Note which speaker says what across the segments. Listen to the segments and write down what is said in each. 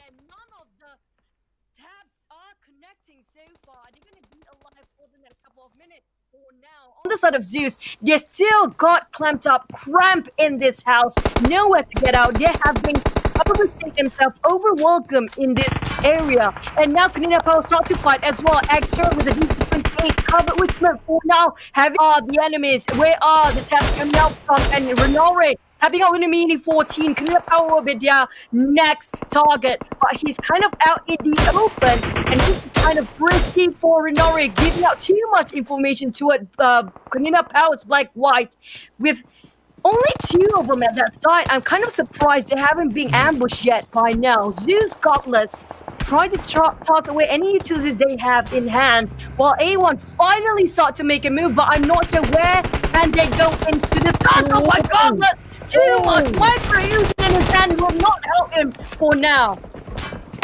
Speaker 1: and none of the tabs are connecting so far. They're going to be alive for the next couple of minutes. For now, on the side of Zeus, they still got clamped up, cramped in this house, nowhere to get out. They have been probably state themselves over welcome in this area. And now Kanina Power start to fight as well. Extra with a D28 covered with smoke for now. Having the enemies. Where are the tabs coming out from? And Renore tapping out with a mini 14. Kanina Power will be their next target. But he's kind of out in the open. And this is kind of risky for Renore, giving out too much information to it. Kanina Power's Black White with only two of them at that side. I'm kind of surprised they haven't been ambushed yet by now. Zeus Godless trying to toss away any utilities they have in hand, while A1 finally start to make a move, but I'm not sure where can they go into the sun. Oh my God, that's too much. Micro using in his hand will not help him for now.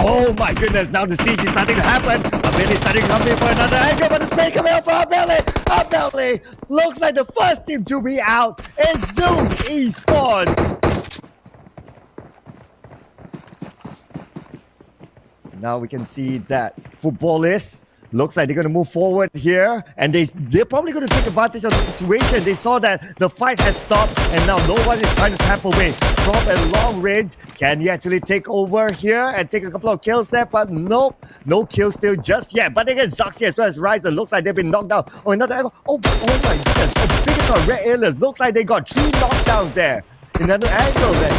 Speaker 2: Oh my goodness, now the siege is starting to happen. Abeli starting to come in for another angle, but the spray coming out for Abeli. Abeli looks like the first team to be out. It's Zeus Esports. Now we can see that footballists looks like they're going to move forward here, and they're probably going to take advantage of the situation. They saw that the fight has stopped, and now nobody is trying to tap away. From a long range, can he actually take over here and take a couple of kills there? But nope, no kills still just yet. But again, Zoxy as well as Ryzen looks like they've been knocked down. Oh, another angle. Oh my goodness. Oh, biggest on Red Aliens. Looks like they got 3 knockdowns there. Another angle there.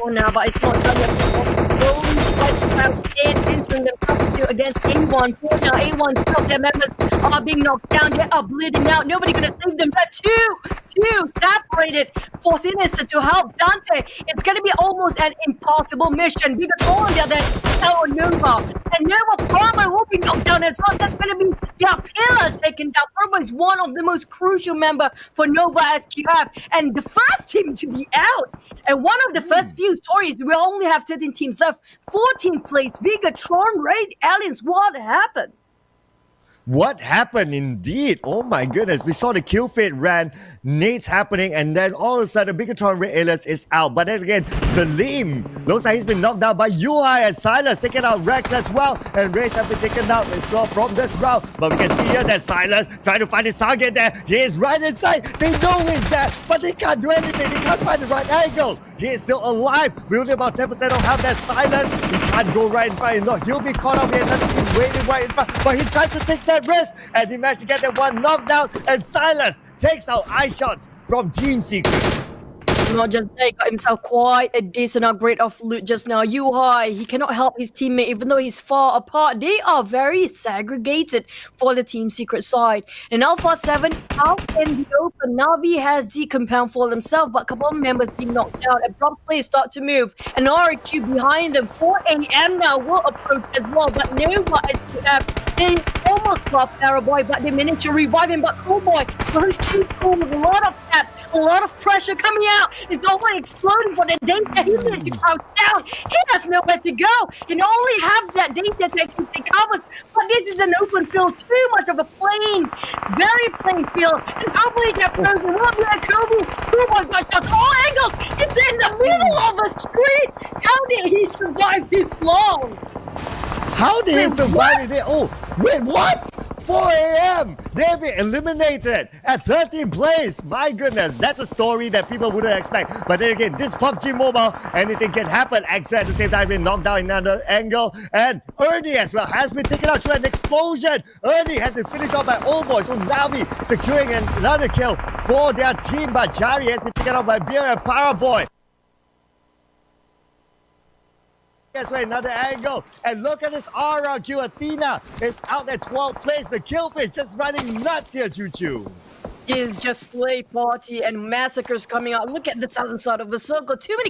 Speaker 1: No, but it's not done yet. Entering themselves against A1. For now, A1 still their members are being knocked down. They are bleeding out. Nobody gonna save them. But two separated for Sinister to help Dante. It's gonna be almost an impossible mission. Bigger on the other hand, Nova. And Nova probably will be knocked down as well. That's gonna be Pillar taken down. Nova is one of the most crucial members for Nova SQF. And the first team to be out. And one of the first few stories, we only have 13 teams left. 14th place, Bigatron, Raid, Aliens. What happened?
Speaker 2: What happened indeed? Oh my goodness. We saw the kill fade ran, nades happening, and then all of a sudden Bigatron Red Aliens is out. But then again, Salim looks like he's been knocked down by UI and Silas taking out Rex as well. And Race have been taken out as well from this round. But we can see here that Silas trying to find his target there. He is right inside. They know he's there, but they can't do anything. They can't find the right angle. He is still alive. We only about 10% don't have that Silas. He can't go right in front. No, he'll be caught up here. Another team waiting right in front. But he tries to take that risk, and he managed to get that one knockdown. And Silas takes out eye shots from Team Secret.
Speaker 1: Not just that, he got himself quite a decent upgrade of loot just now. Yuhai, he cannot help his teammate even though he's far apart. They are very segregated for the Team Secret side. In Alpha 7, out in the open, Navi has the compound for themselves, but a couple of members being knocked out. And Prompt players start to move. And RQ behind them, 4 a.m. now will approach as well. But Nova they almost got Paraboy, but they managed to revive him. But Cowboy, he's too cool with a lot of taps, a lot of pressure coming out. It's already exploding for the data. He needs to crouch down. He has nowhere to go. He only have that data to actually take covers. But this is an open field, too much of a plain, very plain field. And hopefully that frozen will be a Kobe. Oh my gosh, that's all angles. It's in the middle of a street. How did he survive this long?
Speaker 2: How did he survive it? Oh, wait, what? 4 a.m. They've been eliminated at 13th place. My goodness, that's a story that people wouldn't expect. But then again, this PUBG Mobile, anything can happen. X at the same time being knocked down in another angle. And Ernie as well has been taken out through an explosion. Ernie has been finished off by Old Boy. So Navi securing another kill for their team. But Jari has been taken out by Beer and Paraboy. Guess what, another angle, and look at this RRQ. Athena is out at 12th place. The Killfish just running nuts here, Choo Choo.
Speaker 1: Is just slay party and massacres coming out. Look at the southern side of the circle. Too many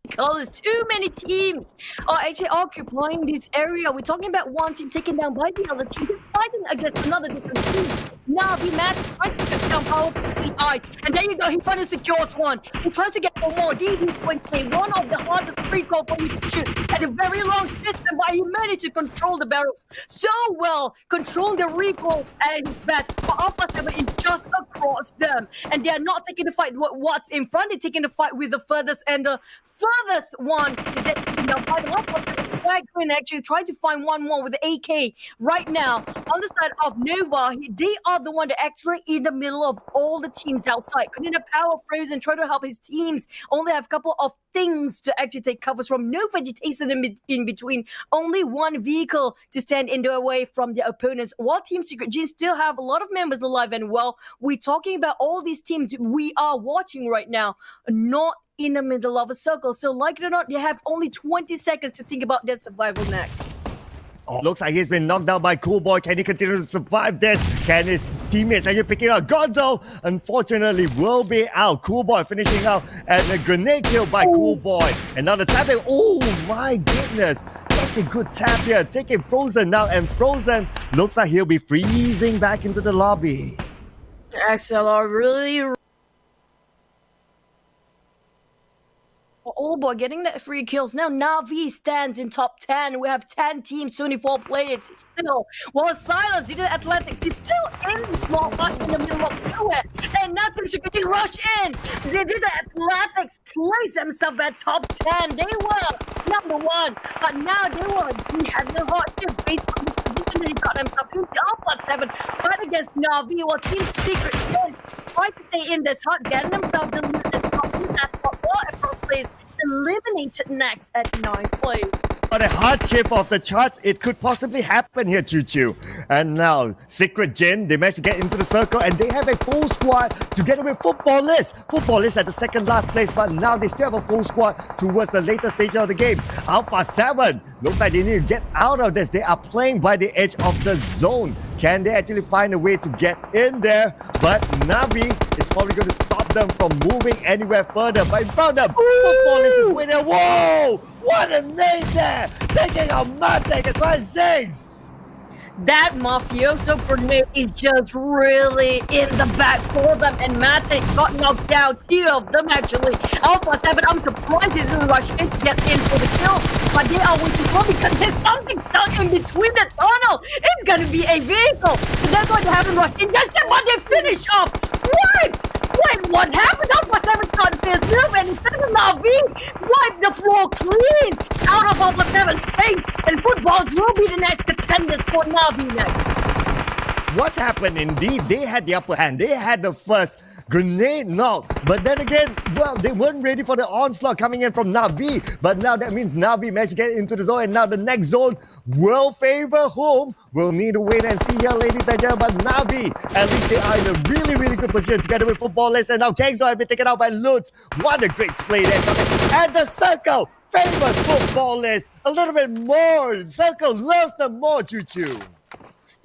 Speaker 1: colors, too many teams are actually occupying this area. We're talking about one team taken down by the other team. It's fighting against another different team. Now the match trying to get down power PI. And there you go, he finally secures one. He tries to get one more. DD20, one of the hardest recall for you to shoot at a very long system, but he managed to control the barrels so well, control the recoil at his best. But Alpha 7 is just across them. And they are not taking the fight what's in front, they're taking the fight with the furthest and the another one. Is it, by the look of it, Quinn actually trying to find one more with the AK right now on the side of Nova. They are the one that actually in the middle of all the teams outside. Couldn't have power frozen, try to help his teams. Only have a couple of things to actually take covers from. No vegetation in between. Only one vehicle to stand in the way from their opponents. While Team Secret G still have a lot of members alive and well, we're talking about all these teams we are watching right now, not in the middle of a circle. So like it or not, they have only 20 seconds to think about their survival next.
Speaker 2: Oh, looks like he's been knocked down by Cool Boy. Can he continue to survive this? Can his teammates actually picking up? Gonzo, unfortunately, will be out. Cool Boy finishing out and a grenade kill by Cool Boy. And now the tapping. Oh my goodness. Such a good tap here. Taking Frozen now. And Frozen looks like he'll be freezing back into the lobby.
Speaker 1: XLR really... Oh boy, getting that 3 kills. Now Na'Vi stands in top 10. We have 10 teams, 24 players still. While Silas did the Athletics, he's still in the small right in the middle of nowhere. And nothing to get rush in. They did the Athletics place themselves at top 10. They were number 1. But now they had the hot chip based on the position they got themselves into Alpha 7. Fight against Na'Vi while Team Secret trying to stay in this hut, getting themselves the loot at top 2. That's what first place eliminated next at 9th place.
Speaker 2: On a hard chip of the charts, it could possibly happen here, Choo Choo. And now, Secret Gen, they managed to get into the circle and they have a full squad together with Footballers. Footballers at the second last place, but now they still have a full squad towards the later stage of the game. Alpha 7, looks like they need to get out of this. They are playing by the edge of the zone. Can they actually find a way to get in there? But Navi is probably going to stop them from moving anywhere further. But in front of them, Footballers is winning. Whoa! What a nade there! Taking a Matic as well as Ziggs!
Speaker 1: That mafioso grenade is just really in the back for them, and Matic got knocked down. 2 of them actually. Alpha 7, I'm surprised he didn't rush in to get in for the kill, but they are waiting for because there's something stuck in between the tunnel. It's gonna be a vehicle, so that's why they haven't rushed in. Just what they finish up. Wait, what happened? Alpha 7 can't face move, and instead of Navi, wipe the floor clean out of Alpha 7's face, and Footballs will be the next contenders for Navi next.
Speaker 2: What happened indeed? They had the upper hand. They had the first grenade knock. But then again, well, they weren't ready for the onslaught coming in from Navi. But now that means Navi managed to get into the zone. And now the next zone will favor whom? We'll need to wait and see here, ladies and gentlemen. But Navi, at least they are in a really, really good position together with Footballers. And now Kangzo have been taken out by Lutz. What a great play there. And the circle favors Footballers a little bit more. Circle loves them more, Choo Choo.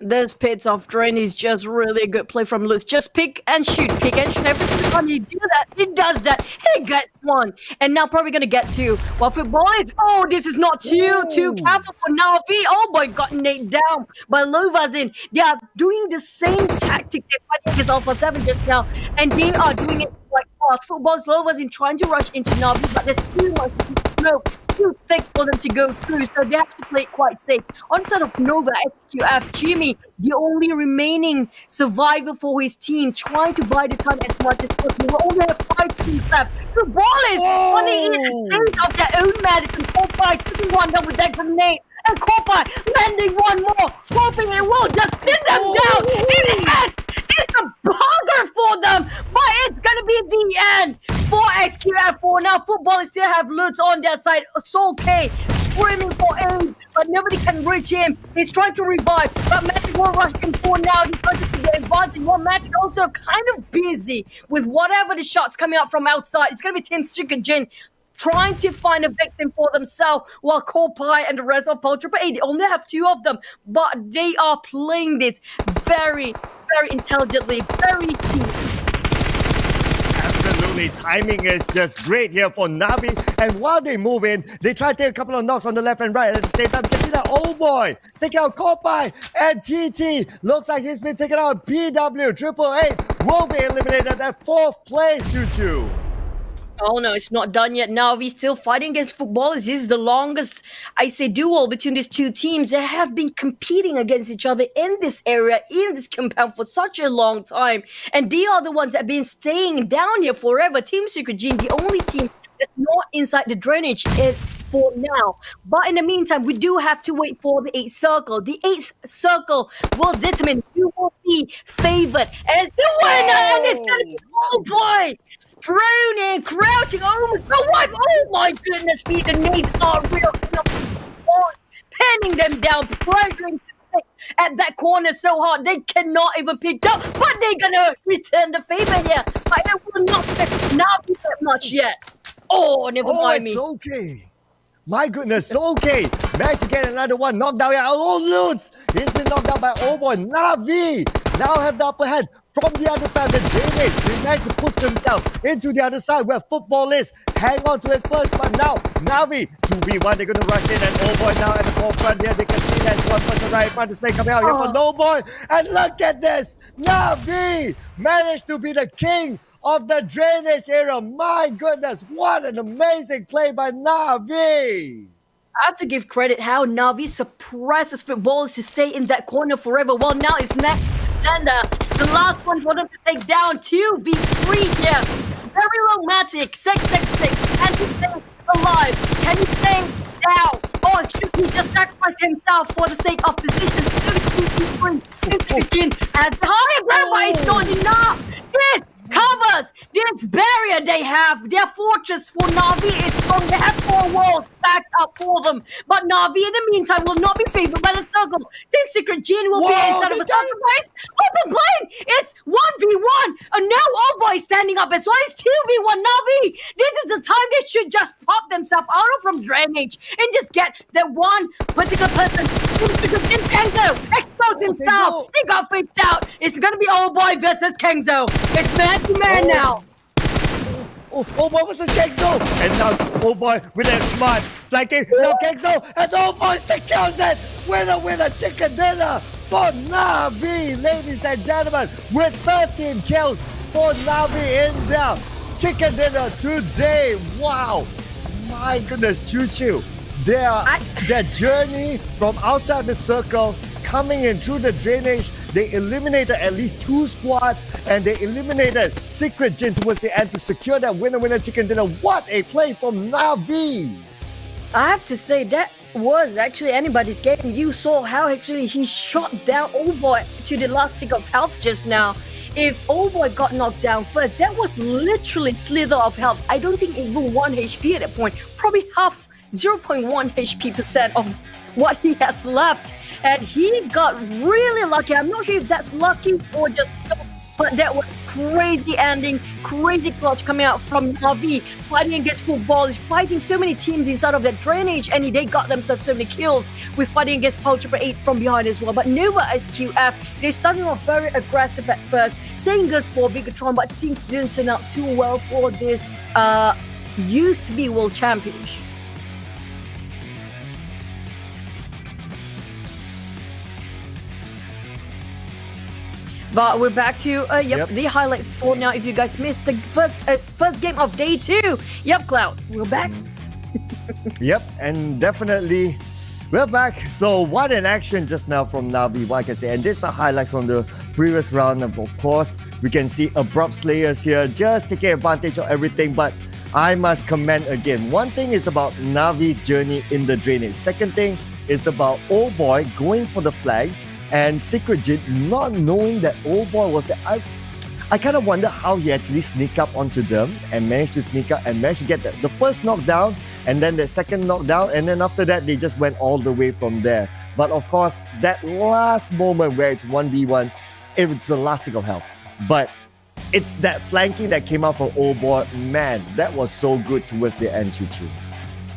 Speaker 1: This pits off drain is just really a good play from Lutz. Just pick and shoot. Every single time he does that, he gets 1. And now probably gonna get 2. While Footballers, oh, this is not too careful for Navi. Oh my god, Nate down by Lovazin. They are doing the same tactic they fighting against Alpha 7 just now, and they are doing it quite fast. Footballers Lovazin trying to rush into Navi, but there's too much smoke. Too thick for them to go through, so they have to play it quite safe. On side of Nova, XQF, Jimmy, the only remaining survivor for his team, trying to buy the time as much as possible. We only have 5 teams left. The ball is only in the state of their own medicine. Popeye taking one down with that grenade, and Popeye landing one more, hoping it will just pin them down in the head. It's a bugger for them, but it's gonna be the end for XQF. For now, Footballers still have Lutz on their side. Soul K screaming for aim, but nobody can reach him. He's trying to revive, but Magic will rush in for now. He's trying to get advantage. While Magic also kind of busy with whatever the shots coming out from outside. It's gonna be Team Secret Gen trying to find a victim for themselves, while Corpie and the rest of Paul Triple A, they only have 2 of them, but they are playing this very, very intelligently, very deep.
Speaker 2: Absolutely, timing is just great here for Navi. And while they move in, they try to take a couple of knocks on the left and right at the same time. You can see that old boy take out Corpie, and TT looks like he's been taken out. PW Triple A will be eliminated at 4th place, Choo Choo.
Speaker 1: Oh no, it's not done yet. Now we're still fighting against Footballers. This is the longest, I say, duel between these 2 teams. They have been competing against each other in this area, in this compound for such a long time. And they are the ones that have been staying down here forever. Team Secret Gene, the only team that's not inside the drainage for now. But in the meantime, we do have to wait for the 8th circle. The 8th circle will determine who will be favored as the winner, and it's gonna be boy. Pruning, crouching, almost the wipe. Oh my goodness, me, the nades are real. Pinning them down, pressuring at that corner so hard they cannot even pick up, but they're gonna return the favor here. But it will not be that much yet. Oh, never mind me.
Speaker 2: It's okay. My goodness, okay. Managed to get another one knocked down here. Oh, Lutz! He's been knocked down by boy Navi. Now have the upper hand from the other side. The drainage. He managed to push himself into the other side where football is. Hang on to it first, but now Navi 2v1. They're gonna rush in, and boy now at the forefront here. They can see that one person right in front is coming out here for boy. And look at this, Navi managed to be the king of the drainage area. My goodness, what an amazing play by Navi.
Speaker 1: I have to give credit how Navi suppresses footballers to stay in that corner forever. Well, now it's next contender. The last one for them to take down 2v3 here. Very romantic. 666. Can he stay alive? Can he stay down? Or should he just sacrifice himself for the sake of position? 2v3. As the higher ground, but it's not enough. This covers this barrier they have. Their fortress for Navi is strong. They have 4 walls backed up for them. But Navi, in the meantime, will not be favored by the circle. Team Secret Gene will be inside of a sacrifice. Open plane! It's 1v1! And now Oboy is standing up as well. It's 2v1 Navi! This is the time they should just pop themselves out of from drainage and just get that one particular person. Team Kengzo expose himself. He got fished out. It's gonna be Oboy versus Kengzo. It's man now.
Speaker 2: Oh boy, what's this Kengzo? And now, boy, with that smart flanking. Now Kengzo, and boy, secures it. Winner, chicken dinner for Navi, ladies and gentlemen, with 13 kills for Navi in there. Chicken dinner today. Wow. My goodness, Choo. Their journey from outside the circle, coming in through the drainage, they eliminated at least 2 squads, and they eliminated Secret Jin towards the end to secure that winner chicken dinner. What a play from Navi!
Speaker 1: I have to say that was actually anybody's game. You saw how actually he shot down Oboy to the last tick of health just now. If Oboy got knocked down first, that was literally slither of health. I don't think even 1 HP at that point. Probably half 0.1 HP percent of what he has left, and he got really lucky. I'm not sure if that's lucky or just, but that was crazy ending, crazy clutch coming out from Navi, fighting against footballers, fighting so many teams inside of that drainage, and they got themselves so many kills with fighting against Paul 888 from behind as well. But Nova SQF, they started off very aggressive at first, saying good for Bigatron, but things didn't turn out too well for this used to be world championship. But we're back to the highlight for now. If you guys missed the first game of day 2, Cloud, we're back.
Speaker 2: And definitely we're back. So what an action just now from Navi, like I say, and this is the highlights from the previous round. Of course, we can see Abrupt Slayers here just taking advantage of everything. But I must comment again. One thing is about Navi's journey in the drainage. Second thing is about Boy going for the flag. And Secret Jin not knowing that Boy was there. I kind of wonder how he actually sneaked up onto them and managed to sneak up and managed to get the first knockdown and then the second knockdown, and then after that they just went all the way from there. But of course, that last moment where it's 1v1, it's the last tick of health. But it's that flanking that came out from Boy. Man, that was so good towards the end, Choo.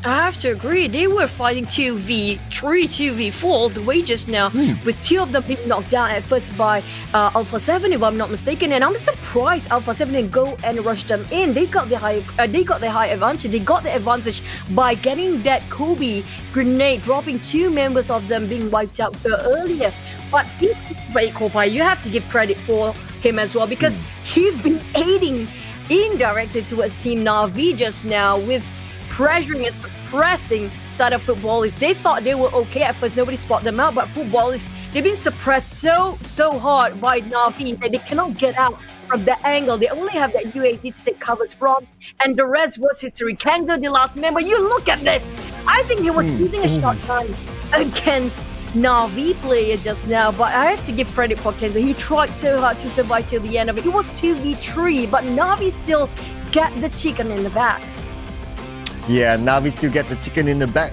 Speaker 1: I have to agree. They were fighting 2v3, 2v4 the way just now, with 2 of them being knocked down at first by Alpha 7, if I'm not mistaken. And I'm surprised Alpha 7 didn't go and rush them in. They got the high advantage. They got the advantage by getting that Kobe grenade, dropping 2 members of them being wiped out earlier. But he's great, Kopai. You have to give credit for him as well, because he's been aiding indirectly towards Team Navi just now with pressuring and suppressing side of footballers. They thought they were okay at first. Nobody spotted them out, but footballers, they've been suppressed so hard by Navi that they cannot get out from the angle. They only have that UAT to take covers from, and the rest was history. Kangdo, the last member, you look at this. I think he was using a shotgun against Navi player just now, but I have to give credit for Kenzo. He tried so hard to survive till the end of it. It was 2v3, but Navi still get the chicken in the back.
Speaker 2: Yeah, Navi still get the chicken in the back.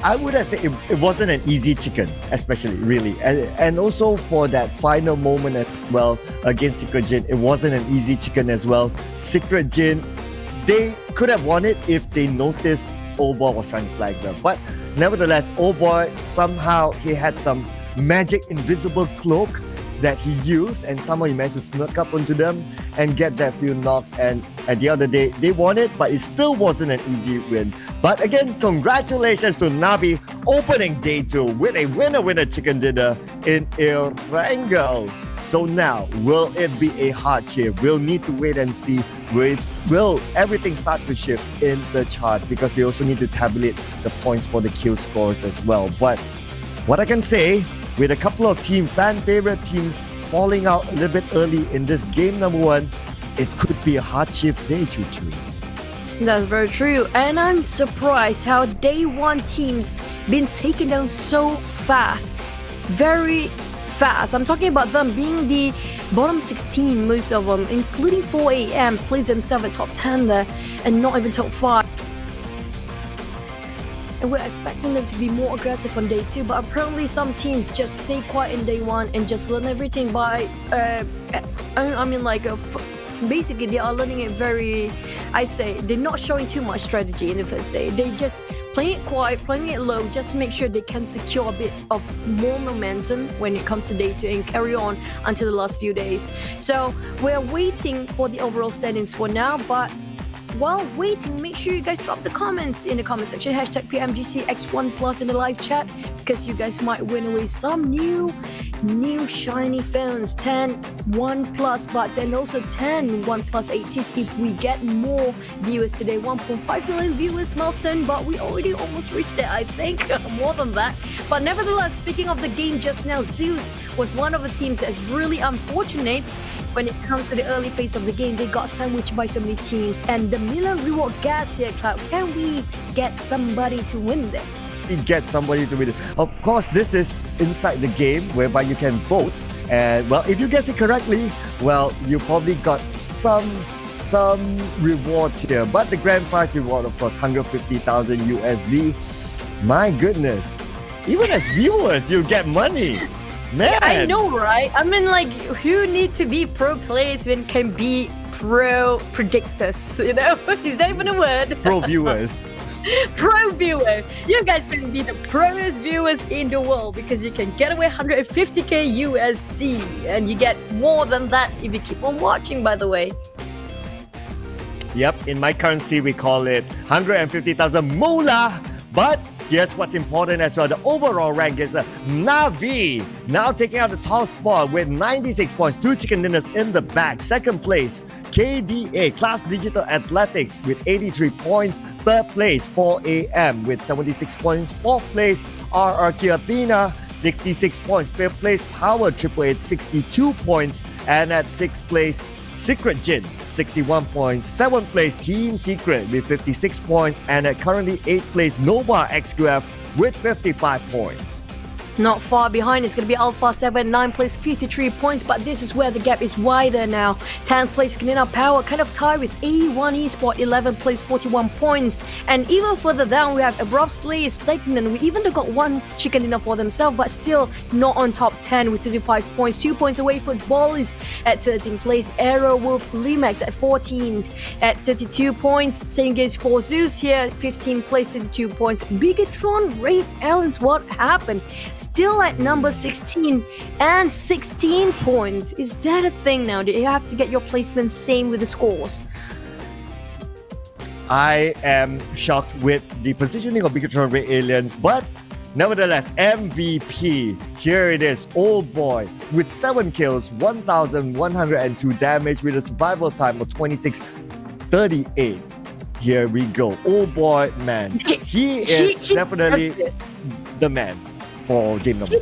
Speaker 2: I would have said it wasn't an easy chicken, especially, really. And also for that final moment as well against Secret Jin, it wasn't an easy chicken as well. Secret Jin, they could have won it if they noticed Old Boy was trying to flag them. But nevertheless, Old Boy, somehow he had some magic invisible cloak that he used, and somehow he managed to sneak up onto them and get that few knocks. And at the end of the day, they won it, but it still wasn't an easy win. But again, congratulations to Navi opening day 2 with a winner chicken dinner in Erangel. So now, will it be a hard shift? We'll need to wait and see. Will everything start to shift in the chart, because we also need to tabulate the points for the kill scores as well. But what I can say, with a couple of fan favorite teams falling out a little bit early in this game number 1, it could be a hard shift day, Chu.
Speaker 1: That's very true, and I'm surprised how day 1 teams been taken down so fast. Very fast. I'm talking about them being the bottom 16, most of them, including 4 a.m. plays themselves at top 10 there, and not even top 5. And we're expecting them to be more aggressive on day 2, but apparently some teams just stay quiet in day 1 and just learn everything by, basically they are learning it very, they're not showing too much strategy in the first day. They just playing it quiet, playing it low, just to make sure they can secure a bit of more momentum when it comes to day 2 and carry on until the last few days. So we're waiting for the overall standings for now, but while waiting, make sure you guys drop the comments in the comment section. Hashtag Pmgc X1+ in the live chat, because you guys might win away some new shiny phones, 10 OnePlus buds, and also 10 OnePlus 80s if we get more viewers today. 1.5 million viewers milestone, but we already almost reached it, I think. More than that. But nevertheless, speaking of the game just now, Zeus was one of the teams that's really unfortunate when it comes to the early phase of the game. They got sandwiched by so many teams, and the Milan reward gas here, Cloud. Can we get somebody to win this?
Speaker 2: Get somebody to win it. Of course, this is inside the game whereby you can vote, and well, if you guess it correctly, well, you probably got some rewards here. But the grand prize reward, of course, 150,000 USD. My goodness, even as viewers, you get money. Man.
Speaker 1: I know, right? I mean, like, who need to be pro players when can be pro predictors? You know, is that even a word?
Speaker 2: Pro viewers.
Speaker 1: Pro viewers. You guys can be the pros viewers in the world, because you can get away 150k USD, and you get more than that if you keep on watching, by the way.
Speaker 2: Yep, in my currency we call it 150,000 moolah. But here's what's important as well. The overall rank is Navi, now taking out the top spot with 96 points, 2 chicken dinners in the back. Second place, KDA, Class Digital Athletics, with 83 points. Third place, 4 AM with 76 points. Fourth place, RRQ Athena, 66 points. Fifth place, Power Triple Eight, 62 points. And at sixth place, Secret Jin, 61 points. 7th place, Team Secret with 56 points. And at currently 8th place, Nova XQF with 55 points.
Speaker 1: Not far behind, it's going to be Alpha 7, 9th place, 53 points, but this is where the gap is wider now. 10th place, Kanina Power, kind of tied with A1 Esport, 11th place, 41 points. And even further down, we have Abrupt Slay, Stagnant. We even got 1 chicken dinner for themselves, but still not on top 10 with 35 points. 2 points away, Football is at 13th place. Arrow Wolf Limax at 14th at 32 points. Same goes for Zeus here, 15th place, 32 points. Bigatron, Raid Allen's, what happened? Still at number 16 and 16 points. Is that a thing now? Do you have to get your placement same with the scores?
Speaker 2: I am shocked with the positioning of Bigatron Red Aliens, but nevertheless, MVP. Here it is, Old Boy with 7 kills, 1,102 damage with a survival time of 26:38. Here we go. Oh boy, man. He is definitely
Speaker 1: deserves it.
Speaker 2: the man for game number.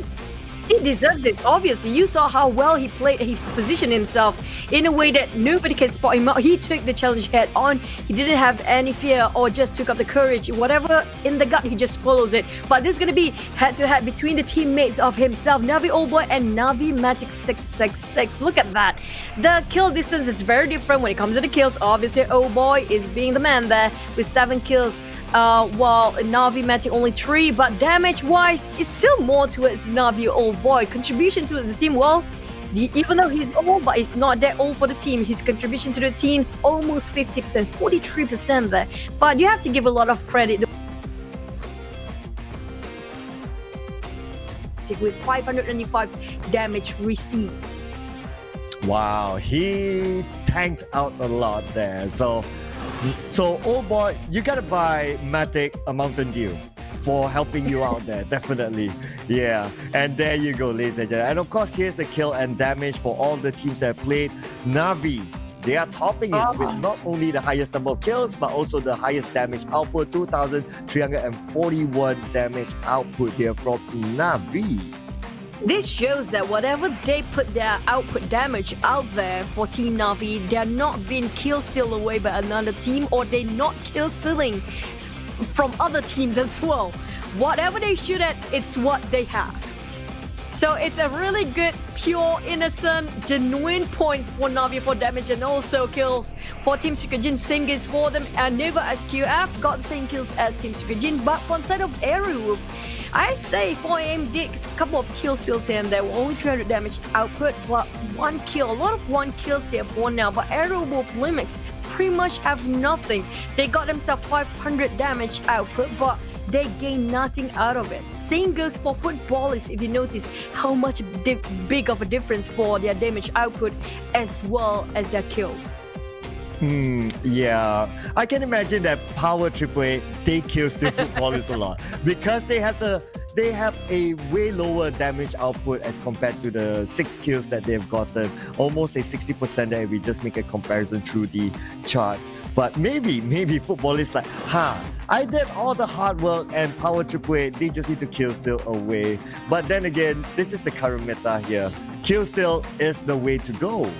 Speaker 1: He deserved it. Obviously, you saw how well he played. He positioned himself in a way that nobody can spot him out. He took the challenge head on. He didn't have any fear or just took up the courage. Whatever in the gut, he just follows it. But this is gonna be head-to-head between the teammates of himself, Navi Oldboy and Navi Magic 666. Look at that. The kill distance is very different when it comes to the kills. Obviously, Oldboy is being the man there with 7 kills. While Navi Matic only 3, but damage-wise, it's still more towards Navi Old Boy. Contribution to the team, well, even though he's old, but he's not that old for the team. His contribution to the team's almost 50%, 43% there. But you have to give a lot of credit with 595 damage received.
Speaker 2: Wow, he tanked out a lot there. So oh boy, you gotta buy Matic a Mountain Dew for helping you out there, definitely. Yeah, and there you go, ladies and gentlemen. And of course, here's the kill and damage for all the teams that played. Navi, they are topping it with not only the highest number of kills, but also the highest damage output, 2,341 damage output here from Navi.
Speaker 1: This shows that whatever they put their output damage out there for Team Navi, they're not being kill steal away by another team, or they're not kill stealing from other teams as well. Whatever they shoot at, it's what they have. So it's a really good, pure, innocent, genuine points for Navi for damage and also kills for Team Secret Same goes for them, and Nova SQF got the same kills as Team Secret, but on side of Aero, I'd say 4AM did a couple of kill steals here and there, only 300 damage output, but 1 kill. A lot of 1 kills here for now, but Aerowolf Limits pretty much have nothing. They got themselves 500 damage output, but they gain nothing out of it. Same goes for Footballers, if you notice how much big of a difference for their damage output as well as their kills.
Speaker 2: Yeah, I can imagine that Power AAA, they kill still Footballers a lot because they have a way lower damage output as compared to the 6 kills that they've gotten. Almost a 60% there if we just make a comparison through the charts. But maybe Footballers like, I did all the hard work and Power AAA, they just need to kill steal away. But then again, this is the current meta here. Kill steal is the way to go.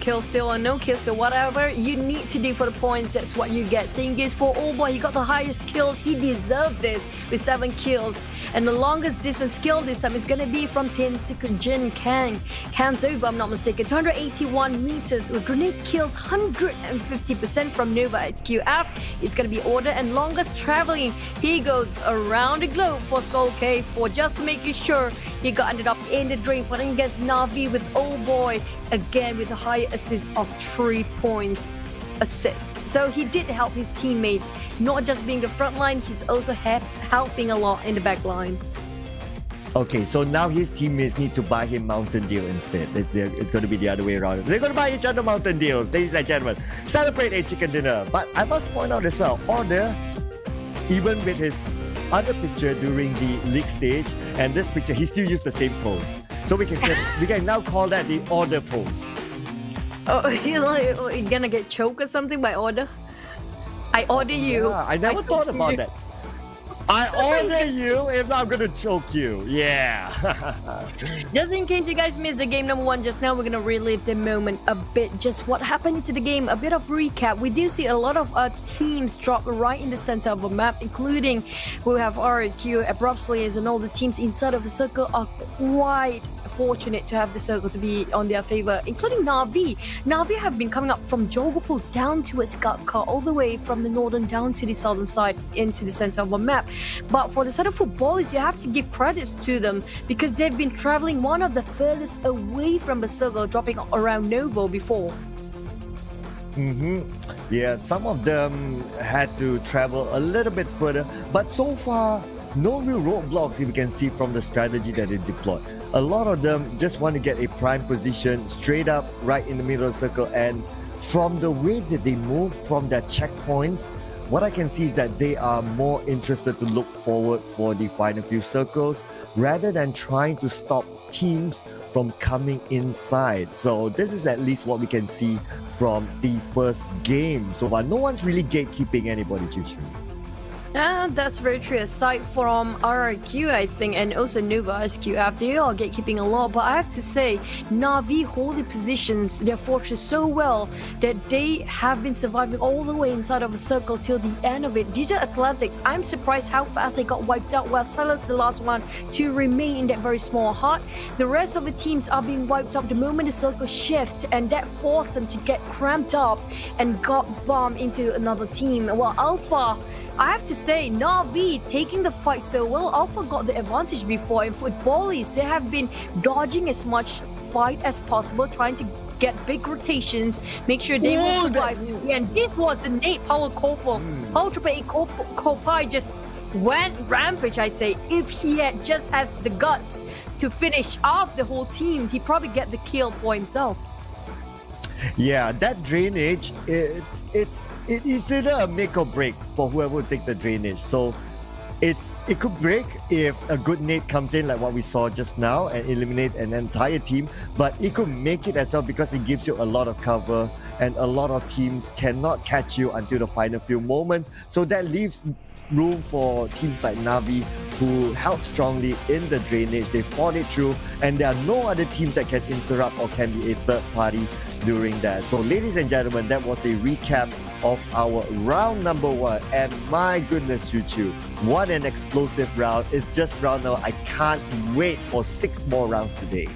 Speaker 1: Kill steal or no kill steal, whatever you need to do for the points, that's what you get. Same goes for Oldboy, he got the highest kills, he deserved this with 7 kills. And the longest distance kill this time is gonna be from Pmgc Can's over, I'm not mistaken, 281 meters with grenade kills, 150% from Nova HQF. It's gonna be order, and longest traveling, he goes around the globe for Soul Cave for just making sure he ended up in the drain, fighting against Navi with Oldboy again with a high assist of 3 points assist. So he did help his teammates, not just being the front line, he's also helping a lot in the back line.
Speaker 2: Okay, so now his teammates need to buy him Mountain Dew instead. It's going to be the other way around. They're going to buy each other Mountain Dews, ladies and gentlemen. Celebrate a chicken dinner. But I must point out as well, Order, even with his other picture during the league stage and this picture, he still used the same pose. So we can now call that the Order pose.
Speaker 1: Oh, you're gonna get choked or something by Order? I order you.
Speaker 2: Yeah, I never thought about that. I order you, if not I'm gonna choke you. Yeah.
Speaker 1: Just in case you guys missed the game number 1 just now, we're gonna relive the moment a bit. Just what happened to the game, a bit of recap. We do see a lot of teams drop right in the center of the map, including we have RQ, Abrupt Slayers, and all the teams inside of the circle are quite fortunate to have the circle to be on their favor, including Navi. Navi have been coming up from Jogopul down towards Gatka, all the way from the northern down to the southern side into the center of the map. But for the side of Footballers, you have to give credits to them because they've been traveling one of the furthest away from the circle, dropping around Novo before.
Speaker 2: Yeah, some of them had to travel a little bit further, but so far, no real roadblocks if you can see from the strategy that they deployed. A lot of them just want to get a prime position straight up right in the middle of the circle, and from the way that they move from their checkpoints, what I can see is that they are more interested to look forward for the final few circles rather than trying to stop teams from coming inside. So this is at least what we can see from the first game so far. No one's really gatekeeping anybody, Chuchu.
Speaker 1: That's very true. Aside from RRQ, I think, and also Nova SQF, they are gatekeeping a lot. But I have to say, Na'Vi hold the positions, their fortress so well that they have been surviving all the way inside of a circle till the end of it. Digital Athletics, I'm surprised how fast they got wiped out. While Salas, the last one to remain in that very small hut. The rest of the teams are being wiped up the moment the circle shift, and that forced them to get cramped up and got bombed into another team. While Alpha, I have to say, Na'Vi taking the fight so well. Alpha got the advantage before. In Footballies, they have been dodging as much fight as possible, trying to get big rotations, make sure they will survive. And this was the Nate Power Kopo. Power Triple 8 Kopai just went rampage, I say. If he had just has the guts to finish off the whole team, he'd probably get the kill for himself.
Speaker 2: Yeah, that drainage, it's either a make or break for whoever will take the drainage. So it could break if a good nade comes in like what we saw just now and eliminate an entire team, but it could make it as well because it gives you a lot of cover and a lot of teams cannot catch you until the final few moments. So that leaves room for teams like Na'Vi who held strongly in the drainage. They fought it through and there are no other teams that can interrupt or can be a third party during that. So ladies and gentlemen, that was a recap of our round number 1, and my goodness, Chuchu, what an explosive round. It's just round now. I can't wait for 6 more rounds today.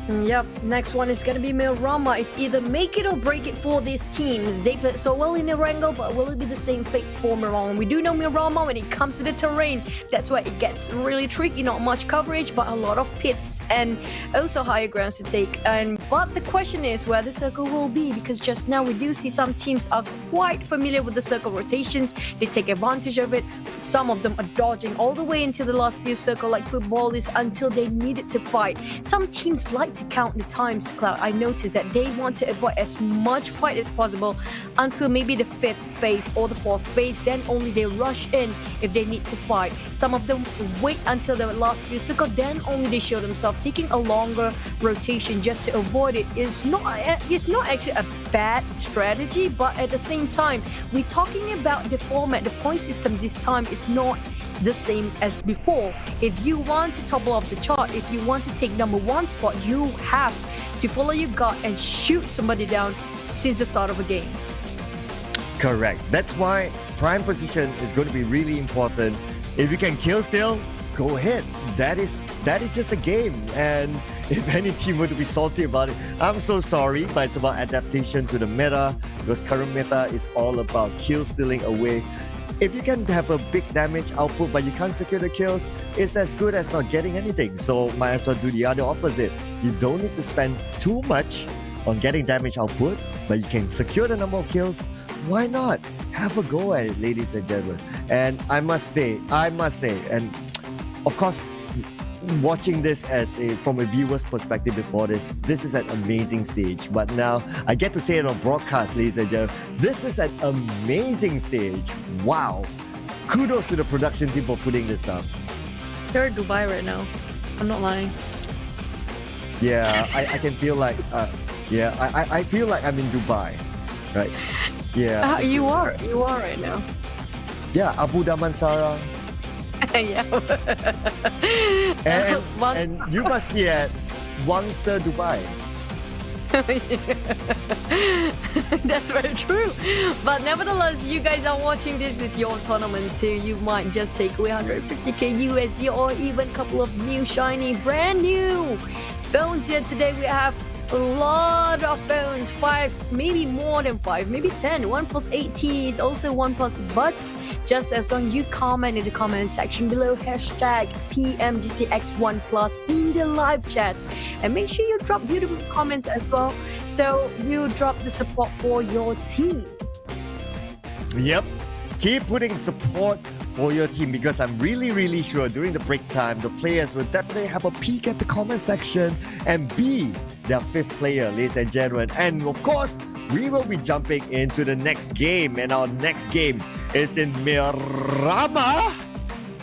Speaker 1: Yep, next one is gonna be Milrama. It's either make it or break it for these teams. They played so well in Erangel, but will it be the same fate for Milrama? We do know Milrama, when it comes to the terrain, that's where it gets really tricky. Not much coverage, but a lot of pits and also higher grounds to take. But the question is where the circle will be, because just now we do see some teams are quite familiar with the circle rotations. They take advantage of it. Some of them are dodging all the way into the last few circle like Footballists until they needed to fight. Some teams like to count the times, Cloud. I noticed that they want to avoid as much fight as possible until maybe the 5th phase or the 4th phase. Then only they rush in if they need to fight. Some of them wait until the last few circles, then only they show themselves, taking a longer rotation just to avoid it. It's not actually a bad strategy, but at the same time, we're talking about the format. The point system this time is not the same as before. If you want to topple off the chart, if you want to take number 1 spot, you have to follow your gut and shoot somebody down since the start of a game.
Speaker 2: Correct. That's why prime position is going to be really important. If you can kill still, go ahead. That is just a game. And if any team were to be salty about it, I'm so sorry, but it's about adaptation to the meta, because current meta is all about kill stealing away. If you can have a big damage output but you can't secure the kills, it's as good as not getting anything. So might as well do the other opposite. You don't need to spend too much on getting damage output, but you can secure the number of kills. Why not? Have a go at it, ladies and gentlemen. And I must say, and of course, watching this from a viewer's perspective before this is an amazing stage. But now I get to say it on broadcast, ladies and gentlemen. This is an amazing stage. Wow. Kudos to the production team for putting this up.
Speaker 1: They're in Dubai right now. I'm not lying.
Speaker 2: Yeah, I can feel like I feel like I'm in Dubai. Right? Yeah.
Speaker 1: You are right now.
Speaker 2: Yeah, Abu Damansara.
Speaker 1: Yeah.
Speaker 2: and you must be at Wangsa, Dubai.
Speaker 1: That's very true. But nevertheless, you guys are watching, this is your tournament too. You might just take away 150k USD or even a couple of new shiny brand new phones here today. We have a lot of phones, 5, maybe more than 5, maybe 10. OnePlus 8T is also OnePlus Buds. Just as long you comment in the comment section below, hashtag PMGCX1Plus in the live chat. And make sure you drop beautiful comments as well, so we'll drop the support for your team.
Speaker 2: Yep. Keep putting support for your team, because I'm really sure during the break time, the players will definitely have a peek at the comment section and be their 5th player, ladies and gentlemen. And of course, we will be jumping into the next game, and our next game is in Miramar.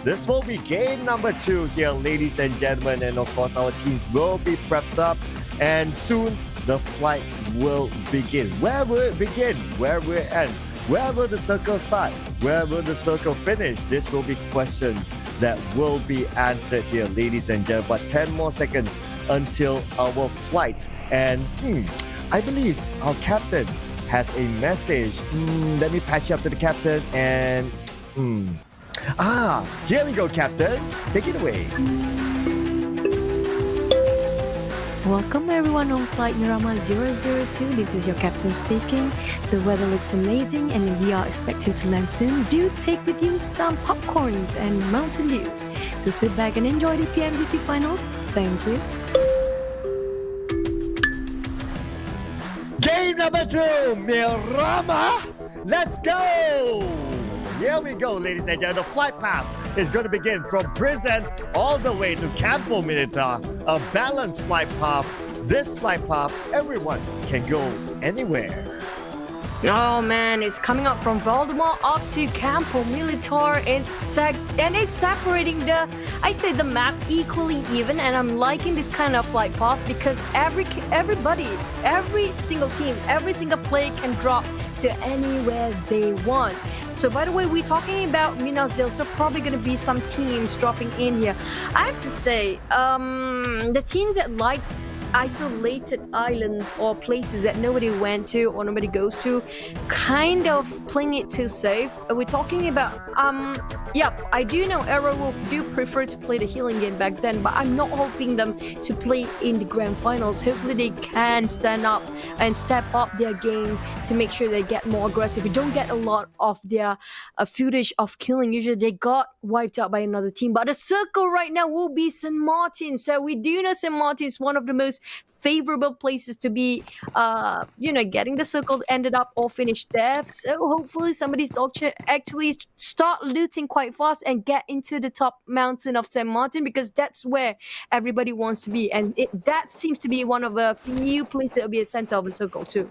Speaker 2: This will be game number 2 here, ladies and gentlemen, and of course our teams will be prepped up, and soon the flight will begin. Where will it begin? Where will it end? Where will the circle start? Where will the circle finish? This will be questions that will be answered here, ladies and gentlemen. But 10 more seconds until our flight. And I believe our captain has a message. Let me patch you up to the captain. And here we go, captain. Take it away.
Speaker 3: Welcome everyone on flight Miramar 002. This is your captain speaking. The weather looks amazing and we are expecting to land soon. Do take with you some popcorns and Mountain Dews. So sit back and enjoy the Pmgc finals. Thank you.
Speaker 2: Game number 2, Miramar. Let's go. Here we go, ladies and gentlemen. The flight path is going to begin from prison all the way to Campo Militar. A balanced flight path. This flight path, everyone can go anywhere.
Speaker 1: Oh man, it's coming up from Voldemort up to Campo Militar and it's separating the map equally even, and I'm liking this kind of flight path because everybody, every single team, every single player can drop to anywhere they want. So by the way, we're talking about Minas del Sur, probably going to be some teams dropping in here. I have to say, the teams that like isolated islands or places that nobody went to or nobody goes to, kind of playing it too safe. We're talking about I do know Aerowolf do prefer to play the healing game back then, but I'm not hoping them to play in the grand finals. Hopefully they can stand up and step up their game to make sure they get more aggressive. We don't get a lot of their footage of killing. Usually they got wiped out by another team, but the circle right now will be St. Martin. So we do know St. Martin is one of the most favorable places to be getting the circle ended up or finished there. So hopefully somebody's actually start looting quite fast and get into the top mountain of St. Martin, because that's where everybody wants to be, and that seems to be one of the few places that will be a center of the circle too.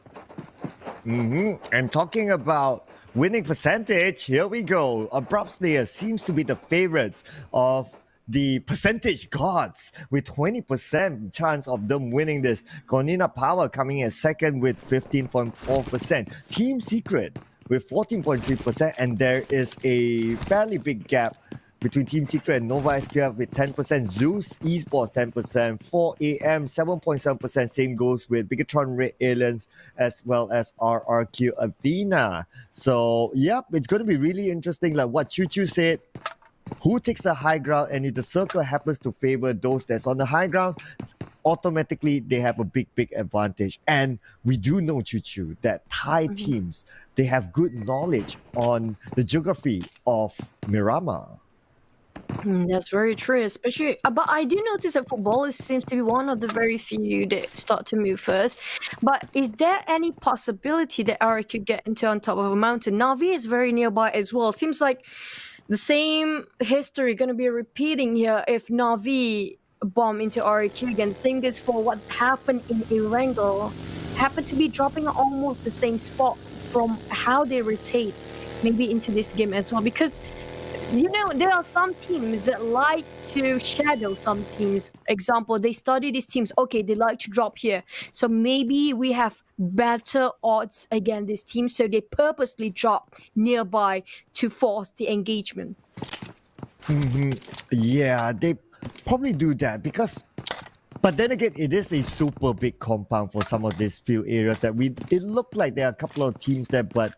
Speaker 2: And talking about winning percentage, here we go. Abrupt Slayer seems to be the favorites of the percentage gods with 20% chance of them winning this. Cornina Power coming in second with 15.4%. Team Secret with 14.3%, and there is a fairly big gap between Team Secret and Nova SQF with 10%, Zeus Esports 10%, 4AM 7.7%, same goes with Bigatron Red Aliens as well as RRQ Athena. So, yep, it's going to be really interesting, like what Choo Choo said. Who takes the high ground, and if the circle happens to favor those that's on the high ground, automatically they have a big advantage. And we do know, Choo Choo, that Thai teams, they have good knowledge on the geography of Miramar.
Speaker 1: That's very true, especially. But I do notice that footballers seems to be one of the very few that start to move first. But is there any possibility that Ari could get into on top of a mountain? Navi is very nearby as well. Seems like the same history going to be repeating here if Navi bomb into RAQ again. Same goes for what happened in Erangel. Happened to be dropping almost the same spot from how they rotate maybe into this game as well. Because, there are some teams that like to shadow some teams. Example, they study these teams. Okay, they like to drop here. So maybe we have better odds against this team. So they purposely drop nearby to force the engagement.
Speaker 2: Yeah, they probably do that because... But then again, it is a super big compound for some of these few areas that it looked like there are a couple of teams there, but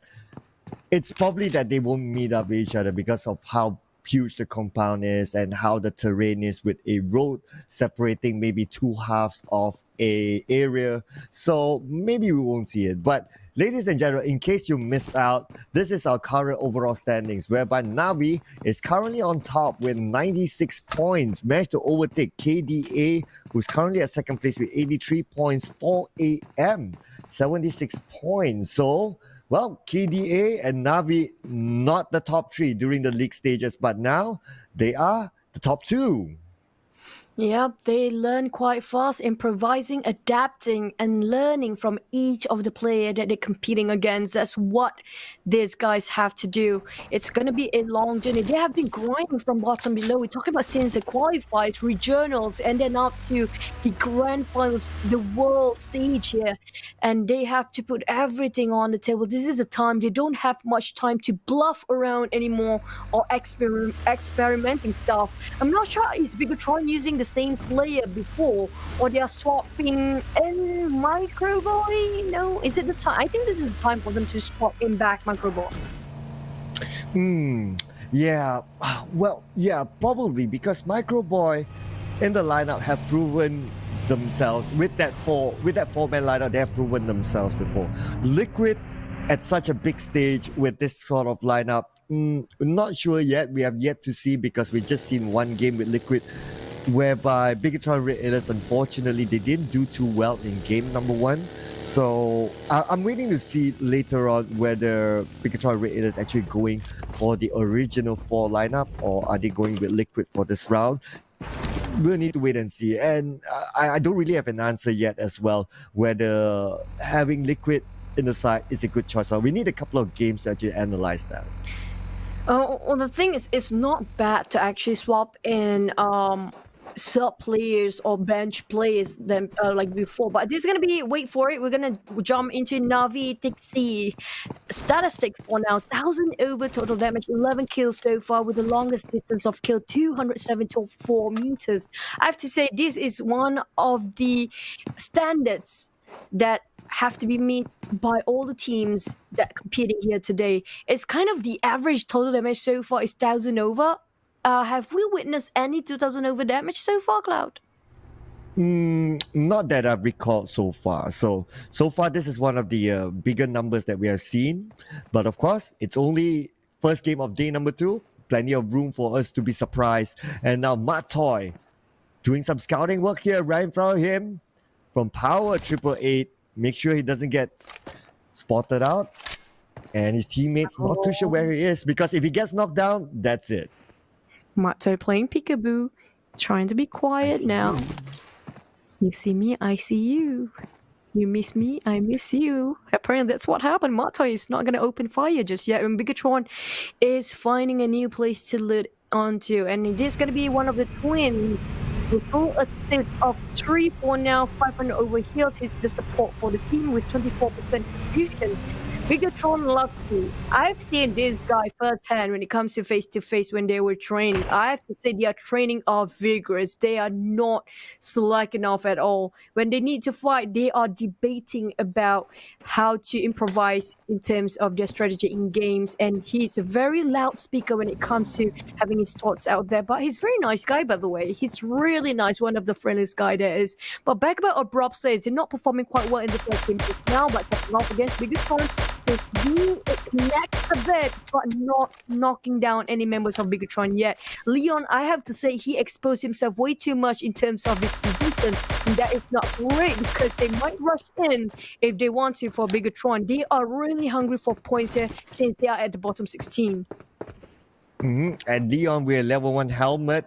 Speaker 2: it's probably that they won't meet up with each other because of how huge the compound is and how the terrain is, with a road separating maybe two halves of a area. So maybe we won't see it. But ladies and gentlemen, in case you missed out, this is our current overall standings, whereby Navi is currently on top with 96 points, managed to overtake KDA, who's currently at second place with 83 points, 4AM, 76 points. So, well, KDA and Navi, not the top three during the league stages, but now they are the top two.
Speaker 3: Yep, they learn quite fast, improvising, adapting, and learning from each of the player that they're competing against. That's what these guys have to do. It's going to be a long journey. They have been growing from bottom below. We're talking about since the qualifiers, regionals, and then up to the grand finals, the world stage here. And they have to put everything on the table. This is a time they don't have much time to bluff around anymore or experimenting stuff. I'm not sure is Bigatron using the same player before, or they are swapping in Microboy? No, is it the time? I think this is the time for them to swap in back Microboy.
Speaker 2: Yeah. Well, yeah, probably because Microboy in the lineup have proven themselves with that four-man lineup. They have proven themselves before. Liquid at such a big stage with this sort of lineup. Not sure yet. We have yet to see because we just seen one game with Liquid, whereby Bigatron Red Alias, unfortunately, they didn't do too well in game number 1. So I'm waiting to see later on whether Bigatron Red Alias actually going for the original 4 lineup or are they going with Liquid for this round. We'll need to wait and see. And I don't really have an answer yet as well whether having Liquid in the side is a good choice. So we need a couple of games to actually analyze that.
Speaker 3: Well, the thing is, it's not bad to actually swap in sub players or bench players than like before. But this is gonna be, wait for it, we're gonna jump into Navi Tixi statistic for now. 1,000 over total damage, 11 kills so far with the longest distance of kill, 274 meters. I have to say this is one of the standards that have to be met by all the teams that are competing here today. It's kind of the average total damage so far is 1,000 over. Have we witnessed any 2,000 over damage so far, Cloud?
Speaker 2: Not that I've recalled so far. So far, this is one of the bigger numbers that we have seen. But of course, it's only first game of day number 2. Plenty of room for us to be surprised. And now Matoy doing some scouting work here right in front of him from Power 888. Make sure he doesn't get spotted out. And his teammates not too sure where he is because if he gets knocked down, that's it.
Speaker 3: Matto playing peekaboo, trying to be quiet now. You see me, I see you. You miss me, I miss you. Apparently that's what happened. Matto is not going to open fire just yet. And Bigatron is finding a new place to loot onto. And it is going to be one of the twins. With full assist of 3 for now, 500 over heals. He's the support for the team with 24% contribution. Bigatron Luxy. I've seen this guy firsthand when it comes to face when they were training. I have to say their training are vigorous. They are not slacking off at all. When they need to fight, they are debating about how to improvise in terms of their strategy in games. And he's a very loud speaker when it comes to having his thoughts out there. But he's a very nice guy, by the way. He's really nice, one of the friendliest guy there is. But back about what Rob says, they're not performing quite well in the first game just now, but stepping off against Bigatron. It connects a bit, but not knocking down any members of Bigatron yet. Leon, I have to say, he exposed himself way too much in terms of his position, and that is not great because they might rush in if they want to for Bigatron. They are really hungry for points here since they are at the bottom 16.
Speaker 2: And Leon with a level 1 helmet.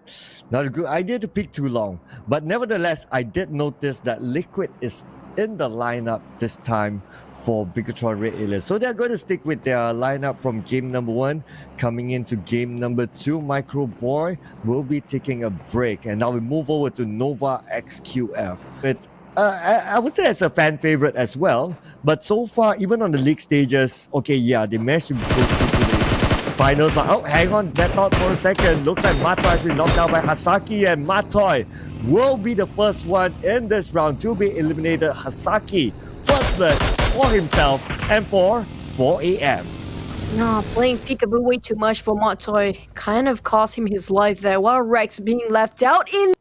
Speaker 2: Not a good idea to pick too long. But nevertheless, I did notice that Liquid is in the lineup this time for Bigatron Red Alias. So they're going to stick with their lineup from game number 1. Coming into game number 2, Micro Boy will be taking a break. And now we move over to Nova XQF. But I would say it's a fan favorite as well. But so far, even on the league stages, okay, yeah, they managed to go through to the finals. Oh, hang on, that thought for a second. Looks like Matoy has been knocked out by Hasaki, and Matoy will be the first one in this round to be eliminated. Hasaki, first blood for himself and for 4 a.m.
Speaker 3: No, playing peekaboo way too much for Matoy kind of cost him his life there, while Rex being left out in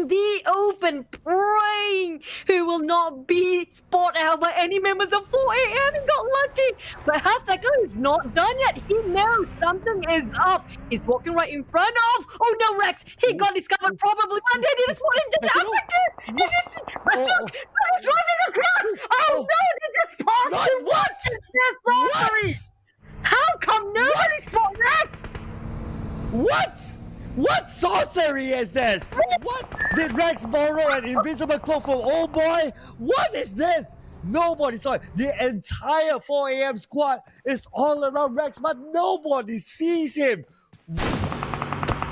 Speaker 3: the open, praying he will not be spotted out by any members of 4 a.m. He got lucky, but Hasaka is not done yet. He knows something is up. He's walking right in front of. Oh no, Rex! He got discovered probably, but they didn't spot him just after. Did you see? He's driving across. Oh no! They just passed him.
Speaker 2: What?
Speaker 3: How come nobody spot Rex?
Speaker 2: What? What sorcery is this? What? Did Rex borrow an invisible cloak from old boy? What is this? Nobody saw it. The entire 4 a.m. squad is all around Rex, but nobody sees him.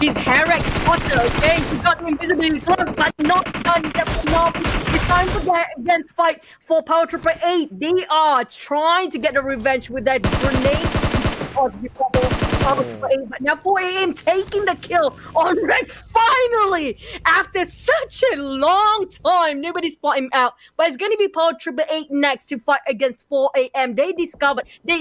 Speaker 1: He's Herrex Potter, okay? He got the invisibility cloak, but not done yet. It's time for that against fight for Power Trooper 8. They are trying to get the revenge with that grenade. But now 4 a.m. taking the kill on Rex finally after such a long time. Nobody spot him out, but it's going to be Power Trooper 8 next to fight against 4 a.m. They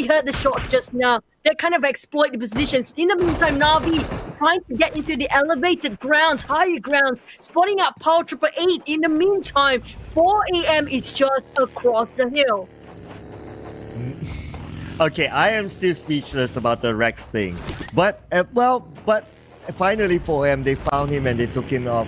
Speaker 1: heard the shots just now. They kind of exploit the positions. In the meantime, Navi trying to get into the elevated grounds, higher grounds, spotting out Power Trooper 8. In the meantime, 4 a.m. is just across the hill.
Speaker 2: Okay, I am still speechless about the Rex thing. But finally 4M, they found him and they took him off.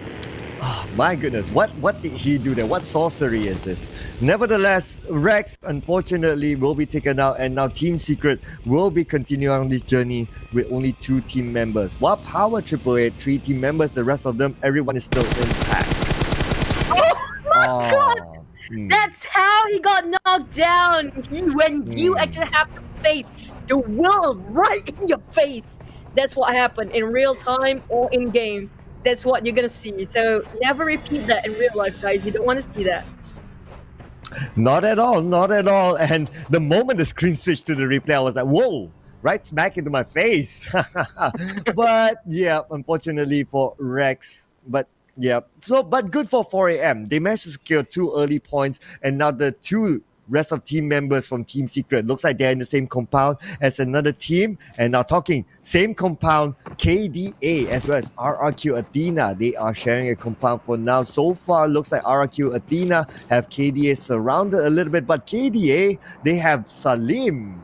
Speaker 2: Oh, my goodness, what did he do there? What sorcery is this? Nevertheless, Rex, unfortunately, will be taken out, and now Team Secret will be continuing on this journey with only 2 team members. While Power Triple Eight, 3 team members, the rest of them, everyone is still intact.
Speaker 1: Oh my god! That's how he got knocked down. When you actually have to face the world right in your face. That's what happened in real time or in game. That's what you're gonna see. So never repeat that in real life, guys. You don't want to see that.
Speaker 2: Not at all, not at all. And the moment the screen switched to the replay, I was like, whoa, right smack into my face. But yeah, unfortunately for Rex, but good for 4 a.m. They managed to secure 2 early points, and now the 2 rest of team members from Team Secret looks like they're in the same compound as another team. And now talking same compound, KDA as well as RRQ Athena, they are sharing a compound for now. So far, looks like RRQ Athena have KDA surrounded a little bit, but KDA, they have Salim.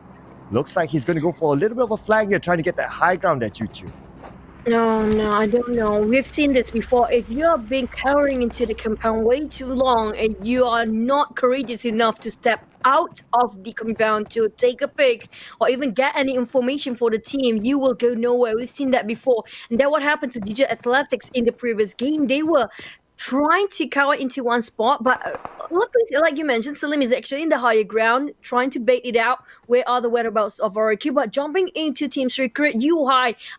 Speaker 2: Looks like he's going to go for a little bit of a flag here, trying to get that high ground there, Choo Choo.
Speaker 1: No, I don't know. We've seen this before. If you are being cowering into the compound way too long and you are not courageous enough to step out of the compound to take a pic or even get any information for the team, you will go nowhere. We've seen that before. And that what happened to DJ Athletics in the previous game. They were trying to cower into one spot, but luckily, like you mentioned, Salim is actually in the higher ground, trying to bait it out. Where are the whereabouts of RQ? But jumping into Team Secret,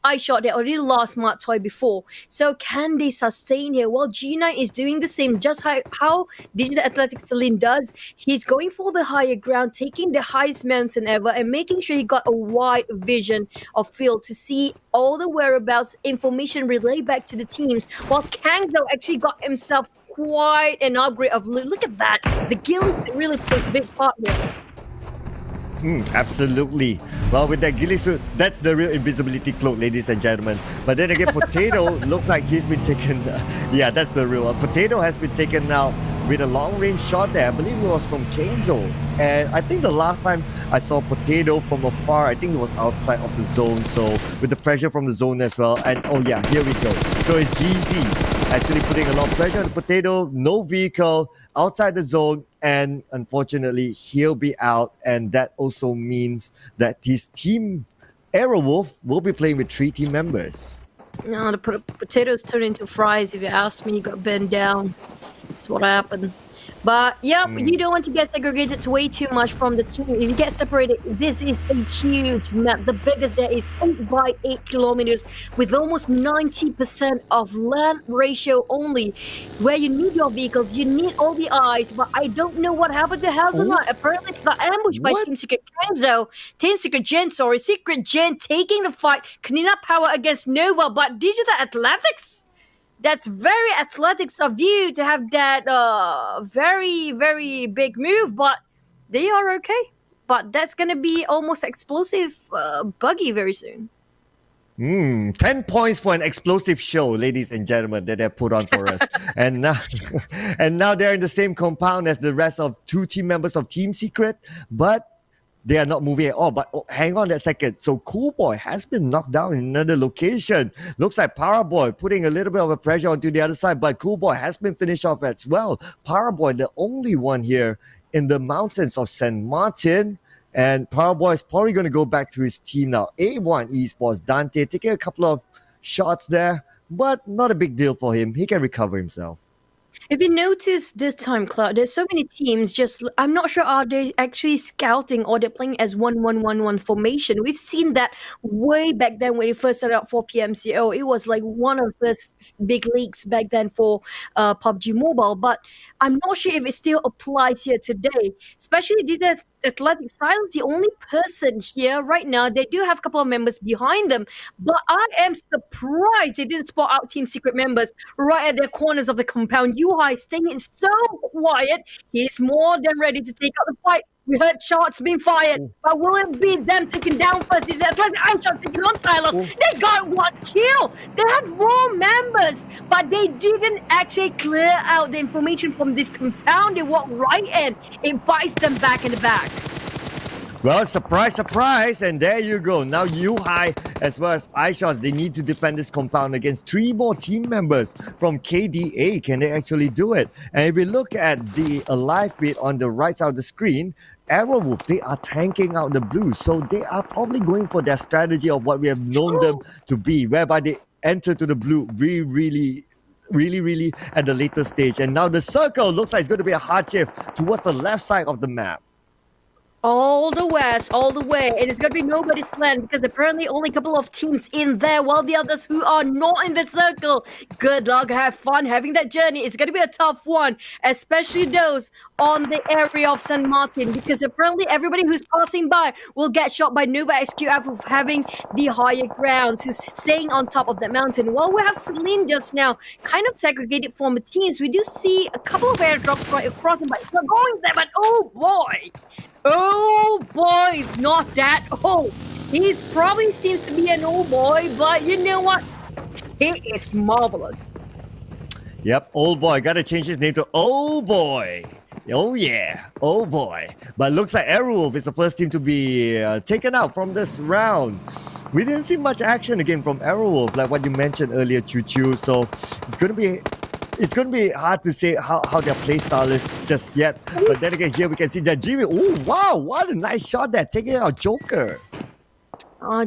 Speaker 1: I shot, they already lost Mark Toy before. So can they sustain here? Well, G9 is doing the same, just how Digital Athletics Salim does. He's going for the higher ground, taking the highest mountain ever, and making sure he got a wide vision of field to see all the whereabouts, information relayed back to the teams. While Kang, though, actually got himself quite an upgrade of loot. Look at that. The guild really plays a big part here.
Speaker 2: Absolutely. Well, with that ghillie suit, that's the real invisibility cloak, ladies and gentlemen. But then again, Potato looks like he's been taken. Yeah, that's the real one. Potato has been taken now with a long-range shot there. I believe it was from Kenzo. And I think the last time I saw Potato from afar, I think it was outside of the zone. So with the pressure from the zone as well. And oh yeah, here we go. So it's GZ actually putting a lot of pressure on the Potato. No vehicle outside the zone. And unfortunately, he'll be out. And that also means that his team, Aerowolf, will be playing with 3 team members.
Speaker 1: No, the potatoes turned into fries. If you ask me, he got bent down. That's what happened. But yeah, you don't want to get segregated way too much from the team. If you get separated, this is a huge map. The biggest there is 8 by 8 kilometers with almost 90% of land ratio only. Where you need your vehicles, you need all the eyes. But I don't know what happened to Hazelnut. Apparently, they got ambushed by Team Secret Kenzo. Secret Gen taking the fight. Kanina Power against Nova, but Digital Athletics? That's very athletics of you to have that very, very big move, but they are okay. But that's going to be almost explosive buggy very soon.
Speaker 2: 10 points for an explosive show, ladies and gentlemen, that they put on for us. and now they're in the same compound as the rest of 2 team members of Team Secret, but they are not moving at all. But hang on a second. So Cool Boy has been knocked down in another location. Looks like Power Boy putting a little bit of a pressure onto the other side, but Cool Boy has been finished off as well. Power Boy, the only one here in the mountains of San Martin. And Power Boy is probably going to go back to his team now. A1 Esports, Dante taking a couple of shots there, but not a big deal for him. He can recover himself.
Speaker 1: If you notice this time, Cloud, there's so many teams. I'm not sure are they actually scouting or they're playing as 1-1-1-1 formation. We've seen that way back then when it first started out for PMCO. It was like one of the first big leagues back then for PUBG Mobile. But I'm not sure if it still applies here today, especially due to Athletic Styles, the only person here right now. They do have a couple of members behind them, but I am surprised they didn't spot out Team Secret members right at the corners of the compound. Yuhai staying in so quiet. He's more than ready to take out the fight. We heard shots being fired, but will it be them taken down first? Is it Athletic taking on Silos? They got one kill. They had 4 members, but they didn't actually clear out the information from this compound. They walked right in. It bites them back in the back.
Speaker 2: Well, surprise, surprise, and there you go. Now Yuhai as well as iShots, they need to defend this compound against 3 more team members from KDA. Can they actually do it? And if we look at the alive bit on the right side of the screen, Arrowwolf, they are tanking out the blues. So they are probably going for their strategy of what we have known them to be, whereby they enter to the blue really at the later stage. And now the circle looks like it's going to be a hard shift towards the left side of the map.
Speaker 1: All the west, all the way. And it's going to be nobody's land because apparently only a couple of teams in there while the others who are not in the circle. Good luck, have fun having that journey. It's going to be a tough one, especially those on the area of San Martin because apparently everybody who's passing by will get shot by Nova XQF of having the higher grounds, who's staying on top of that mountain. While we have Celine just now kind of segregated from the teams, we do see a couple of airdrops right across them, but it's not going there. But oh boy! Oh boy, he's not that old. He's probably seems to be an old boy, but you know what? He is marvelous.
Speaker 2: Yep, old boy. Gotta change his name to old boy. Oh yeah, oh boy. But looks like Arrowwolf is the first team to be taken out from this round. We didn't see much action again from Arrowwolf, like what you mentioned earlier, Choo Choo. So it's gonna be hard to say how their playstyle is just yet. But then again, here we can see that Jimmy. Oh wow, what a nice shot there, taking out Joker.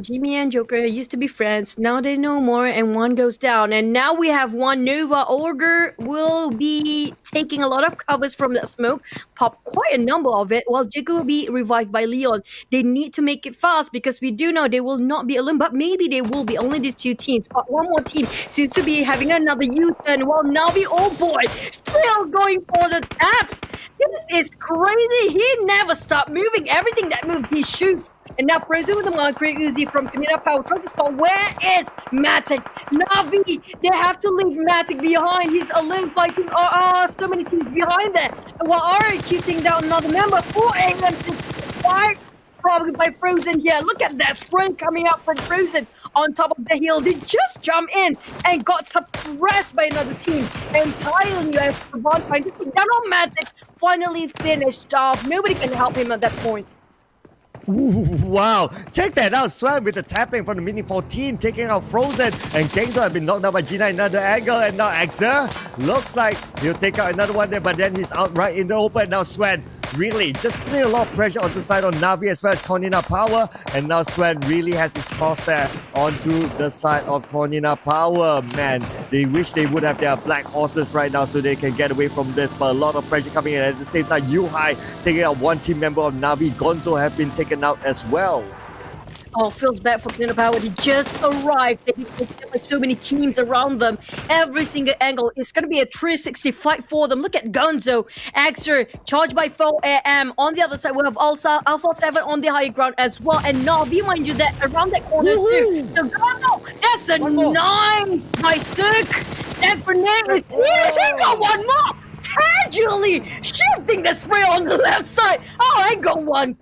Speaker 1: Jimmy and Joker used to be friends. Now they know more, and one goes down. And now we have one Nova. Order will be taking a lot of covers from that smoke, pop quite a number of it, while Joker will be revived by Leon. They need to make it fast because we do know they will not be alone, but maybe they will be. Only these 2 teams. But one more team seems to be having another U-turn, while Navi, oh boy, still going for the taps. This is crazy. He never stopped moving. Everything that moves, he shoots. And now Frozen with the Moncrief Uzi from Community Power trying to spot where is Matic? Navi, they have to leave Matic behind. He's alone fighting so many teams behind there. And while RQ taking down another member, 4 AM to 5 probably by Frozen here. Look at that sprint coming out from Frozen on top of the hill. They just jumped in and got suppressed by another team. And Thailand US Savant trying to take down on Matic, finally finished off. Nobody can help him at that point.
Speaker 2: Ooh, wow, check that out. Swan with the tapping from the Mini 14, taking out Frozen. And Gangzo have been knocked out by Gina in another angle. And now Axer looks like he'll take out another one there, but then he's out right in the open. Now Swan really just putting a lot of pressure on the side on Navi as well as Cornina Power. And now Swan really has his crosshair onto the side of Cornina Power. Man, they wish they would have their black horses right now so they can get away from this. But a lot of pressure coming in. At the same time, Yuhai taking out one team member of Navi. Gonzo have been taken out as well.
Speaker 1: Oh, feels bad for Cleaner Power. They just arrived. They have so many teams around them. Every single angle. It's going to be a 360 fight for them. Look at Gonzo. Axer, charged by 4 AM. On the other side, we have also Alpha 7 on the high ground as well. And Navi, mind you, that around that corner too. So Gonzo, that's a 9 by Cirque. That grenade is huge. He got one more. Casually shifting the spray on the left side. Oh, I got one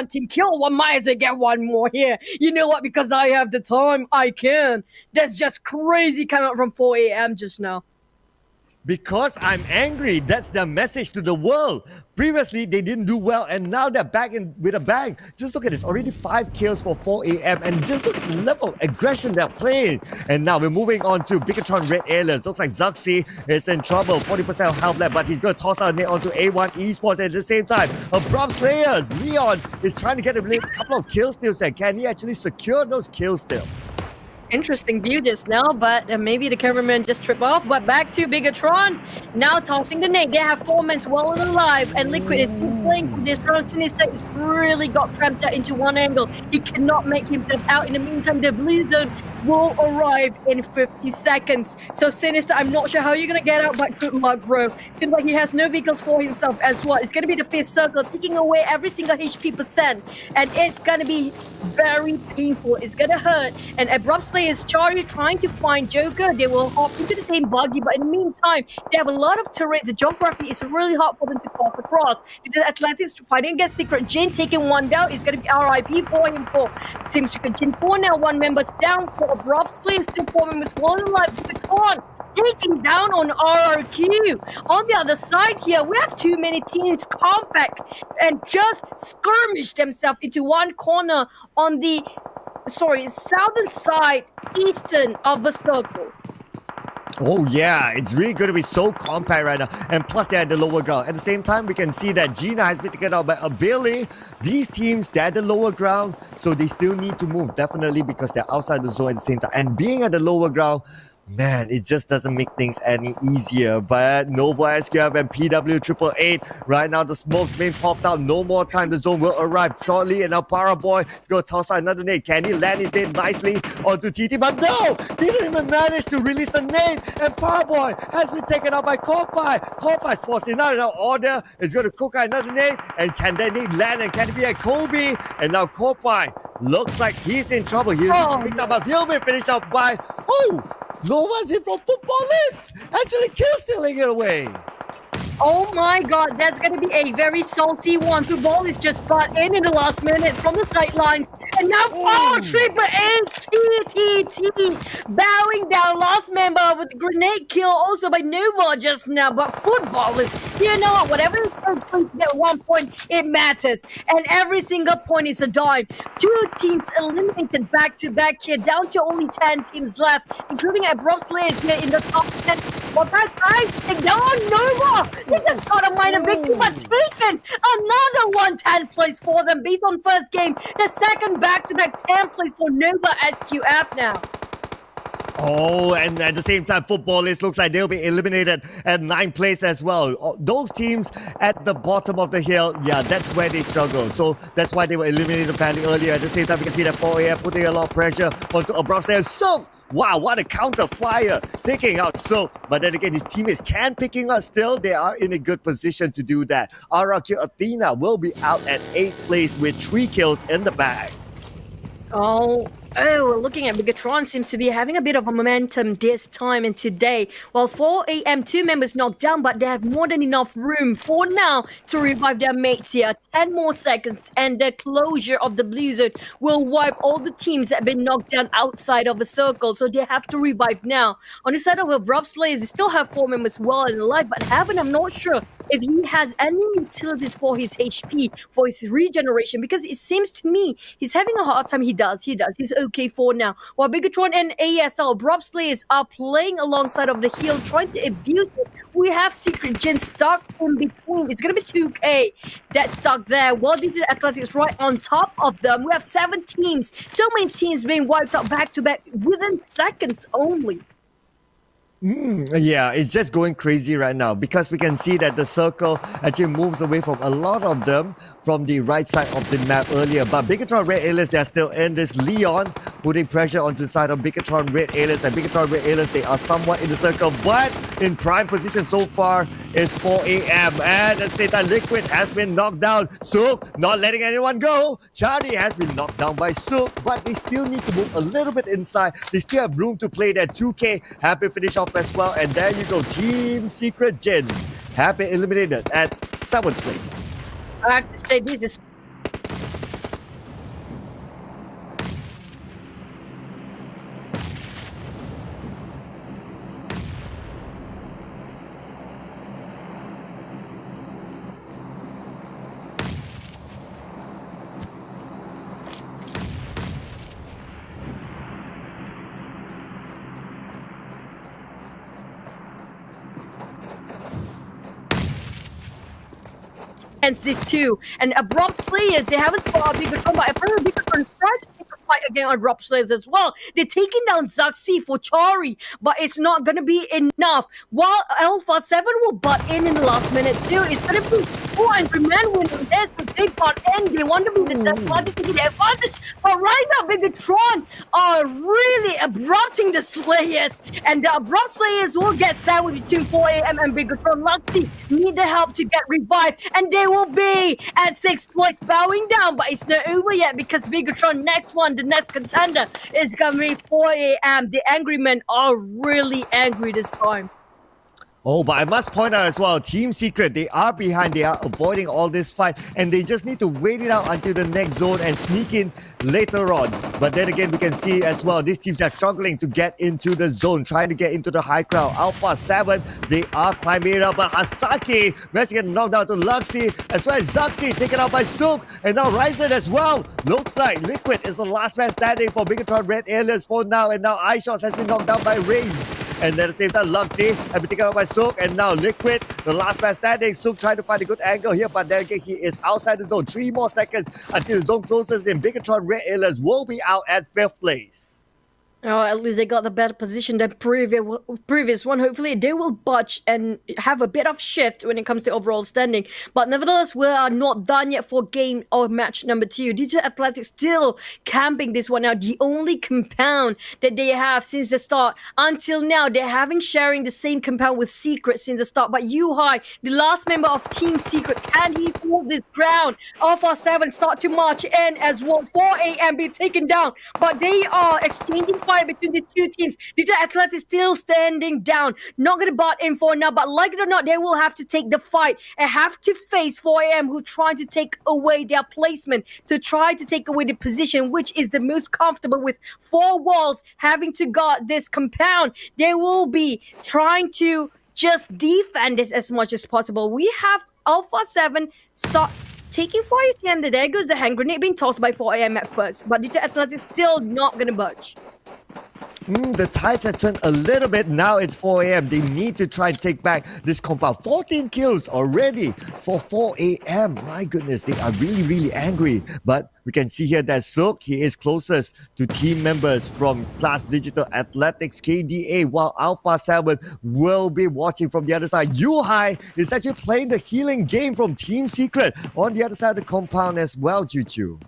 Speaker 1: team kill. One might as well get one more here. You know what? Because I have the time, I can. That's just crazy coming out from 4 AM just now.
Speaker 2: Because I'm angry. That's their message to the world. Previously, they didn't do well, and now they're back in with a bang. Just look at this. Already 5 kills for 4 AM, and just look at the level of aggression they're playing. And now we're moving on to Bigatron Red Alias. Looks like Zuxi is in trouble. 40% of health left, but he's going to toss out a net onto A1 Esports. At the same time, Abrupt Slayers, Leon is trying to get a couple of kill steals there. Can he actually secure those kill steals?
Speaker 1: Interesting view just now, but maybe the cameraman just tripped off. But back to Bigatron, now tossing the nade. They have 4 men well and alive, and Liquid is still playing for this round. Sinister is really got cramped out into one angle. He cannot make himself out. In the meantime, the blue zone will arrive in 50 seconds. So Sinister, I'm not sure how you're gonna get out, but good luck, bro. Seems like he has no vehicles for himself as well. It's gonna be the fifth circle, taking away every single HP percent, and it's gonna be very painful. It's gonna hurt. And abruptly is Charlie trying to find Joker. They will hop into the same buggy, but in the meantime, they have a lot of turrets. The geography is really hard for them to cross across. The Athletics fighting against Secret Jin, taking one down. It's gonna be RIP for him for Team Secret Jin. 4 now, 1 member's down for abruptly, still 4 members well alive. Bigatron taking down on RRQ. On the other side here, we have too many teams compact and just skirmish themselves into one corner on the southern side, eastern of the circle.
Speaker 2: Oh yeah, it's really going to be so compact right now. And plus they're at the lower ground. At the same time, we can see that Gina has been taken out by a Billy. These teams, they're at the lower ground, so they still need to move, definitely, because they're outside the zone at the same time. And being at the lower ground, man, it just doesn't make things any easier. But Nova SQF and PW 888, right now the smoke's being popped out. No more time, the zone will arrive shortly. And now Paraboy is going to toss out another nade. Can he land his nade nicely onto TT? But no! He didn't even manage to release the nade. And Paraboy has been taken out by Kopai. Kopai's forcing out an order. Is going to cook out another nade. And can that nade land? And can it be a Kobe? And now Kopai looks like he's in trouble. He's picked up, but he'll be finished up by... Nova's in from Footballers! Actually kill stealing it away!
Speaker 1: Oh my god, that's gonna be a very salty one. The ball is just brought in the last minute from the sideline. And now Triple H TTT bowing down, last member with the grenade kill also by Nova just now. But Footballers, you know what, whatever is at 1 point, it matters. And every single point is a dime. 2 teams eliminated back to back here, down to only 10 teams left, including Abrupt Slayers here in the top 10. But that guy, take down Nova! He just got a minor victory, but taken another 10th place for them based on first game. The second back-to-back 10th place for Nova SQF now.
Speaker 2: Oh, and at the same time, Footballers looks like they'll be eliminated at 9th place as well. Those teams at the bottom of the hill, yeah, that's where they struggle. So that's why they were eliminated apparently earlier. At the same time, we can see that 4AM putting a lot of pressure onto Abrupt Slayers. So, wow, what a counter flyer taking out So. But then again, his teammates can picking up still. They are in a good position to do that. RRQ Athena will be out at 8th place with 3 kills in the bag.
Speaker 1: Looking at Bigatron seems to be having a bit of a momentum this time and today. While 4 AM 2 members knocked down, but they have more than enough room for now to revive their mates here. 10 more seconds and the closure of the blue zone will wipe all the teams that have been knocked down outside of the circle, so they have to revive now. On the side of Abrupt Slayers, they still have 4 members well and alive, but Heaven, I'm not sure if he has any utilities for his HP, for his regeneration, because it seems to me he's having a hard time. He does. He's okay for now. While Bigatron and ASL Abrupt Slayers are playing alongside of the hill, trying to abuse it. We have Secret Jin stuck in between. It's going to be 2K that's stuck there. While Digital Athletics right on top of them. We have 7 teams. So many teams being wiped out back to back within seconds only.
Speaker 2: Yeah, it's just going crazy right now because we can see that the circle actually moves away from a lot of them from the right side of the map earlier. But Bigatron Red Alias, they're still in this. Leon putting pressure onto the side of Bigatron Red Alias. And Bigatron Red Alias, they are somewhat in the circle, but in prime position so far is 4 AM. And at the same time, Liquid has been knocked down. Sook not letting anyone go. Charlie has been knocked down by Sook, but they still need to move a little bit inside. They still have room to play that. 2K have been finished off as well. And there you go, Team Secret Jin have been eliminated at 7th place.
Speaker 1: I have to say, this is against these two. And Abrupt Slayers, they haven't fought Bigatron, but apparently Bigatron tried to pick up fight again on Rob Slayers as well. They're taking down Zaxi for Chari, but it's not going to be enough. While Alpha 7 will butt in the last minute too, it's going to be 4 Angry Men winning this. They got in. They want to be the one to take the advantage. But right now, Bigatron are really abrupting the Slayers. And the abrupt Slayers will get sandwiched between 4 a.m. and Bigatron. Luxy need the help to get revived. And they will be at 6th place, bowing down. But it's not over yet because Bigatron, next one, the next contender, is going to be 4 a.m. The Angry Men are really angry this time.
Speaker 2: Oh, but I must point out as well, Team Secret, they are behind, they are avoiding all this fight, and they just need to wait it out until the next zone and sneak in later on. But then again, we can see as well, these teams are struggling to get into the zone, trying to get into the high ground. Alpha 7, they are climbing it up, but Hasaki managed to get knocked down to Luxy, as well as Zaxi taken out by Sook, and now Ryzen as well. Looks like Liquid is the last man standing for Bigatron Red Aliens for now, and now iShots has been knocked down by Raze. And then at the same time, Luxy has been taken out by Sook, and now Liquid, the last man standing. Sook trying to find a good angle here, but then again, he is outside the zone. 3 more seconds until the zone closes in. Bigatron Red Aliens will be out at 5th place.
Speaker 1: Oh, at least they got the better position than previous one. Hopefully, they will budge and have a bit of shift when it comes to overall standing. But nevertheless, we are not done yet for game or match number 2. Digital Athletics still camping this one out. The only compound that they have since the start. Until now, they haven't sharing the same compound with Secret since the start. But Yuhai, the last member of Team Secret, can he hold this ground? Alpha 7 start to march in as well. 4 a.m. be taken down. But they are exchanging fire between the two teams. Digital Athletics still standing down. Not going to butt in for now, but like it or not, they will have to take the fight and have to face 4am who trying to take away their placement, to try to take away the position, which is the most comfortable with 4 walls having to guard this compound. They will be trying to just defend this as much as possible. We have Alpha 7 start taking fire at the end. There goes the hand grenade being tossed by 4am at first, but Digital Athletics still not going to budge.
Speaker 2: The tides have turned a little bit. Now it's 4 a.m. They need to try and take back this compound. 14 kills already for 4 a.m. My goodness, they are really, really angry. But we can see here that Sook, he is closest to team members from Class Digital Athletics KDA, while Alpha 7 will be watching from the other side. Yuhai is actually playing the healing game from Team Secret on the other side of the compound as well, Juju.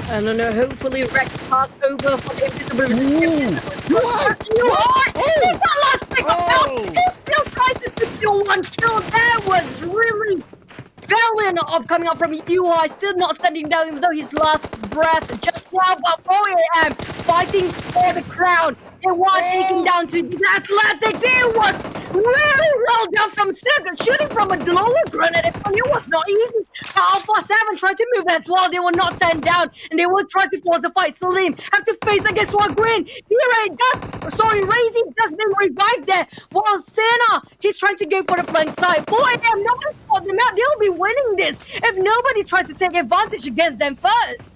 Speaker 1: I don't know, hopefully Rex passed over for the invisibility.
Speaker 2: What?
Speaker 1: It's the last pick up. He still tries to secure 1 kill. That was really valiant of coming up from UI, still not standing down even though his last breath just now, but 4 a.m. fighting for the crown. They were taking down to the Athletics. It was really well done from Circuit, shooting from a lower grenade. It was not easy. Alpha 7 tried to move as well. They will not stand down and they will try to force a fight. Salim have to face against one green. Razy just been revived there. While Senna, he's trying to go for the flank side. 4 a.m. nobody fought them out. They'll be winning this if nobody tries to take advantage against them first.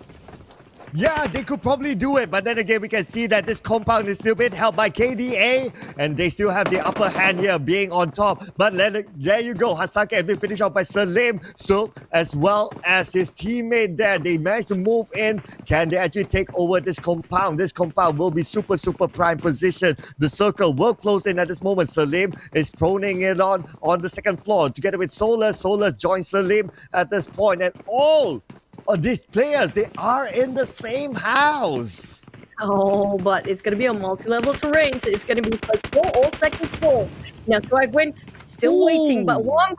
Speaker 2: Yeah, they could probably do it, but then again, we can see that this compound is still being held by KDA, and they still have the upper hand here, being on top. But there you go, Hasaki has been finished off by Salim, so as well as his teammate there, they managed to move in. Can they actually take over this compound? This compound will be super prime position. The circle will close in at this moment. Salim is proning it on the second floor, together with Solus. Solus joins Salim at this point, and all these players, they are in the same house.
Speaker 1: Oh, but it's going to be a multi-level terrain, so it's going to be first floor or second floor. Now, Swagwin still waiting, but one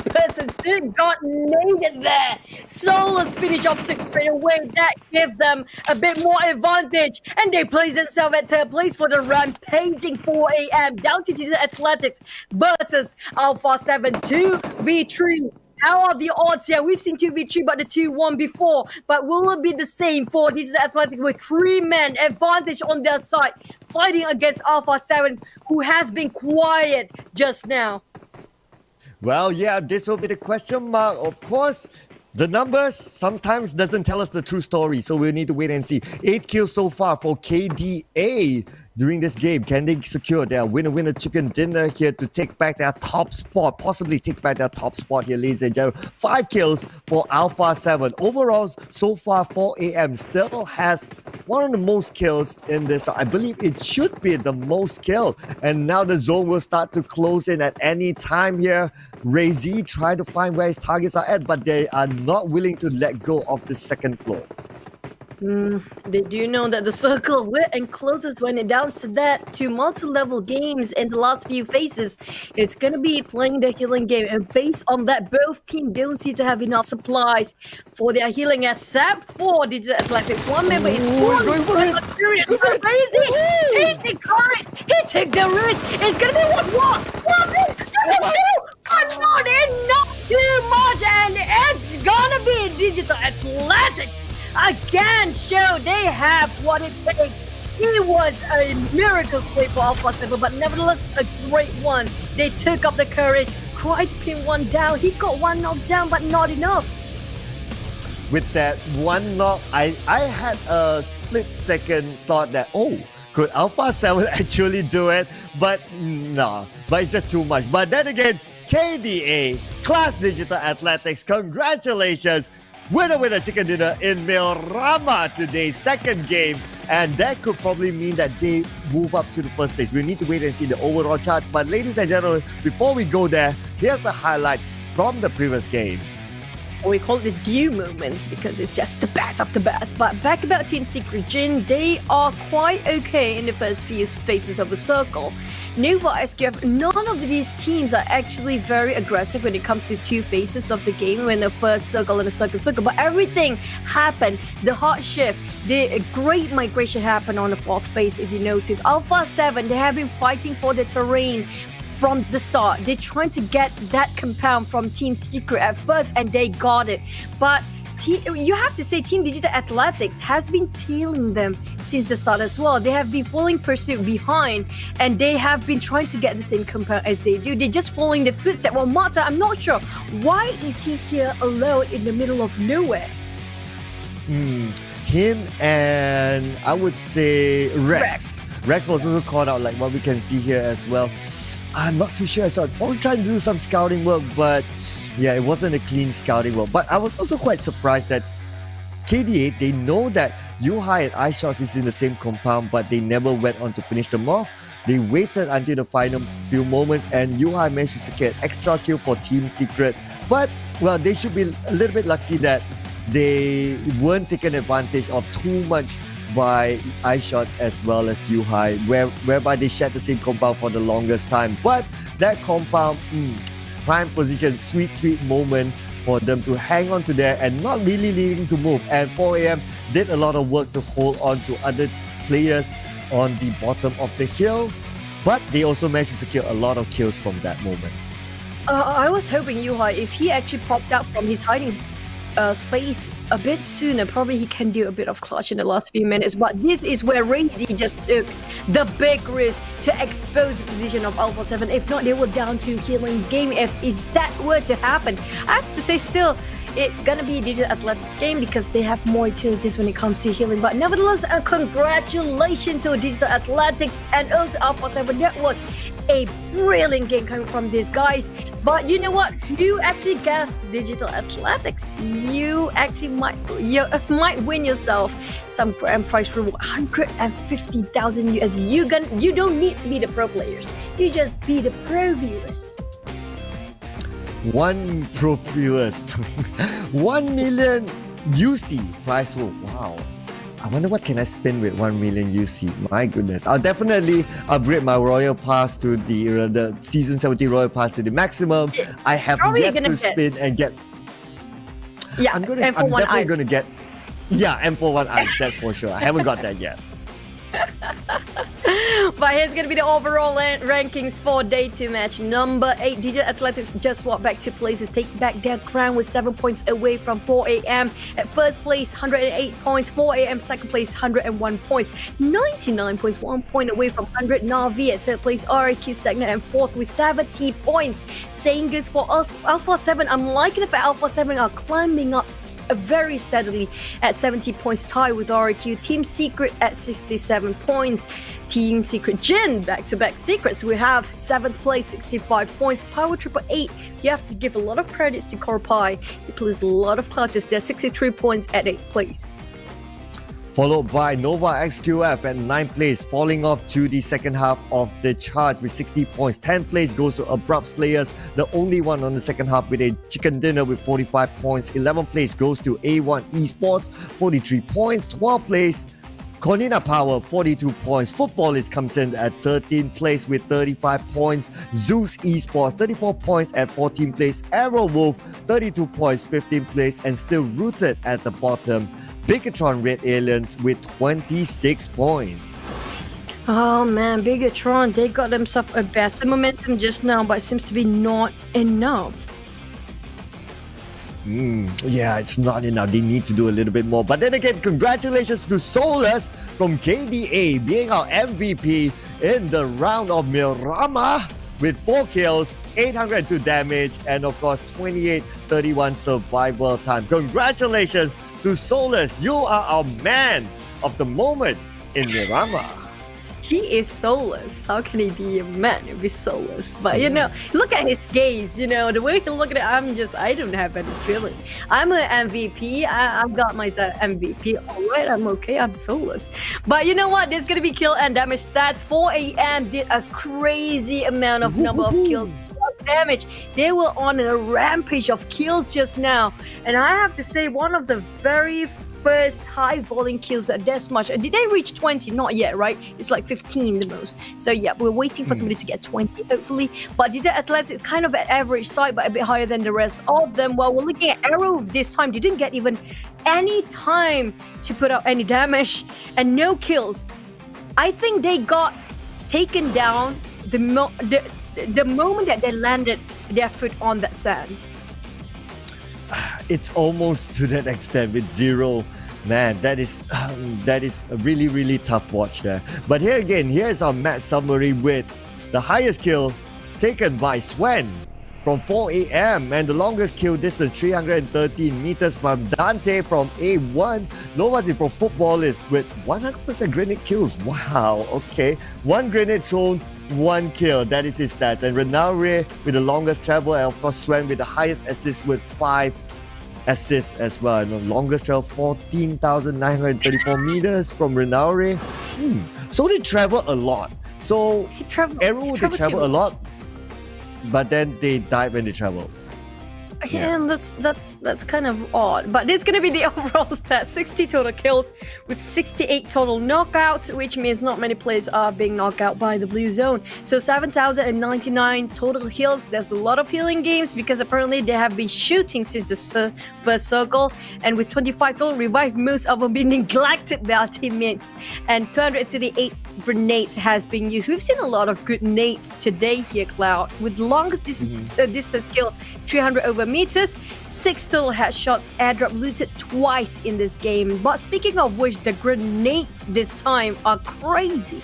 Speaker 1: person still got naded there. Solus finish off 6 straight away. That gives them a bit more advantage, and they place themselves at 3rd place for the rampaging 4 a.m. down to Digital Athletics versus Alpha 7 2v3. How are the odds here? We've seen 2v3, but the 2-1 before. But will it be the same for Digital Athletics with 3 men advantage on their side, fighting against Alpha 7, who has been quiet just now?
Speaker 2: Well, yeah, this will be the question mark. Of course, the numbers sometimes doesn't tell us the true story, so we'll need to wait and see. 8 kills so far for KDA. during this game. Can they secure their winner chicken dinner here to take back their top spot, possibly take back their top spot here, ladies and gentlemen? 5 kills for Alpha 7. Overall, so far, 4am still has one of the most kills in this. I believe it should be the most kill. And now the zone will start to close in at any time here. Ray-Z try to find where his targets are at, but they are not willing to let go of the second floor.
Speaker 3: They do know that the circle will encloses when it down to that to multi-level games in the last few phases. It's gonna be playing the healing game, and based on that, both teams don't seem to have enough supplies for their healing, except for Digital Athletics. One member is fully experienced. Crazy! Take the courage! He took the risk! It's gonna be but not enough too much, and it's gonna be Digital Athletics again show they have what it takes. It was a miracle play for Alpha 7, but nevertheless a great one. They took up the courage, tried to pin one down. He got one knocked down, but not enough.
Speaker 2: With that one knock, I had a split second thought that, oh, could Alpha 7 actually do it? But no, but it's just too much. But then again, KDA, Class Digital Athletics, congratulations. Winner chicken dinner in Milrama today's second game, and that could probably mean that they move up to the first place. We need to wait and see the overall charts. But ladies and gentlemen, before we go there, here's the highlights from the previous game.
Speaker 3: We call it the dew moments because it's just the best of the best. But back about Team Secret Jin, they are quite okay in the first few phases of the circle. Nova, SQF, none of these teams are actually very aggressive when it comes to 2 phases of the game, when the first circle and the second circle. But everything happened. The hard shift, the great migration happened on the 4th phase, if you notice. Alpha 7, they have been fighting for the terrain from the start. They're trying to get that compound from Team Secret at first, and they got it. But you have to say Team Digital Athletics has been tailing them since the start as well. They have been following pursuit behind, and they have been trying to get the same compound as they do. They're just following the footsteps. Well, Mata, I'm not sure. Why is he here alone in the middle of nowhere?
Speaker 2: Him and I would say Rex. Rex was also called out, like what we can see here as well. I'm not too sure. So I'm probably trying to do some scouting work, but yeah, it wasn't a clean scouting work. But I was also quite surprised that KDA, they know that Yuhai and iShots is in the same compound, but they never went on to finish them off. They waited until the final few moments, and Yuhai managed to secure an extra kill for Team Secret. But, well, they should be a little bit lucky that they weren't taken advantage of too much by iShots as well as Yuhai, whereby they shared the same compound for the longest time. But that compound, prime position, sweet moment for them to hang on to there and not really needing to move. And 4am did a lot of work to hold on to other players on the bottom of the hill, but they also managed to secure a lot of kills from that moment.
Speaker 3: I was hoping Yuhai, if he actually popped out from his hiding space a bit sooner, probably he can do a bit of clutch in the last few minutes. But this is where Ray-Z just took the big risk to expose the position of Alpha 7. If not, they were down to healing game. If that were to happen, I have to say still, it's gonna be a Digital Athletics game because they have more utilities when it comes to healing. But nevertheless, congratulations to Digital Athletics and also Alpha 7. That was a brilliant game coming from these guys. But you know what? You actually guessed Digital Athletics. You actually might win yourself some grand prize reward, 150,000 USD. You don't need to be the pro players. You just be the pro viewers.
Speaker 2: One pro viewers, 1 million UC prize pool. Wow. I wonder what can I spin with 1 million UC. My goodness. I'll definitely upgrade my Royal Pass to the Season 70 Royal Pass to the maximum. I have yet to spin and get...
Speaker 3: Yeah,
Speaker 2: I'm definitely going to get... Yeah, M41 Ice, that's for sure. I haven't got that yet.
Speaker 3: But here's going to be the overall rankings for day 2 match. Number 8, Digital Athletics just walked back 2 places, take back their crown with 7 points away from 4am. At first place, 108 points. 4am second place, 101 points. 99 points, 1 point away from 100. Navi at third place, RIQ stagnant and fourth with 70 points. Same goes for us, Alpha 7. I'm liking it for Alpha 7 are climbing up very steadily at 70 points, tied with RQ. Team Secret at 67 points. Team Secret Jin, back-to-back secrets. We have 7th place, 65 points. Power Triple 8. You have to give a lot of credits to Korpai. He plays a lot of clutches. There's 63 points at 8th place.
Speaker 2: Followed by Nova XQF at 9th place, falling off to the second half of the charts with 60 points. 10th place goes to Abrupt Slayers, the only one on the second half with a chicken dinner with 45 points. 11th place goes to A1 Esports, 43 points. 12th place, Cornina Power, 42 points. Footballist comes in at 13th place with 35 points. Zeus Esports, 34 points at 14th place. Arrow Wolf, 32 points, 15th place, and still rooted at the bottom. Bigatron Red Aliens with 26 points.
Speaker 3: Oh man, Bigatron, they got themselves a better momentum just now, but it seems to be not enough.
Speaker 2: Yeah, it's not enough. They need to do a little bit more. But then again, congratulations to Solus from KDA being our MVP in the round of Mirama with 4 kills, 802 damage, and of course 28-31 survival time. Congratulations to Solus. You are our man of the moment in Mirama.
Speaker 3: He is soulless. How can he be a man if he's soulless? But you know, look at his gaze. You know, the way he look at it, I don't have any feeling. I'm an MVP. I've got myself MVP. All right, I'm okay. I'm soulless. But you know what? There's gonna be kill and damage stats. 4 a.m. did a crazy amount of number of kills. Damage. They were on a rampage of kills just now, and I have to say, one of the very first high volume kills at this much. Did they reach 20? Not yet, right? It's like 15 the most. So yeah, we're waiting for somebody to get 20 hopefully. But Did Athletics kind of at average side, but a bit higher than the rest of them. Well, we're looking at Arrow this time. They didn't get even any time to put out any damage and no kills. I think they got taken down the moment that they landed their foot on that sand.
Speaker 2: It's almost to that extent with 0. Man, that is a really, really tough watch there. But here again, here's our match summary with the highest kill taken by Swen from 4 a.m. and the longest kill distance 313 meters from Dante from A1. Lowest from Footballist with 100% grenade kills. Wow, okay. 1 grenade thrown, 1 kill. That is his stats. And Renaure with the longest travel, and of course Swen with the highest assist with 5 assists as well. And the longest travel 14,934 meters from Renaure. So they travel a lot. So Arrow, they travel a lot, but then they die when they travel.
Speaker 3: Yeah, and that's kind of odd. But it's going to be the overall stat. 60 total kills with 68 total knockouts, which means not many players are being knocked out by the blue zone. So 7,099 total heals. There's a lot of healing games because apparently they have been shooting since the first circle. And with 25 total revive, most of them being neglected by our teammates. And 238 grenades has been used. We've seen a lot of good nades today here, Cloud. With longest distance kill, 300 over meters, 6 total headshots, airdrop looted twice in this game. But speaking of which, the grenades this time are crazy.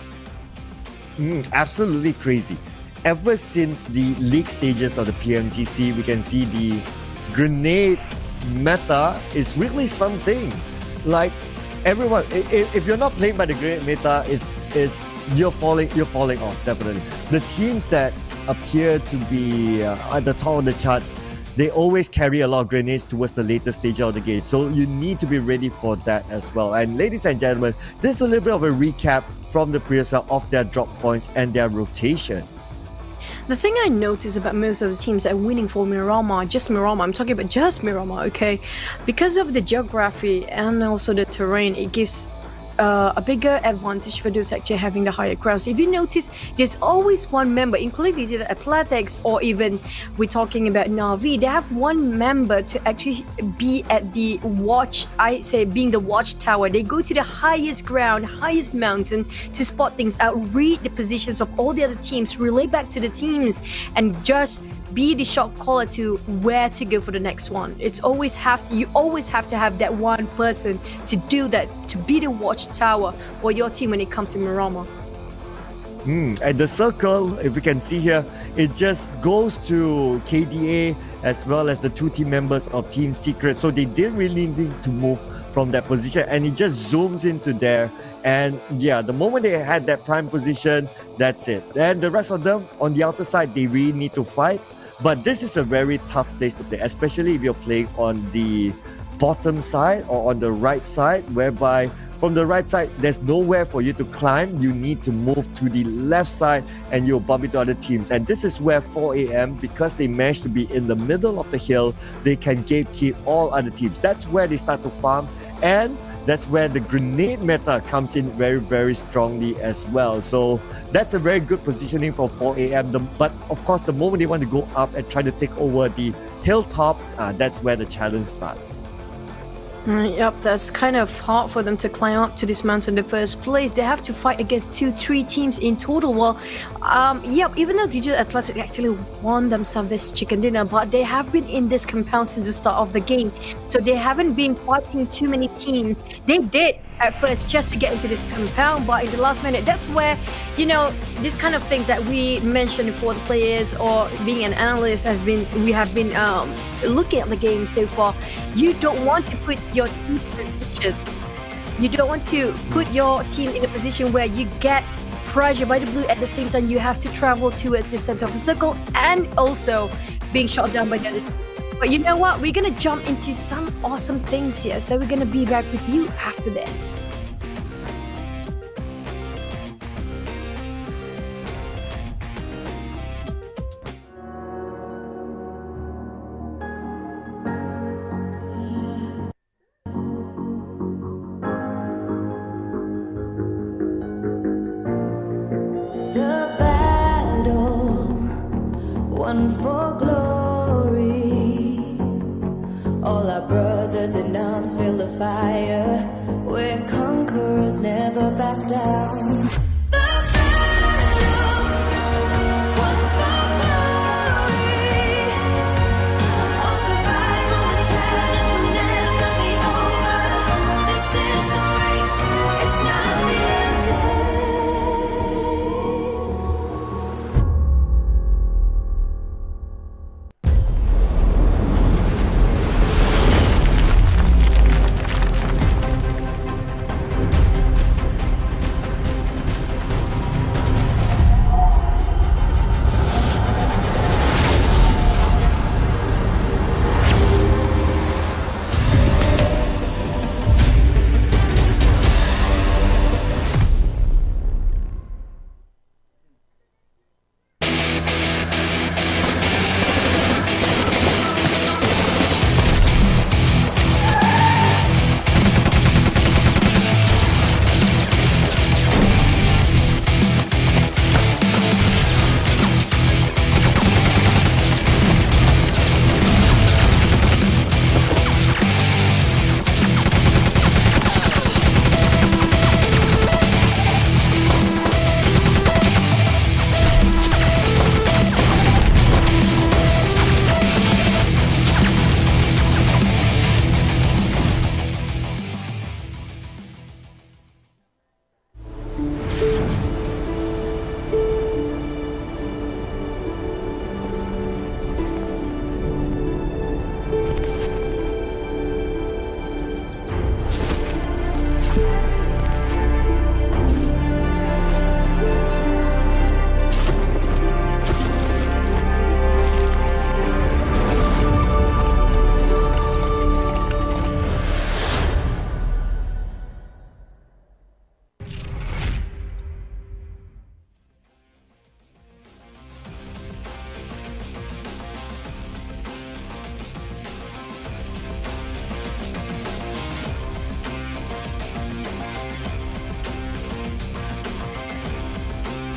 Speaker 2: Absolutely crazy. Ever since the league stages of the Pmgc, we can see the grenade meta is really something. Like everyone, if you're not playing by the grenade meta, is you're falling off definitely. The teams that appear to be at the top of the charts, they always carry a lot of grenades towards the later stage of the game. So you need to be ready for that as well. And ladies and gentlemen, this is a little bit of a recap from the previous round of their drop points and their rotations.
Speaker 3: The thing I notice about most of the teams that are winning for Mirama, I'm talking about just Mirama, okay? Because of the geography and also the terrain, it gives a bigger advantage for those actually having the higher crowds. If you notice, there's always one member, including the Athletics or even we're talking about Navi, they have one member to actually be at the being the watchtower. They go to the highest ground, highest mountain to spot things out, read the positions of all the other teams, relay back to the teams, and just be the shot caller to where to go for the next one. You always have to have that one person to do that, to be the watchtower for your team when it comes to Mirama.
Speaker 2: And the circle, if we can see here, it just goes to KDA as well as the 2 team members of Team Secret. So they didn't really need to move from that position, and it just zooms into there And yeah, the moment they had that prime position, that's it. And the rest of them on the outer side, they really need to fight. But this is a very tough place to play, especially if you're playing on the bottom side or on the right side, whereby from the right side, there's nowhere for you to climb. You need to move to the left side and you'll bump into other teams. And this is where 4am, because they managed to be in the middle of the hill, they can gatekeep all other teams. That's where they start to farm. And that's where the grenade meta comes in very, very strongly as well. So that's a very good positioning for 4am. But of course, the moment they want to go up and try to take over the hilltop, that's where the challenge starts.
Speaker 3: Yep, that's kind of hard for them to climb up to this mountain in the first place. They have to fight against 2-3 teams in total. Well, even though Digital Athletic actually won themselves this chicken dinner, but they have been in this compound since the start of the game. So they haven't been fighting too many teams. They did at first just to get into this compound, but in the last minute, that's where, this kind of things that we mentioned for the players or being an analyst we have been looking at the game so far. You don't want to put your team in a position. You don't want to put your team in a position where you get pressure by the blue at the same time you have to travel towards the center of the circle and also being shot down by the other team. But you know what? We're gonna jump into some awesome things here. So we're gonna be back with you after this.
Speaker 4: The battle won for glory. All our brothers in arms feel the fire. We're conquerors, never back down. The battle won for glory. All survival, the challenge will never be over. This is the race, it's not the end game.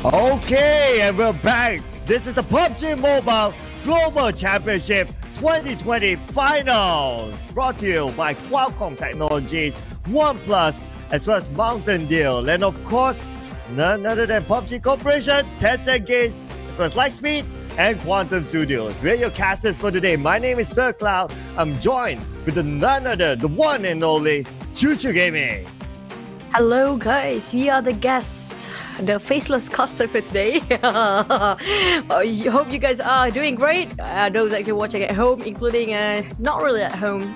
Speaker 2: Okay, and we're back. This is the PUBG Mobile Global Championship 2020 Finals, brought to you by Qualcomm Technologies, OnePlus, as well as Mountain Dew, and of course, none other than PUBG Corporation, Tencent Games, as well as Lightspeed and Quantum Studios. We're your casters for today. My name is Sir Cloud. I'm joined with the none other, the one and only Choo Choo Gaming.
Speaker 3: Hello guys, we are the guests. the faceless caster for today. I hope you guys are doing great. Those actually watching at home, including not really at home,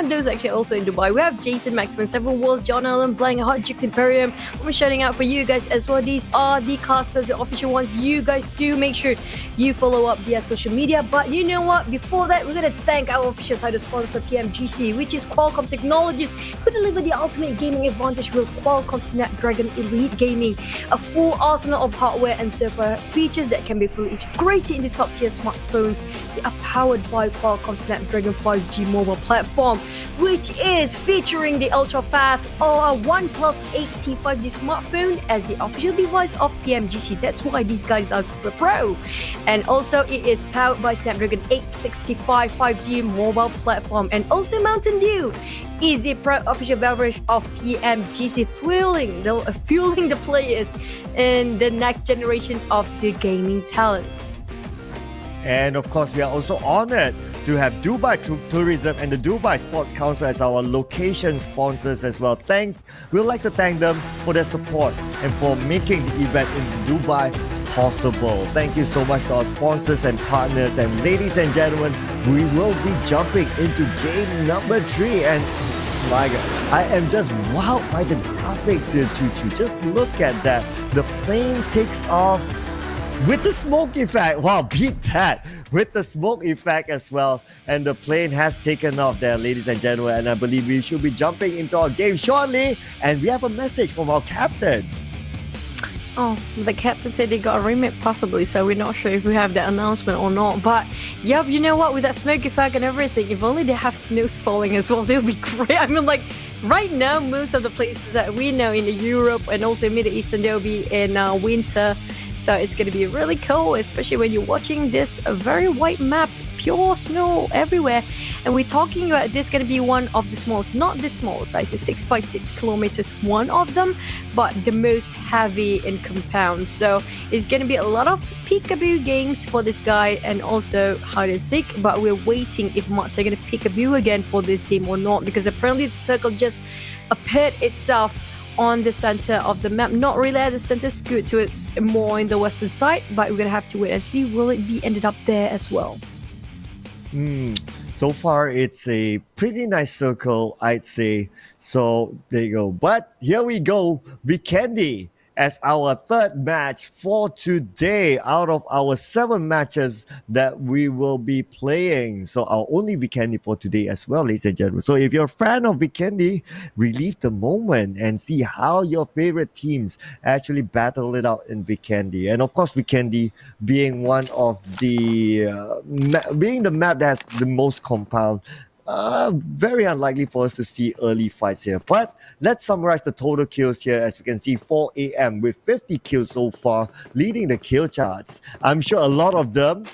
Speaker 3: those actually also in Dubai. We have Jason, Maxman, Several Walls, John Allen, Blank, Hot Chicks Imperium. We're shouting out for you guys as well. These are the casters, the official ones. You guys do make sure you follow up via social media. But you know what? Before that, we're gonna thank our official title sponsor, Pmgc, which is Qualcomm Technologies, who deliver the ultimate gaming advantage with Qualcomm Snapdragon Elite Gaming, a full arsenal of hardware and software features that can be fully integrated into top-tier smartphones. They are powered by Qualcomm Snapdragon 5G mobile platform, which is featuring the ultra-fast OnePlus 8T 5G smartphone as the official device of Pmgc. That's why these guys are super pro. And also, it is powered by Snapdragon 865 5G mobile platform, and also Mountain Dew is the proud official beverage of Pmgc, fueling the players in the next generation of the gaming talent.
Speaker 2: And of course, we are also honored to have Dubai Tourism and the Dubai Sports Council as our location sponsors as well. We'd like to thank them for their support and for making the event in Dubai possible. Thank you so much to our sponsors and partners. And ladies and gentlemen, we will be jumping into game number 3. And my God, I am just wowed by the graphics here, Choo. Just look at that. The plane takes off with the smoke effect. Wow, beat that. With the smoke effect as well. And the plane has taken off there, ladies and gentlemen. And I believe we should be jumping into our game shortly. And we have a message from our captain.
Speaker 3: Oh, the captain said they got a remake possibly, so we're not sure if we have that announcement or not. But yep, you know what? With that smoke effect and everything, if only they have snows falling as well, they'll be great. I mean, like, right now, most of the places that we know in Europe and also Middle Eastern, they'll be in winter. So it's going to be really cool, especially when you're watching this very white map, pure snow everywhere. And we're talking about this going to be one of the smallest, not the small size, it's 6x6 kilometers, one of them, but the most heavy in compound. So it's going to be a lot of peekaboo games for this guy and also hide and seek. But we're waiting if Marta going to peekaboo again for this game or not, because apparently the circle just appeared itself on the center of the map, not really at the center, scoot to it more in the western side, but we're gonna have to wait and see will it be ended up there as well.
Speaker 2: So far it's a pretty nice circle, I'd say. So there you go. But here we go, Vikendi as our third match for today out of our 7 matches that we will be playing. So our only Vikendi for today as well, ladies and gentlemen. So if you're a fan of Vikendi, relive the moment and see how your favorite teams actually battle it out in Vikendi. And of course, Vikendi being one of the being the map that has the most compound. Very unlikely for us to see early fights here. But let's summarize the total kills here. As we can see, 4 AM with 50 kills so far, leading the kill charts. I'm sure a lot of them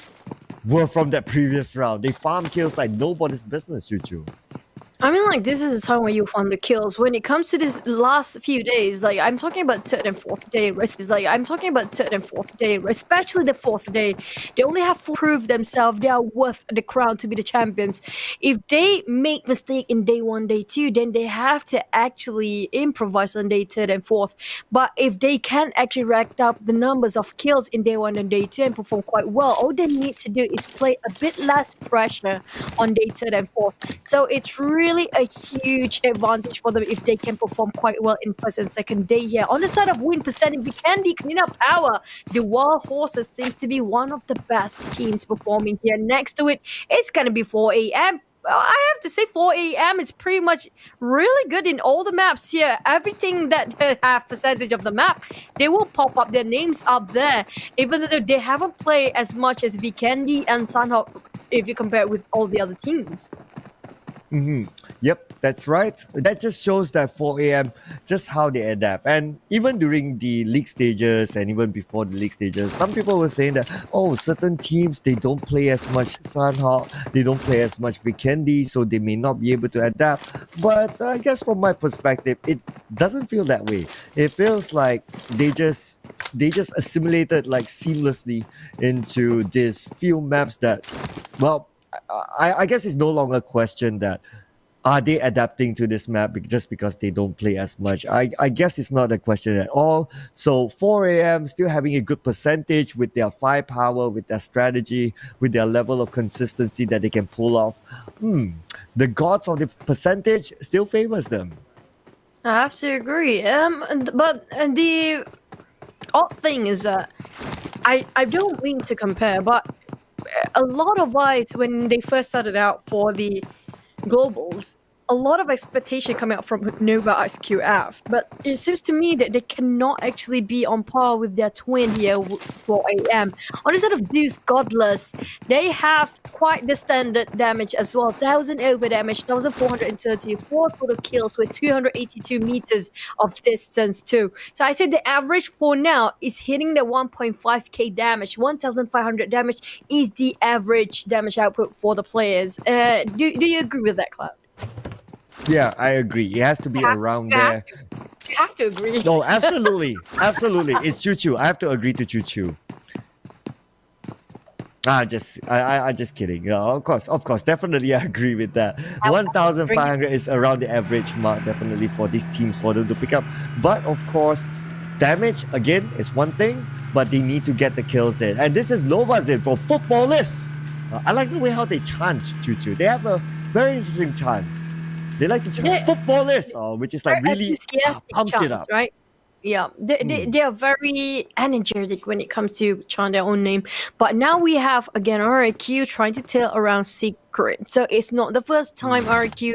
Speaker 2: were from that previous round. They farm kills like nobody's business, Choo.
Speaker 3: I mean, like, this is the time where you find the kills. When it comes to this last few days, like, I'm talking about third and fourth day, especially the fourth day. They only have to prove themselves. They are worth the crown to be the champions. If they make mistake in day 1, day 2, then they have to actually improvise on day 3 and 4th. But if they can actually rack up the numbers of kills in day 1 and day 2 and perform quite well, all they need to do is play a bit less pressure on day 3 and 4th. So it's really a huge advantage for them if they can perform quite well in first and second day here. On the side of win percentage, Vikendi, Cleanup Power, the Wild Horses seems to be one of the best teams performing here. Next to it, it's going to be 4 AM. I have to say 4 AM is pretty much really good in all the maps here. Everything that have percentage of the map, they will pop up their names up there. Even though they haven't played as much as Vikendi and Sunhawk if you compare it with all the other teams.
Speaker 2: Yep, that's right. That just shows that 4 AM, just how they adapt. And even during the league stages and even before the league stages, some people were saying that, oh, certain teams, they don't play as much Sunhawk, they don't play as much Vikendi, so they may not be able to adapt. But I guess from my perspective, it doesn't feel that way. It feels like they just assimilated like seamlessly into these few maps that, well, I guess it's no longer a question that are they adapting to this map just because they don't play as much? I guess it's not a question at all. So 4 a.m. still having a good percentage with their firepower, with their strategy, with their level of consistency that they can pull off. The gods of the percentage still favors them.
Speaker 1: I have to agree. But the odd thing is that I don't mean to compare, but a lot of us when they first started out for the globals, a lot of expectation coming out from Nova SQF, but it seems to me that they cannot actually be on par with their twin here for AM. On the side of Zeus Godless, they have quite the standard damage as well. 1000 over damage, 1434 total kills with 282 meters of distance too. So I said the average for now is hitting the 1.5k damage. 1500 damage is the average damage output for the players. Do you agree with that, Cloud?
Speaker 2: Yeah, I agree. It has to be around
Speaker 1: You have
Speaker 2: there.
Speaker 1: to. You have to agree.
Speaker 2: No, absolutely. Absolutely. It's Choo Choo. I have to agree to Choo Choo. I just kidding. Of course, definitely I agree with that.
Speaker 1: I was
Speaker 2: 1,500 is around the average mark, definitely for these teams for them to pick up. But of course, damage again is one thing, but they need to get the kills in. And this is Lovazin for Footballists. I like the way how they chant Choo Choo. They have a very interesting chant. They like to chant Footballists, which is like
Speaker 1: very
Speaker 2: really
Speaker 1: enthusiastic
Speaker 2: pumps it
Speaker 1: chants,
Speaker 2: up.
Speaker 1: right? Yeah, they are very energetic when it comes to chant their own name. But now we have again RIQ trying to tell around Secret. So it's not the first time RIQ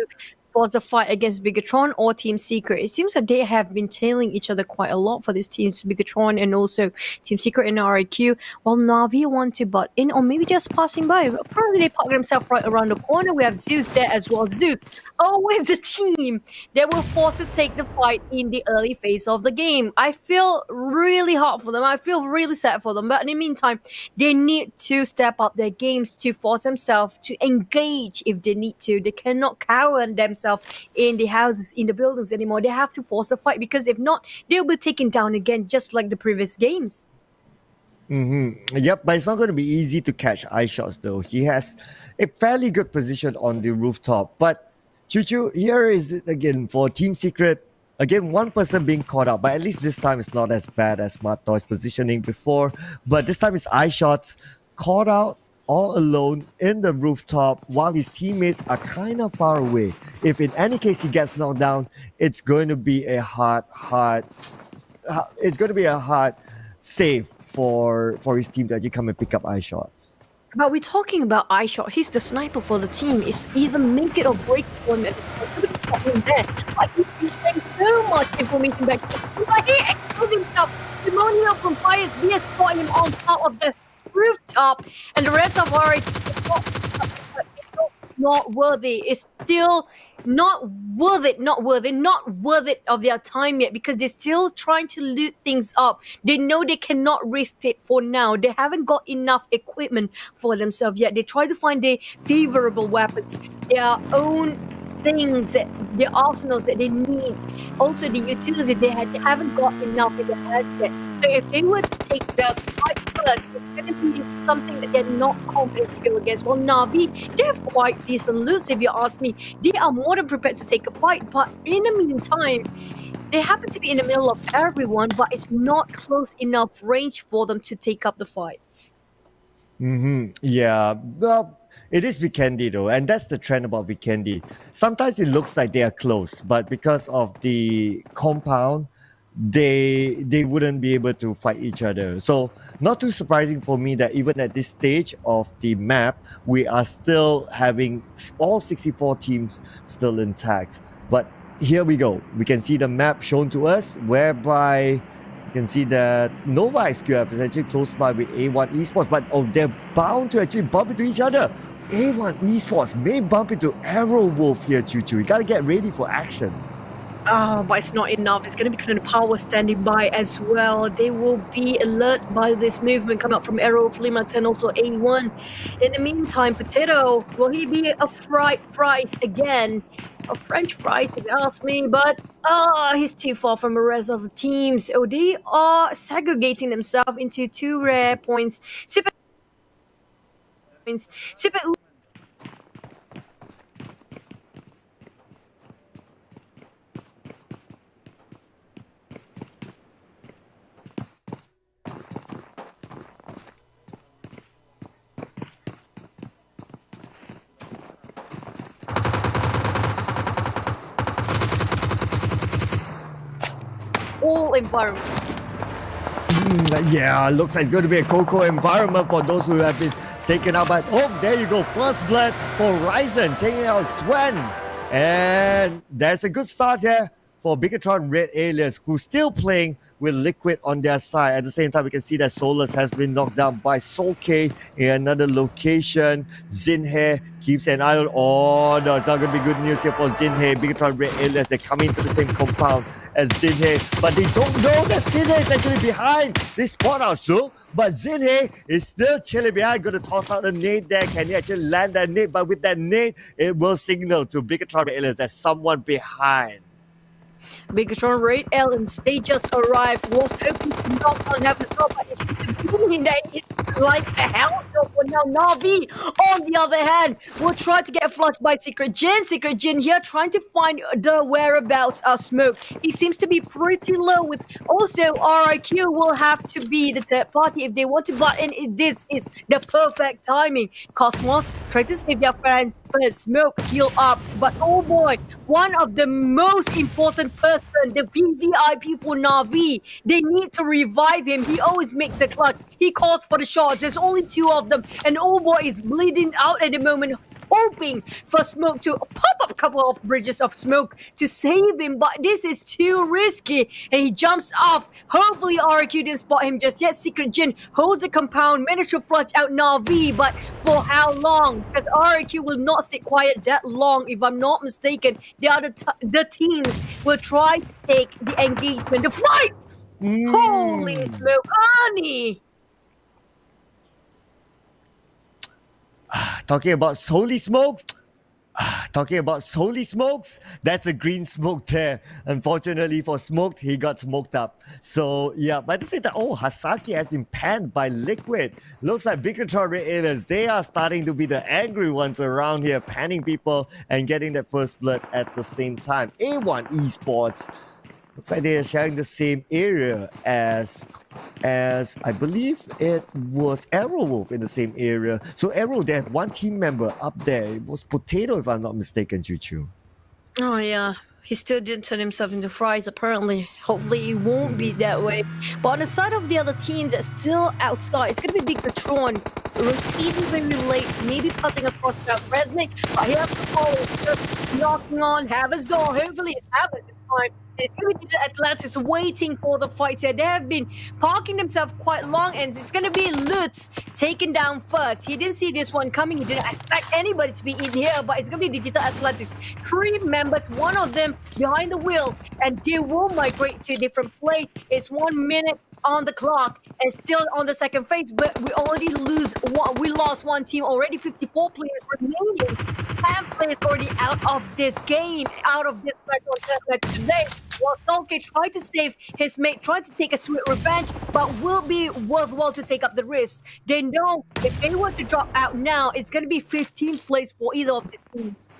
Speaker 1: was a fight against Bigatron or Team Secret. It seems that they have been tailing each other quite a lot for this teams, Bigatron and also Team Secret and RIQ. While Navi want to butt in, or maybe just passing by. Apparently they park themselves right around the corner. We have Zeus there as well. Zeus, always a team that were forced to take the fight in the early phase of the game. I feel really hard for them. I feel really sad for them. But in the meantime, they need to step up their games to force themselves to engage if they need to. They cannot cower themselves in the houses, in the buildings anymore. They have to force a fight because if not, they'll be taken down again, just like the previous games.
Speaker 2: Yep, but it's not going to be easy to catch eye shots though. He has a fairly good position on the rooftop. But Choo Choo, here is it again for Team Secret. Again, one person being caught out, but at least this time it's not as bad as Smart Toy's positioning before. But this time it's eye shots, caught out all alone in the rooftop while his teammates are kind of far away. If in any case he gets knocked down, it's going to be a hard save for his team to actually come and pick up eye shots.
Speaker 1: But we're talking about eye shot. He's the sniper for the team. It's either make it or break for him. There. Like he's saying so much information back. But he exposing himself. Demonio from Fires BS spot him on top of the rooftop, and the rest of our not worthy. It's still not worth it of their time yet because they're still trying to loot things up. They know they cannot risk it for now. They haven't got enough equipment for themselves yet. They try to find their favorable weapons, their own things, their arsenals that they need. Also, the utilities they haven't got enough in the headset. So if they were to take the fight first, it's going to be something that they're not confident to go against. Well, Navi, they have quite decent loots, if you ask me. They are more than prepared to take a fight, but in the meantime, they happen to be in the middle of everyone, but it's not close enough range for them to take up the fight.
Speaker 2: Yeah, well, it is Vikendi though, and that's the trend about Vikendi. Sometimes it looks like they are close, but because of the compound, they wouldn't be able to fight each other. So not too surprising for me that even at this stage of the map, we are still having all 64 teams still intact. But here we go. We can see the map shown to us, whereby you can see that Nova XQF is actually close by with A1 Esports, but they're bound to actually bump into each other. A1 Esports may bump into Arrow Wolf here, Choo Choo. You gotta get ready for action.
Speaker 1: But it's not enough. It's going to be kind of power standing by as well. They will be alert by this movement coming up from Arrow, Flimat, and also A1. In the meantime, Potato, will he be a fried fries again? A French fries, if you ask me, but he's too far from the rest of the teams. Oh, they are segregating themselves into two rare points. Super environment.
Speaker 2: Yeah, looks like it's going to be a cocoa environment for those who have been taken out by... Oh, there you go. First blood for Ryzen, taking out Swen. And there's a good start here for Bigatron Red Alias, who's still playing with Liquid on their side. At the same time, we can see that Solus has been knocked down by Solke in another location. Zinhe keeps an eye on... Oh, no, it's not going to be good news here for Zinhe. Bigatron Red Alias, they're coming into the same compound as Zinhe, but they don't know that Zinhe is actually behind. They spot out so, but Zinhe is still chilling behind. Going to toss out a nade there. Can he actually land that nade? But with that nade, it will signal to Bigatron Red Alias there's someone behind.
Speaker 1: Bigatron Red Aliens, they just arrived. Was hoping to knock on heaven's door, but it's booming that it's like a hell for now. Navi, on the other hand, will try to get flushed by Secret Jin. Secret Jin here trying to find the whereabouts of Smoke. He seems to be pretty low with also RIQ will have to be the third party if they want to butt in. This is the perfect timing. Cosmos try to save their friends first. Smoke heal up, but oh boy, one of the most important person, the VVIP for Navi. They need to revive him. He always makes the clutch. He calls for the shots. There's only two of them. And old boy is bleeding out at the moment, hoping for Smoke to pop up a couple of bridges of smoke to save him. But this is too risky. And he jumps off. Hopefully RQ didn't spot him just yet. Secret Jin holds the compound, managed to flush out Navi. But for how long? Because RQ will not sit quiet that long. If I'm not mistaken, the teams will try to take the engagement. The fight! Holy smoke, Ani!
Speaker 2: Talking about holy smokes. Talking about holy smokes, that's a green smoke there. Unfortunately for Smoked, he got smoked up. So yeah, but at the same time, oh, Hasaki has been panned by Liquid. Looks like Bigatron Red Alias, they are starting to be the angry ones around here, panning people and getting that first blood at the same time. A1 Esports, looks like they are sharing the same area as I believe it was Arrowwolf in the same area. So Arrow, they have one team member up there. It was Potato, if I'm not mistaken, Chuchu.
Speaker 1: Oh yeah, he still didn't turn himself into fries apparently. Hopefully it won't be that way. But on the side of the other teams that's still outside, it's gonna be Big Patron. Routine very late, maybe passing across that Resnick, but he has to follow, just knocking on Havas door. Hopefully it's Havas this time. It's going to be the Atlantis waiting for the fight here. They have been parking themselves quite long, and it's going to be Lutz taken down first. He didn't see this one coming. He didn't expect anybody to be in here, but it's going to be Digital Athletics. 3 members, one of them behind the wheel, and they will migrate to a different place. It's 1 minute on the clock and still on the second phase, but we already lost one team already. 54 players remaining. 10 players already out of this game, out of this match today. While Solke tried to save his mate, tried to take a sweet revenge, but will be worthwhile to take up the risk. They know if they were to drop out now, it's going to be 15th place for either of the teams.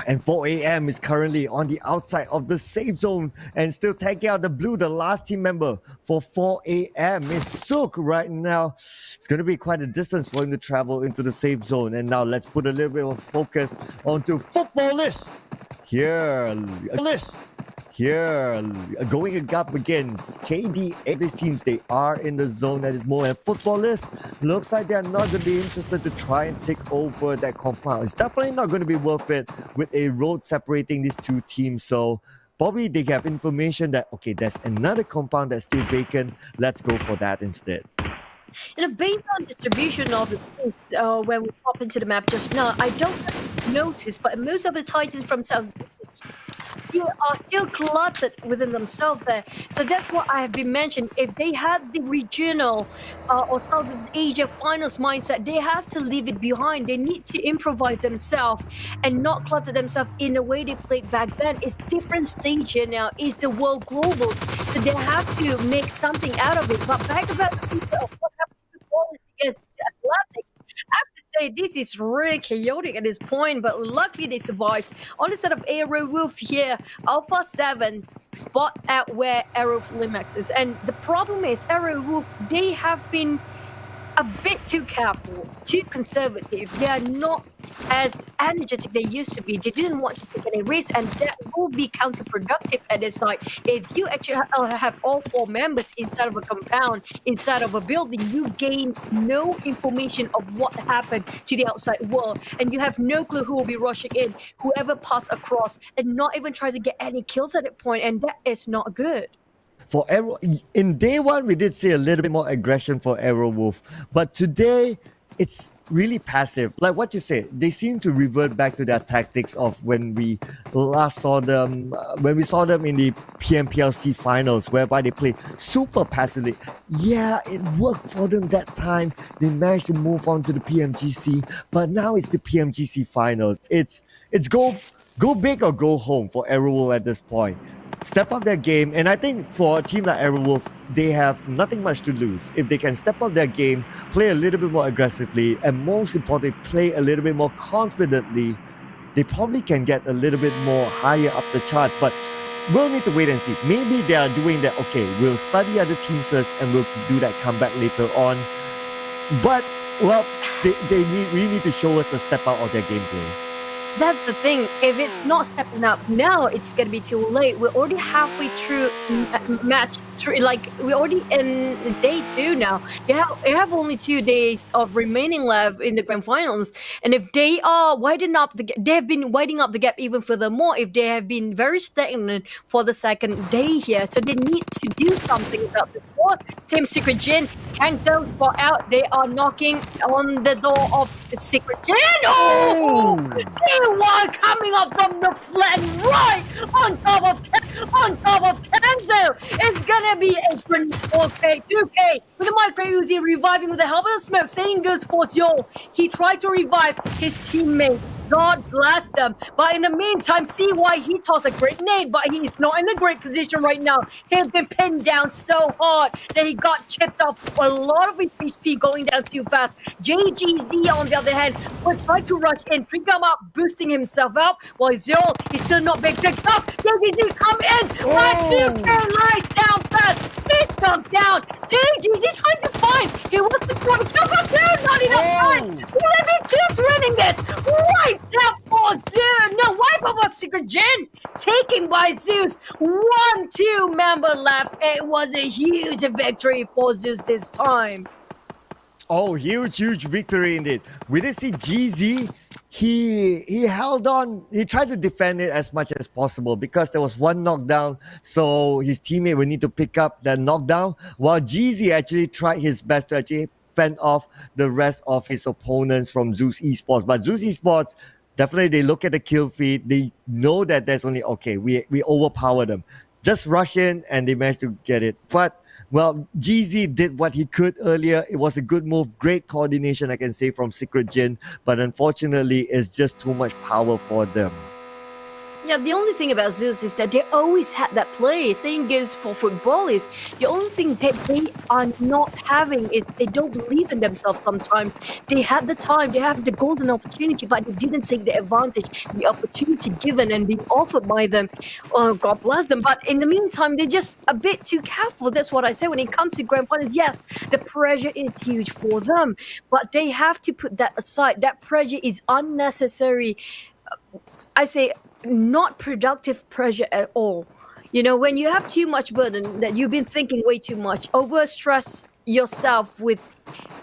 Speaker 2: And 4 a.m. is currently on the outside of the safe zone and still taking out the blue, the last team member for 4 a.m. is Sook right now. It's going to be quite a distance for him to travel into the safe zone. And now let's put a little bit of focus onto footballist. Here, going up against KD. These teams, they are in the zone that is more a footballist. Looks like they're not going to be interested to try and take over that compound. It's definitely not going to be worth it with a road separating these two teams. So probably they have information that, okay, there's another compound that's still vacant. Let's go for that instead.
Speaker 1: Based on distribution of the teams, when we pop into the map just now, I don't notice, but most of the Titans from South are still cluttered within themselves there. So that's what I have been mentioning. If they had the regional or South Asia finals mindset, they have to leave it behind. They need to improvise themselves and not clutter themselves in the way they played back then. It's different stage here now. It's the world global. So they have to make something out of it. But back about the future of what happened to Wallace against the Atlantic, I have to say this is really chaotic at this point, but luckily they survived. On the side of Arrowwolf here, Alpha 7 spot out where Arrow Limax is. And the problem is Arrowwolf, they have been a bit too careful, too conservative. They are not as energetic they used to be. They didn't want to take any risk, and that will be counterproductive at this side. If you actually have all 4 members inside of a compound, inside of a building, you gain no information of what happened to the outside world, and you have no clue who will be rushing in, whoever passed across, and not even try to get any kills at that point, and that is not good.
Speaker 2: For Arrow, in day one, we did see a little bit more aggression for Arrow Wolf, but today it's really passive. Like what you said, they seem to revert back to their tactics of when we last saw them, when we saw them in the PMPLC finals, whereby they play super passively. Yeah, it worked for them that time. They managed to move on to the PMGC, but now it's the PMGC finals. It's go big or go home for Arrow Wolf at this point. Step up their game, and I think for a team like Aerowolf, they have nothing much to lose. If they can step up their game, play a little bit more aggressively, and most importantly, play a little bit more confidently, they probably can get a little bit more higher up the charts. But we'll need to wait and see. Maybe they are doing that, okay, we'll study other teams first and we'll do that comeback later on. But, well, they really need to show us a step out of their gameplay.
Speaker 1: That's the thing. If it's not stepping up now, it's gonna be too late. We're already halfway through match 3. Like we're already in day 2 now. You have only 2 days of remaining left in the grand finals, and if they are widening up they have been widening up the gap even furthermore. If they have been very stagnant for the second day here, so they need to do something about this. Team Secret Jin can't go spot out. They are knocking on the door of Secret Jin. Oh! One coming up from the flat right on top of Kenzo. It's gonna be a 4K, 2K with the micro Uzi reviving with the help of smoke. Same goes for Joel. He tried to revive his teammate. God bless them. But in the meantime, see why he tossed a grenade, but he's not in a great position right now. He's been pinned down so hard that he got chipped off. A lot of his HP going down too fast. JGZ, on the other hand, was trying to rush in, trigger him up, boosting himself out, while Zol is still not being picked up. JGZ come in, right down fast. He's stuck down. JGZ trying to find. He wants to grab a kill, but there's not enough time. Maybe Tim's running this. Right down for Zeus. No, wipe up Secret Jin. Taken by Zeus. 1-2 member left. It was a huge victory for Zeus this time.
Speaker 2: Oh, huge victory indeed. We did see GZ. He held on. He tried to defend it as much as possible because there was one knockdown. So his teammate would need to pick up that knockdown. While GZ actually tried his best to actually fend off the rest of his opponents from Zeus Esports. But Zeus Esports, definitely they look at the kill feed. They know that there's only, okay, we overpower them. Just rush in and they managed to get it. But well, GZ did what he could earlier. It was a good move. Great coordination, I can say, from Secret Jin. But unfortunately, it's just too much power for them.
Speaker 1: Yeah, the only thing about Zeus is that they always had that play. Same goes for footballers. The only thing that they are not having is they don't believe in themselves sometimes. They had the time, they have the golden opportunity, but they didn't take the advantage, the opportunity given and being offered by them. Oh, God bless them. But in the meantime, they're just a bit too careful. That's what I say. When it comes to grand finals, yes, the pressure is huge for them, but they have to put that aside. That pressure is unnecessary. I say not productive pressure at all. You know, when you have too much burden, that you've been thinking way too much, overstress yourself with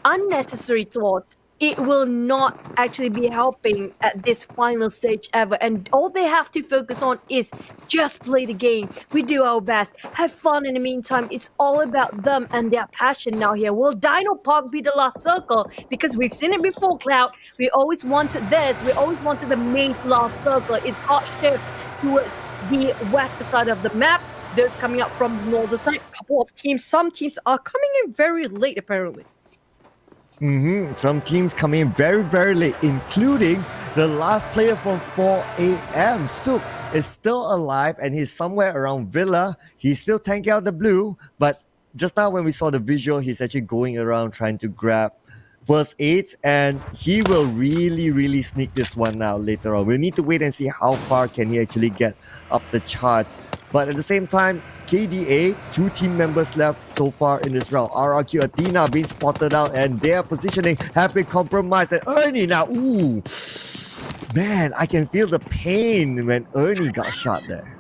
Speaker 1: unnecessary thoughts, it will not actually be helping at this final stage ever. And all they have to focus on is just play the game. We do our best. Have fun in the meantime. It's all about them and their passion now here. Will Dino Park be the last circle? Because we've seen it before, Cloud. We always wanted this. We always wanted the main last circle. It's hot shift towards the west side of the map. Those coming up from the northern side. A couple of teams. Some teams are coming in very late, apparently.
Speaker 2: Some teams come in very late, including the last player from 4 a.m. Sook is still alive and he's somewhere around Villa. He's still tanking out the blue, but just now when we saw the visual, he's actually going around trying to grab first aids, and he will really sneak this one now later on. We'll need to wait and see how far can he actually get up the charts. But at the same time, KDA, 2 team members left so far in this round. RRQ Athena being spotted out and their positioning have been compromised. And Ernie now, ooh, Man, I can feel the pain when Ernie got shot there.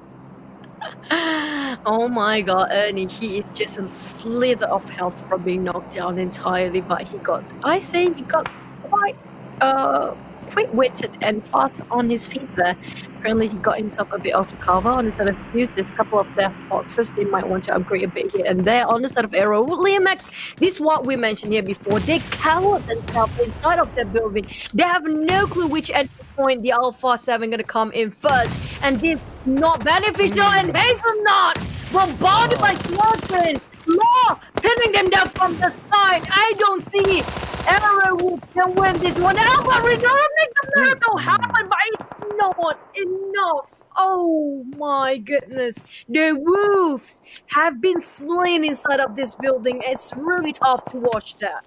Speaker 3: Oh my god, Ernie, he is just a slither of health from being knocked down entirely, but he got quite quick-witted and fast on his feet there. Apparently he got himself a bit of cover on the side of Zeus. There's a couple of their boxes they might want to upgrade a bit here and there. On the side of Arrow, Liam X, this is what we mentioned here before. They cower themselves inside of their building. They have no clue which entry point the Alpha 7 gonna come in first. And this is not beneficial, and Hazelnut bombarded by squadrons. Law pinning them down from the side. I don't see Arrow can win this one. Alpha Reserve makes the miracle happen, but it's not enough. Oh my goodness. The wolves have been slain inside of this building. It's really tough to watch that.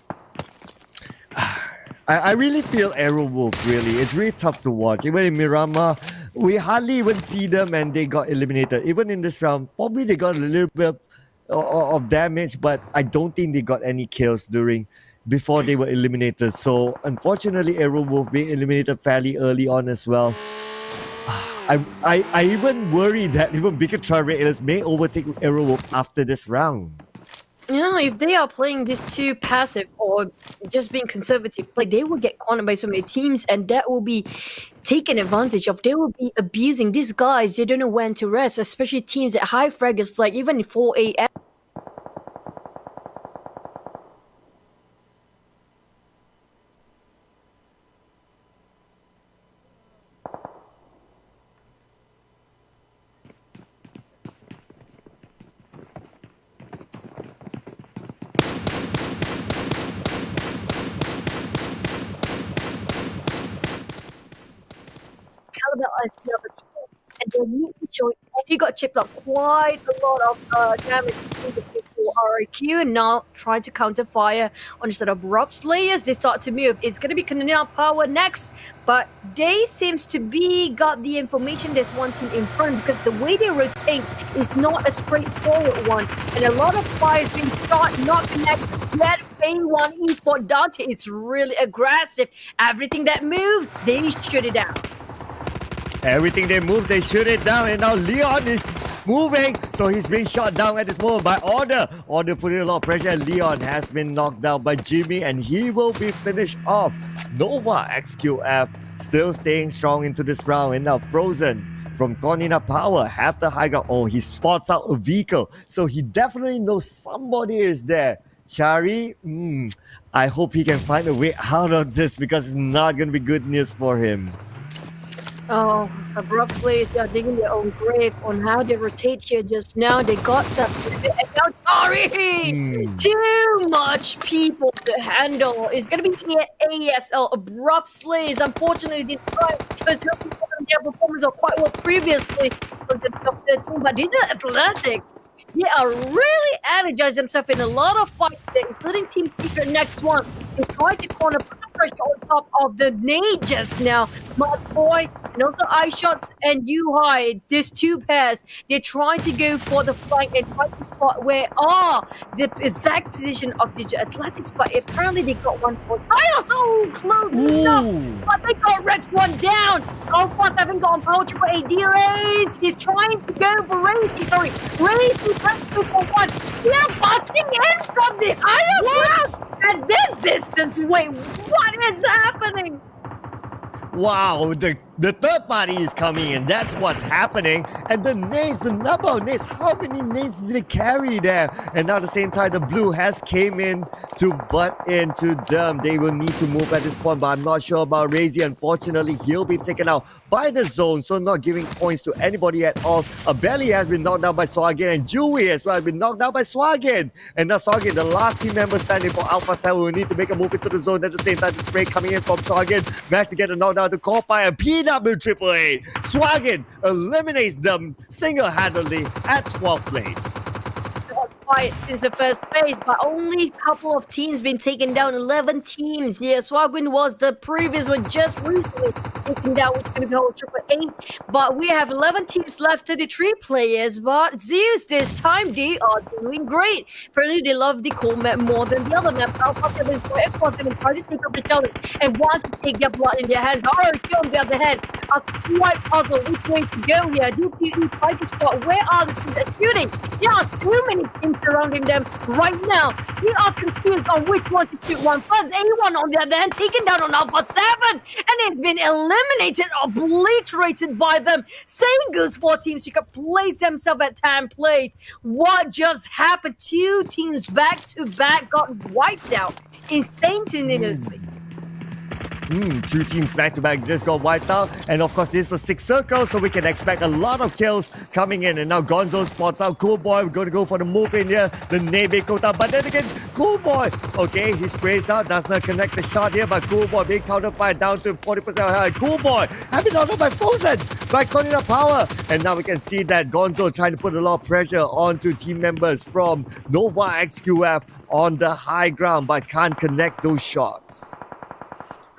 Speaker 2: I really feel Aerowolf, really. It's really tough to watch. Even in Miramar, we hardly even see them and they got eliminated. Even in this round, probably they got a little bit of damage, but I don't think they got any kills before they were eliminated. So unfortunately, Aerowolf being eliminated fairly early on as well. I even worry that even Bigatron Raiders may overtake Aerowolf after this round.
Speaker 3: If they are playing this too passive or just being conservative, like they will get cornered by so many teams, and that will be taken advantage of. They will be abusing these guys. They don't know when to rest, especially teams at high fraggers, like even 4 a.m. Caliber as the other teams, and they need to show it. He got chipped up quite a lot of damage to the RIQ, and now trying to counter fire on instead of Rough Slayers. They start to move. It's gonna be Canadian Power next, but they seems to be got the information there's one team in front, because the way they rotate is not a straightforward one, and a lot of fires being shot, not connected yet. A1 Esport Dante is really aggressive. Everything that moves, they shoot it down.
Speaker 2: Everything they move, they shoot it down. And now Leon is moving. So he's being shot down at this moment by Order. Order putting a lot of pressure. And Leon has been knocked down by Jimmy. And he will be finished off. Nova XQF still staying strong into this round. And now Frozen from Cornina Power have the high ground. Oh, he spots out a vehicle. So he definitely knows somebody is there. Chari, I hope he can find a way out of this, because it's not going to be good news for him.
Speaker 3: Oh, abruptly they are digging their own grave on how they rotate here just now. They got separated. And now, sorry! Too much people to handle. It's gonna be ASL Abrupt Slays. Unfortunately, they tried their performance are quite well previously from the top 13, but these are Athletics. They are really energized themselves in a lot of fights there, including Team Secret next one. They tried to corner, put the pressure on top of the nade just now. Mud Boy and also Eye Shots and Yuhai, these two pairs, they try to go for the flank and try to spot where the exact position of the Athletics, but apparently they got one for Silas. Oh, close enough, but they got Rex one down. Alpha 7 got on Power Triple AD Race. He's trying to go for Race. Sorry, Race is two for one. They're butting in from the higher ground at this distance. Wait, what is happening?
Speaker 2: Wow, the third party is coming in. That's what's happening. And the nades, the number of nades, how many nades did they carry there? And now at the same time, the blue has came in to butt into them. They will need to move at this point, but I'm not sure about Razy. Unfortunately, he'll be taken out by the zone, so not giving points to anybody at all. Belly has been knocked down by Swagin, and Dewey as well has been knocked down by Swagin. And now Swagin, the last team member standing for Alpha 7, will need to make a move into the zone. At the same time, the spray coming in from Swagin. Managed to get a knockdown to Corpy and PW888. Swagin eliminates them single-handedly at 12th place.
Speaker 3: Fight is the first phase, but only a couple of teams been taken down. 11 teams. Yeah, Swagwin was the previous one just recently.
Speaker 1: taken down, which is going to be whole triple eight. But we have 11 teams left, 33 players. But Zeus, this time they are doing great. Apparently, they love the cool map more than the other map. Alpha have been quite confident and try to take up the challenge and want to take their blood in their hands. RRQ, on the other hand, are quite puzzled which way to go here. DTE try to spot where are the teams that are shooting. There are too many teams surrounding them right now. They are confused on which one to shoot one first. A1, on the other hand, taken down on Alpha 7, and it's been eliminated, obliterated by them. Same goes for teams who can place themselves at 10 place. What just happened? Two teams back to back got wiped out instantaneously.
Speaker 2: Two teams back-to-back just got wiped out. And of course, this is a 6 circle, so we can expect a lot of kills coming in. And now Gonzo spots out Cool Boy. We're going to go for the move in here. The Navy Kota. But then again, Cool Boy. Okay, he sprays out. Does not connect the shot here. But Cool Boy being counterfired down to 40% health. Cool Boy having knocked out by Frozen by Corina Power. And now we can see that Gonzo trying to put a lot of pressure onto team members from Nova XQF on the high ground, but can't connect those shots.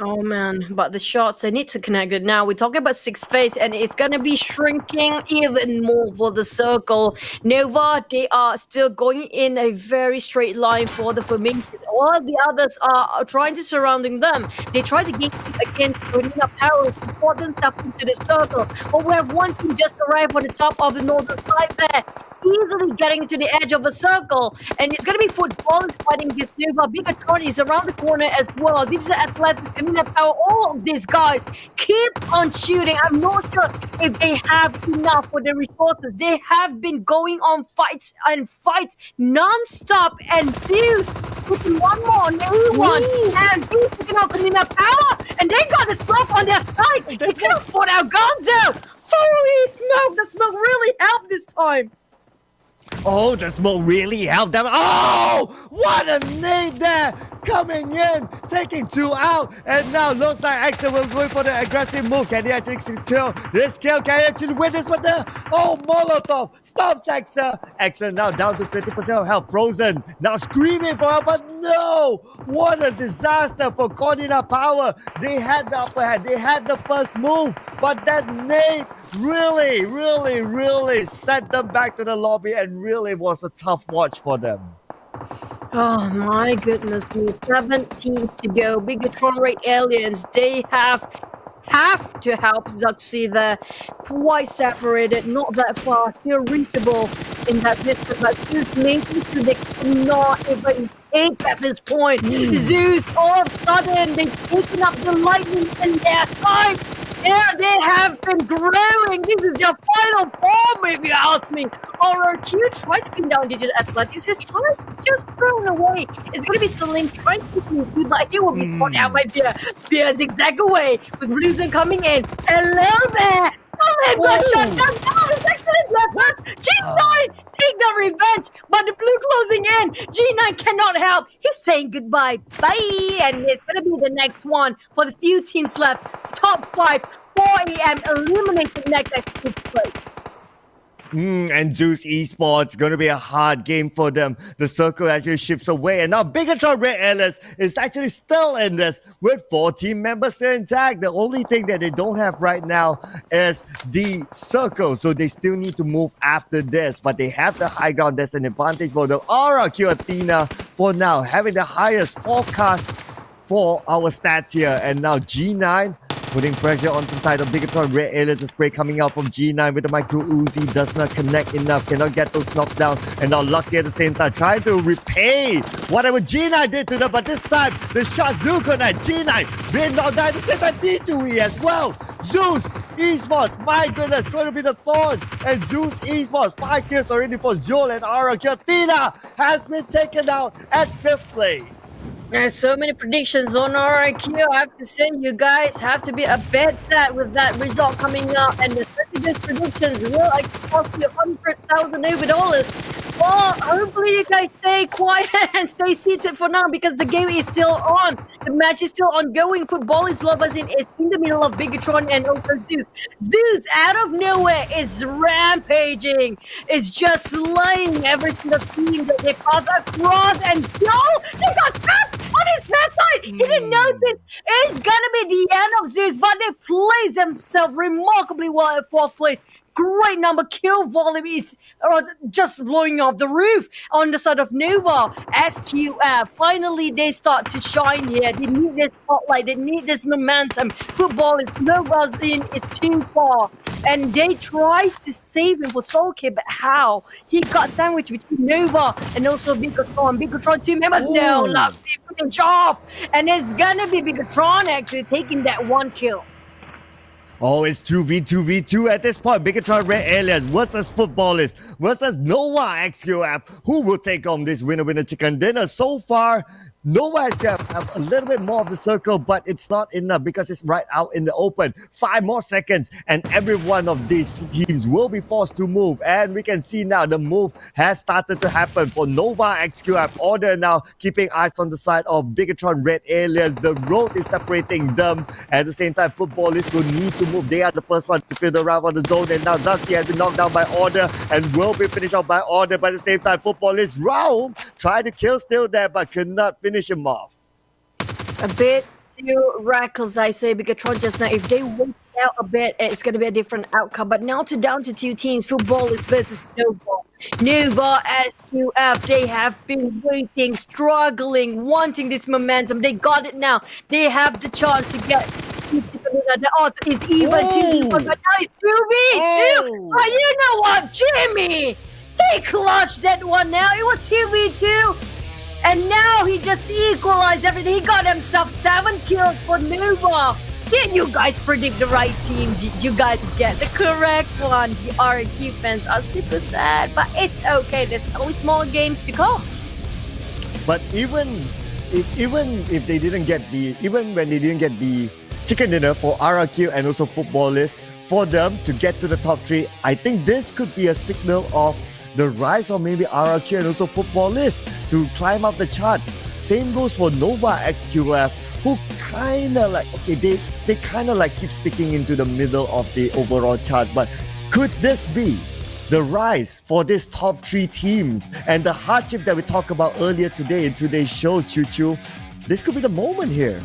Speaker 1: Oh man, but the shots, I need to connect it now. We're talking about 6 phase and it's gonna be shrinking even more for the circle. Nova, they are still going in a very straight line for the formation. All the others are trying to surrounding them. They try to get against Corina Power to support themselves into the circle. But we have one team just arrived on the top of the northern side there, easily getting to the edge of a circle, and it's gonna be football is fighting this Nova. Bigatron is around the corner as well. These are athletics, Camina Power, all of these guys keep on shooting. I'm not sure if they have enough for the resources. They have been going on fights and fights non-stop, and Zeus putting one more on everyone, and he's picking out Camina Power, and they got the smoke on their side. They can't put out Gonzo. Holy smoke, the smoke really helped this time.
Speaker 2: Oh, the smoke really helped them. Oh, what a nade there. Coming in, taking 2 out. And now looks like Axel will go for the aggressive move. Can he actually secure this kill? Can he actually win this? But Molotov stops Axel. Axel now down to 50% of health. Frozen now screaming for her, but no. What a disaster for Corina Power. They had the upper hand. They had the first move. But that nade really sent them back to the lobby and really was a tough watch for them.
Speaker 1: Oh my goodness me, 7 teams to go. Bigatron Ray Aliens, they have to help Zuxi there. Quite separated, not that far, still reachable in that distance, but Zeus making sure they cannot even take at this point. Zeus, all of a sudden, they've taken up the lightning in their side. Yeah, they have been growing. This is their final form, if you ask me. RRQ tried to pin down Digital Athletics. He's trying to just throw it away. It's going to be Celine trying to keep but he will be spot out by Beer. Beer zigzag away with Blueson coming in. Hello there. Celine got shot down. Oh, it's excellent left. G9 take the revenge, but the blue closing in. G9 cannot help. He's saying goodbye. Bye. And it's going to be the next one for the few teams left. Top 5, 4 a.m. eliminated next place.
Speaker 2: And Zeus Esports going to be a hard game for them. The circle actually shifts away, and now Bigatron Red Alice is actually still in this with 4 team members still intact. The only thing that they don't have right now is the circle, so they still need to move after this. But they have the high ground. That's an advantage for them. RRQ Athena for now having the highest forecast for our stats here, and now G9 putting pressure on the side of Bigatron Red Aliens. The spray coming out from G9 with the micro Uzi does not connect enough, cannot get those knocked down. And now Luxy at the same time trying to repay whatever G9 did to them, but this time the shots do connect. G9 being knocked down at the same time. D2E as well. Zeus Esports, my goodness, going to be the thorn. And Zeus Esports, 5 kills already for Joel, and RRQ Athena has been taken out at 5th place.
Speaker 1: There's so many predictions on RIQ. I have to say, you guys have to be a bit sad with that result coming out, and the 30 predictions will cost you $100,000. Well, hopefully you guys stay quiet and stay seated for now because the game is still on. The match is still ongoing. Football is love as in it's in the middle of Bigatron and also Zeus. Zeus out of nowhere is rampaging. It's just slaying every single team that they pass across, and yo, they got trapped. on his backside. He didn't notice. It's gonna be the end of Zeus, but they place themselves remarkably well at fourth place. Great number. Kill volume is just blowing off the roof on the side of Nova. SQF. Finally, they start to shine here. They need this spotlight. They need this momentum. Football is Nova's in. It's too far. And they tried to save him for Soul Kid, but how? He got sandwiched between Nova and also Bigatron. Bigatron, two members. No, love, finish off. And it's gonna be Bigatron actually taking that one kill.
Speaker 2: Oh, it's 2v2v2 at this point. Bigatron Red Aliens versus Footballers versus Nova XQF. Who will take on this winner chicken dinner? So far, Nova XQF have a little bit more of the circle, but it's not enough because it's right out in the open. 5 more seconds, and every one of these teams will be forced to move. And we can see now the move has started to happen for Nova XQF. Order now keeping eyes on the side of Bigatron Red Aliens. The road is separating them. At the same time, Footballers will need to move. They are the first one to fill the round on the zone, and now Zaxi has been knocked down by Order and will be finished off by Order. But at the same time, Footballers round tried to kill still there, but could not finish him off.
Speaker 1: A bit too reckless, I say, Bigatron just now. If they wait out a bit, it's going to be a different outcome. But now down to 2 teams, Footballers versus Nova. Nova SQF, they have been waiting, struggling, wanting this momentum. They got it now. They have the chance to get the odds is even 2v1, but now it's 2v2. But you know what, Jimmy? He clutched that one now. It was 2v2. And now he just equalized everything. He got himself 7 kills for Nova. Did you guys predict the right team? Did you guys get the correct one? The RQ fans are super sad, but it's okay. There's only small games to come.
Speaker 2: But even if they didn't get even when they didn't get the chicken dinner for RRQ and also Footballers, for them to get to the top 3, I think this could be a signal of the rise of maybe RRQ and also Footballers to climb up the charts. Same goes for Nova XQF, who kind of like, okay, they kind of like keep sticking into the middle of the overall charts. But could this be the rise for these top 3 teams and the hardship that we talked about earlier today in today's show, Choo Choo? This could be the moment here.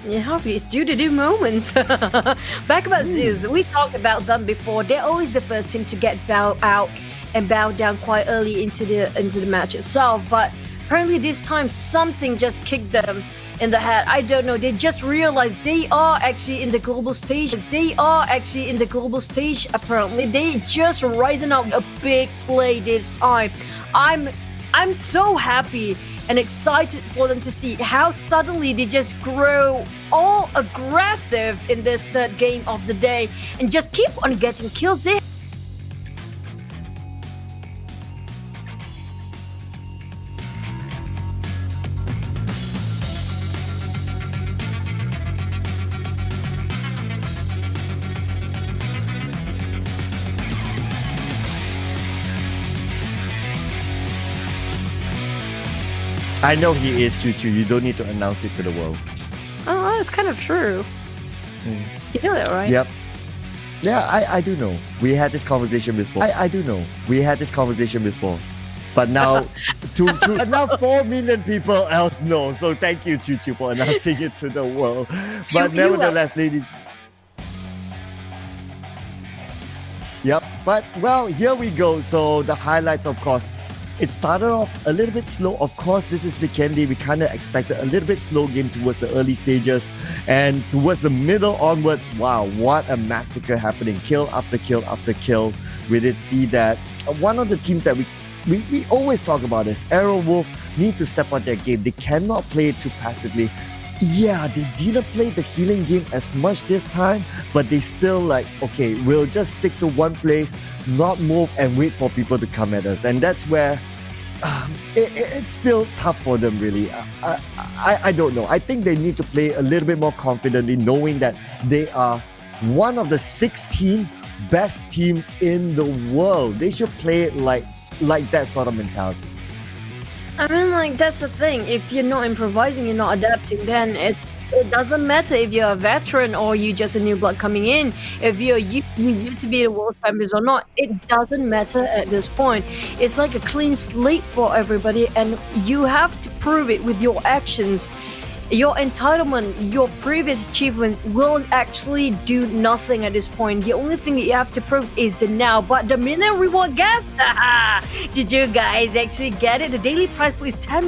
Speaker 1: Yeah, it's due to do moments. Back about Zeus, we talked about them before. They're always the first team to get bow out and bow down quite early into the match itself. But apparently this time something just kicked them in the head. I don't know. They just realized they are actually in the global stage. Apparently, they just rising up a big play this time. I'm so happy and excited for them to see how suddenly they just grow all aggressive in this third game of the day and just keep on getting kills.
Speaker 2: I know he is, Choo Choo. You don't need to announce it to the world.
Speaker 3: Oh, that's kind of true. You know that, right?
Speaker 2: Yep. Yeah, I do know. We had this conversation before. I do know. We had this conversation before. But now, now 4 million people else know. So thank you, Choo Choo, for announcing it to the world. But nevertheless, ladies. Yep. But, well, here we go. So the highlights, of course. It started off a little bit slow. Of course, this is Vikendi. We kind of expected a little bit slow game towards the early stages. And towards the middle onwards, wow, what a massacre happening. Kill after kill after kill. We did see that one of the teams that we always talk about is Arrow Wolf need to step on their game. They cannot play it too passively. Yeah, they didn't play the healing game as much this time, but they still like, okay, we'll just stick to one place, not move and wait for people to come at us. And that's where it's still tough for them, really. I don't know. I think they need to play a little bit more confidently, knowing that they are one of the 16 best teams in the world. They should play it like that sort of mentality.
Speaker 1: I mean, like, that's the thing. If you're not improvising, you're not adapting, then It doesn't matter if you're a veteran or you just a new blood coming in. If you used to be the world champions or not, it doesn't matter at this point. It's like a clean slate for everybody, and you have to prove it with your actions. Your entitlement, your previous achievement will actually do nothing at this point. The only thing that you have to prove is the now. But the minute reward gap, did you guys actually get it? The daily prize pool is 10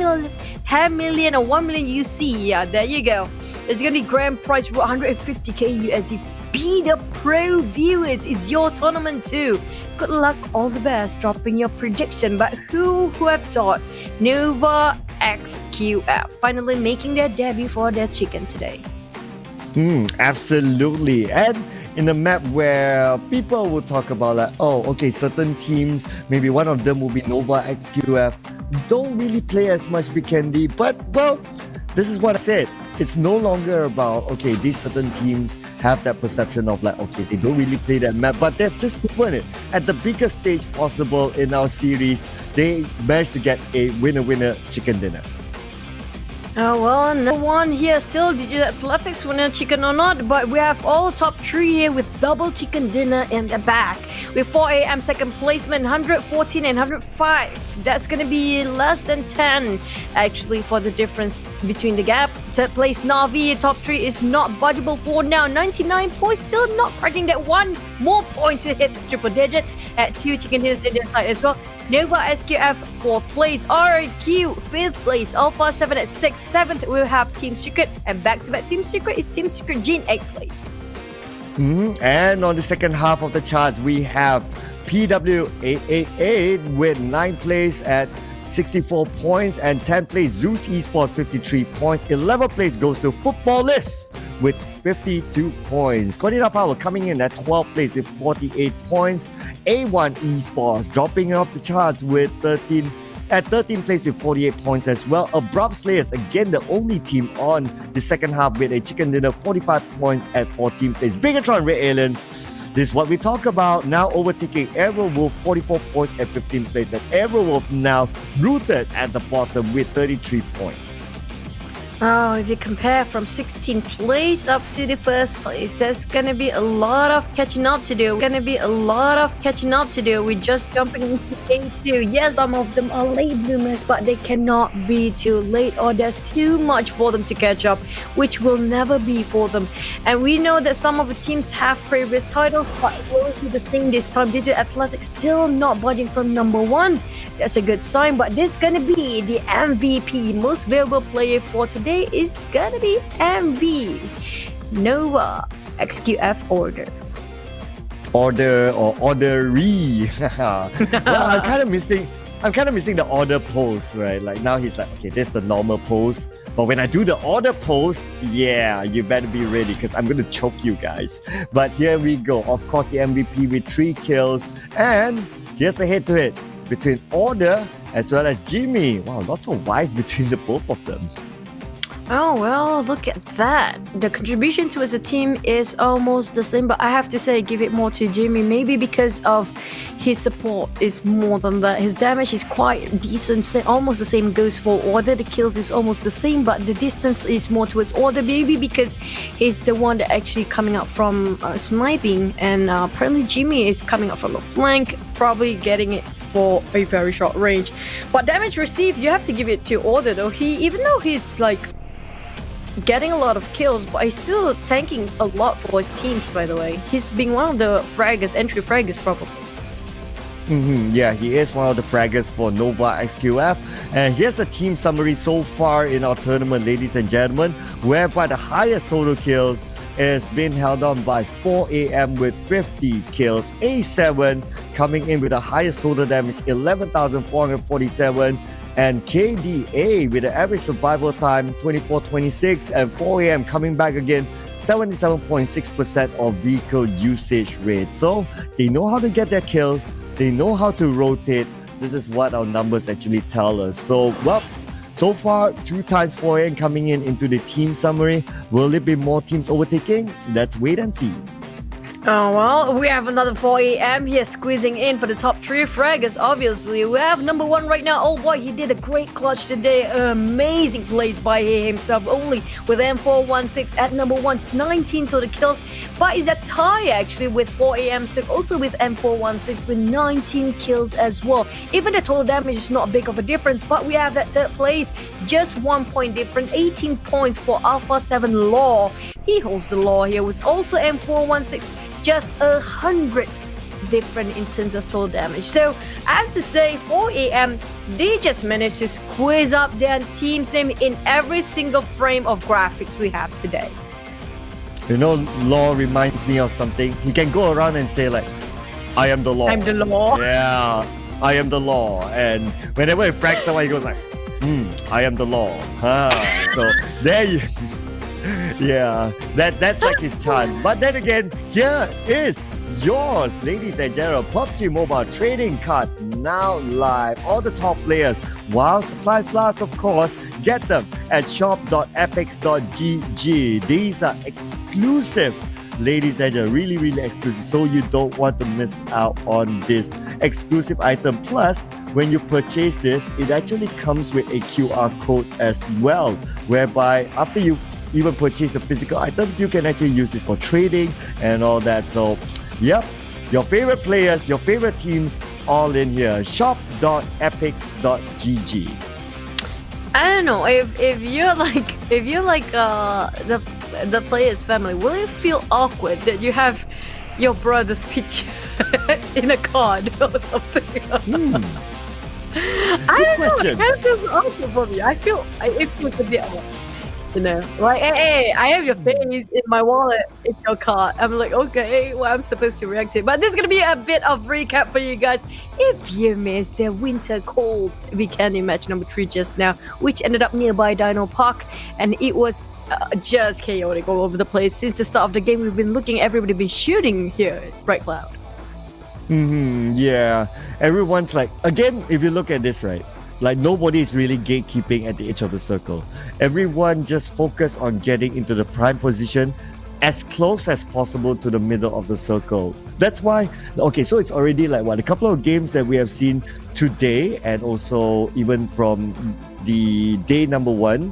Speaker 1: million or 1 million UC. Yeah, there you go. It's gonna be grand prize 150k USD. Be the pro viewers. It's your tournament too. Good luck, all the best. Dropping your prediction. But who have thought Nova XQF finally making their debut for their chicken today?
Speaker 2: Absolutely. And in a map where people will talk about like, oh, okay, certain teams, maybe one of them will be Nova XQF, don't really play as much Vikendi, but well, this is what I said. It's no longer about, okay, these certain teams have that perception of like, okay, they don't really play that map, but they've just proven it. At the biggest stage possible in our series, they managed to get a winner-winner chicken dinner.
Speaker 1: Oh, well, no one here still did athletics winner chicken or not, but we have all top 3 here with double chicken dinner in the back. With 4 a.m. second placement, 114 and 105. That's going to be less than 10 actually for the difference between the gap. Third place Navi, top 3 is not budgeable for now. 99 points, still not cracking that one more point to hit the triple digit. At 2 chicken dinners in their side as well. Nova SQF 4th place, RQ 5th place, Alpha 7 at 6th, 7th we'll have Team Secret, and back-to-back Team Secret is Team Secret Gene 8th place.
Speaker 2: And on the second half of the charts, we have PW888 with 9th place at 64 points, and 10th place Zeus Esports 53 points. 11th place goes to Footballist with 52 points. Corina Power coming in at 12th place with 48 points. A1 Esports dropping off the charts with 13th place with 48 points as well. Abrupt Slayers, again the only team on the second half with a chicken dinner, 45 points at 14th place. Bigatron Red Aliens, this is what we talk about, now overtaking Aerowolf, 44 points at 15th place, and Aerowolf now rooted at the bottom with 33 points.
Speaker 1: Oh, if you compare from 16th place up to the first place, there's gonna be a lot of catching up to do. We're just jumping into A2. Yes, some of them are late bloomers, but they cannot be too late, or there's too much for them to catch up, which will never be for them. And we know that some of the teams have previous titles, but will do the thing this time. Digital Athletics still not budging from number 1. That's a good sign, but this is gonna be the MVP, most valuable player for today is gonna be MV Nova XQF Order or
Speaker 2: orderee. Well, I'm kind of missing the order pose, right? Like now he's like, okay, this is the normal pose, but when I do the order pose, yeah, you better be ready because I'm gonna choke you guys. But here we go. Of course, the MVP with 3 kills, and here's the head-to-head between Order as well as Jimmy. Wow, lots of wives between the both of them.
Speaker 1: Oh, well, look at that. The contribution to as a team is almost the same, but I have to say, give it more to Jimmy. Maybe because of his support is more than that. His damage is quite decent, almost the same goes for Order. The kills is almost the same, but the distance is more towards Order. Maybe because he's the one that actually coming up from sniping, and apparently Jimmy is coming up from the flank, probably getting it for a very short range. But damage received, you have to give it to Order though. Even though he's like getting a lot of kills, but he's still tanking a lot for his teams, by the way. He's being one of the fraggers, entry fraggers probably.
Speaker 2: Yeah, he is one of the fraggers for Nova XQF. And here's the team summary so far in our tournament, ladies and gentlemen, whereby the highest total kills is being held on by 4 a.m. with 50 kills. A7 coming in with the highest total damage, 11,447. And KDA with the average survival time 24-26, and 4 a.m. coming back again, 77.6% of vehicle usage rate. So they know how to get their kills, they know how to rotate. This is what our numbers actually tell us. So, well, so far 2 times 4 a.m. coming in into the team summary. Will it be more teams overtaking? Let's wait and see.
Speaker 1: Oh, well, we have another 4 a.m. here squeezing in for the top 3 fraggers, obviously. We have number 1 right now. Oh boy, he did a great clutch today. Amazing plays by himself, only with M416 at number 1, 19 total kills. But is a tie actually with 4 a.m. So also with M416 with 19 kills as well. Even the total damage is not big of a difference, but we have that third place, just 1 point different, 18 points for Alpha 7 Law. He holds the law here with also M416, just 100 different in terms of total damage. So I have to say 4 a.m. they just managed to squeeze up their team's name in every single frame of graphics we have today.
Speaker 2: You know, Law reminds me of something. He can go around and say like, I am the law.
Speaker 1: I'm the law.
Speaker 2: Yeah, I am the law. And whenever he frags someone, he goes like, I am the law. So there you yeah, that's like his chance. But then again, here is yours, ladies and gentlemen. PUBG Mobile trading cards now live. All the top players, while supplies last, of course, get them at shop.epix.gg. These are exclusive, ladies and gentlemen, really, really exclusive. So you don't want to miss out on this exclusive item. Plus, when you purchase this, it actually comes with a QR code as well, whereby after you even purchase the physical items, you can actually use this for trading and all that. So, yep, your favorite players, your favorite teams, all in here. Shop.epix.gg.
Speaker 1: I don't know if you're like the player's family, will it feel awkward that you have your brother's picture in a card or something? I don't know. It kind of feels awkward for me. I feel it feels a bit awkward. You know, like, hey, I have your face in my wallet, it's your card. I'm like, okay, well, I'm supposed to react to it. But there's gonna be a bit of recap for you guys. If you missed the winter cold weekend match number 3 just now, which ended up nearby Dino Park, and it was just chaotic all over the place. Since the start of the game, we've been looking, everybody been shooting here at Bright Cloud.
Speaker 2: Yeah, everyone's like, again, if you look at this, right? Like nobody is really gatekeeping at the edge of the circle. Everyone just focus on getting into the prime position as close as possible to the middle of the circle. That's why, okay, so it's already like a couple of games that we have seen today, and also even from the day number 1,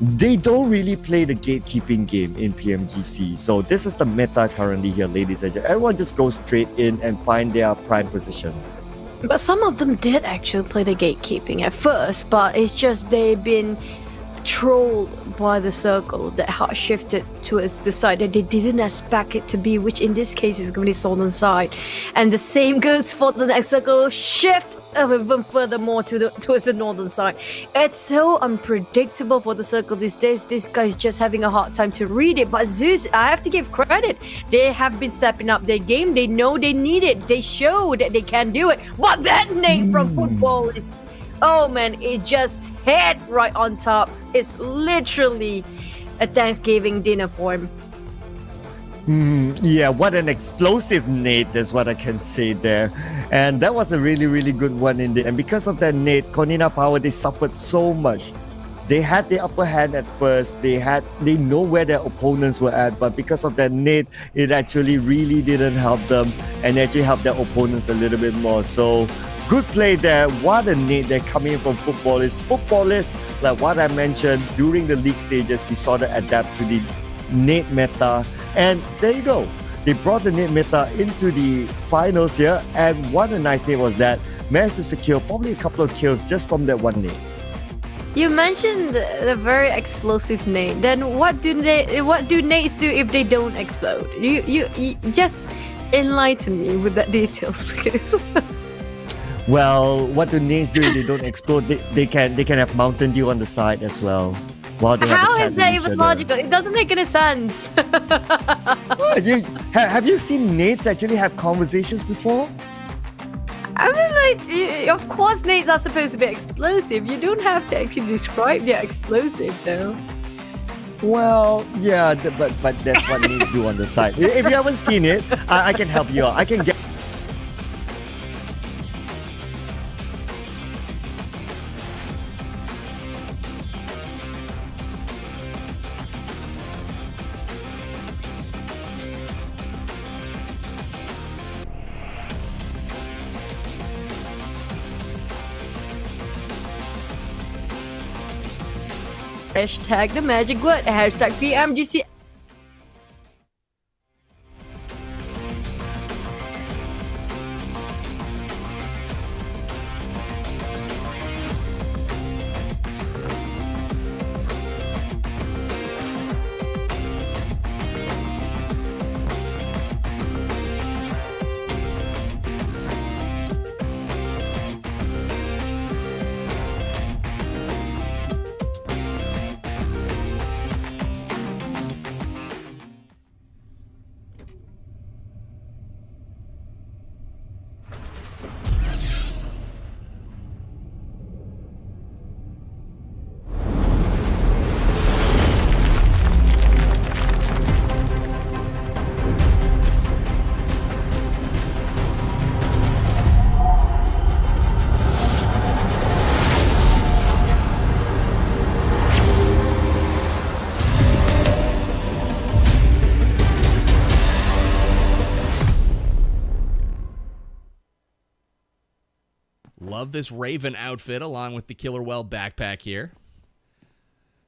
Speaker 2: they don't really play the gatekeeping game in PMGC. So this is the meta currently here, ladies and gentlemen. Everyone just goes straight in and find their prime position.
Speaker 1: But some of them did actually play the gatekeeping at first, but it's just they've been trolled by the circle that hard shifted towards the side that they didn't expect it to be, which in this case is going to be Southern side. And the same goes for the next circle shift even furthermore towards the northern side. It's so unpredictable for the circle these days. This guy's just having a hard time to read it. But Zeus, I have to give credit. They have been stepping up their game. They know they need it. They show that they can do it. But that name from football is, oh man, it just hit right on top. It's literally a Thanksgiving dinner for him.
Speaker 2: Yeah, what an explosive nade is what I can say there. And that was a really, really good one in there. And because of that nade, Konina Power, they suffered so much. They had the upper hand at first. They know where their opponents were at, but because of that nade, it actually really didn't help them and actually helped their opponents a little bit more. So good play there. What a nade they're coming in from footballers. Footballers, like what I mentioned, during the league stages, we saw them adapt to the nade meta. And there you go. They brought the nade meta into the finals here. And what a nice nade was that. Managed to secure probably a couple of kills just from that one nade.
Speaker 1: You mentioned the very explosive nade. Then what do nades do if they don't explode? You just enlighten me with that details, please.
Speaker 2: Well, what do nades do if they don't explode? They can have Mountain Dew on the side as well. While they
Speaker 1: How
Speaker 2: have
Speaker 1: is that even logical? It doesn't make any sense.
Speaker 2: Have you seen nades actually have conversations before?
Speaker 1: I mean, like, of course nades are supposed to be explosive. You don't have to actually describe their explosives, though.
Speaker 2: Well, yeah, but that's what nades do on the side. If you haven't seen it, I can help you out. I can get...
Speaker 1: Hashtag the magic word. Hashtag PMGC.
Speaker 5: Love this Raven outfit along with the Killer Well backpack here.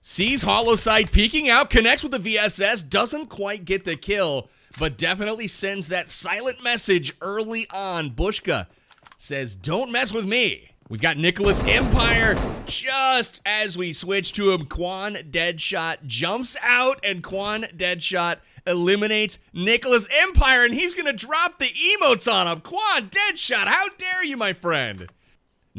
Speaker 5: Sees Hollow Sight peeking out, connects with the VSS, doesn't quite get the kill, but definitely sends that silent message early on. Bushka says, don't mess with me. We've got Nicholas Empire. Just as we switch to him, Quan Deadshot jumps out, and Quan Deadshot eliminates Nicholas Empire, and he's going to drop the emotes on him. Quan Deadshot, how dare you, my friend?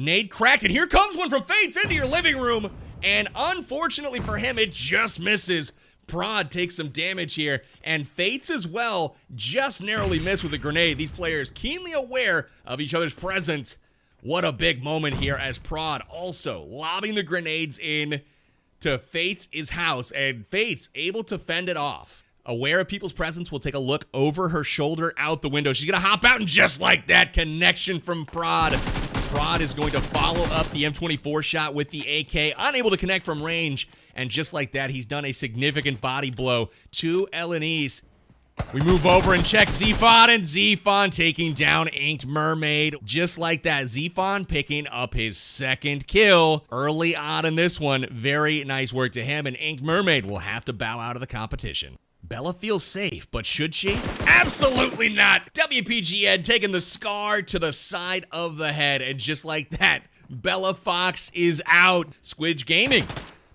Speaker 5: Nade cracked, and here comes one from Fates into your living room, and unfortunately for him, it just misses. Prod takes some damage here, and Fates as well just narrowly missed with a grenade. These players keenly aware of each other's presence. What a big moment here as Prod also lobbing the grenades in to Fates' house, and Fates able to fend it off. Aware of people's presence, will take a look over her shoulder out the window. She's gonna hop out, and just like that, connection from Prod. Prod is going to follow up the M24 shot with the AK, unable to connect from range, and just like that, he's done a significant body blow to Elenise. We move over and check Zephon, and Zephon taking down Inked Mermaid. Just like that, Zephon picking up his second kill early on in this one. Very nice work to him, and Inked Mermaid will have to bow out of the competition. Bella feels safe, but should she? Absolutely not! WPGN taking the scar to the side of the head, and just like that, Bella Fox is out. Squidge Gaming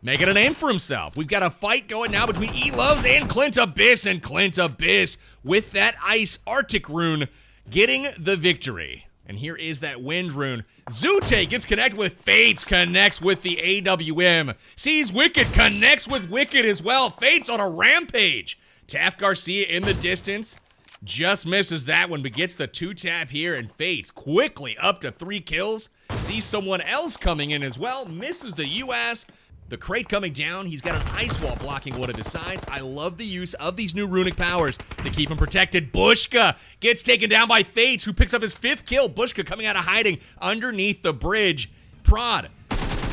Speaker 5: making a name for himself. We've got a fight going now between E-Loves and Clint Abyss, and Clint Abyss with that Ice Arctic rune getting the victory. And here is that Wind rune. Zute gets connected with Fates, connects with the AWM. Sees Wicked, connects with Wicked as well. Fates on a rampage. Taft Garcia in the distance. Just misses that one, but gets the 2-tap here, and Fates quickly up to 3 kills. Sees someone else coming in as well. Misses the US. The crate coming down, he's got an ice wall blocking one of his sides. I love the use of these new runic powers to keep him protected. Bushka gets taken down by Fates, who picks up his 5th kill. Bushka coming out of hiding underneath the bridge. Prod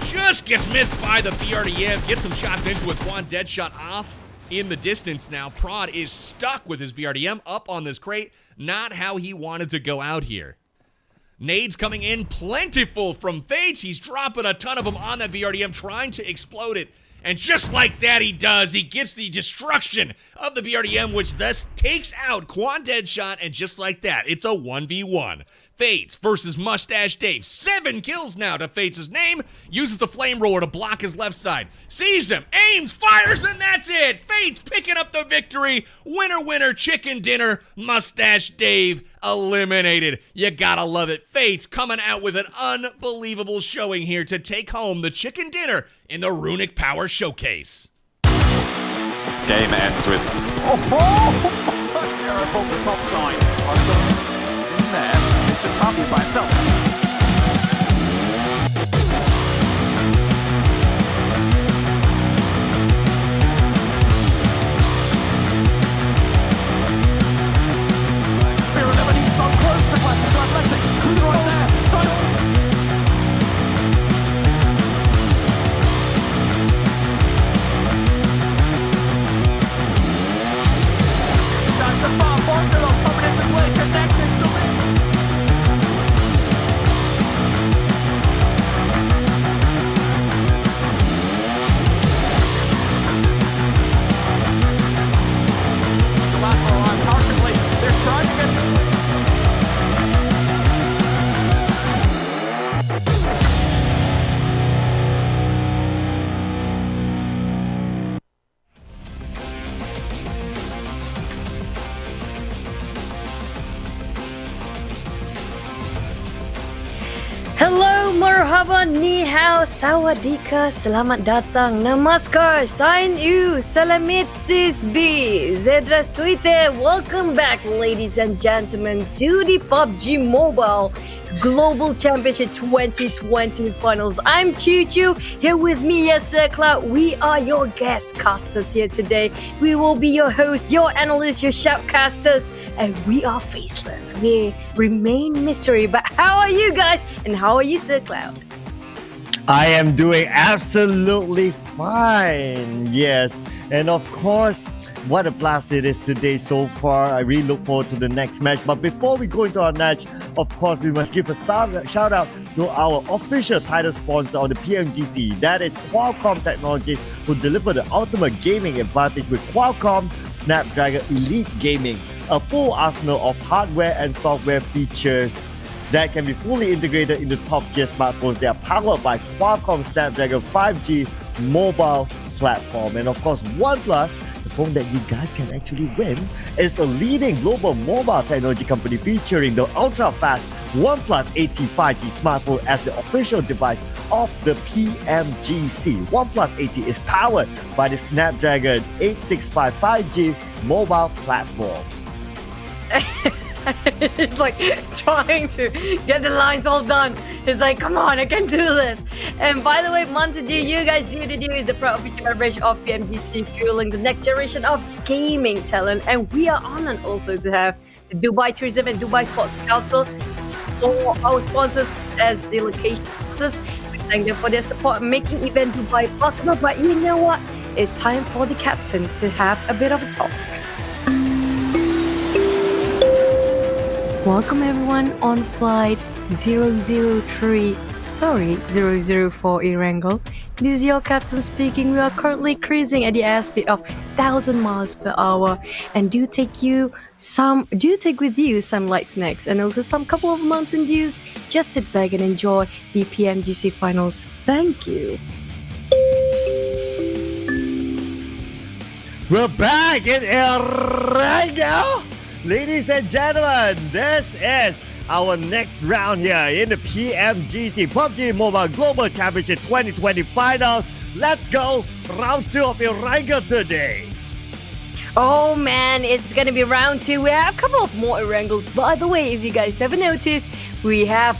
Speaker 5: just gets missed by the BRDM. Gets some shots into it. Quan Deadshot off in the distance now. Prod is stuck with his BRDM up on this crate. Not how he wanted to go out here. Nades coming in plentiful from Fates. He's dropping a ton of them on that BRDM, trying to explode it. And just like that, he does. He gets the destruction of the BRDM, which thus takes out Quan Deadshot. And just like that, it's a 1v1. Fates versus Mustache Dave. 7 kills now to Fates' name. Uses the flame roller to block his left side. Sees him, aims, fires, and that's it. Fates picking up the victory. Winner, winner, chicken dinner. Mustache Dave eliminated. You gotta love it. Fates coming out with an unbelievable showing here to take home the chicken dinner in the Runic Power Showcase.
Speaker 6: Game ends with Arrow from the top side. In there. It's just happy by himself.
Speaker 1: Marhaba, ni hao, sawadika, selamat datang, namaskar, sign you, salamit sis B, zedras Twitter. Welcome back, ladies and gentlemen, to the PUBG Mobile Global Championship 2020 Finals. I'm Choo Choo, here with me, yes Sir Cloud. We are your guest casters here today. We will be your hosts, your analysts, your shoutcasters, and we are faceless. We remain mystery. But how are you guys? And how are you, Sir Cloud?
Speaker 2: I am doing absolutely fine. Yes. And of course, what a blast it is today so far. I really look forward to the next match. But before we go into our match, of course, we must give a shout out to our official title sponsor on the Pmgc. That is Qualcomm Technologies, who deliver the ultimate gaming advantage with Qualcomm Snapdragon Elite Gaming, a full arsenal of hardware and software features that can be fully integrated into top-tier smartphones. They are powered by Qualcomm Snapdragon 5G mobile platform. And of course, OnePlus, the phone that you guys can actually win, is a leading global mobile technology company featuring the ultra-fast OnePlus 80 5G smartphone as the official device of the Pmgc. OnePlus 80 is powered by the Snapdragon 865 5G mobile platform.
Speaker 1: It's like trying to get the lines all done. It's like, come on, I can do this. And by the way, Mountain Dew, you guys, you is the proud official beverage of PMGC, fueling the next generation of gaming talent. And we are honored also to have the Dubai Tourism and Dubai Sports Council for our sponsors as the location sponsors. We thank them for their support making event Dubai possible. But you know what? It's time for the captain to have a bit of a talk.
Speaker 3: Welcome everyone on flight 004 Erangel. This is your captain speaking. We are currently cruising at the airspeed of 1,000 miles per hour, and do take with you some light snacks and also some couple of Mountain Dews. Just sit back and enjoy the PMGC finals. Thank you.
Speaker 2: We're back in Erangel. Ladies and gentlemen, this is our next round here in the PMGC PUBG Mobile Global Championship 2020 Finals. Let's go, round 2 of Erangel today.
Speaker 1: Oh man, it's gonna be round 2. We have a couple of more Erangels. By the way, if you guys haven't noticed, we have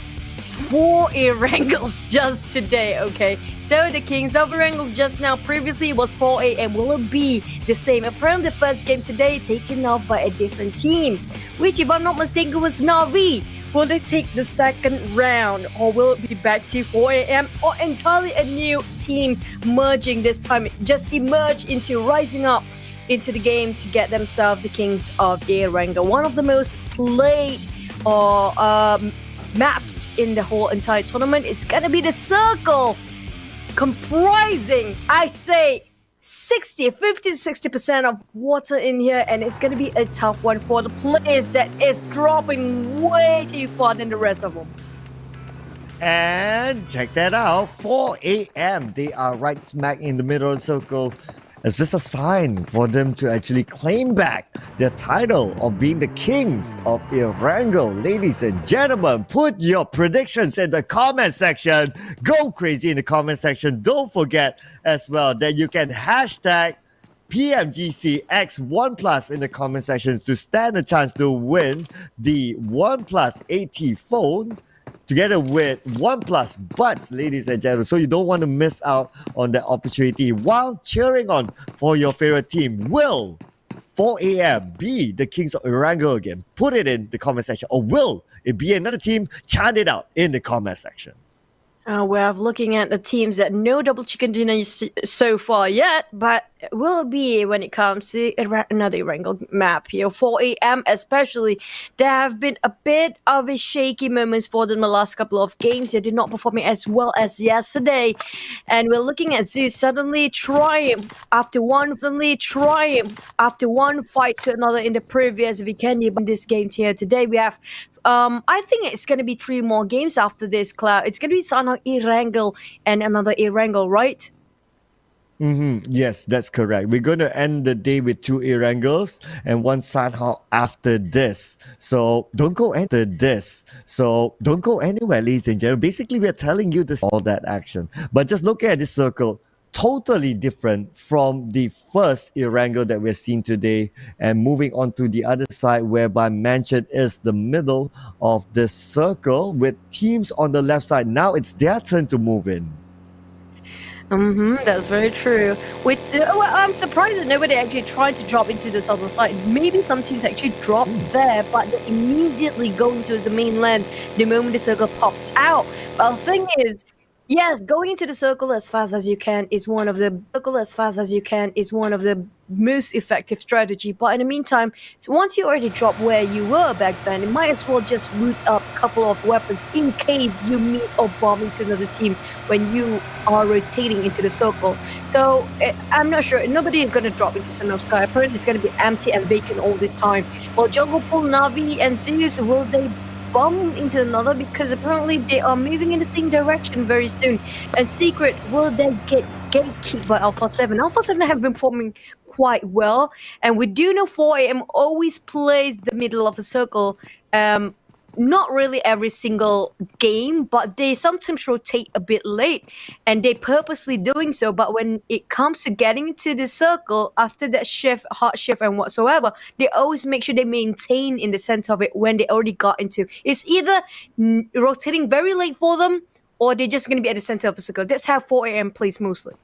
Speaker 1: 4 Erangels just today, okay? So the Kings of Erangel just now, previously was 4A, and will it be the same? Apparently the first game today taken off by a different teams, which if I'm not mistaken was Navi. Will they take the second round, or will it be back to 4AM, or entirely a new team merging this time, just emerge into rising up into the game to get themselves the Kings of Erangel? One of the most played or maps in the whole entire tournament. It's gonna be the circle, comprising, I say, 50-60% of water in here, and it's gonna be a tough one for the players that is dropping way too far than the rest of them.
Speaker 2: And check that out, 4 a.m. They are right smack in the middle of the circle. Is this a sign for them to actually claim back their title of being the Kings of Erangel? Ladies and gentlemen, put your predictions in the comment section. Go crazy in the comment section. Don't forget as well that you can hashtag PMGCX1+ in the comment sections to stand a chance to win the OnePlus 80 phone together with OnePlus Buds, ladies and gentlemen. So you don't want to miss out on that opportunity while cheering on for your favorite team. Will 4 a.m. be the Kings of Erangel again? Put it in the comment section. Or will it be another team? Chant it out in the comment section.
Speaker 1: We're looking at the teams that no double chicken dinner so far yet, but will be when it comes to another Erangel map here. 4 a.m. especially, there have been a bit of a shaky moments for them the last couple of games. They did not perform as well as yesterday, and we're looking at Zeus suddenly triumph after one fight to another in the previous weekend. In this game here today, we have I think it's going to be 3 more games after this, Cloud. It's going to be Sana Erangel and another Erangel, right?
Speaker 2: Yes, that's correct. We're going to end the day with 2 Erangels and 1 Sanhok after this. So don't go anywhere, ladies and gentlemen. Basically, we're telling you this all that action. But just look at this circle. Totally different from the first Erangel that we're seeing today. And moving on to the other side, whereby Mansion is the middle of this circle with teams on the left side. Now it's their turn to move in.
Speaker 1: That's very true. Well, I'm surprised that nobody actually tried to drop into this other side. Maybe some teams actually drop there, but they immediately go into the mainland the moment the circle pops out. But the thing is, yes, going into the circle as fast as you can is one of the most effective strategy. But in the meantime, so once you already drop where you were back then, you might as well just loot up a couple of weapons in case you meet or bomb into another team when you are rotating into the circle. So I'm not sure. Nobody is going to drop into Son of Sky. Apparently, it's going to be empty and vacant all this time. Well, Jungle Pool, Navi, and Zeus, will they bump into another, because apparently they are moving in the same direction very soon? And Secret, will they get gatekept by Alpha 7? Alpha 7 have been forming quite well, and we do know 4am always plays the middle of a circle. Not really every single game, but they sometimes rotate a bit late, and they purposely doing so. But when it comes to getting into the circle after that shift, hot shift and whatsoever, they always make sure they maintain in the center of it when they already got into. It's either rotating very late for them, or they're just going to be at the center of the circle. That's how 4am plays mostly.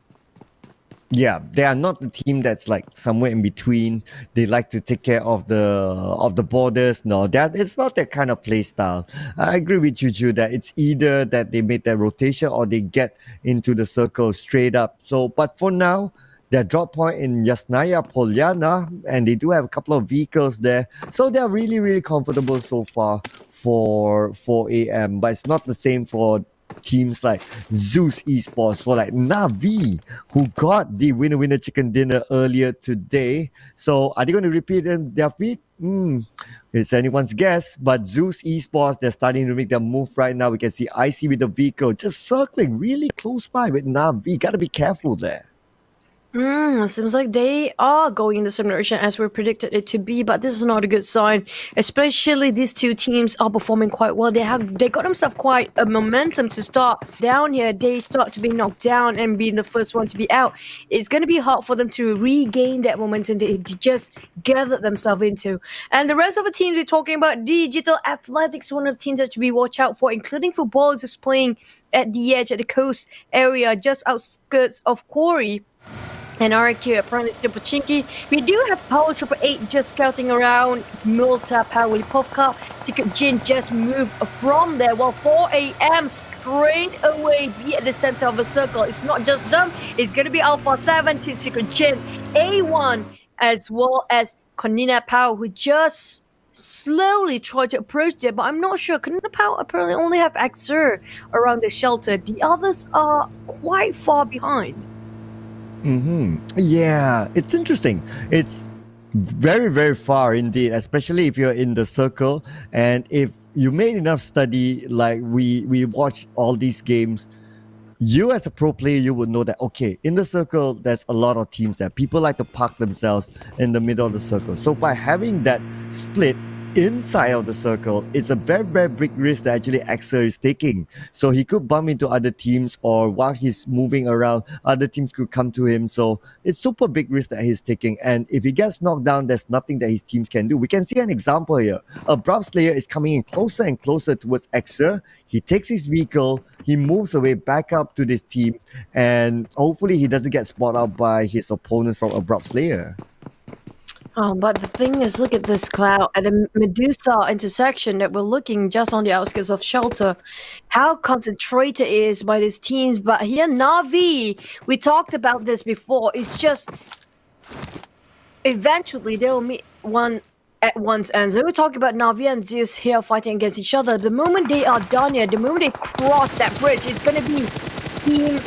Speaker 2: Yeah, they are not the team that's like somewhere in between. They like to take care of the borders. No, it's not that kind of play style. I agree with Juju that it's either that they make their rotation or they get into the circle straight up. So, but for now, their drop point in Yasnaya Polyana, and they do have a couple of vehicles there. So they're really, really comfortable so far for 4am. But it's not the same for teams like Zeus Esports, for like Navi, who got the winner chicken dinner earlier today. So are they going to repeat their feat? It's anyone's guess. But Zeus Esports, they're starting to make their move right now. We can see IC with the vehicle just circling really close by with Navi. Gotta be careful there.
Speaker 1: Seems like they are going in the same direction as we predicted it to be, but this is not a good sign. Especially these two teams are performing quite well. They got themselves quite a momentum to start down here. They start to be knocked down and being the first one to be out. It's going to be hard for them to regain that momentum they just gathered themselves into. And the rest of the teams we're talking about, Digital Athletics, one of the teams that to be watched out for, including footballers who's playing at the edge, at the coast area, just outskirts of Quarry. And RQ apparently still Pmgc. We do have Power Trooper 8 just scouting around. Milta, Power Lipovka. Secret Jin just moved from there. While 4am straight away be at the center of the circle. It's not just them. It's going to be Alpha 17, Secret Jin, A1, as well as Konina Power, who just slowly tried to approach there. But I'm not sure. Konina Power apparently only have Axer around the shelter. The others are quite far behind.
Speaker 2: Yeah, it's interesting. It's very, very far indeed, especially if you're in the circle. And if you made enough study, like we watch all these games, you as a pro player, you would know that, okay, in the circle, there's a lot of teams that people like to park themselves in the middle of the circle. So by having that split inside of the circle, it's a very, very big risk that actually Axel is taking. So he could bump into other teams, or while he's moving around, other teams could come to him. So it's super big risk that he's taking. And if he gets knocked down, there's nothing that his teams can do. We can see an example here. Abrupt Slayer is coming in closer and closer towards Axel. He takes his vehicle, he moves away back up to this team, and hopefully he doesn't get spotted out by his opponents from Abrupt Slayer.
Speaker 1: Oh, but the thing is, look at this cloud at the Medusa intersection that we're looking just on the outskirts of Shelter. How concentrated it is by these teams. But here, Navi, we talked about this before. It's just eventually they'll meet one at one's end. So we're talking about Navi and Zeus here fighting against each other. The moment they are done here, the moment they cross that bridge, it's going to be Team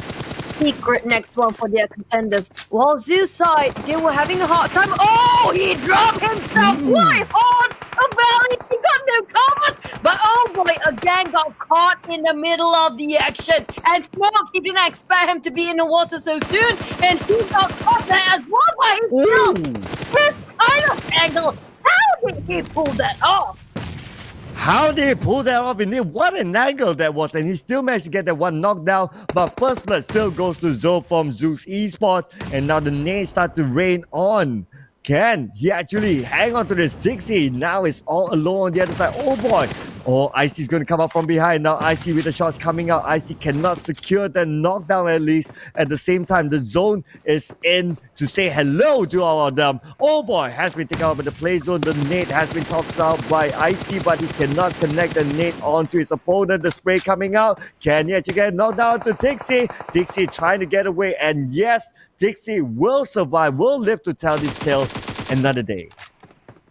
Speaker 1: Secret next one for their contenders. While Zeus side, they were having a hard time. Oh, he dropped himself quite hard. A valley, he got no cover. But oh boy, again. Gang got caught in the middle of the action. And Smoke, he didn't expect him to be in the water so soon. And he got caught there as well by himself. This kind of angle. How did he pull that off?
Speaker 2: How did he pull that off? Indeed, what an angle that was. And he still managed to get that one knockdown. But first blood still goes to Zoe from Zeus Esports. And now the nades start to rain on. Can he actually hang on to this? Dixie now is all alone on the other side. Oh boy. Oh, Icy's going to come up from behind. Now Icy with the shots coming out. Icy cannot secure the knockdown at least. At the same time, the zone is in to say hello to all of them. Oh boy, has been taken out of the play zone. The nade has been tossed out by Icy, but he cannot connect the nade onto his opponent. The spray coming out. Can he actually get knocked down to Dixie? Dixie trying to get away. And yes, Dixie will survive, will live to tell this tale another day.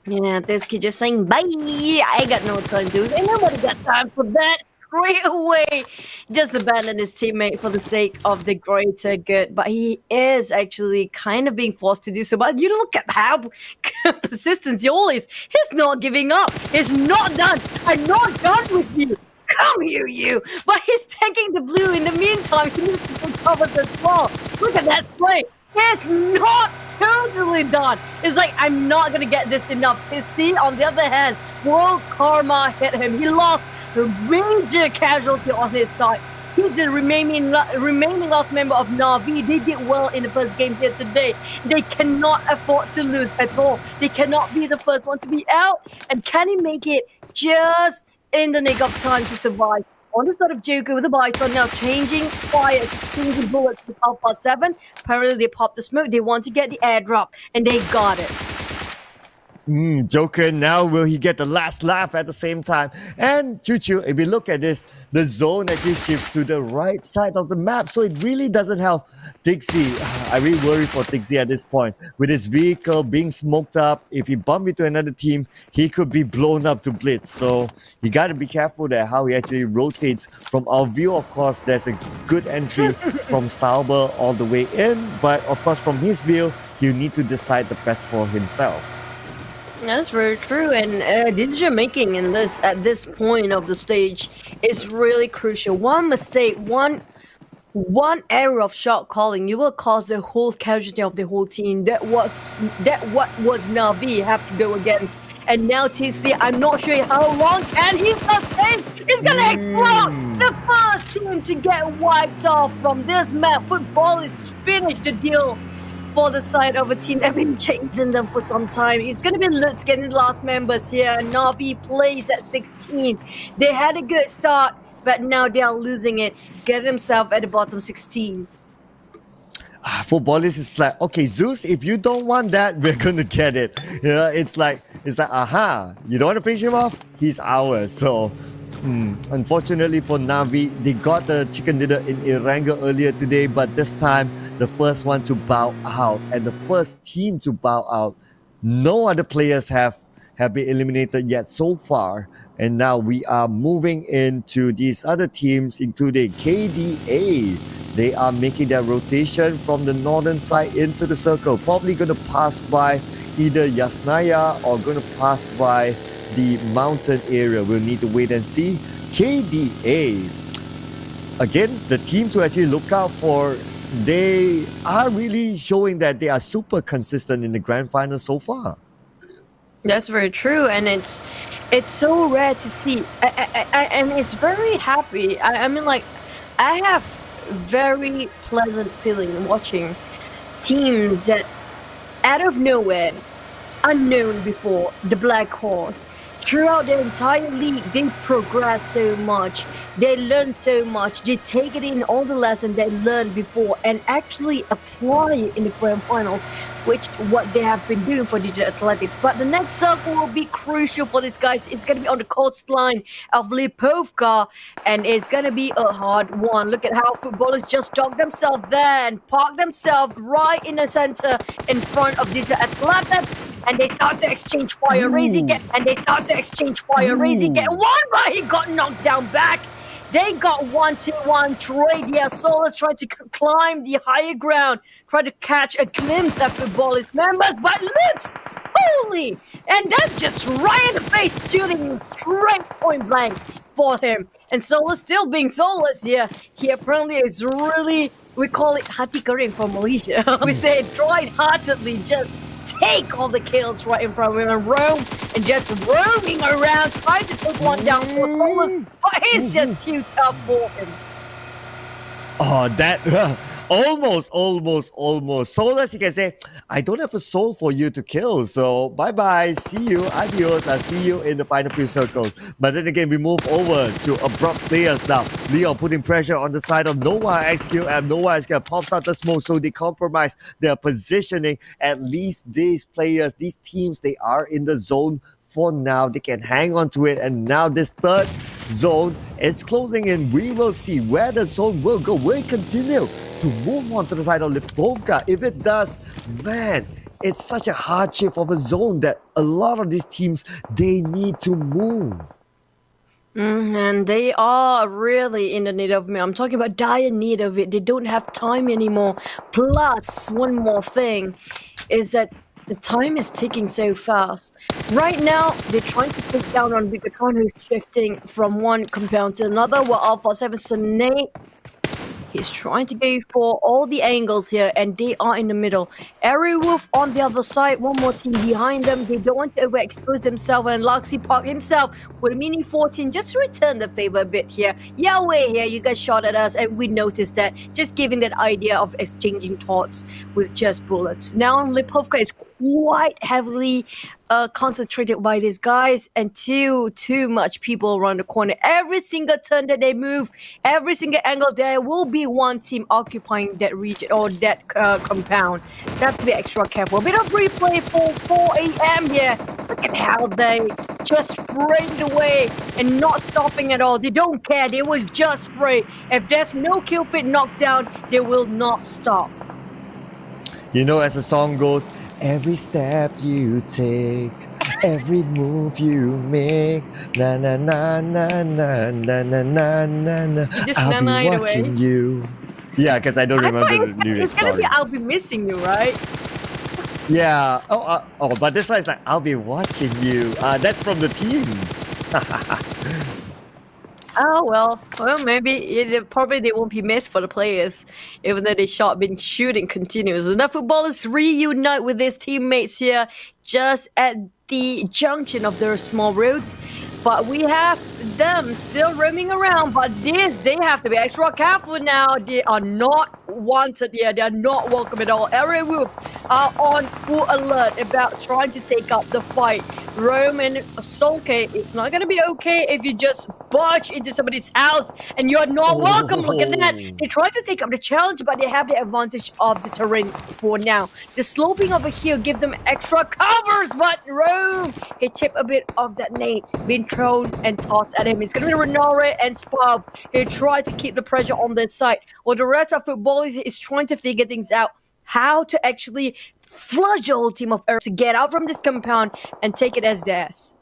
Speaker 1: Yeah, this kid just saying, bye, I got no time, dude. Ain't nobody got time for that. Straight away, just abandon his teammate for the sake of the greater good. But he is actually kind of being forced to do so. But you look at how persistent Yol is. He's not giving up. He's not done. I'm not done with you. Come here, you. But he's taking the blue. In the meantime, he needs to recover the ball. Look at that play. He's not totally done. It's like, I'm not going to get this enough. His team, on the other hand, World Karma hit him. He lost a major casualty on his side. He's the remaining last member of Na'Vi. They did well in the first game here today. They cannot afford to lose at all. They cannot be the first one to be out. And can he make it just in the nick of time to survive? On the side of Joker with the Bison now changing fire, changing bullets with Alpha 7. Apparently they popped the smoke. They want to get the airdrop, and they got it.
Speaker 2: Joker now, will he get the last laugh at the same time? And Choo, if we look at this, the zone actually shifts to the right side of the map, so it really doesn't help Dixie. I really worry for Dixie at this point. With his vehicle being smoked up, if he bump into another team, he could be blown up to blitz. So you got to be careful there how he actually rotates. From our view, of course, there's a good entry from Stauber all the way in, but of course from his view, you need to decide the best for himself.
Speaker 1: That's very true, and decision making in this at this point of the stage is really crucial. One mistake, one error of shot calling, you will cause the whole casualty of the whole team. That what was Na'Vi have to go against, and now TC. I'm not sure how long, and he's not safe. He's gonna explode. The first team to get wiped off from this map. Football is finished. The deal for the side of a team. They've been chasing them for some time. It's going to be Lutz getting the last members here. Na'Vi plays at 16. They had a good start, but now they are losing it. Get themselves at the bottom 16.
Speaker 2: Footballers is like, okay, Zeus, if you don't want that, we're going to get it. You know, it's like, aha, you don't want to finish him off? He's ours. So, unfortunately for Na'Vi, they got the chicken dinner in Eranga earlier today, but this time, the first one to bow out and the first team to bow out. No other players have been eliminated yet so far. And now we are moving into these other teams, including KDA. They are making their rotation from the northern side into the circle. Probably going to pass by either Yasnaya or going to pass by the mountain area. We'll need to wait and see. KDA, again, the team to actually look out for. They are really showing that they are super consistent in the grand final so far.
Speaker 1: That's very true, and it's so rare to see, and it's very happy. I mean, like, I have very pleasant feeling watching teams that out of nowhere, unknown before, the Black Horse. Throughout the entire league, they progress so much. They learn so much. They take it in all the lessons they learned before and actually apply it in the grand finals, which what they have been doing for Digital Athletics. But the next circle will be crucial for these guys. It's going to be on the coastline of Lipovka, and it's going to be a hard one. Look at how footballers just dog themselves there and park themselves right in the center in front of Digital Athletics. And they start to exchange fire. Razy get, and they start to exchange fire. Razy get one, but he got knocked down back. They got 1-2-1 trade. Yeah, Solas tried to climb the higher ground, try to catch a glimpse of footballers members, but Lutz, holy! And that's just right in the face, shooting straight point blank. for him. And Solus still being Solus here. He apparently is really, we call it hati kering for Malaysia. We say try-heartedly just take all the kills right in front of him and roam and just roaming around trying to take one down for Solus. But it's just too tough for him.
Speaker 2: Oh, that almost. Soulless, you can say, I don't have a soul for you to kill. So bye. See you. Adios. I'll see you in the final few circles. But then again, we move over to Abrupt Slayers now. Leon putting pressure on the side of Nova XQM. Nova XQM pops out the smoke, so they compromise their positioning. At least these players, these teams, they are in the zone for now. They can hang on to it. And now this third zone is closing in. We will see where the zone will go. Will it continue to move on to the side of Lipovka? If it does, man, it's such a hardship of a zone that a lot of these teams, they need to move.
Speaker 1: And they are really in the need of me. I'm talking about dire need of it. They don't have time anymore. Plus, one more thing is that the time is ticking so fast. Right now, they're trying to take down on Bigatron, who's shifting from one compound to another, while Alpha 7 Sonate, he's trying to go for all the angles here, and they are in the middle. Airwolf on the other side, one more team behind them. They don't want to overexpose themselves, and Luxy Park himself with a mini 14 just to return the favor a bit here. Yeah, we're here. You guys shot at us, and we noticed that. Just giving that idea of exchanging thoughts with just bullets. Now, Lipovka is quite heavily concentrated by these guys, and too much people around the corner. Every single turn that they move, every single angle, there will be one team occupying that region or that compound. They have to be extra careful. A bit of replay for 4 a.m. here. Look at how they just sprayed away and not stopping at all. They don't care. They will just spray. If there's no kill fit knockdown, they will not stop.
Speaker 2: You know, as the song goes, every step you take, every move you make, na na na na na na na na na na.
Speaker 1: Just
Speaker 2: I'll
Speaker 1: na-na
Speaker 2: be
Speaker 1: it
Speaker 2: watching
Speaker 1: away.
Speaker 2: you. Yeah, because I don't remember the lyrics.
Speaker 1: It's gonna be
Speaker 2: Sorry.
Speaker 1: I'll be missing you, right?
Speaker 2: Yeah. But this one is like, I'll be watching you. That's from the teams.
Speaker 1: Oh well, maybe probably they won't be missed for the players, even though they been shooting continuously. The footballers reunite with their teammates here, just at the junction of their small roads. But we have them still roaming around. But they have to be extra careful now. They are not wanted here. They are not welcome at all. Area Wolf are on full alert about trying to take up the fight. Rome and Solke, it's not going to be okay if you just barge into somebody's house and you're not welcome. Look at that. They try to take up the challenge, but they have the advantage of the terrain for now. The sloping over here give them extra covers, but Rome, he tipped a bit of that nade being thrown and tossed at him. It's going to be Renore and Spav. He tried to keep the pressure on their side. While the rest of footballers is trying to figure things out, how to actually flush the whole team of Earth to get out from this compound and take it as theirs.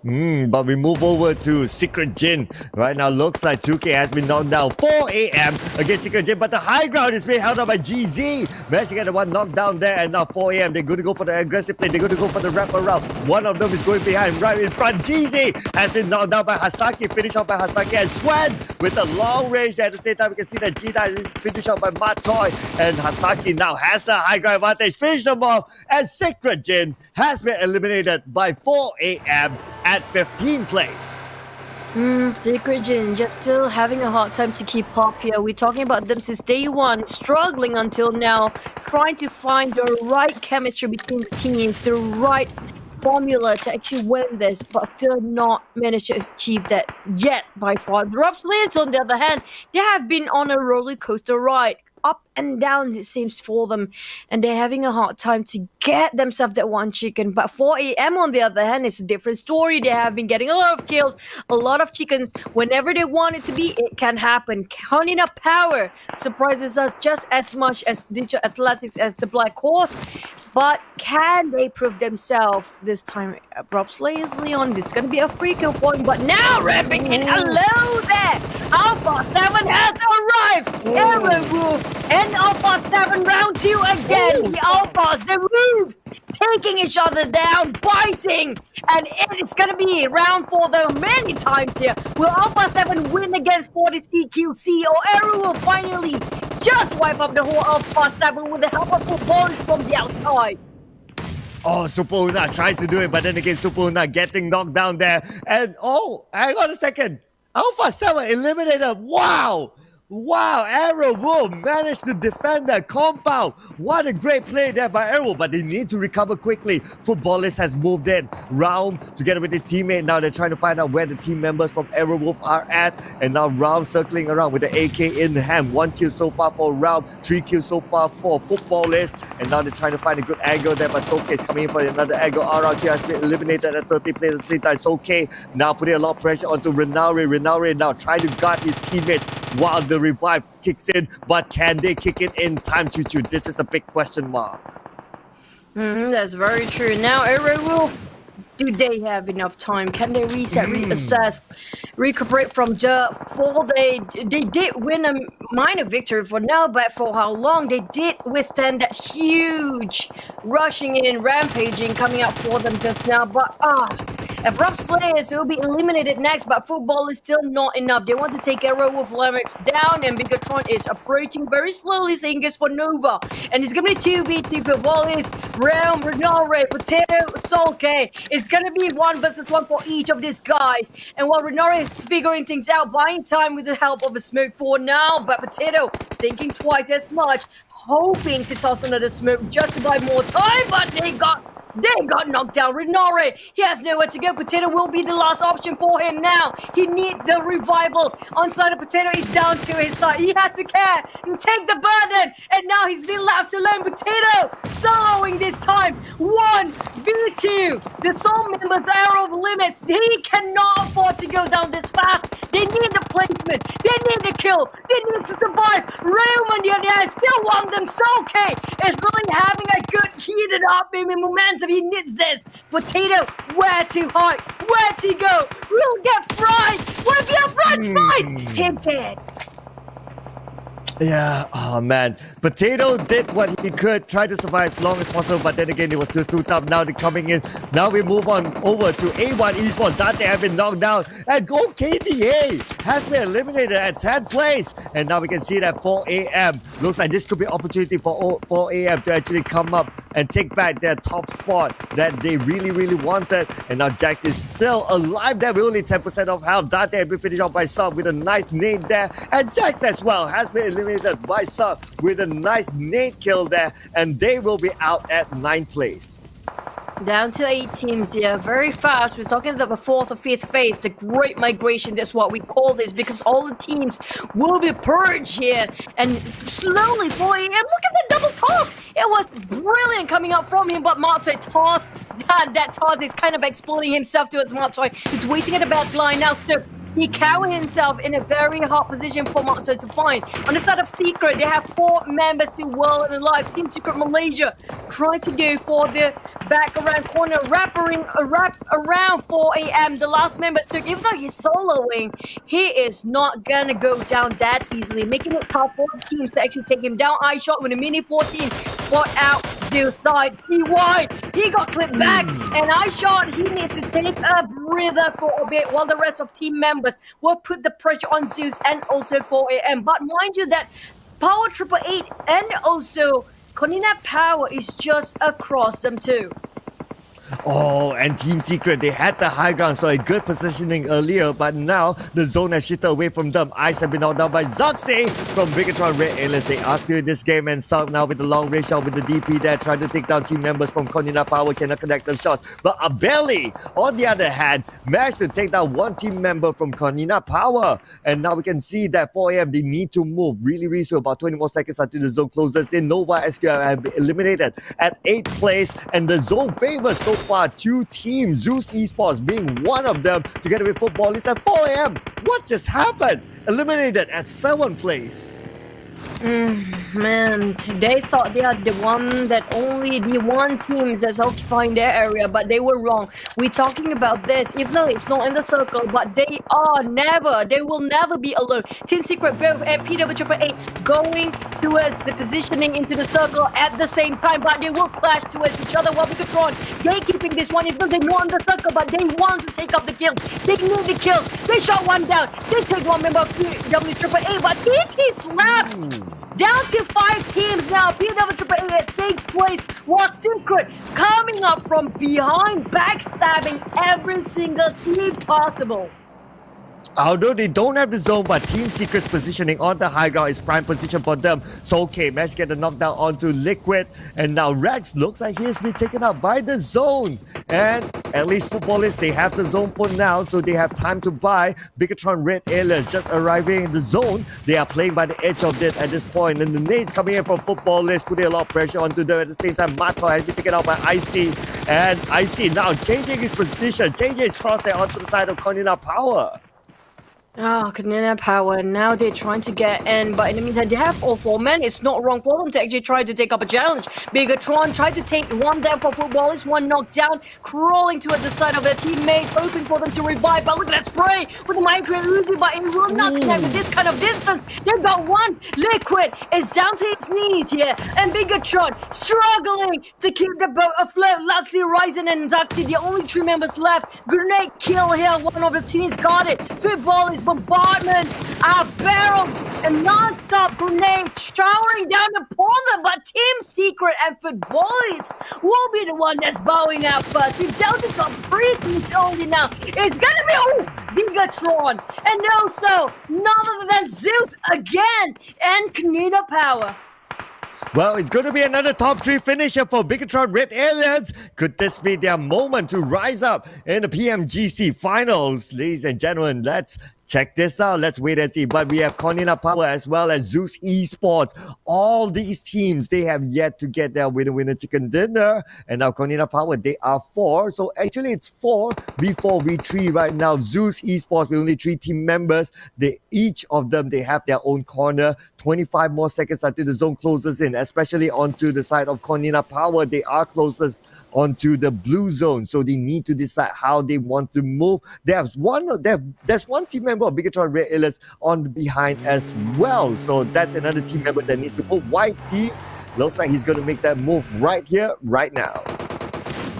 Speaker 2: But we move over to Secret Jin. Right now, looks like 2K has been knocked down. 4 a.m. against Secret Jin, but the high ground is being held up by GZ. Managed to get the one knocked down there, and now 4 a.m. They're going to go for the aggressive play. They're going to go for the wrap around. One of them is going behind, right in front. GZ has been knocked down by Hasaki. Finished off by Hasaki, and Swen with a long range there. At the same time, we can see that Gina is finished off by Matoy, and Hasaki now has the high ground advantage. Finish them off, and Secret Jin has been eliminated by 4 a.m. at 15th place.
Speaker 1: Secret Jin just still having a hard time to keep up here. We're talking about them since day one, struggling until now, trying to find the right chemistry between the teams, the right formula to actually win this, but still not managed to achieve that yet by far. The Rob Slayers, on the other hand, they have been on a roller coaster ride. Up and down, it seems, for them, and they're having a hard time to get themselves that one chicken. But 4 a.m. on the other hand is a different story. They have been getting a lot of kills, a lot of chickens. Whenever they want it to be, it can happen. Counting up power surprises us just as much as Digital Athletics as the Black Horse. But can they prove themselves this time? Rob Slayers, Leon, it's going to be a free kill point. But now, ramping in, hello there! Alpha 7 has arrived! Aaron Wolf and Alpha 7 round 2 again. The Alphas, the moves! taking each other down, biting, and it's gonna be round 4 though many times here. Will Alpha 7 win against 40 CQC, or Eru will finally just wipe up the whole Alpha 7 with the help of footballers from the outside?
Speaker 2: Oh, Super Una tries to do it, but then again, Super Una getting knocked down there. And oh, hang on a second. Alpha 7 eliminated. Wow! Wow, Arrow will manage to defend that compound. What a great play there by Arrow, but they need to recover quickly. Footballist has moved in. Round together with his teammate. Now they're trying to find out where the team members from Arrow Wolf are at. And now Round circling around with the AK in hand. 1 kill so far for Round, 3 kills so far for Footballist. And now they're trying to find a good angle there, but Soke coming in for another angle. RRQ has been eliminated at 30 players at the same time. Soke now putting a lot of pressure onto Renauri. Renauri now trying to guard his teammates while the revive kicks in, but can they kick it in time, Choo? This is the big question mark.
Speaker 1: That's very true. Now, Arrow Wolf, do they have enough time? Can they reset, reassess, recuperate from the fall? They did win a minor victory for now, but for how long? They did withstand that huge rushing in, rampaging coming up for them just now, but Abrupt Slayers will be eliminated next, but football is still not enough. They want to take Arrow Wolf Lamix down, and Bigatron is approaching very slowly, saying it's for Nova. And it's going to be 2v2 for Wallace, Realm, Renore, Potato, Solke. It's going to be 1 versus 1 for each of these guys. And while Renore is figuring things out, buying time with the help of a smoke for now, but Potato thinking twice as much, hoping to toss another smoke just to buy more time, but they got knocked down. Renore, he has nowhere to go. Potato will be the last option for him now. He needs the revival. Onside of Potato is down to his side. He has to care and take the burden. And now he's still left alone. Potato soloing this time. 1v2. The soul members are of limits. He cannot afford to go down this fast. They need the placement. They need the kill. They need to survive. Realm on the other hand still want them. Soke is really having a good heated up maybe momentum. He needs this. Potato, where to hide? Where to go? We'll get fried. What if you have French fries? Him dead.
Speaker 2: Yeah, oh man. Potato did what he could, try to survive as long as possible, but then again, it was just too tough. Now they're coming in. Now we move on over to A1 Esports. Dante have been knocked down. And Go KDA has been eliminated at 10th place. And now we can see that 4 a.m. Looks like this could be an opportunity for 4 a.m. to actually come up and take back their top spot that they really, really wanted. And now Jax is still alive there with only 10% of health. Dante has been finished off by Sub with a nice nade there. And Jax as well has been eliminated by Sub with a nice nade kill there, and they will be out at 9th place.
Speaker 1: Down to 8 teams here, very fast. We're talking about the 4th or 5th phase, the Great Migration. That's what we call this, because all the teams will be purged here. And slowly, boy, and look at the double toss. It was brilliant coming out from him, but Martoy tossed. That toss is kind of exploding himself towards Martoy. He's waiting at the back line now. So he cowered himself in a very hard position for Marto to find. On the side of Secret, they have 4 members still well and alive. Team Secret Malaysia trying to go for the back around corner, wrap around 4 a.m. The last member took, even though he's soloing, he is not gonna go down that easily, making it tough for the teams to actually take him down. Eye shot with a mini 14, spot out, Zeus side, CY, he got clipped back, and Eye shot, he needs to take a breather for a bit while the rest of team members will put the pressure on Zeus and also 4 a.m. But mind you that Power 888 and also Konina Power is just across them too.
Speaker 2: Oh, and Team Secret, they had the high ground, so a good positioning earlier, but now the zone has shifted away from them. Ice have been knocked down by Zoxy from Bigatron Red Alias. They are still in this game, and Sub now with the long range shot with the DP there, trying to take down team members from Konina Power, cannot connect them shots. But Abeli, on the other hand, managed to take down one team member from Konina Power. And now we can see that 4 a.m. they need to move really, really soon. About 20 more seconds until the zone closes in. Nova SQL have been eliminated at 8th place, and the zone favors so far 2 teams, Zeus Esports being one of them, together with Football. It's at 4 a.m. What just happened? Eliminated at 7th place.
Speaker 1: Man, they thought they are the one teams that's occupying their area, but they were wrong. We're talking about this, even though it's not in the circle, but they will never be alone. Team Secret both and Pmgc going towards the positioning into the circle at the same time, but they will clash towards each other while Bigatron gatekeeping this one, even though they're not in the circle, but they want to take up the kills. They need the kills. They shot one down. They take one member of Pmgc, but TT's left. Down to 5 teams now. Pmgc takes place while Secret coming up from behind, backstabbing every single team possible.
Speaker 2: Although they don't have the zone, but Team Secret's positioning on the high ground is prime position for them. So okay, managed to get the knockdown onto Liquid, and now Rex looks like he has been taken out by the zone. And at least Footballists, they have the zone for now, so they have time to buy. Bigatron Red Alias just arriving in the zone. They are playing by the edge of it at this point, and the nades coming in from Footballists, putting a lot of pressure onto them. At the same time, Mato has been taken out by IC, and IC now changing his position, changing his crosshair onto the side of Konina Power.
Speaker 1: Oh, Kanina Power, now they're trying to get in, but in the meantime, they have all 4 men. It's not wrong for them to actually try to take up a challenge. Bigatron tried to take one down for Footballists, one knocked down, crawling towards the side of their teammate, hoping for them to revive, but look at that spray with the Micro Uzi, but it will not connect with this kind of distance. They've got one. Liquid is down to his knees here, and Bigatron struggling to keep the boat afloat. Luxy, Ryzen, and Zaxi, the only 3 members left. Grenade kill here, one of the teams got it. Footballists bombardment, barrels, and non-stop grenades showering down upon them, but Team Secret and Footballists will be the one that's bowing out first. We're down to top 3 teams only now. It's gonna be Bigatron, and also none other than Zeus again, and Kanina Power.
Speaker 2: Well, it's going to be another top 3 finisher for Bigatron Red Aliens. Could this be their moment to rise up in the PMGC finals? Ladies and gentlemen, let's check this out. Let's wait and see. But we have Konina Power as well as Zeus Esports. All these teams, they have yet to get their winner chicken dinner. And now Konina Power, they are 4. So actually it's 4 before we 3 right now. Zeus Esports with only 3 team members. Each of them, they have their own corner. 25 more seconds until the zone closes in, especially onto the side of Konina Power. They are closest onto the blue zone. So they need to decide how they want to move. There's one team member of Bigatron Red Alias on behind as well. So that's another team member that needs to move. White T looks like he's going to make that move right here, right now.